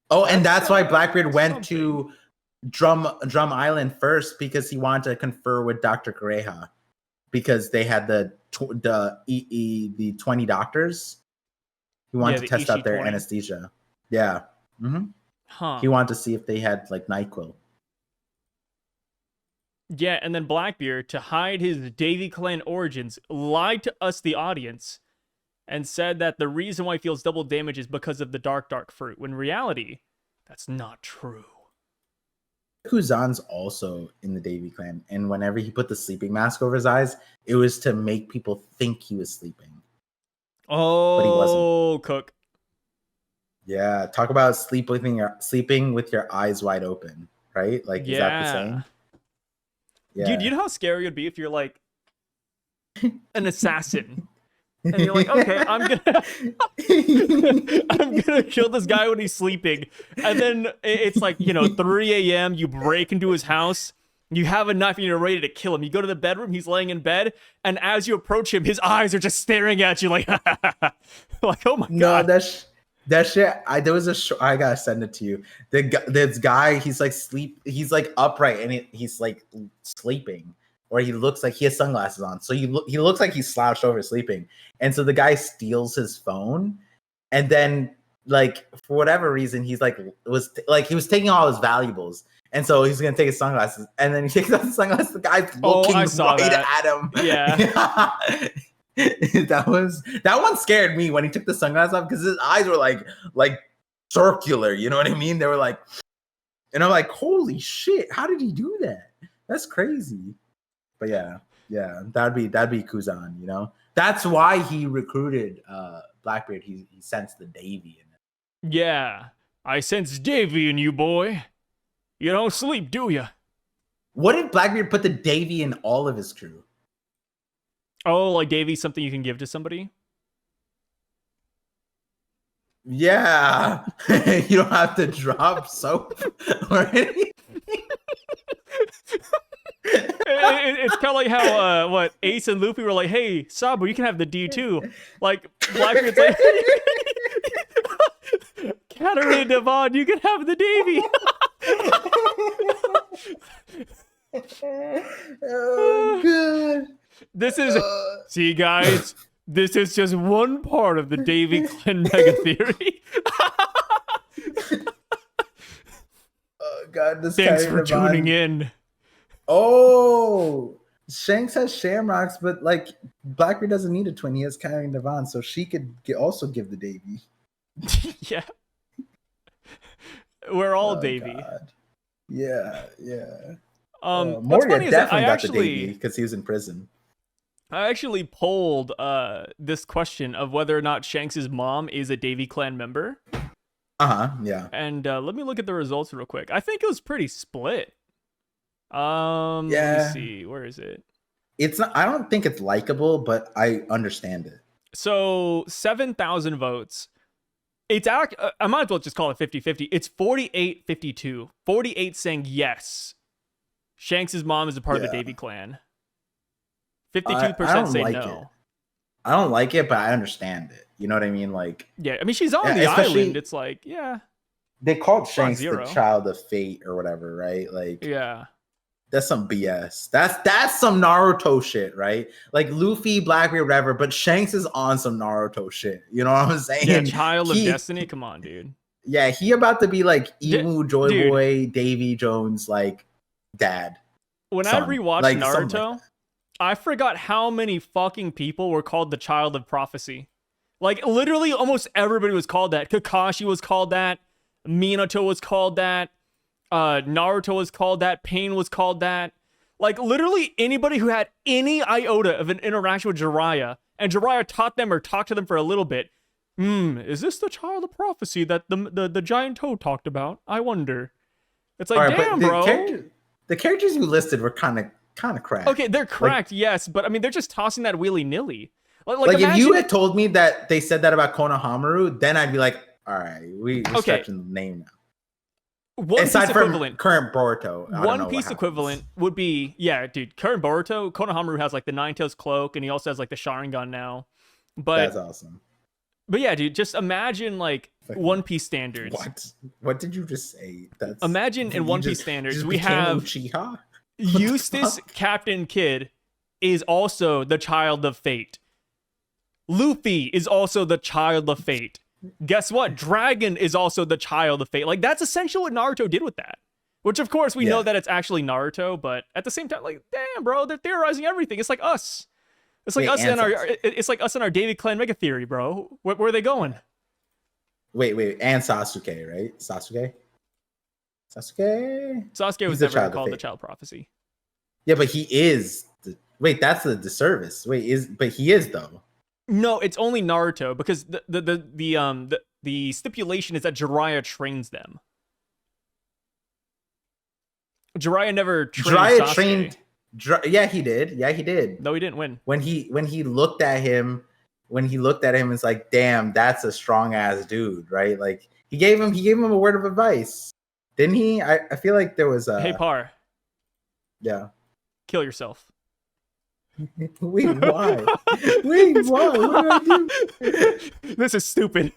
Speaker 2: Oh, and that's why Blackbeard went to Drum Island first, because he wanted to confer with Dr. Kureha, because they had the 20 doctors. He wanted to test out their anesthesia. Yeah. Mm-hmm.
Speaker 1: Huh.
Speaker 2: He wanted to see if they had like NyQuil.
Speaker 1: Yeah, and then Blackbeard, to hide his Davy Clan origins, lied to us, the audience, and said that the reason why he feels double damage is because of the dark fruit, when in reality, that's not true.
Speaker 2: Kuzan's also in the Davy Clan, and whenever he put the sleeping mask over his eyes, it was to make people think he was sleeping.
Speaker 1: Oh, but he wasn't. Cook.
Speaker 2: Yeah, talk about sleeping with your eyes wide open, right? Like, is that the same?
Speaker 1: Yeah. Dude, you know how scary it would be if you're like an assassin and you're like, okay, I'm gonna kill this guy when he's sleeping, and then it's like, 3 a.m. You break into his house, you have a knife and you're ready to kill him. You go to the bedroom, he's laying in bed, and as you approach him, his eyes are just staring at you like, like, oh my god.
Speaker 2: No, that shit. There was I gotta send it to you. This guy, he's like upright and he's like sleeping, or he looks like he has sunglasses on. So he looks like he's slouched over sleeping. And so the guy steals his phone, and then like for whatever reason he was taking all his valuables. And so he's gonna take his sunglasses, and then he takes off his sunglasses. The guy's looking right at him.
Speaker 1: Yeah.
Speaker 2: that one scared me when he took the sunglasses off, because his eyes were like circular. You know what I mean? They were like, and I'm like, holy shit! How did he do that? That's crazy. But yeah, that'd be Kuzan. That's why he recruited Blackbeard. He sensed the Davy in it.
Speaker 1: Yeah, I sense Davy in you, boy. You don't sleep, do you?
Speaker 2: What if Blackbeard put the Davy in all of his crew?
Speaker 1: Oh, like Davy's something you can give to somebody?
Speaker 2: Yeah. You don't have to drop soap or anything.
Speaker 1: It's kind of like how Ace and Luffy were like, hey, Sabu, you can have the D too. Like, Blackbeard's like, Katarina Devon, you can have the Davy.
Speaker 2: Oh, God.
Speaker 1: This is, see, guys, this is just one part of the Davy Clan mega theory.
Speaker 2: Oh, God, this
Speaker 1: Thanks for tuning in.
Speaker 2: Oh, Shanks has Shamrocks, but like Blackbeard doesn't need a twin. He has Katarina Devon, so she could also give the Davy.
Speaker 1: Yeah. We're all Davy.
Speaker 2: God. Yeah.
Speaker 1: What's funny is that I actually,
Speaker 2: because he was in prison.
Speaker 1: I actually polled this question of whether or not Shanks' mom is a Davy Clan member.
Speaker 2: Yeah.
Speaker 1: And let me look at the results real quick. I think it was pretty split. Let me see. Where is it?
Speaker 2: It's not. I don't think it's likable, but I understand it.
Speaker 1: So 7,000 votes. It's I might as well just call it 50-50. It's 48-52. 48 saying yes. Shanks' mom is a part of the Davy Clan. 52% say no.
Speaker 2: I don't like it, but I understand it. You know what I mean? Like,
Speaker 1: yeah, I mean, she's on the island. It's like, yeah.
Speaker 2: They called Shanks the child of fate or whatever, right? Like,
Speaker 1: yeah.
Speaker 2: That's some BS. That's some Naruto shit, right? Like Luffy, Blackbeard, whatever. But Shanks is on some Naruto shit. You know what I'm saying?
Speaker 1: Yeah, Child of Destiny. Come on, dude.
Speaker 2: Yeah, he about to be like Emu, Joy
Speaker 1: dude.
Speaker 2: Boy, Davy Jones, like dad.
Speaker 1: When
Speaker 2: son.
Speaker 1: I rewatched
Speaker 2: like,
Speaker 1: Naruto,
Speaker 2: like
Speaker 1: I forgot how many fucking people were called the Child of Prophecy. Like literally, almost everybody was called that. Kakashi was called that. Minato was called that. Naruto was called that. Pain was called that. Like literally anybody who had any iota of an interaction with Jiraiya, and Jiraiya taught them or talked to them for a little bit. Is this the Child of Prophecy that the giant toad talked about? I wonder. It's like, damn, bro.
Speaker 2: The characters you listed were kind of cracked.
Speaker 1: Okay, they're cracked, yes, but I mean they're just tossing that willy nilly.
Speaker 2: Like imagine, if you had told me that they said that about Konohamaru, then I'd be like, all right, we're stretching the name now.
Speaker 1: One
Speaker 2: Aside
Speaker 1: Piece
Speaker 2: from
Speaker 1: equivalent.
Speaker 2: Current Boruto.
Speaker 1: One Piece equivalent would be, yeah, dude, current Boruto, Konohamaru has like the Nine Tails cloak, and he also has like the Sharingan now. But
Speaker 2: that's awesome.
Speaker 1: But yeah, dude, just imagine like One Piece standards.
Speaker 2: What did you just say?
Speaker 1: Imagine in One Piece standards, we have Eustace Captain Kidd is also the child of fate. Luffy is also the child of fate. Guess what? Dragon is also the child of fate. Like, that's essentially what Naruto did with that. Which, of course, we know that it's actually Naruto, but at the same time, like, damn, bro, they're theorizing everything. It's like us. It's like us and our Davy Clan mega theory, bro. Where are they going?
Speaker 2: Wait, and Sasuke, right? Sasuke
Speaker 1: was never called the Child Prophecy.
Speaker 2: Yeah, but he is. That's the disservice. But he is though.
Speaker 1: No, it's only Naruto because the stipulation is that Jiraiya trains them. Jiraiya never trained Sasuke.
Speaker 2: Yeah, he did.
Speaker 1: No, he didn't win.
Speaker 2: When he looked at him, it's like, damn, that's a strong ass dude, right? Like he gave him a word of advice, didn't he? I feel like there was a
Speaker 1: hey Par.
Speaker 2: Yeah. Kill
Speaker 1: yourself.
Speaker 2: Wait, why? What did I do?
Speaker 1: This is stupid.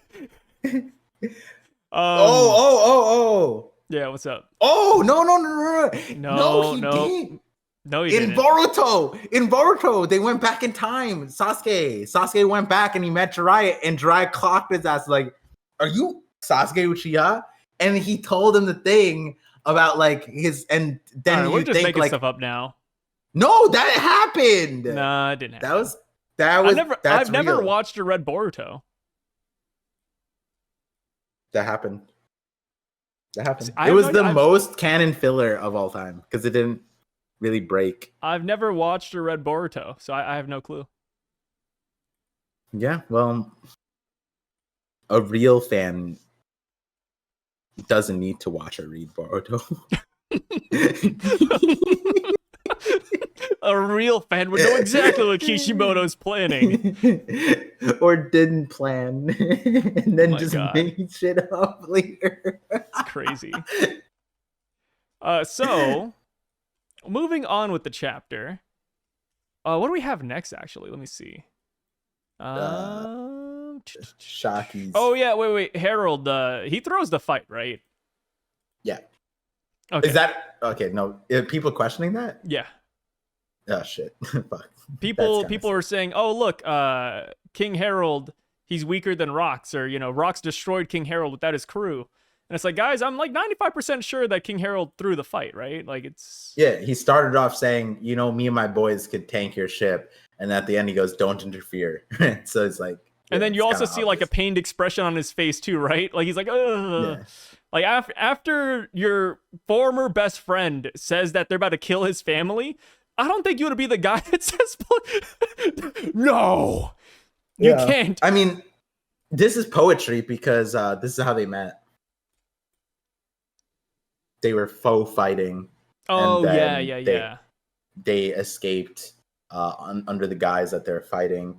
Speaker 2: Oh.
Speaker 1: Yeah, what's up?
Speaker 2: Oh, no, he didn't.
Speaker 1: No, he didn't.
Speaker 2: In Boruto, they went back in time. Sasuke went back and he met Jiraiya, and Jiraiya clocked his ass like, "Are you Sasuke Uchiha?" And he told him the thing about like his, and then
Speaker 1: we're just making stuff up now.
Speaker 2: No, that happened.
Speaker 1: Nah, it didn't happen.
Speaker 2: I've
Speaker 1: never watched or read Boruto.
Speaker 2: That happened. It was the most canon filler of all time because it didn't really break.
Speaker 1: I've never watched or read Boruto, so I have no clue.
Speaker 2: Yeah, well, a real fan doesn't need to watch or read Boruto.
Speaker 1: A real fan would know exactly what Kishimoto's planning.
Speaker 2: Or didn't plan. And then made shit up later.
Speaker 1: It's crazy. So, moving on with the chapter. What do we have next, actually? Let me see.
Speaker 2: Shaki's.
Speaker 1: Oh, yeah, wait. Harold, he throws the fight, right?
Speaker 2: Yeah.
Speaker 1: Okay.
Speaker 2: Is that... Okay, no. Are people questioning that?
Speaker 1: Yeah.
Speaker 2: Oh shit! Fuck.
Speaker 1: People are saying, "Oh look, King Harold, he's weaker than Rocks," or Rocks destroyed King Harold without his crew. And it's like, guys, I'm like 95% sure that King Harold threw the fight, right? Like it's.
Speaker 2: Yeah, he started off saying, me and my boys could tank your ship, and at the end he goes, "Don't interfere." So it's like.
Speaker 1: And then you also see like a pained expression on his face too, right? Like he's like, ugh. Yeah. Like after your former best friend says that they're about to kill his family. I don't think you would be the guy that says, no, you can't.
Speaker 2: I mean, this is poetry because this is how they met. They were faux fighting.
Speaker 1: Oh, yeah.
Speaker 2: They escaped under the guise that they're fighting.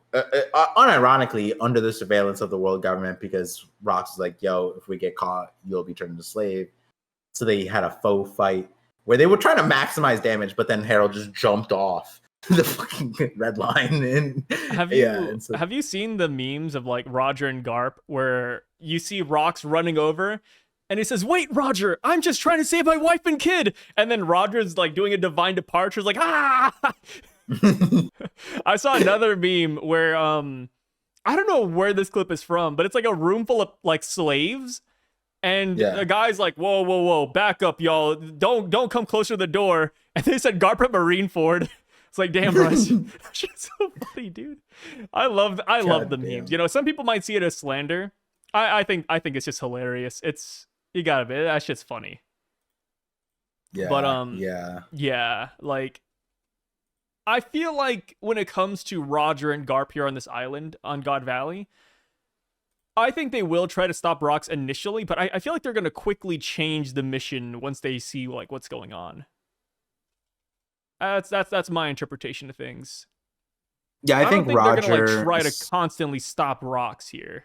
Speaker 2: Unironically, under the surveillance of the world government, because Rocks was like, yo, if we get caught, you'll be turned into a slave. So they had a faux fight where they were trying to maximize damage, but then Harold just jumped off the fucking red line. And
Speaker 1: have you seen the memes of like Roger and Garp where you see Rocks running over And he says, "Wait, Roger, I'm just trying to save my wife and kid." And then Roger's like doing a divine departure, like, ah. I saw another meme where I don't know where this clip is from, but it's like a room full of like slaves. And
Speaker 2: Yeah.
Speaker 1: the guy's like, "Whoa, whoa, whoa, back up, y'all! Don't come closer to the door." And they said, "Garp at Marineford." It's like, damn, bro, it's just so funny, dude. I love the memes. You know, some people might see it as slander. I think it's just hilarious. You gotta be, that shit's funny.
Speaker 2: Yeah.
Speaker 1: But
Speaker 2: yeah.
Speaker 1: yeah, like I feel like when it comes to Roger and Garp here on this island on God Valley, I think they will try to stop Rocks initially, but I feel like they're gonna quickly change the mission once they see like what's going on. That's my interpretation of things.
Speaker 2: Yeah, I think
Speaker 1: don't think
Speaker 2: Roger
Speaker 1: they're gonna like try to constantly stop Rocks here.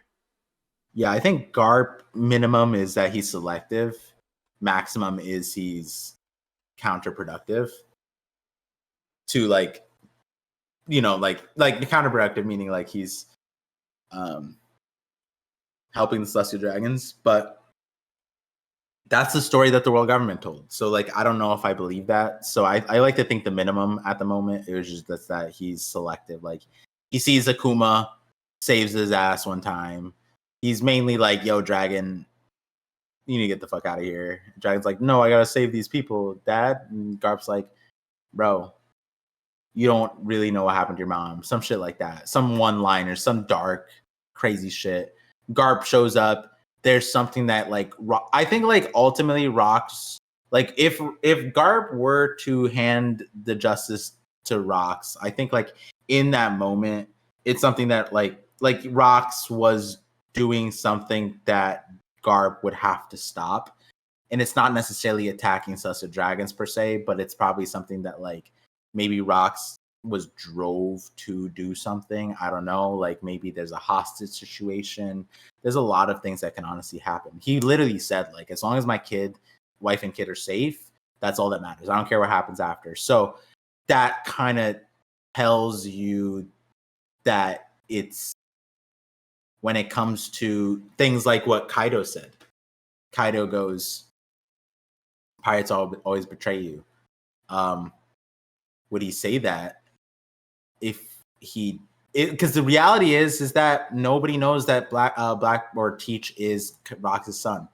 Speaker 2: Yeah, I think Garp minimum is that he's selective. Maximum is he's counterproductive. To like, you know, like counterproductive meaning like he's helping the Celestial Dragons, but that's the story that the world government told. So like I don't know if I believe that. So I like to think the minimum at the moment it was just that he's selective. Like he sees Akuma, saves his ass one time. He's mainly like, "Yo, Dragon, you need to get the fuck out of here." Dragon's like, "No, I gotta save these people, Dad." And Garp's like, "Bro, you don't really know what happened to your mom." Some shit like that. Some one-liner, some dark, crazy shit. Garp shows up. There's something that like I think like ultimately Rocks, like if Garp were to hand the justice to Rocks, I think like in that moment it's something that like Rocks was doing something that Garp would have to stop, and it's not necessarily attacking Celestial Dragons per se, but it's probably something that like maybe Rocks was drove to do something. I don't know. Like maybe there's a hostage situation. There's a lot of things that can honestly happen. He literally said, like, as long as my wife and kid are safe, that's all that matters. I don't care what happens after. So that kind of tells you that it's when it comes to things like what Kaido said. Kaido goes, "Pirates always betray you." Would he say that if because the reality is that nobody knows that Blackbeard Teach is Rocks' son.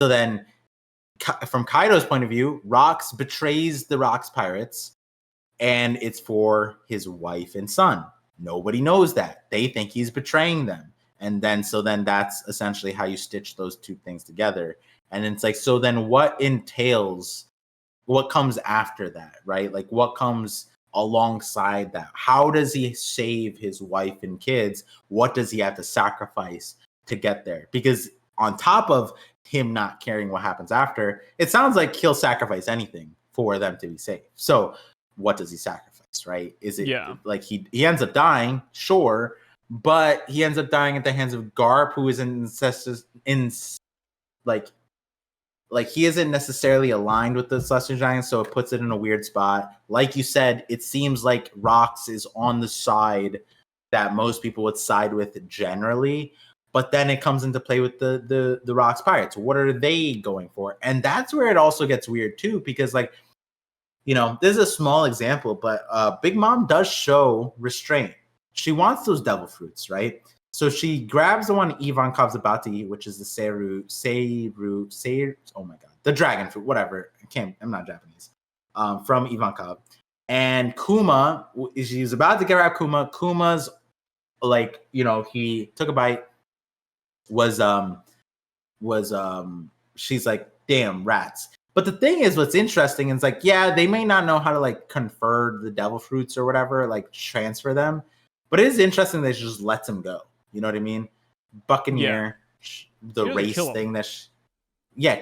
Speaker 2: So then from Kaido's point of view, Rocks betrays the Rocks pirates, and it's for his wife and son. Nobody knows that. They think he's betraying them. And then that's essentially how you stitch those two things together. And it's like, so then what comes after that, right? Like what comes alongside that? How does he save his wife and kids? What does he have to sacrifice to get there? Because on top of him not caring what happens after, it sounds like he'll sacrifice anything for them to be safe. So what does he sacrifice, right? Is it like he ends up dying, sure, but he ends up dying at the hands of Garp, who is like he isn't necessarily aligned with the Celestial Giants, so it puts it in a weird spot. Like you said, it seems like Rocks is on the side that most people would side with generally, but then it comes into play with the Rocks Pirates. What are they going for? And that's where it also gets weird too, because like, you know, this is a small example, but Big Mom does show restraint. She wants those devil fruits, right? So she grabs the one Ivankov's about to eat, which is the Seiru, oh my god, the dragon fruit, whatever. I'm not Japanese. From Ivankov. And Kuma, she's about to grab Kuma. Kuma's like, you know, he took a bite, she's like, "Damn, rats." But the thing is, what's interesting is like, yeah, they may not know how to like confer the devil fruits or whatever, like transfer them. But it is interesting that she just lets him go. You know what I mean? Buccaneer, the race thing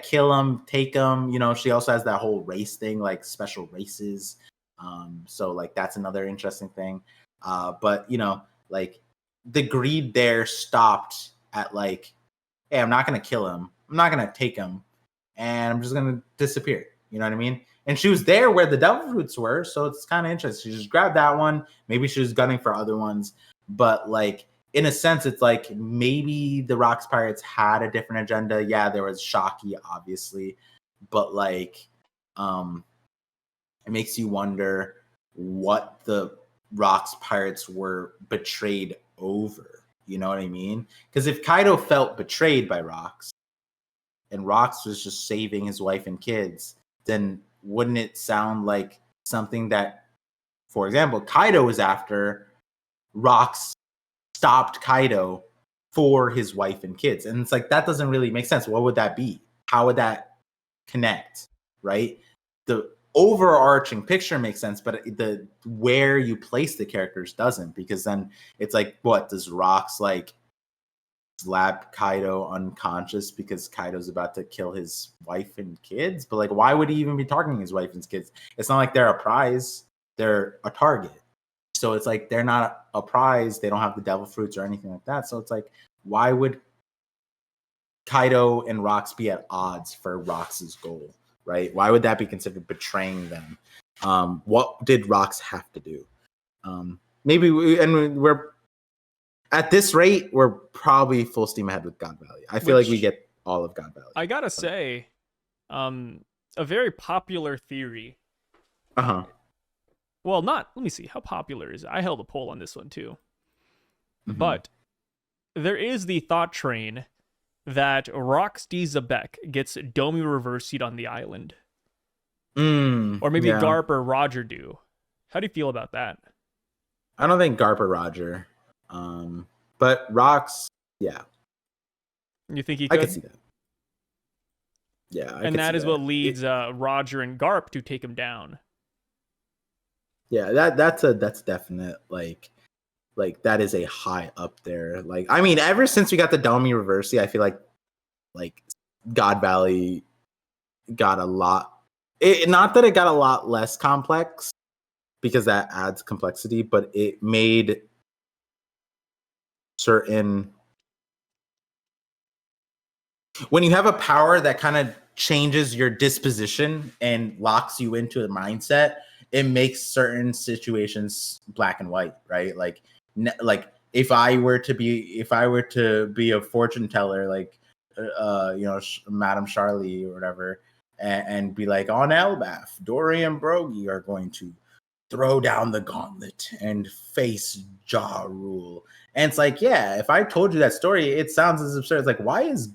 Speaker 2: kill him, take him. You know, she also has that whole race thing, like special races. So like that's another interesting thing. But you know, like the greed there stopped at like, hey, I'm not gonna kill him. I'm not gonna take him, and I'm just gonna disappear. You know what I mean? And she was there where the devil fruits were, so it's kind of interesting. She just grabbed that one. Maybe she was gunning for other ones, but like in a sense, it's like maybe the Rocks Pirates had a different agenda. Yeah, there was Shaki, obviously, but like, it makes you wonder what the Rocks Pirates were betrayed over. You know what I mean? Because if Kaido felt betrayed by Rocks, and Rocks was just saving his wife and kids, then wouldn't it sound like something that, for example, Kaido was after, Rocks stopped Kaido for his wife and kids? And it's like, that doesn't really make sense. What would that be? How would that connect, right? The overarching picture makes sense, but the where you place the characters doesn't, because then it's like, what does Rocks like slap Kaido unconscious because Kaido's about to kill his wife and kids? But like, why would he even be targeting his wife and kids? It's not like they're a prize, they're a target. So it's like, they're not a prize, they don't have the devil fruits or anything like that. So it's like, why would Kaido and Rocks be at odds for Rocks' goal, right? Why would that be considered betraying them? What did Rocks have to do? We're at this rate, we're probably full steam ahead with God Valley. I feel like we get all of God Valley.
Speaker 1: I gotta say, a very popular theory. Well, let me see, how popular is it? I held a poll on this one too. Mm-hmm. But there is the thought train that Rocks D Xebec gets Domi reversied on the island. Or maybe Garp or Roger do. How do you feel about that?
Speaker 2: I don't think Garp or Roger. But Rocks, yeah.
Speaker 1: You think he could?
Speaker 2: I could see that. Yeah,
Speaker 1: and that is what leads Roger and Garp to take him down.
Speaker 2: Yeah, that's definite. Like that is a high up there. Like, I mean, ever since we got the Domi Reversi, I feel like God Valley got a lot. Not that it got a lot less complex, because that adds complexity, but it made certain, when you have a power that kind of changes your disposition and locks you into a mindset, it makes certain situations black and white, right? Like if I were to be a fortune teller, like Madame Charlie or whatever, and be like, on Elbaf, Dory and Brogy are going to throw down the gauntlet and face Ja Rule. And it's like, yeah, if I told you that story, it sounds as absurd. It's like, why is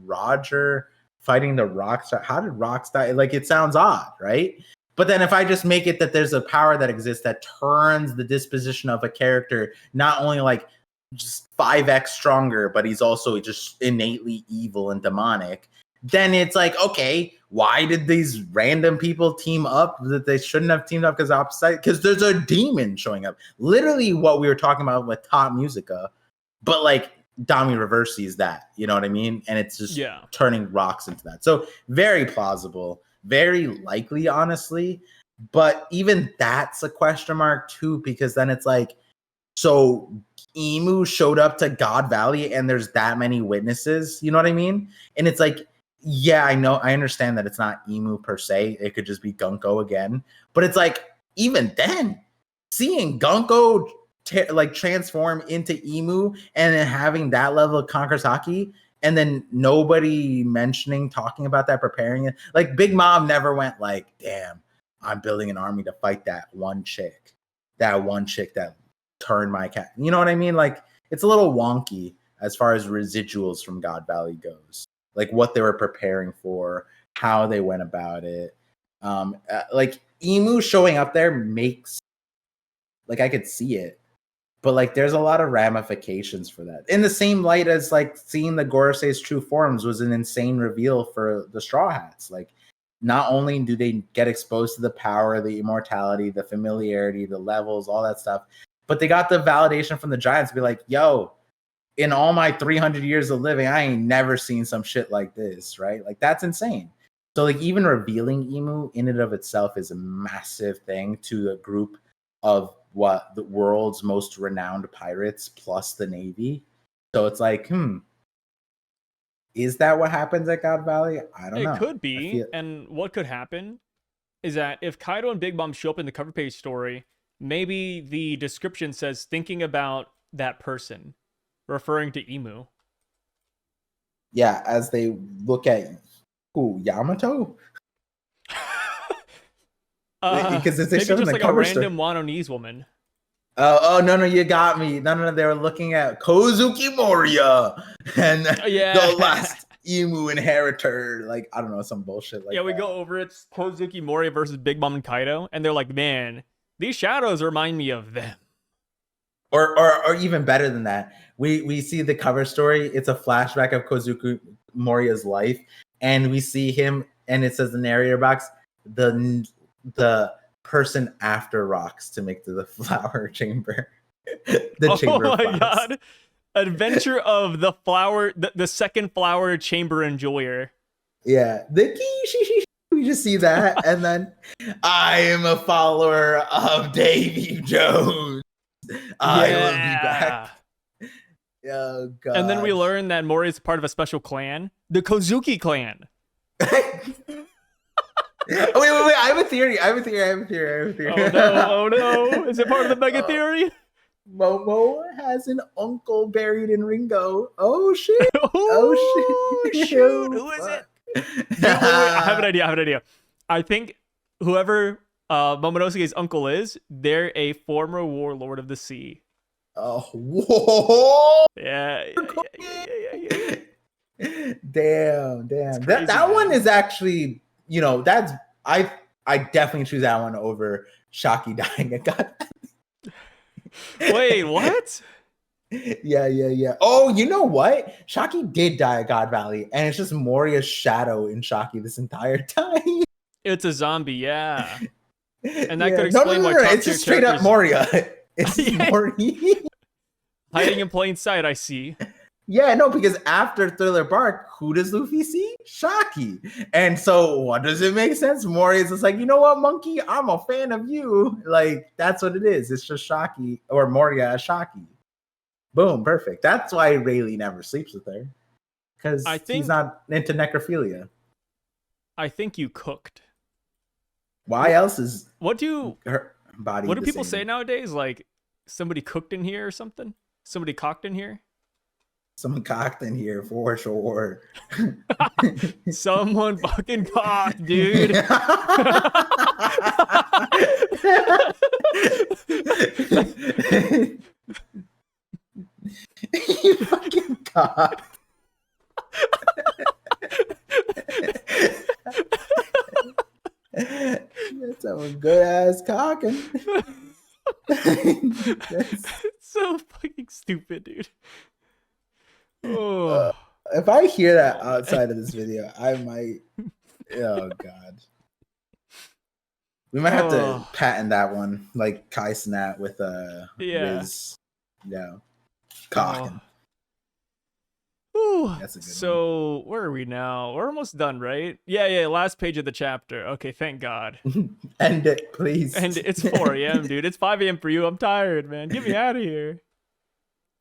Speaker 2: Roger fighting the Rocks? How did Rocks die? Like, it sounds odd, right? But then if I just make it that there's a power that exists that turns the disposition of a character, not only like just 5x stronger, but he's also just innately evil and demonic, then it's like, okay, why did these random people team up that they shouldn't have teamed up because opposite? Because there's a demon showing up. Literally what we were talking about with Top Musica, but like Domi Reversi is that, you know what I mean? And it's just turning Rocks into that. So very plausible, very likely, honestly. But even that's a question mark too, because then it's like, so Emu showed up to God Valley and there's that many witnesses, you know what I mean? And it's like, yeah, I know, I understand that it's not Emu per se. It could just be Gunko again. But it's like, even then, seeing Gunko transform into Emu and then having that level of Kankurasaki, and then nobody talking about that, preparing it. Like, Big Mom never went like, damn, I'm building an army to fight that one chick that turned my cat. You know what I mean? Like, it's a little wonky as far as residuals from God Valley goes. Like what they were preparing for, how they went about it. Like Emu showing up there makes, like, I could see it, but like there's a lot of ramifications for that. In the same light as like seeing the Gorosei's true forms was an insane reveal for the Straw Hats. Like, not only do they get exposed to the power, the immortality, the familiarity, the levels, all that stuff, but they got the validation from the Giants to be like, yo, in all my 300 years of living, I ain't never seen some shit like this, right? Like, that's insane. So, like, even revealing Emu in and of itself is a massive thing to a group of the world's most renowned pirates plus the Navy. So it's like, is that what happens at God Valley? I don't know.
Speaker 1: It could be. And what could happen is that if Kaido and Big Mom show up in the cover page story, maybe the description says thinking about that person, referring to Emu.
Speaker 2: Yeah, as they look at who, Yamato? Because they
Speaker 1: Maybe
Speaker 2: showed
Speaker 1: just
Speaker 2: in the
Speaker 1: like a
Speaker 2: cover
Speaker 1: random
Speaker 2: story.
Speaker 1: Wanonese woman.
Speaker 2: Oh no, you got me. No, they were looking at Kozuki Moria and
Speaker 1: Yeah.
Speaker 2: the last emu inheritor. Like, I don't know, some bullshit like
Speaker 1: Yeah, we
Speaker 2: that.
Speaker 1: go over it's Kozuki Moria versus Big Mom and Kaido, and they're like, man, these shadows remind me of them.
Speaker 2: Or even better than that, we see the cover story. It's a flashback of Kozuki Moria's life, and we see him, and it says the narrator box, the person after Rocks to make the flower chamber. The chamber
Speaker 1: Oh
Speaker 2: of
Speaker 1: my
Speaker 2: flowers.
Speaker 1: god. Adventure of the flower, the second flower chamber enjoyer.
Speaker 2: Yeah, the key. We just see that, and then I am a follower of Davy Jones. I will be back. Oh god!
Speaker 1: And then we learn that Mori is part of a special clan, the Kozuki clan.
Speaker 2: wait! I have a theory.
Speaker 1: Oh no! Is it part of the mega theory?
Speaker 2: Momo has an uncle buried in Ringo. Oh shit! Oh shit!
Speaker 1: Shoot! Who is it? Dude, wait, I have an idea. I think whoever Momonosuke's uncle is, they're a former warlord of the sea.
Speaker 2: Oh, whoa!
Speaker 1: Yeah.
Speaker 2: Damn.
Speaker 1: Crazy,
Speaker 2: That one
Speaker 1: man.
Speaker 2: is actually, that's I definitely choose that one over Shaki dying at God.
Speaker 1: Wait, what?
Speaker 2: Yeah. Oh, you know what? Shaki did die at God Valley, and it's just Moria's shadow in Shaki this entire time.
Speaker 1: It's a zombie, yeah. And that could explain
Speaker 2: no.
Speaker 1: why top
Speaker 2: It's
Speaker 1: tier
Speaker 2: just straight up
Speaker 1: characters
Speaker 2: Moria. It's
Speaker 1: Yeah.
Speaker 2: Moria.
Speaker 1: hiding in plain sight, I see.
Speaker 2: Yeah, no, because after Thriller Bark, who does Luffy see? Shaki. And so what does it make sense? Moria's just like, you know what, monkey? I'm a fan of you. Like, that's what it is. It's just Shaki, or Moria as Shaki. Boom, perfect. That's why Rayleigh never sleeps with her. Because he's not into necrophilia.
Speaker 1: I think you cooked.
Speaker 2: Why else is her body
Speaker 1: What do
Speaker 2: the
Speaker 1: people
Speaker 2: same?
Speaker 1: say nowadays? Like, somebody cooked in here or something? Somebody cocked in here?
Speaker 2: Someone cocked in here for sure.
Speaker 1: Someone fucking cocked, dude.
Speaker 2: You fucking cocked. That's a good ass cocking.
Speaker 1: It's so fucking stupid, dude. Oh.
Speaker 2: If I hear that outside of this video, I might. Oh god. We might have to patent that one, like Kai Snat with Riz. Yeah. Cocking.
Speaker 1: That's a good one. Where are we now? We're almost done, right? Yeah. Last page of the chapter. Okay, thank God.
Speaker 2: End it, please.
Speaker 1: And it's 4 a.m., dude. It's 5 a.m. for you. I'm tired, man. Get me out of here.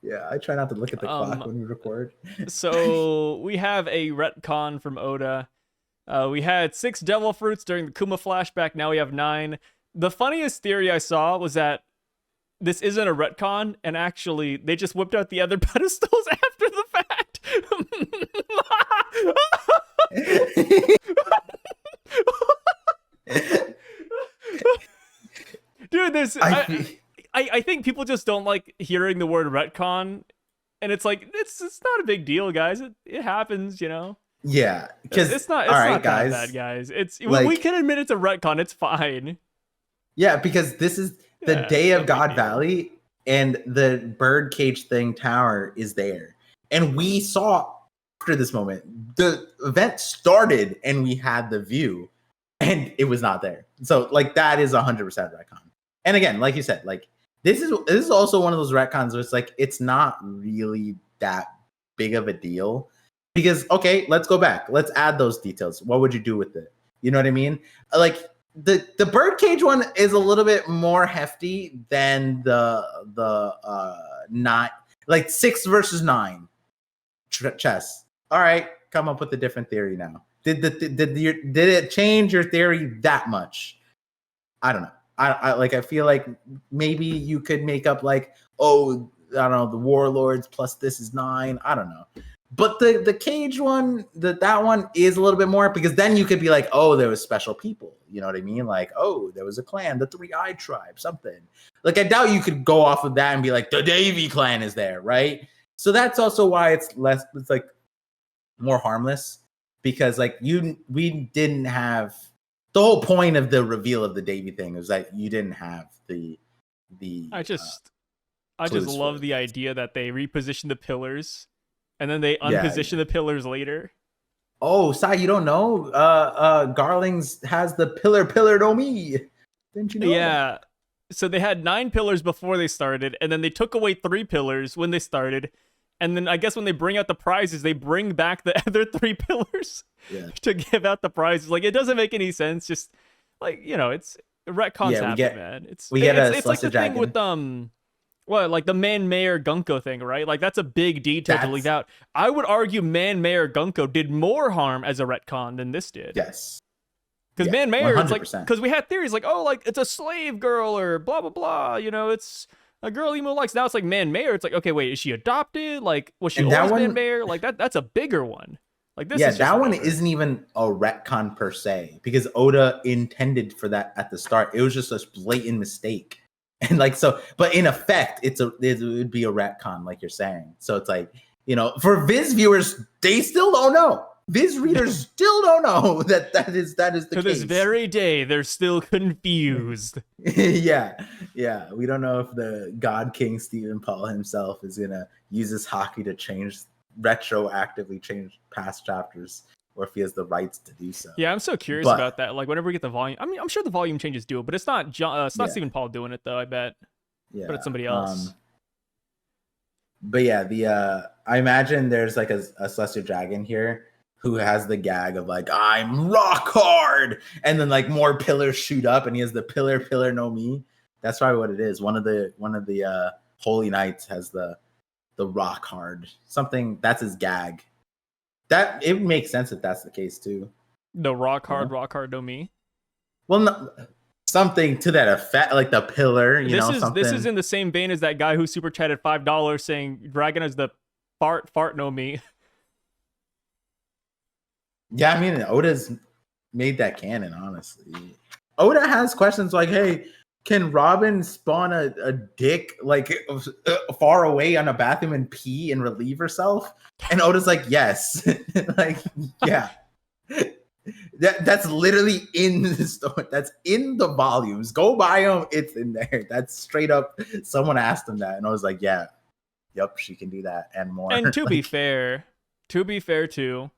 Speaker 2: Yeah, I try not to look at the clock when we record.
Speaker 1: So we have a retcon from Oda. We had 6 devil fruits during the Kuma flashback. Now we have 9. The funniest theory I saw was that this isn't a retcon, and actually they just whipped out the other pedestals after the fact. Dude, I think people just don't like hearing the word retcon, and it's like it's not a big deal, guys. It happens, you know.
Speaker 2: Yeah, because
Speaker 1: it's not
Speaker 2: that
Speaker 1: bad, guys. It's like, we can admit it's a retcon. It's fine.
Speaker 2: Yeah, because this is the day of God Valley, and the birdcage thing tower is there, and we saw after this moment the event started, and we had the view, and it was not there. So like that is 100% retcon. And again, like you said, like this is also one of those retcons where it's like it's not really that big of a deal. Because, okay, let's go back. Let's add those details. What would you do with it? You know what I mean? Like the birdcage one is a little bit more hefty than the not like 6 versus 9 chess. All right, come up with a different theory now. Did it change your theory that much? I don't know. I feel like maybe you could make up like, oh, I don't know, the warlords plus this is 9. I don't know. But the cage one, that one is a little bit more, because then you could be like, oh, there was special people. You know what I mean? Like, oh, there was a clan, the 3-Eyed Tribe, something. Like, I doubt you could go off of that and be like, the Davy Clan is there, right? So that's also why it's like more harmless, because like we didn't have the whole point of the reveal of the Davy thing was that you didn't have the
Speaker 1: I just love the idea that they reposition the pillars and then they unposition the pillars later.
Speaker 2: Oh, Sai, you don't know? Garling's has the pillar no me. Didn't you know?
Speaker 1: Yeah. That? So they had 9 pillars before they started, and then they took away 3 pillars when they started. And then I guess when they bring out the prizes, they bring back the other 3 pillars to give out the prizes. Like, it doesn't make any sense. Just like, you know, it's retcons happen, man. It's like the thing with like the Man Mayor Gunko thing, right? Like, that's a big detail to leave out. I would argue Man Mayor Gunko did more harm as a retcon than this did.
Speaker 2: Yes.
Speaker 1: Because Man Mayor, it's like, because we had theories like, oh, like it's a slave girl or blah blah blah. You know, it's a girl emo likes. Now it's like Man Mayor. It's like, okay, wait, is she adopted? Like, was she always Man Mayor? Like that's a bigger one. Like this. Yeah,
Speaker 2: that one isn't even a retcon per se, because Oda intended for that at the start. It was just a blatant mistake. And like, so, but in effect, it would be a retcon, like you're saying. So it's like, you know, for Viz viewers, they still don't know. Viz readers still don't know that is the case.
Speaker 1: To this very day, they're still confused.
Speaker 2: Yeah. We don't know if the God King Stephen Paul himself is gonna use his hockey to retroactively change past chapters, or if he has the rights to do so.
Speaker 1: Yeah, I'm so curious about that. Like, whenever we get the volume, I mean, I'm sure the volume changes do it, but it's not Stephen Paul doing it though. I bet. Yeah, but it's somebody else.
Speaker 2: But yeah, I imagine there's like a Celestial Dragon here who has the gag of like, I'm rock hard, and then like more pillars shoot up, and he has the pillar no me. That's probably what it is. One of the Holy Knights has the rock hard something. That's his gag. That it makes sense if that's the case too.
Speaker 1: The rock hard no me.
Speaker 2: Well, no, something to that effect, like the pillar.
Speaker 1: This is in the same vein as that guy who super chatted $5 saying Dragon is the fart no me.
Speaker 2: Yeah, I mean, Oda's made that canon, honestly. Oda has questions like, hey, can Robin spawn a dick like far away on a bathroom and pee and relieve herself? And Oda's like, yes. Like, yeah. That's literally in the story. That's in the volumes. Go buy them. It's in there. That's straight up. Someone asked him that, and I was like, yeah. Yep, she can do that and more.
Speaker 1: And to be fair too,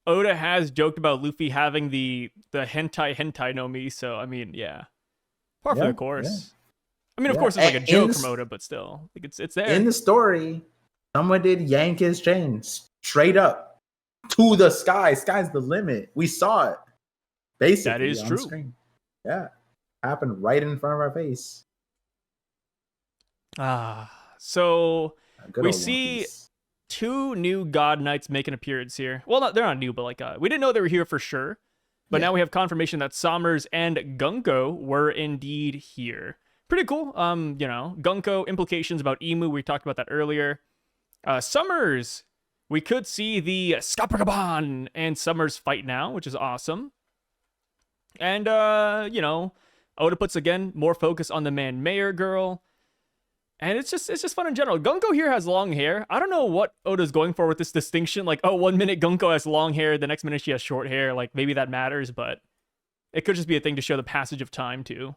Speaker 1: Oda has joked about Luffy having the hentai no mi, so I mean, yeah. Par for the course. Yeah. I mean, of course, it's like a joke from Oda, but still, like it's there.
Speaker 2: In the story, someone did yank his chain straight up to the sky. Sky's the limit. We saw it. Basically,
Speaker 1: that is true.
Speaker 2: Screen. Yeah, happened right in front of our face.
Speaker 1: So we see 2 new God Knights make an appearance here. Well, they're not new, but like we didn't know they were here for sure. But now we have confirmation that Sommers and Gunko were indeed here. Pretty cool. You know, Gunko implications about Emu. We talked about that earlier. Sommers, we could see the Skapagaban and Sommers fight now, which is awesome. And you know, Oda puts again more focus on the Man Mayor girl. And it's just fun in general. Gunko here has long hair. I don't know what Oda's going for with this distinction. Like, oh, 1 minute Gunko has long hair, the next minute she has short hair. Like, maybe that matters, but it could just be a thing to show the passage of time, too.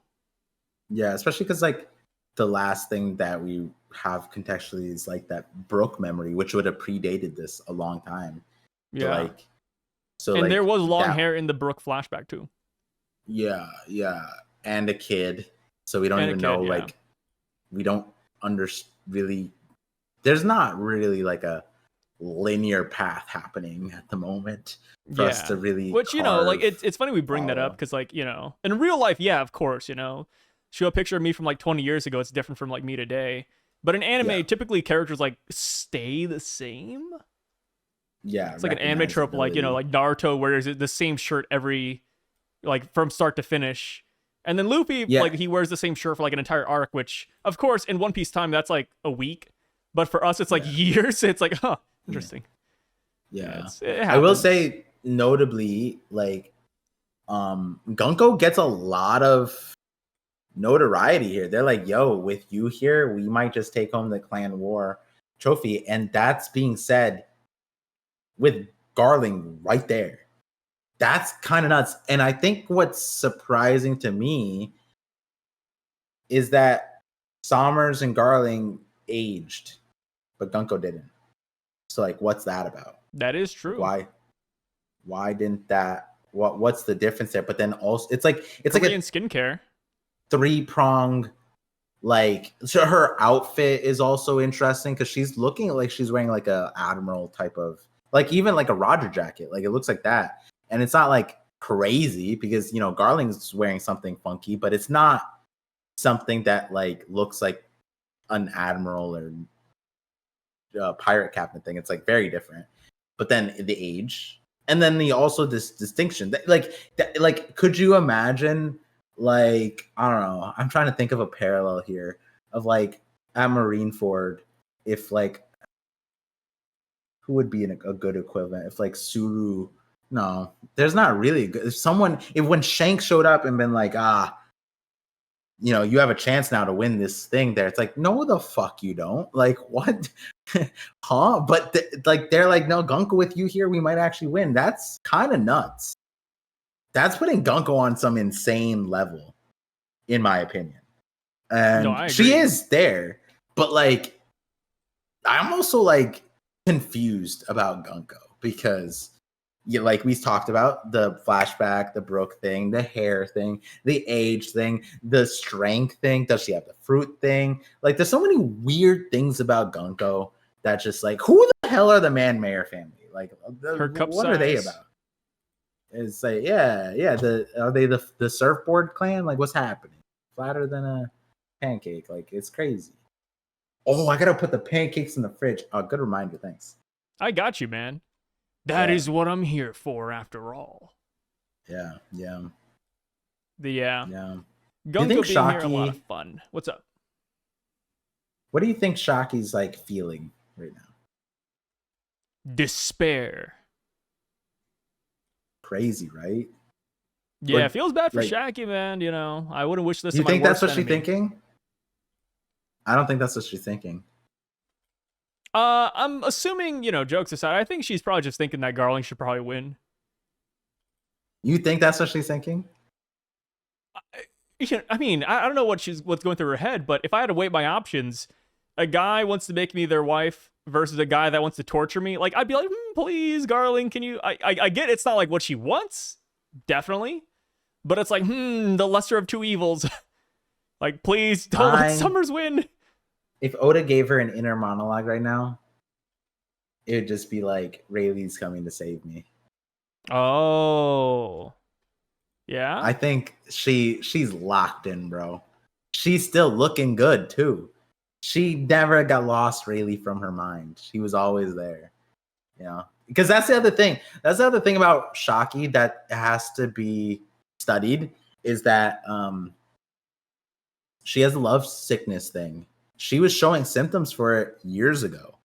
Speaker 2: Yeah, especially because, like, the last thing that we have contextually is, like, that Brook memory, which would have predated this a long time.
Speaker 1: Yeah. And there was long hair in the Brook flashback, too.
Speaker 2: Yeah. And a kid. So we don't even know, like, we don't really, there's not really like a linear path happening at the moment for us to really,
Speaker 1: which, you know, like it's funny we bring that up because, like, you know, in real life, yeah, of course, you know, show a picture of me from like 20 years ago, it's different from like me today. But in anime, typically characters like stay the same.
Speaker 2: Yeah,
Speaker 1: it's like an anime trope, like, you know, like Naruto wears the same shirt every, like, from start to finish. And then Luffy, like, he wears the same shirt for like an entire arc, which, of course, in One Piece time, that's like a week. But for us, it's like years. It's like, huh, interesting.
Speaker 2: Yeah.
Speaker 1: It
Speaker 2: I will
Speaker 1: happens.
Speaker 2: say, notably, like, Gunko gets a lot of notoriety here. They're like, yo, with you here, we might just take home the clan war trophy. And that's being said with Garling right there. That's kind of nuts. And I think what's surprising to me is that Sommers and Garling aged, but Gunko didn't. So like, what's that about?
Speaker 1: That is true.
Speaker 2: Why didn't that? What's the difference there? But then also, it's
Speaker 1: Korean
Speaker 2: like a
Speaker 1: skincare.
Speaker 2: 3-pronged, like, so her outfit is also interesting because she's looking like she's wearing like a admiral type of, like, even like a Roger jacket. Like, it looks like that. And it's not like crazy because, you know, Garling's wearing something funky, but it's not something that like looks like an admiral or pirate captain thing. It's like very different. But then the age, and then also this distinction that, like, could you imagine, like, I don't know, I'm trying to think of a parallel here of like at Marineford, if like, who would be a good equivalent if like Suru? No, there's not really good. If when Shanks showed up and been like, you know, you have a chance now to win this thing there. It's like, no, the fuck you don't. Like, what? Huh? But like, they're like, no, Gunko with you here, we might actually win. That's kind of nuts. That's putting Gunko on some insane level, in my opinion. And she is there, but like, I'm also like confused about Gunko because, yeah, like we talked about the flashback, the Brook thing, the hair thing, the age thing, the strength thing. Does she have the fruit thing? Like, there's so many weird things about Gunko that just like, who the hell are the Man Mayor family? Like,
Speaker 1: Her cup
Speaker 2: what
Speaker 1: size.
Speaker 2: are they about? It's like, yeah. Are they the surfboard clan? Like, what's happening? Flatter than a pancake. Like, it's crazy. Oh, I gotta put the pancakes in the fridge. Oh, good reminder. Thanks.
Speaker 1: I got you, man. That is what I'm here for, after all.
Speaker 2: Yeah.
Speaker 1: Gunko
Speaker 2: Think
Speaker 1: being
Speaker 2: Shaki,
Speaker 1: here a lot of fun. What's up?
Speaker 2: What do you think Shaki's like feeling right now?
Speaker 1: Despair.
Speaker 2: Crazy, right?
Speaker 1: Yeah, it feels bad for Shaki, man. You know, I wouldn't wish this.
Speaker 2: You
Speaker 1: on my
Speaker 2: think that's what
Speaker 1: enemy.
Speaker 2: she's thinking? I don't think that's what she's thinking.
Speaker 1: I'm assuming, you know, jokes aside, I think she's probably just thinking that Garling should probably win.
Speaker 2: You think that's what she's thinking?
Speaker 1: I mean, I don't know what's going through her head, but if I had to weigh my options, a guy wants to make me their wife versus a guy that wants to torture me, like, I'd be like, please, Garling, can you? I get it's not like what she wants, definitely, but it's like, the lesser of two evils. Like, please don't let Summers win.
Speaker 2: If Oda gave her an inner monologue right now, it would just be like, Rayleigh's coming to save me.
Speaker 1: Oh. Yeah?
Speaker 2: I think she's locked in, bro. She's still looking good, too. She never got lost, Rayleigh, from her mind. She was always there. You know? Because that's the other thing. That's the other thing about Shaki that has to be studied, is that she has a love sickness thing. She was showing symptoms for it years ago.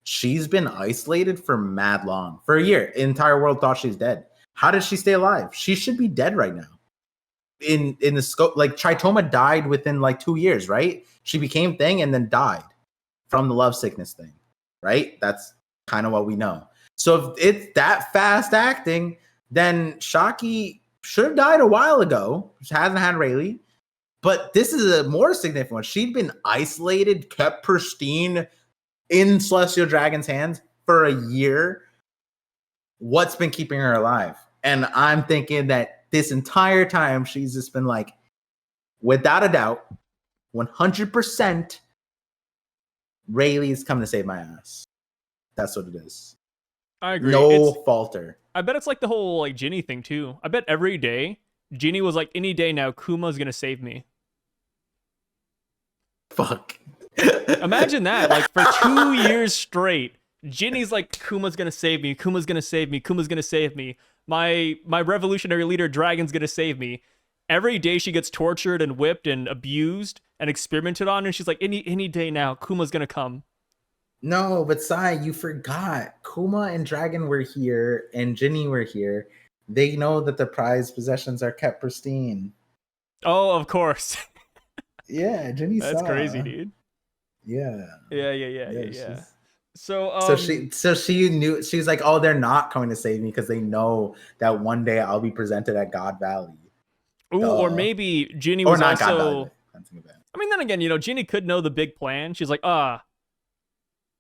Speaker 2: She's been isolated for mad long. For a year, the entire world thought she's dead. How did she stay alive? She should be dead right now. In the scope, like, Tritoma died within like 2 years, right? She became thing and then died from the love sickness thing, right? That's kind of what we know. So if it's that fast acting, then Shaki should have died a while ago. She hasn't had Rayleigh. But this is a more significant one. She'd been isolated, kept pristine in Celestial Dragon's hands for a year. What's been keeping her alive? And I'm thinking that this entire time, she's just been like, without a doubt, 100%, Rayleigh's coming to save my ass. That's what it is.
Speaker 1: I agree.
Speaker 2: No falter.
Speaker 1: I bet it's like the whole like Ginny thing too. I bet every day, Ginny was like, any day now, Kuma's going to save me.
Speaker 2: Fuck.
Speaker 1: Imagine that, like, for 2 years straight, Ginny's like, Kuma's gonna save me, Kuma's gonna save me, Kuma's gonna save me. My revolutionary leader, Dragon's gonna save me. Every day she gets tortured and whipped and abused and experimented on, and she's like, any day now, Kuma's gonna come.
Speaker 2: No, but Sai, you forgot. Kuma and Dragon were here, and Ginny were here. They know that the prized possessions are kept pristine.
Speaker 1: Oh, of course.
Speaker 2: Yeah, Ginny
Speaker 1: That's
Speaker 2: saw.
Speaker 1: crazy, dude.
Speaker 2: Yeah.
Speaker 1: Yeah. So
Speaker 2: So she knew, she was like, oh, they're not going to save me because they know that one day I'll be presented at God Valley.
Speaker 1: ooh, or maybe Ginny
Speaker 2: Or
Speaker 1: was
Speaker 2: not God
Speaker 1: also.
Speaker 2: Valley.
Speaker 1: I mean, then again, Ginny could know the big plan. She's like,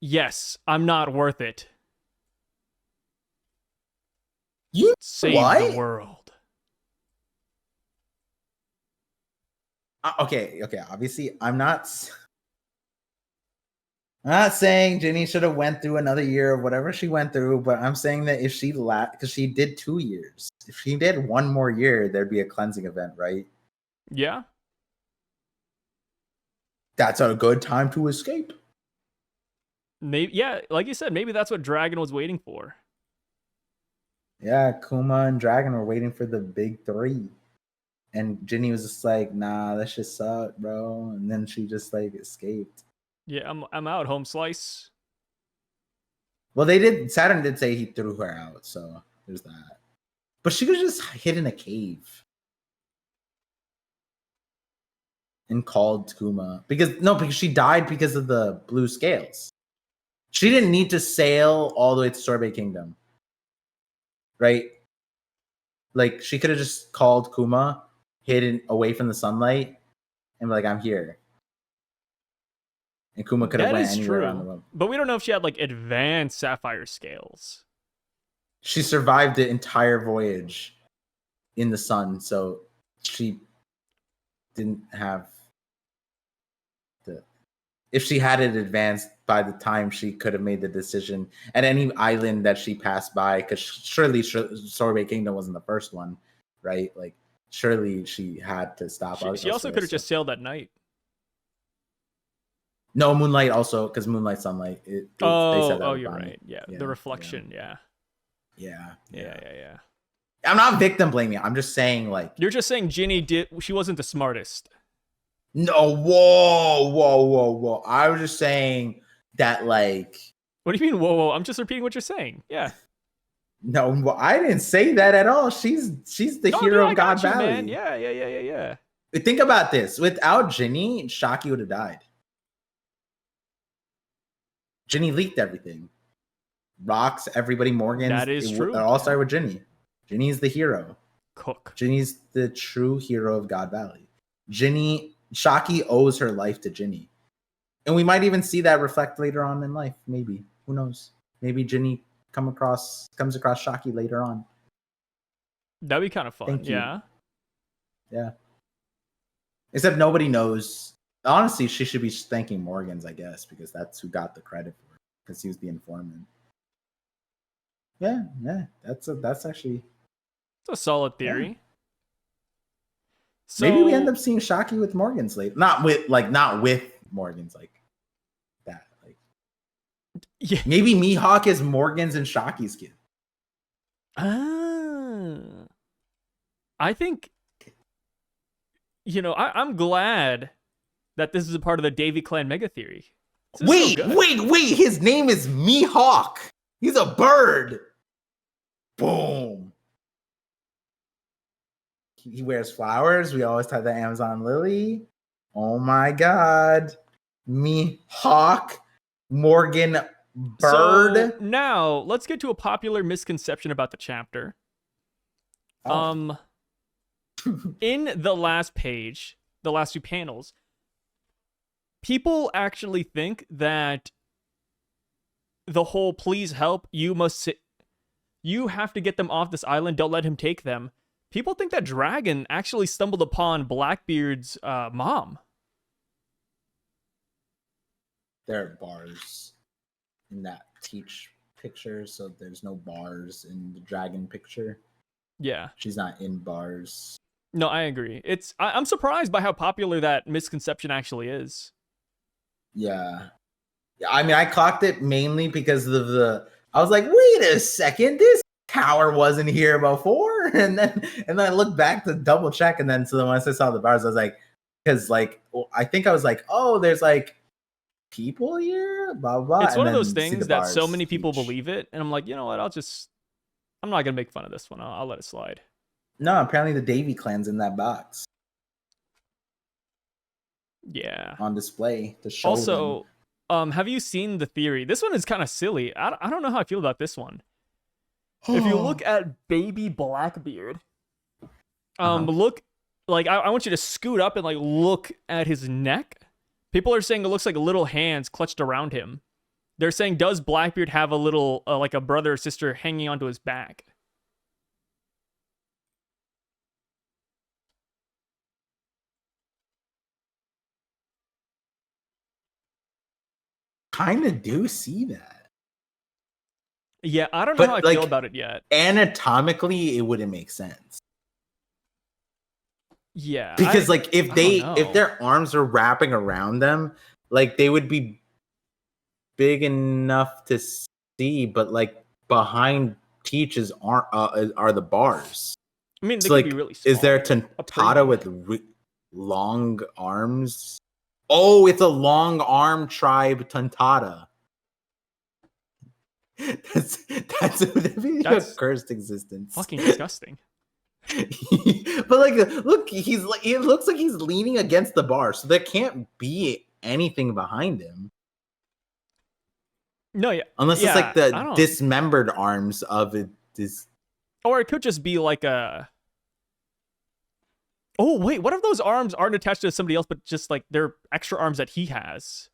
Speaker 1: yes, I'm not worth it.
Speaker 2: You
Speaker 1: Save
Speaker 2: what?
Speaker 1: the world.
Speaker 2: Okay. Obviously, I'm not saying Ginny should have went through another year of whatever she went through, but I'm saying that if she because she did 2 years, if she did one more year, there'd be a cleansing event, right?
Speaker 1: Yeah.
Speaker 2: That's a good time to escape.
Speaker 1: Maybe, yeah, like you said, maybe that's what Dragon was waiting for.
Speaker 2: Yeah, Kuma and Dragon were waiting for the big 3. And Ginny was just like, nah, that shit sucked, bro. And then she just like escaped.
Speaker 1: Yeah, I'm out, home slice.
Speaker 2: Well, Saturn did say he threw her out, so there's that. But she was just hid in a cave. And called Kuma. Because she died because of the blue scales. She didn't need to sail all the way to Sorbet Kingdom. Right? Like, she could have just called Kuma, hidden away from the sunlight, and be like, I'm here. And Kuma could have went anywhere around the world.
Speaker 1: But we don't know if she had like advanced sapphire scales.
Speaker 2: She survived the entire voyage in the sun, so she didn't have the. If she had it advanced by the time she could have made the decision at any island that she passed by, because surely Sorbet Kingdom wasn't the first one, right? Like, surely she had to stop.
Speaker 1: She also could have just sailed at night.
Speaker 2: No, moonlight also, because moonlight, sunlight. They said that
Speaker 1: you're right. Yeah, the reflection. Yeah.
Speaker 2: I'm not victim blaming. I'm just saying, like,
Speaker 1: you're just saying she wasn't the smartest.
Speaker 2: No, whoa. I was just saying that, like.
Speaker 1: What do you mean, whoa? I'm just repeating what you're saying. Yeah.
Speaker 2: No, I didn't say that at all. She's the hero of God Valley.
Speaker 1: Man. Yeah.
Speaker 2: Think about this. Without Ginny, Shaki would have died. Ginny leaked everything. Rocks, everybody, Morgan.
Speaker 1: That is true.
Speaker 2: It all started with Ginny. Ginny's the hero.
Speaker 1: Cook.
Speaker 2: Ginny's the true hero of God Valley. Shaki owes her life to Ginny. And we might even see that reflect later on in life. Maybe. Who knows? Maybe Ginny comes across Shaki later on.
Speaker 1: That'd be kind of fun. Yeah.
Speaker 2: Except nobody knows. Honestly, she should be thanking Morgan's, I guess, because that's who got the credit for it, because he was the informant. Yeah. That's actually.
Speaker 1: It's a solid theory.
Speaker 2: Yeah.
Speaker 1: So,
Speaker 2: maybe we end up seeing Shaki with Morgan's later. Not with Morgan's like that. Like,
Speaker 1: yeah.
Speaker 2: Maybe Mihawk is Morgan's and Shaki's kid.
Speaker 1: I think, I'm glad that this is a part of the Davy Clan mega theory.
Speaker 2: Wait. His name is Mihawk. He's a bird. Boom. He wears flowers. We always have the Amazon lily. Oh my God. Mihawk. Morgan bird.
Speaker 1: So now let's get to a popular misconception about the chapter. In the last page, the last 2 panels, people actually think that the whole please help, you have to get them off this island, don't let him take them. People think that Dragon actually stumbled upon Blackbeard's mom.
Speaker 2: There are bars in that Teach picture, so there's no bars in the Dragon picture.
Speaker 1: Yeah.
Speaker 2: She's not in bars.
Speaker 1: No, I agree. I'm surprised by how popular that misconception actually is.
Speaker 2: Yeah. I mean, I clocked it mainly because of I was like, wait a second, this tower wasn't here before. And then I looked back to double check. And then, so then once I saw the bars, I was like, because like, I think I was like, oh, there's like people here, blah blah.
Speaker 1: It's
Speaker 2: and
Speaker 1: one of
Speaker 2: then
Speaker 1: those
Speaker 2: see
Speaker 1: things
Speaker 2: the
Speaker 1: that so
Speaker 2: bars
Speaker 1: many people
Speaker 2: teach.
Speaker 1: believe it, and I'm like, you know what? I'm not gonna make fun of this one. I'll let it slide.
Speaker 2: No, apparently the Davy Clan's in that box
Speaker 1: Yeah.
Speaker 2: on display to show them.
Speaker 1: Also, have you seen the theory? This one is kind of silly. I don't know how I feel about this one. If you look at baby Blackbeard, look, like I want you to scoot up and like look at his neck. People are saying it looks like little hands clutched around him. They're saying, does Blackbeard have a little like a brother or sister hanging onto his back?
Speaker 2: Kind of do see that.
Speaker 1: Yeah, I don't know how I feel about it yet.
Speaker 2: Anatomically, it wouldn't make sense.
Speaker 1: Yeah,
Speaker 2: because like if their arms are wrapping around them, like they would be big enough to see, but like behind Teach's are the bars.
Speaker 1: I mean, they
Speaker 2: so,
Speaker 1: could
Speaker 2: like,
Speaker 1: be really small.
Speaker 2: Is there Tontada with long arms? Oh, it's a long arm tribe Tontada. That's a cursed existence.
Speaker 1: Fucking disgusting.
Speaker 2: But like, look, it looks like he's leaning against the bar, so there can't be anything behind him.
Speaker 1: No, yeah,
Speaker 2: unless it's like the dismembered arms of it.
Speaker 1: Or it could just be like a. Oh wait, what if those arms aren't attached to somebody else, but just like they're extra arms that he has?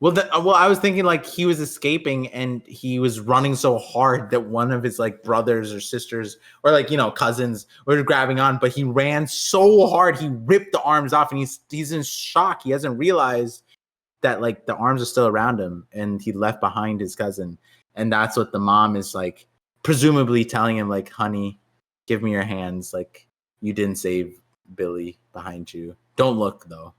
Speaker 2: Well, I was thinking like he was escaping and he was running so hard that one of his like brothers or sisters or like, you know, cousins were grabbing on, but he ran so hard he ripped the arms off and he's in shock. He hasn't realized that like the arms are still around him and he left behind his cousin. And that's what the mom is like presumably telling him, like, honey, give me your hands. Like, you didn't save Billy behind you. Don't look though.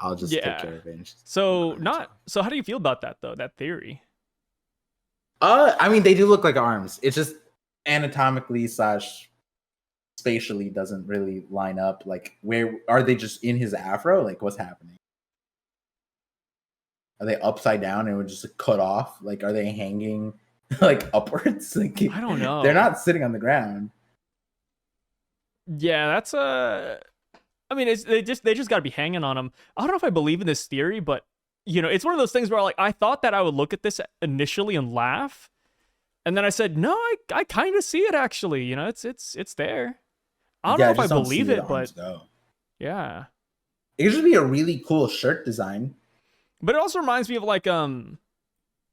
Speaker 2: I'll just take care of it.
Speaker 1: So how do you feel about that though? That theory?
Speaker 2: I mean, they do look like arms. It's just anatomically / spatially doesn't really line up. Like, where are they? Just in his afro? Like, what's happening? Are they upside down and would just cut off? Like, are they hanging like upwards? Like,
Speaker 1: I don't know.
Speaker 2: They're not sitting on the ground.
Speaker 1: Yeah, that's I mean, they just got to be hanging on him. I don't know if I believe in this theory, but you know, it's one of those things where like I thought that I would look at this initially and laugh, and then I said, no, I kind of see it actually. You know, it's there. I don't know if I believe it, but yeah,
Speaker 2: it could just be a really cool shirt design.
Speaker 1: But it also reminds me of like the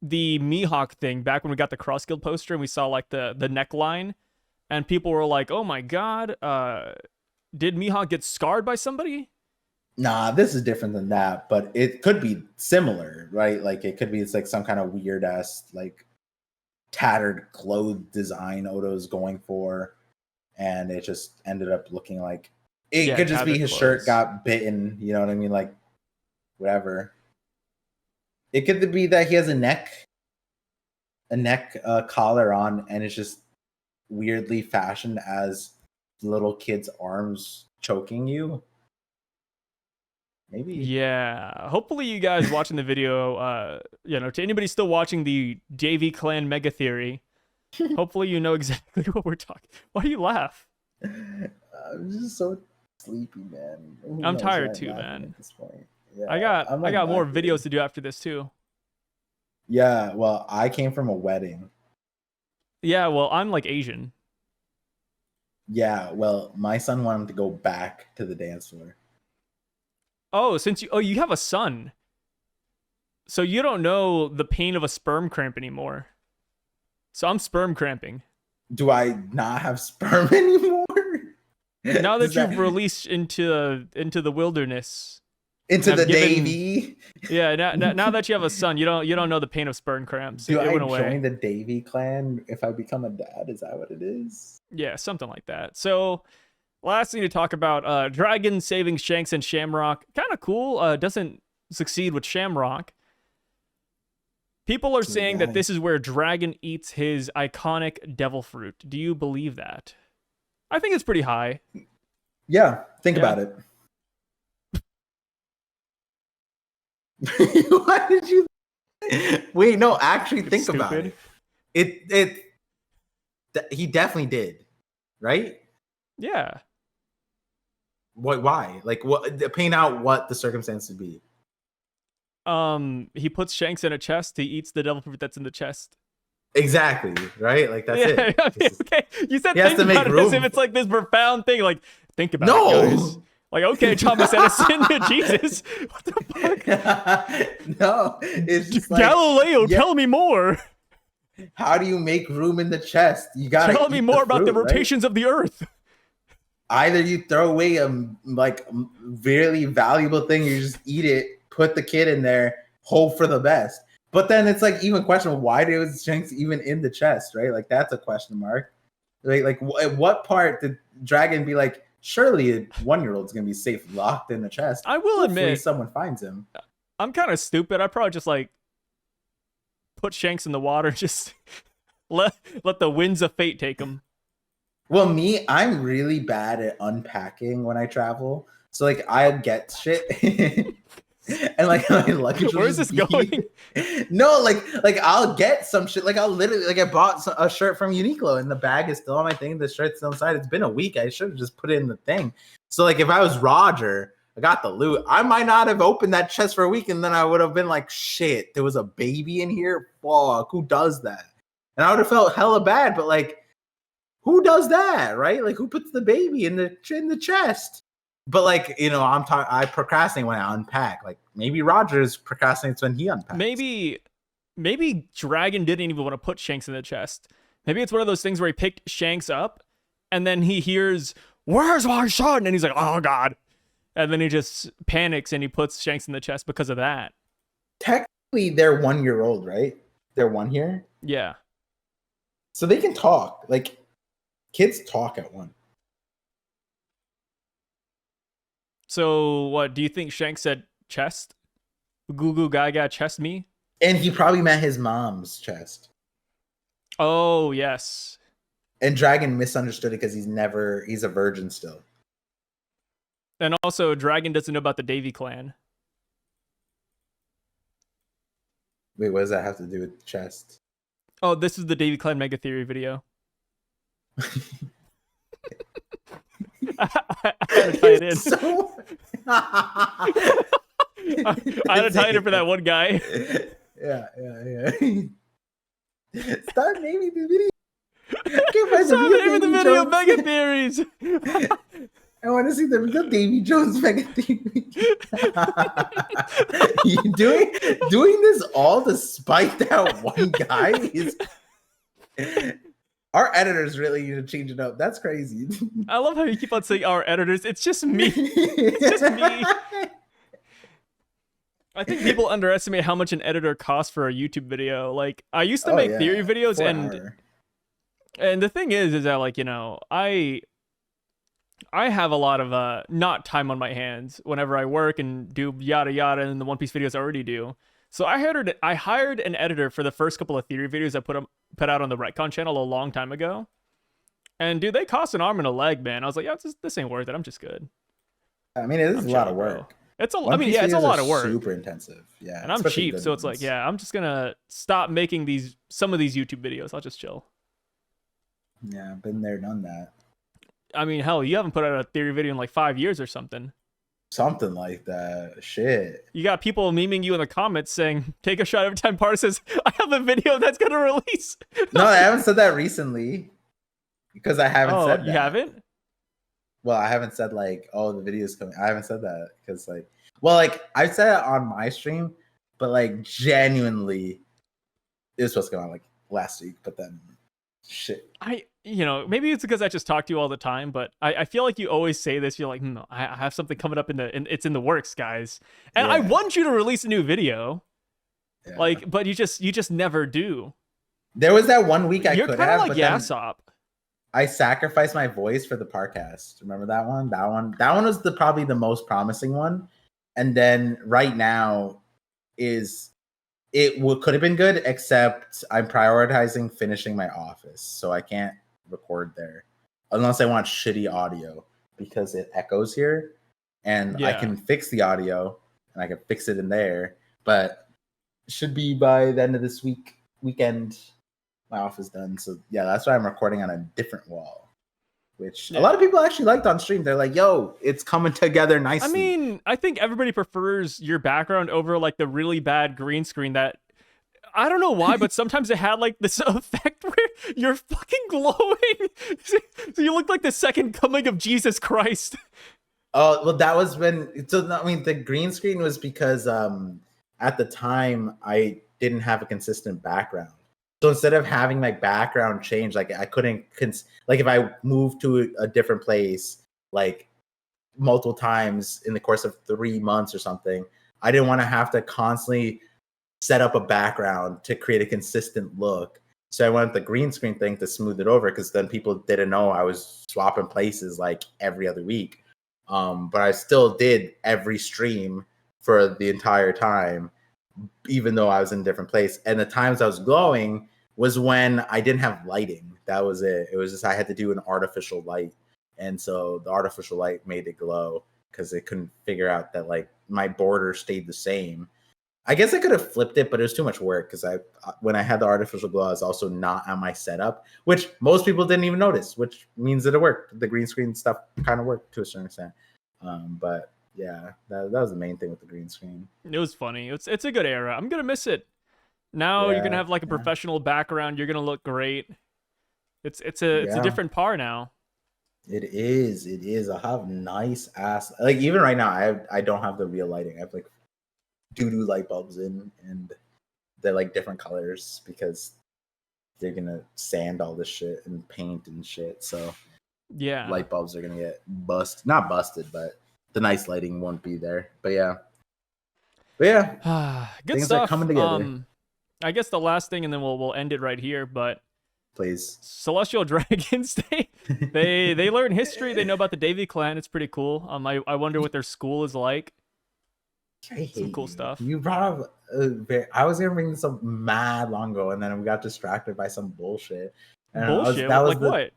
Speaker 1: Mihawk thing back when we got the Cross Guild poster and we saw like the neckline, and people were like, oh my god, did Mihawk get scarred by somebody?
Speaker 2: Nah, this is different than that, but it could be similar, right? Like it could be, it's like some kind of weird ass like tattered clothes design Odo's going for, and it just ended up looking like it could just be his shirt got bitten, you know what I mean? Like whatever. It could be that he has a neck collar on, and it's just weirdly fashioned as little kid's arms choking you. Maybe.
Speaker 1: Yeah. Hopefully you guys watching the video, you know, to anybody still watching the Davy Clan mega theory, hopefully you know exactly what we're talking. Why do you laugh?
Speaker 2: I'm just so sleepy, man.
Speaker 1: I'm tired too, man.
Speaker 2: At this point. Yeah,
Speaker 1: I got more videos to do after this too.
Speaker 2: Yeah, well, I came from a wedding.
Speaker 1: Yeah, well, I'm like Asian.
Speaker 2: Yeah, well, my son wanted to go back to the dance floor.
Speaker 1: Oh, you have a son. So you don't know the pain of a sperm cramp anymore. So I'm sperm cramping.
Speaker 2: Do I not have sperm anymore?
Speaker 1: Now that you've released into the wilderness.
Speaker 2: Into the Davy.
Speaker 1: Yeah, now that you have a son, you don't know the pain of sperm cramps.
Speaker 2: Do I join the Davy clan if I become a dad? Is that what it is?
Speaker 1: Yeah, something like that. So, last thing to talk about, Dragon saving Shanks and Shamrock. Kind of cool. Doesn't succeed with Shamrock. People are saying that this is where Dragon eats his iconic devil fruit. Do you believe that? I think it's pretty high.
Speaker 2: Yeah, think about it. Why did you? Wait, no. Actually, think about
Speaker 1: Stupid.
Speaker 2: it. He definitely did, right?
Speaker 1: Yeah.
Speaker 2: What? Why? Like, what? Paint out what the circumstance would be.
Speaker 1: He puts Shanks in a chest. He eats the devil fruit that's in the chest.
Speaker 2: Exactly, right? Like that's it.
Speaker 1: Okay. You said
Speaker 2: He has
Speaker 1: think
Speaker 2: to make
Speaker 1: about it as
Speaker 2: room.
Speaker 1: if it's like this profound thing. Like, think about
Speaker 2: No!
Speaker 1: it, guys. Like, okay, Thomas Edison, Jesus. What the fuck?
Speaker 2: No, it's just like,
Speaker 1: Galileo, tell me more.
Speaker 2: how do you make room in the chest? You gotta
Speaker 1: Tell me
Speaker 2: eat
Speaker 1: more about the
Speaker 2: fruit, right?
Speaker 1: rotations of the earth.
Speaker 2: Either you throw away a like really valuable thing, you just eat it, put the kid in there, hope for the best. But then it's like even questionable, why was Shanks even in the chest, right? Like that's a question mark. Like at what part did Dragon be like, surely a 1-year-old's gonna be safe locked in the chest?
Speaker 1: I will
Speaker 2: Hopefully
Speaker 1: admit,
Speaker 2: someone finds him.
Speaker 1: I'm kind of stupid. I probably just like put Shanks in the water, just let the winds of fate take him.
Speaker 2: Well, I'm really bad at unpacking when I travel. So like I get shit. And like my luggage.
Speaker 1: Where is this going?
Speaker 2: No, like I'll get some shit. Like I'll literally I bought a shirt from Uniqlo and the bag is still on my thing. The shirt's still inside. It's been a week. I should have just put it in the thing. So like if I was Roger, I got the loot. I might not have opened that chest for a week, and then I would have been like, shit, there was a baby in here. Fuck, who does that? And I would have felt hella bad. But like, who does that, right? Like, who puts the baby in the chest? But like, I procrastinate when I unpack. Like maybe Rogers procrastinates when he unpacks.
Speaker 1: Maybe Dragon didn't even want to put Shanks in the chest. Maybe it's one of those things where he picked Shanks up, and then he hears, "Where's my son?" And he's like, "Oh God!" And then he just panics and he puts Shanks in the chest because of that.
Speaker 2: Technically, they're 1-year-old, right? They're 1 year.
Speaker 1: Yeah.
Speaker 2: So they can talk. Like kids talk at 1.
Speaker 1: So what do you think Shanks said? Chest? Goo goo gaga chest me?
Speaker 2: And he probably met his mom's chest.
Speaker 1: Oh yes.
Speaker 2: And Dragon misunderstood it because he's a virgin still.
Speaker 1: And also Dragon doesn't know about the Davy Clan.
Speaker 2: Wait, what does that have to do with the chest?
Speaker 1: Oh, this is the Davy Clan Mega Theory video. I had to tie it in. I had to tie it in for that one guy.
Speaker 2: Yeah. Start naming the video.
Speaker 1: Start naming the video Mega Theories.
Speaker 2: I want to see the real Davy Jones Mega Theory. You doing this all despite that one guy is. Our editors really need to change it up. That's crazy.
Speaker 1: I love how you keep on saying our editors. It's just me. It's just me. I think people underestimate how much an editor costs for a YouTube video. Like I used to make theory videos, and the thing is that like I have a lot of not time on my hands whenever I work and do yada yada and the One Piece videos I already do. So I hired an editor for the first couple of theory videos I put out on the Retcon channel a long time ago. And dude, they cost an arm and a leg, man. I was like, yeah, this ain't worth it. I'm just good.
Speaker 2: I mean, it is a lot of work.
Speaker 1: It's a lot of work.
Speaker 2: Super intensive. Yeah.
Speaker 1: And I'm cheap, so it's like, yeah, I'm just gonna stop making some of these YouTube videos. I'll just chill.
Speaker 2: Yeah, been there, done that.
Speaker 1: I mean, hell, you haven't put out a theory video in like 5 years or something.
Speaker 2: Something like that. Shit.
Speaker 1: You got people memeing you in the comments saying, take a shot every time Par says, I have a video that's going to release.
Speaker 2: No, I haven't said that recently. Because I haven't said that.
Speaker 1: You haven't?
Speaker 2: Well, I haven't said like, oh, the video's coming. I haven't said that. Because I said it on my stream, but like genuinely, it was supposed to come out like last week, but then shit.
Speaker 1: Maybe it's because I just talk to you all the time, but I feel like you always say this. You're like, I have something coming up it's in the works, guys. And I want you to release a new video. Yeah. But you just never do.
Speaker 2: There was that 1 week
Speaker 1: You're
Speaker 2: could have.
Speaker 1: Like Yasop.
Speaker 2: I sacrificed my voice for the Parcast. Remember that one? That one was probably the most promising one. And then right now could have been good, except I'm prioritizing finishing my office, so I can't record there unless I want shitty audio because it echoes here, and I can fix the audio and I can fix it in there, but should be by the end of this weekend. My office done. So yeah, that's why I'm recording on a different wall, which a lot of people actually liked on stream. They're like, "Yo, it's coming together nicely."
Speaker 1: I mean, I think everybody prefers your background over like the really bad green screen that I don't know why, but sometimes it had like this effect where you're fucking glowing. So you look like the second coming of Jesus Christ.
Speaker 2: Oh, well, that was when. So I mean, the green screen was because at the time I didn't have a consistent background. So instead of having my background change, like I couldn't, like if I moved to a different place, like multiple times in the course of 3 months or something, I didn't want to have to constantly set up a background to create a consistent look. So I went with the green screen thing to smooth it over, because then people didn't know I was swapping places like every other week. But I still did every stream for the entire time, even though I was in a different place. And the times I was glowing was when I didn't have lighting. That was it. It was just I had to do an artificial light. And so the artificial light made it glow because it couldn't figure out that like my border stayed the same. I guess I could have flipped it, but it was too much work because when I had the artificial glow, I was also not on my setup, which most people didn't even notice, which means that it worked. The green screen stuff kind of worked to a certain extent. But yeah, that was the main thing with the green screen.
Speaker 1: It was funny. It's a good era. I'm gonna miss it. Now you're gonna have like a professional background. You're gonna look great. It's a different par now.
Speaker 2: It is. I have nice ass. Like even right now, I don't have the real lighting. I have like doo-doo light bulbs in, and they're like different colors because they're gonna sand all this shit and paint and shit. So
Speaker 1: yeah,
Speaker 2: light bulbs are gonna get not busted, but the nice lighting won't be there. But yeah,
Speaker 1: good
Speaker 2: things
Speaker 1: stuff.
Speaker 2: are coming together.
Speaker 1: I guess the last thing, and then we'll end it right here. But
Speaker 2: please,
Speaker 1: Celestial Dragons, they learn history. They know about the Davy Clan. It's pretty cool. I wonder what their school is like. Some cool stuff.
Speaker 2: You brought up. I was gonna bring this up mad long ago, and then we got distracted by some bullshit. And
Speaker 1: bullshit? What?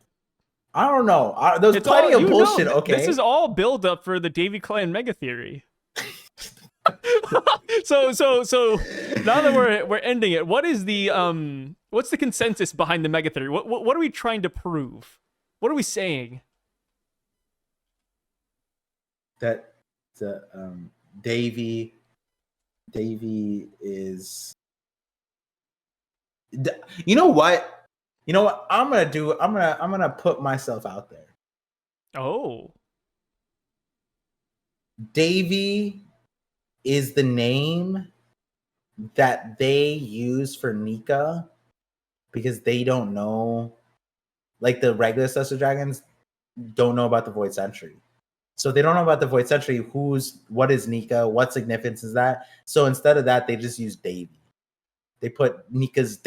Speaker 2: I don't know. There was plenty of bullshit. Okay,
Speaker 1: this is all build up for the Davy Clan mega theory. so now that we're ending it, what is the what's the consensus behind the mega theory? What are we trying to prove? What are we saying?
Speaker 2: That the Davy is. You know what I'm gonna do? I'm gonna put myself out there.
Speaker 1: Oh,
Speaker 2: Davy is the name that they use for Nika because they don't know, like the regular Celestial Dragons don't know about the Void Century. So they don't know about the Void Century. What is Nika? What significance is that? So instead of that, they just use Davy. They put Nika's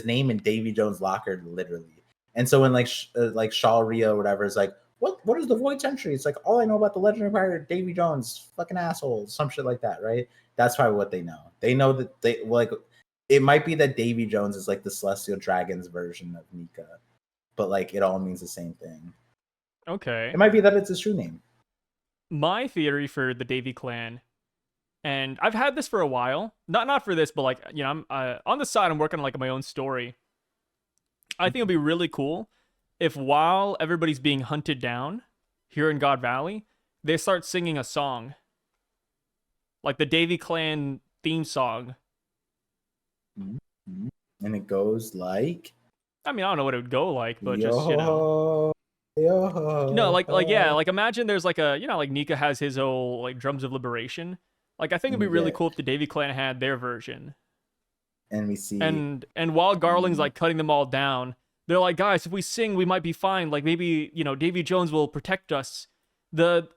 Speaker 2: name in Davy Jones' locker, literally. And so when like Shalria or whatever is like, what is the Void Century? It's like, all I know about the legendary pirate Davy Jones, fucking asshole, some shit like that, right? That's probably what they know. They know that it might be that Davy Jones is like the Celestial Dragons version of Nika, but like it all means the same thing.
Speaker 1: Okay.
Speaker 2: It might be that it's his true name.
Speaker 1: My theory for the Davy Clan, and I've had this for a while, not for this, but like, you know, I'm on the side, I'm working on like my own story. I think it'd be really cool if while everybody's being hunted down here in God Valley, they start singing a song, like the Davy Clan theme song.
Speaker 2: And it goes like,
Speaker 1: I mean, I don't know what it would go like, but
Speaker 2: yo,
Speaker 1: just, you know. No, like imagine there's like a, you know, like Nika has his old like drums of liberation. Like I think it'd be really cool if the Davy Clan had their version.
Speaker 2: And we see
Speaker 1: and while Garling's like cutting them all down, they're like, guys, if we sing, we might be fine. Like maybe, you know, Davy Jones will protect us. The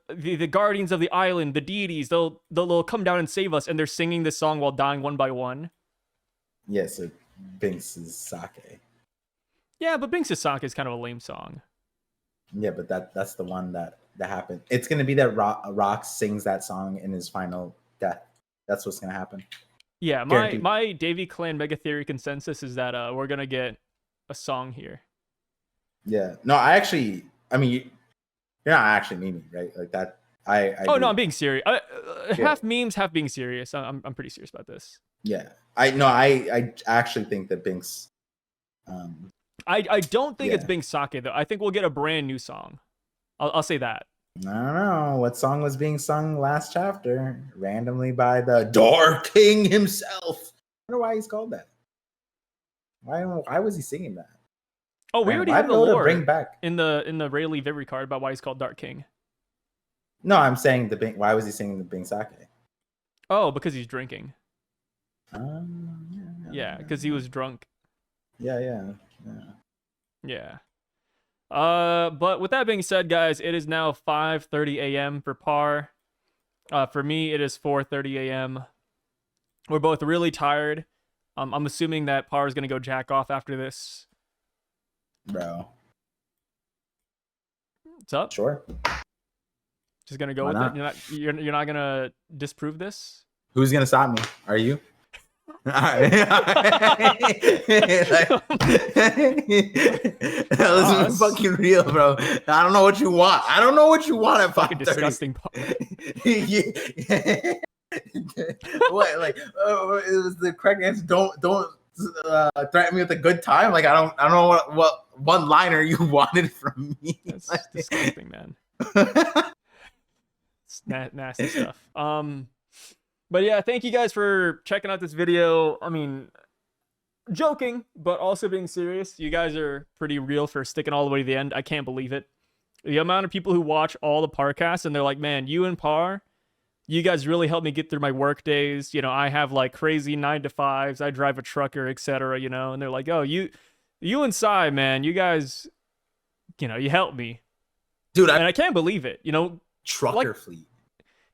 Speaker 1: guardians of the island, the deities, they'll come down and save us. And they're singing this song while dying one by one.
Speaker 2: Yes, it Binks' Sake.
Speaker 1: Yeah, but Binks' Sake is kind of a lame song.
Speaker 2: Yeah, but that's the one that happened. It's gonna be that Rocks sings that song in his final death. That's what's gonna happen.
Speaker 1: Yeah, my Davy Clan mega theory consensus is that we're gonna get a song here.
Speaker 2: Yeah, no, I mean, you're not actually meaning, right? Like that.
Speaker 1: Oh no,
Speaker 2: do.
Speaker 1: I'm being serious. Half memes, half being serious. I'm pretty serious about this.
Speaker 2: Yeah, I actually think that Binks.
Speaker 1: I don't think it's Bing Sake though. I think we'll get a brand new song. I'll say that.
Speaker 2: I don't know what song was being sung last chapter randomly by the Dark King himself. I wonder why he's called that. Why was he singing that?
Speaker 1: Oh, we already have the lore
Speaker 2: bring back
Speaker 1: in the Rayleigh Vivery card about why he's called Dark King.
Speaker 2: No, I'm saying the Bing. Why was he singing the Bing Sake?
Speaker 1: Oh, because he's drinking.
Speaker 2: Yeah,
Speaker 1: because he was drunk.
Speaker 2: Yeah.
Speaker 1: But with that being said, guys, it is now 5:30 a.m. for Par. For me, it is 4:30 a.m. We're both really tired. I'm assuming that Par is gonna go jack off after this.
Speaker 2: Bro,
Speaker 1: what's up?
Speaker 2: Sure.
Speaker 1: Just gonna go with it. You're not gonna disprove this.
Speaker 2: Who's gonna stop me? Are you? All right. This is fucking real, bro. I don't know what you want. I don't know what you want at 5:30.
Speaker 1: Fucking disgusting.
Speaker 2: What? Like, it was the correct answer. Don't threaten me with a good time. Like, I don't know what one liner you wanted from me.
Speaker 1: That's disgusting, man. It's nasty stuff. But yeah, thank you guys for checking out this video. I mean, joking, but also being serious. You guys are pretty real for sticking all the way to the end. I can't believe it. The amount of people who watch all the Parcasts and they're like, man, you and Par, you guys really helped me get through my work days. You know, I have like crazy 9-to-5s. I drive a trucker, etc. You know, and they're like, oh, you and Sai, man, you guys, you know, you helped me,
Speaker 2: dude.
Speaker 1: And I can't believe it. You know,
Speaker 2: trucker fleet.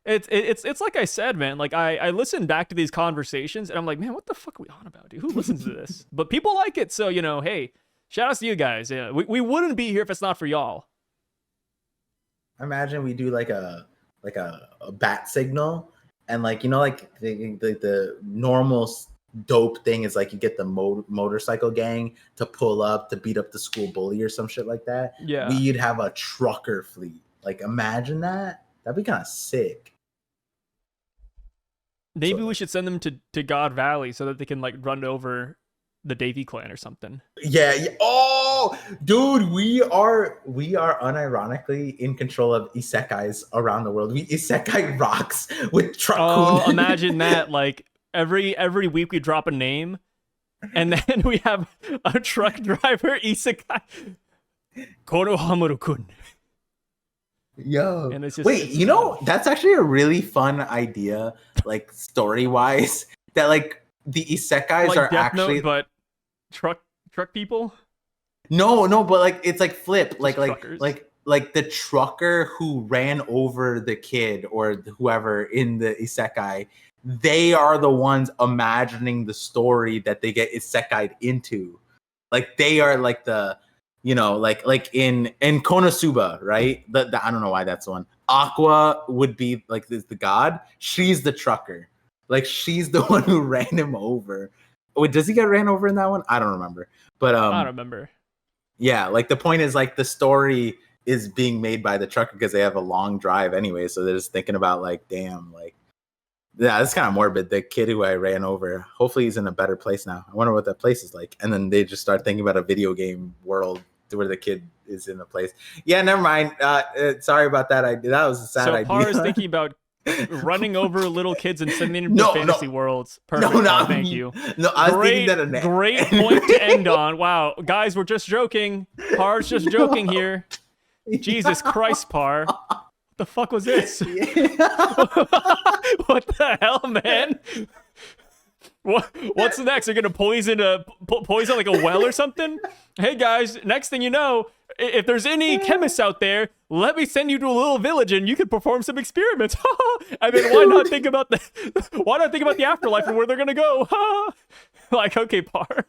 Speaker 1: It's like I said, man. Like I listen back to these conversations and I'm like, man, what the fuck are we on about, dude? Who listens to this? But people like it, so you know, hey, shout out to you guys. Yeah, we wouldn't be here if it's not for y'all.
Speaker 2: Imagine we do like a bat signal, and like, you know, like the normal dope thing is like you get the motorcycle gang to pull up to beat up the school bully or some shit like that.
Speaker 1: Yeah,
Speaker 2: we'd have a trucker fleet. Like, imagine that. That'd be kind of sick.
Speaker 1: Maybe we should send them to God Valley so that they can like run over the Davy Clan or something.
Speaker 2: Yeah. Oh, dude, we are unironically in control of isekais around the world. We isekai rocks with truck.
Speaker 1: Oh, imagine that! Like every week we drop a name, and then we have a truck driver isekai. Konohamaru-kun.
Speaker 2: Yo,
Speaker 1: and it's just,
Speaker 2: wait, you know, that's actually a really fun idea, like story wise, that like the isekais
Speaker 1: like
Speaker 2: are
Speaker 1: Death
Speaker 2: actually
Speaker 1: Note, but truck people.
Speaker 2: No, but like it's like flip,
Speaker 1: like
Speaker 2: the trucker who ran over the kid or whoever in the isekai, they are the ones imagining the story that they get isekai'd into. Like they are like the, you know, like in Konosuba, right? I don't know why that's the one. Aqua would be like the god. She's the trucker. Like she's the one who ran him over. Wait, does he get ran over in that one? I don't remember. But
Speaker 1: I don't remember.
Speaker 2: Yeah, like the point is like the story is being made by the trucker because they have a long drive anyway. So they're just thinking about like, damn, like, yeah, that's kind of morbid. The kid who I ran over, hopefully he's in a better place now. I wonder what that place is like. And then they just start thinking about a video game world where the kid is in a place. Yeah, never mind. Sorry about that. That was a sad idea.
Speaker 1: So Par is thinking about running over little kids and sending them to fantasy worlds. Perfect. No, thank you.
Speaker 2: No, I was thinking that
Speaker 1: great point to end on. Wow, guys, we're just joking. Par's just joking here. Jesus Christ, Par. What the fuck was this? What the hell, man? What's next? They're gonna poison like a well or something? Hey guys, next thing you know, if there's any chemists out there, let me send you to a little village and you can perform some experiments. I mean, why not think about the afterlife and where they're gonna go? Like, okay, Par.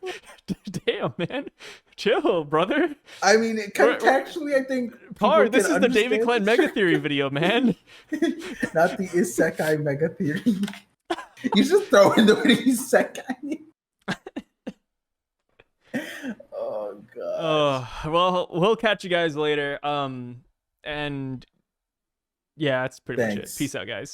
Speaker 1: Damn, man. Chill, brother.
Speaker 2: I mean, contextually, I think
Speaker 1: Par, this is the Davy Clan mega theory video, man.
Speaker 2: Not the isekai mega theory. You just throw in the word isekai. Oh god.
Speaker 1: Well, we'll catch you guys later. And Yeah, that's pretty much it.
Speaker 2: Thanks.
Speaker 1: Peace out, guys.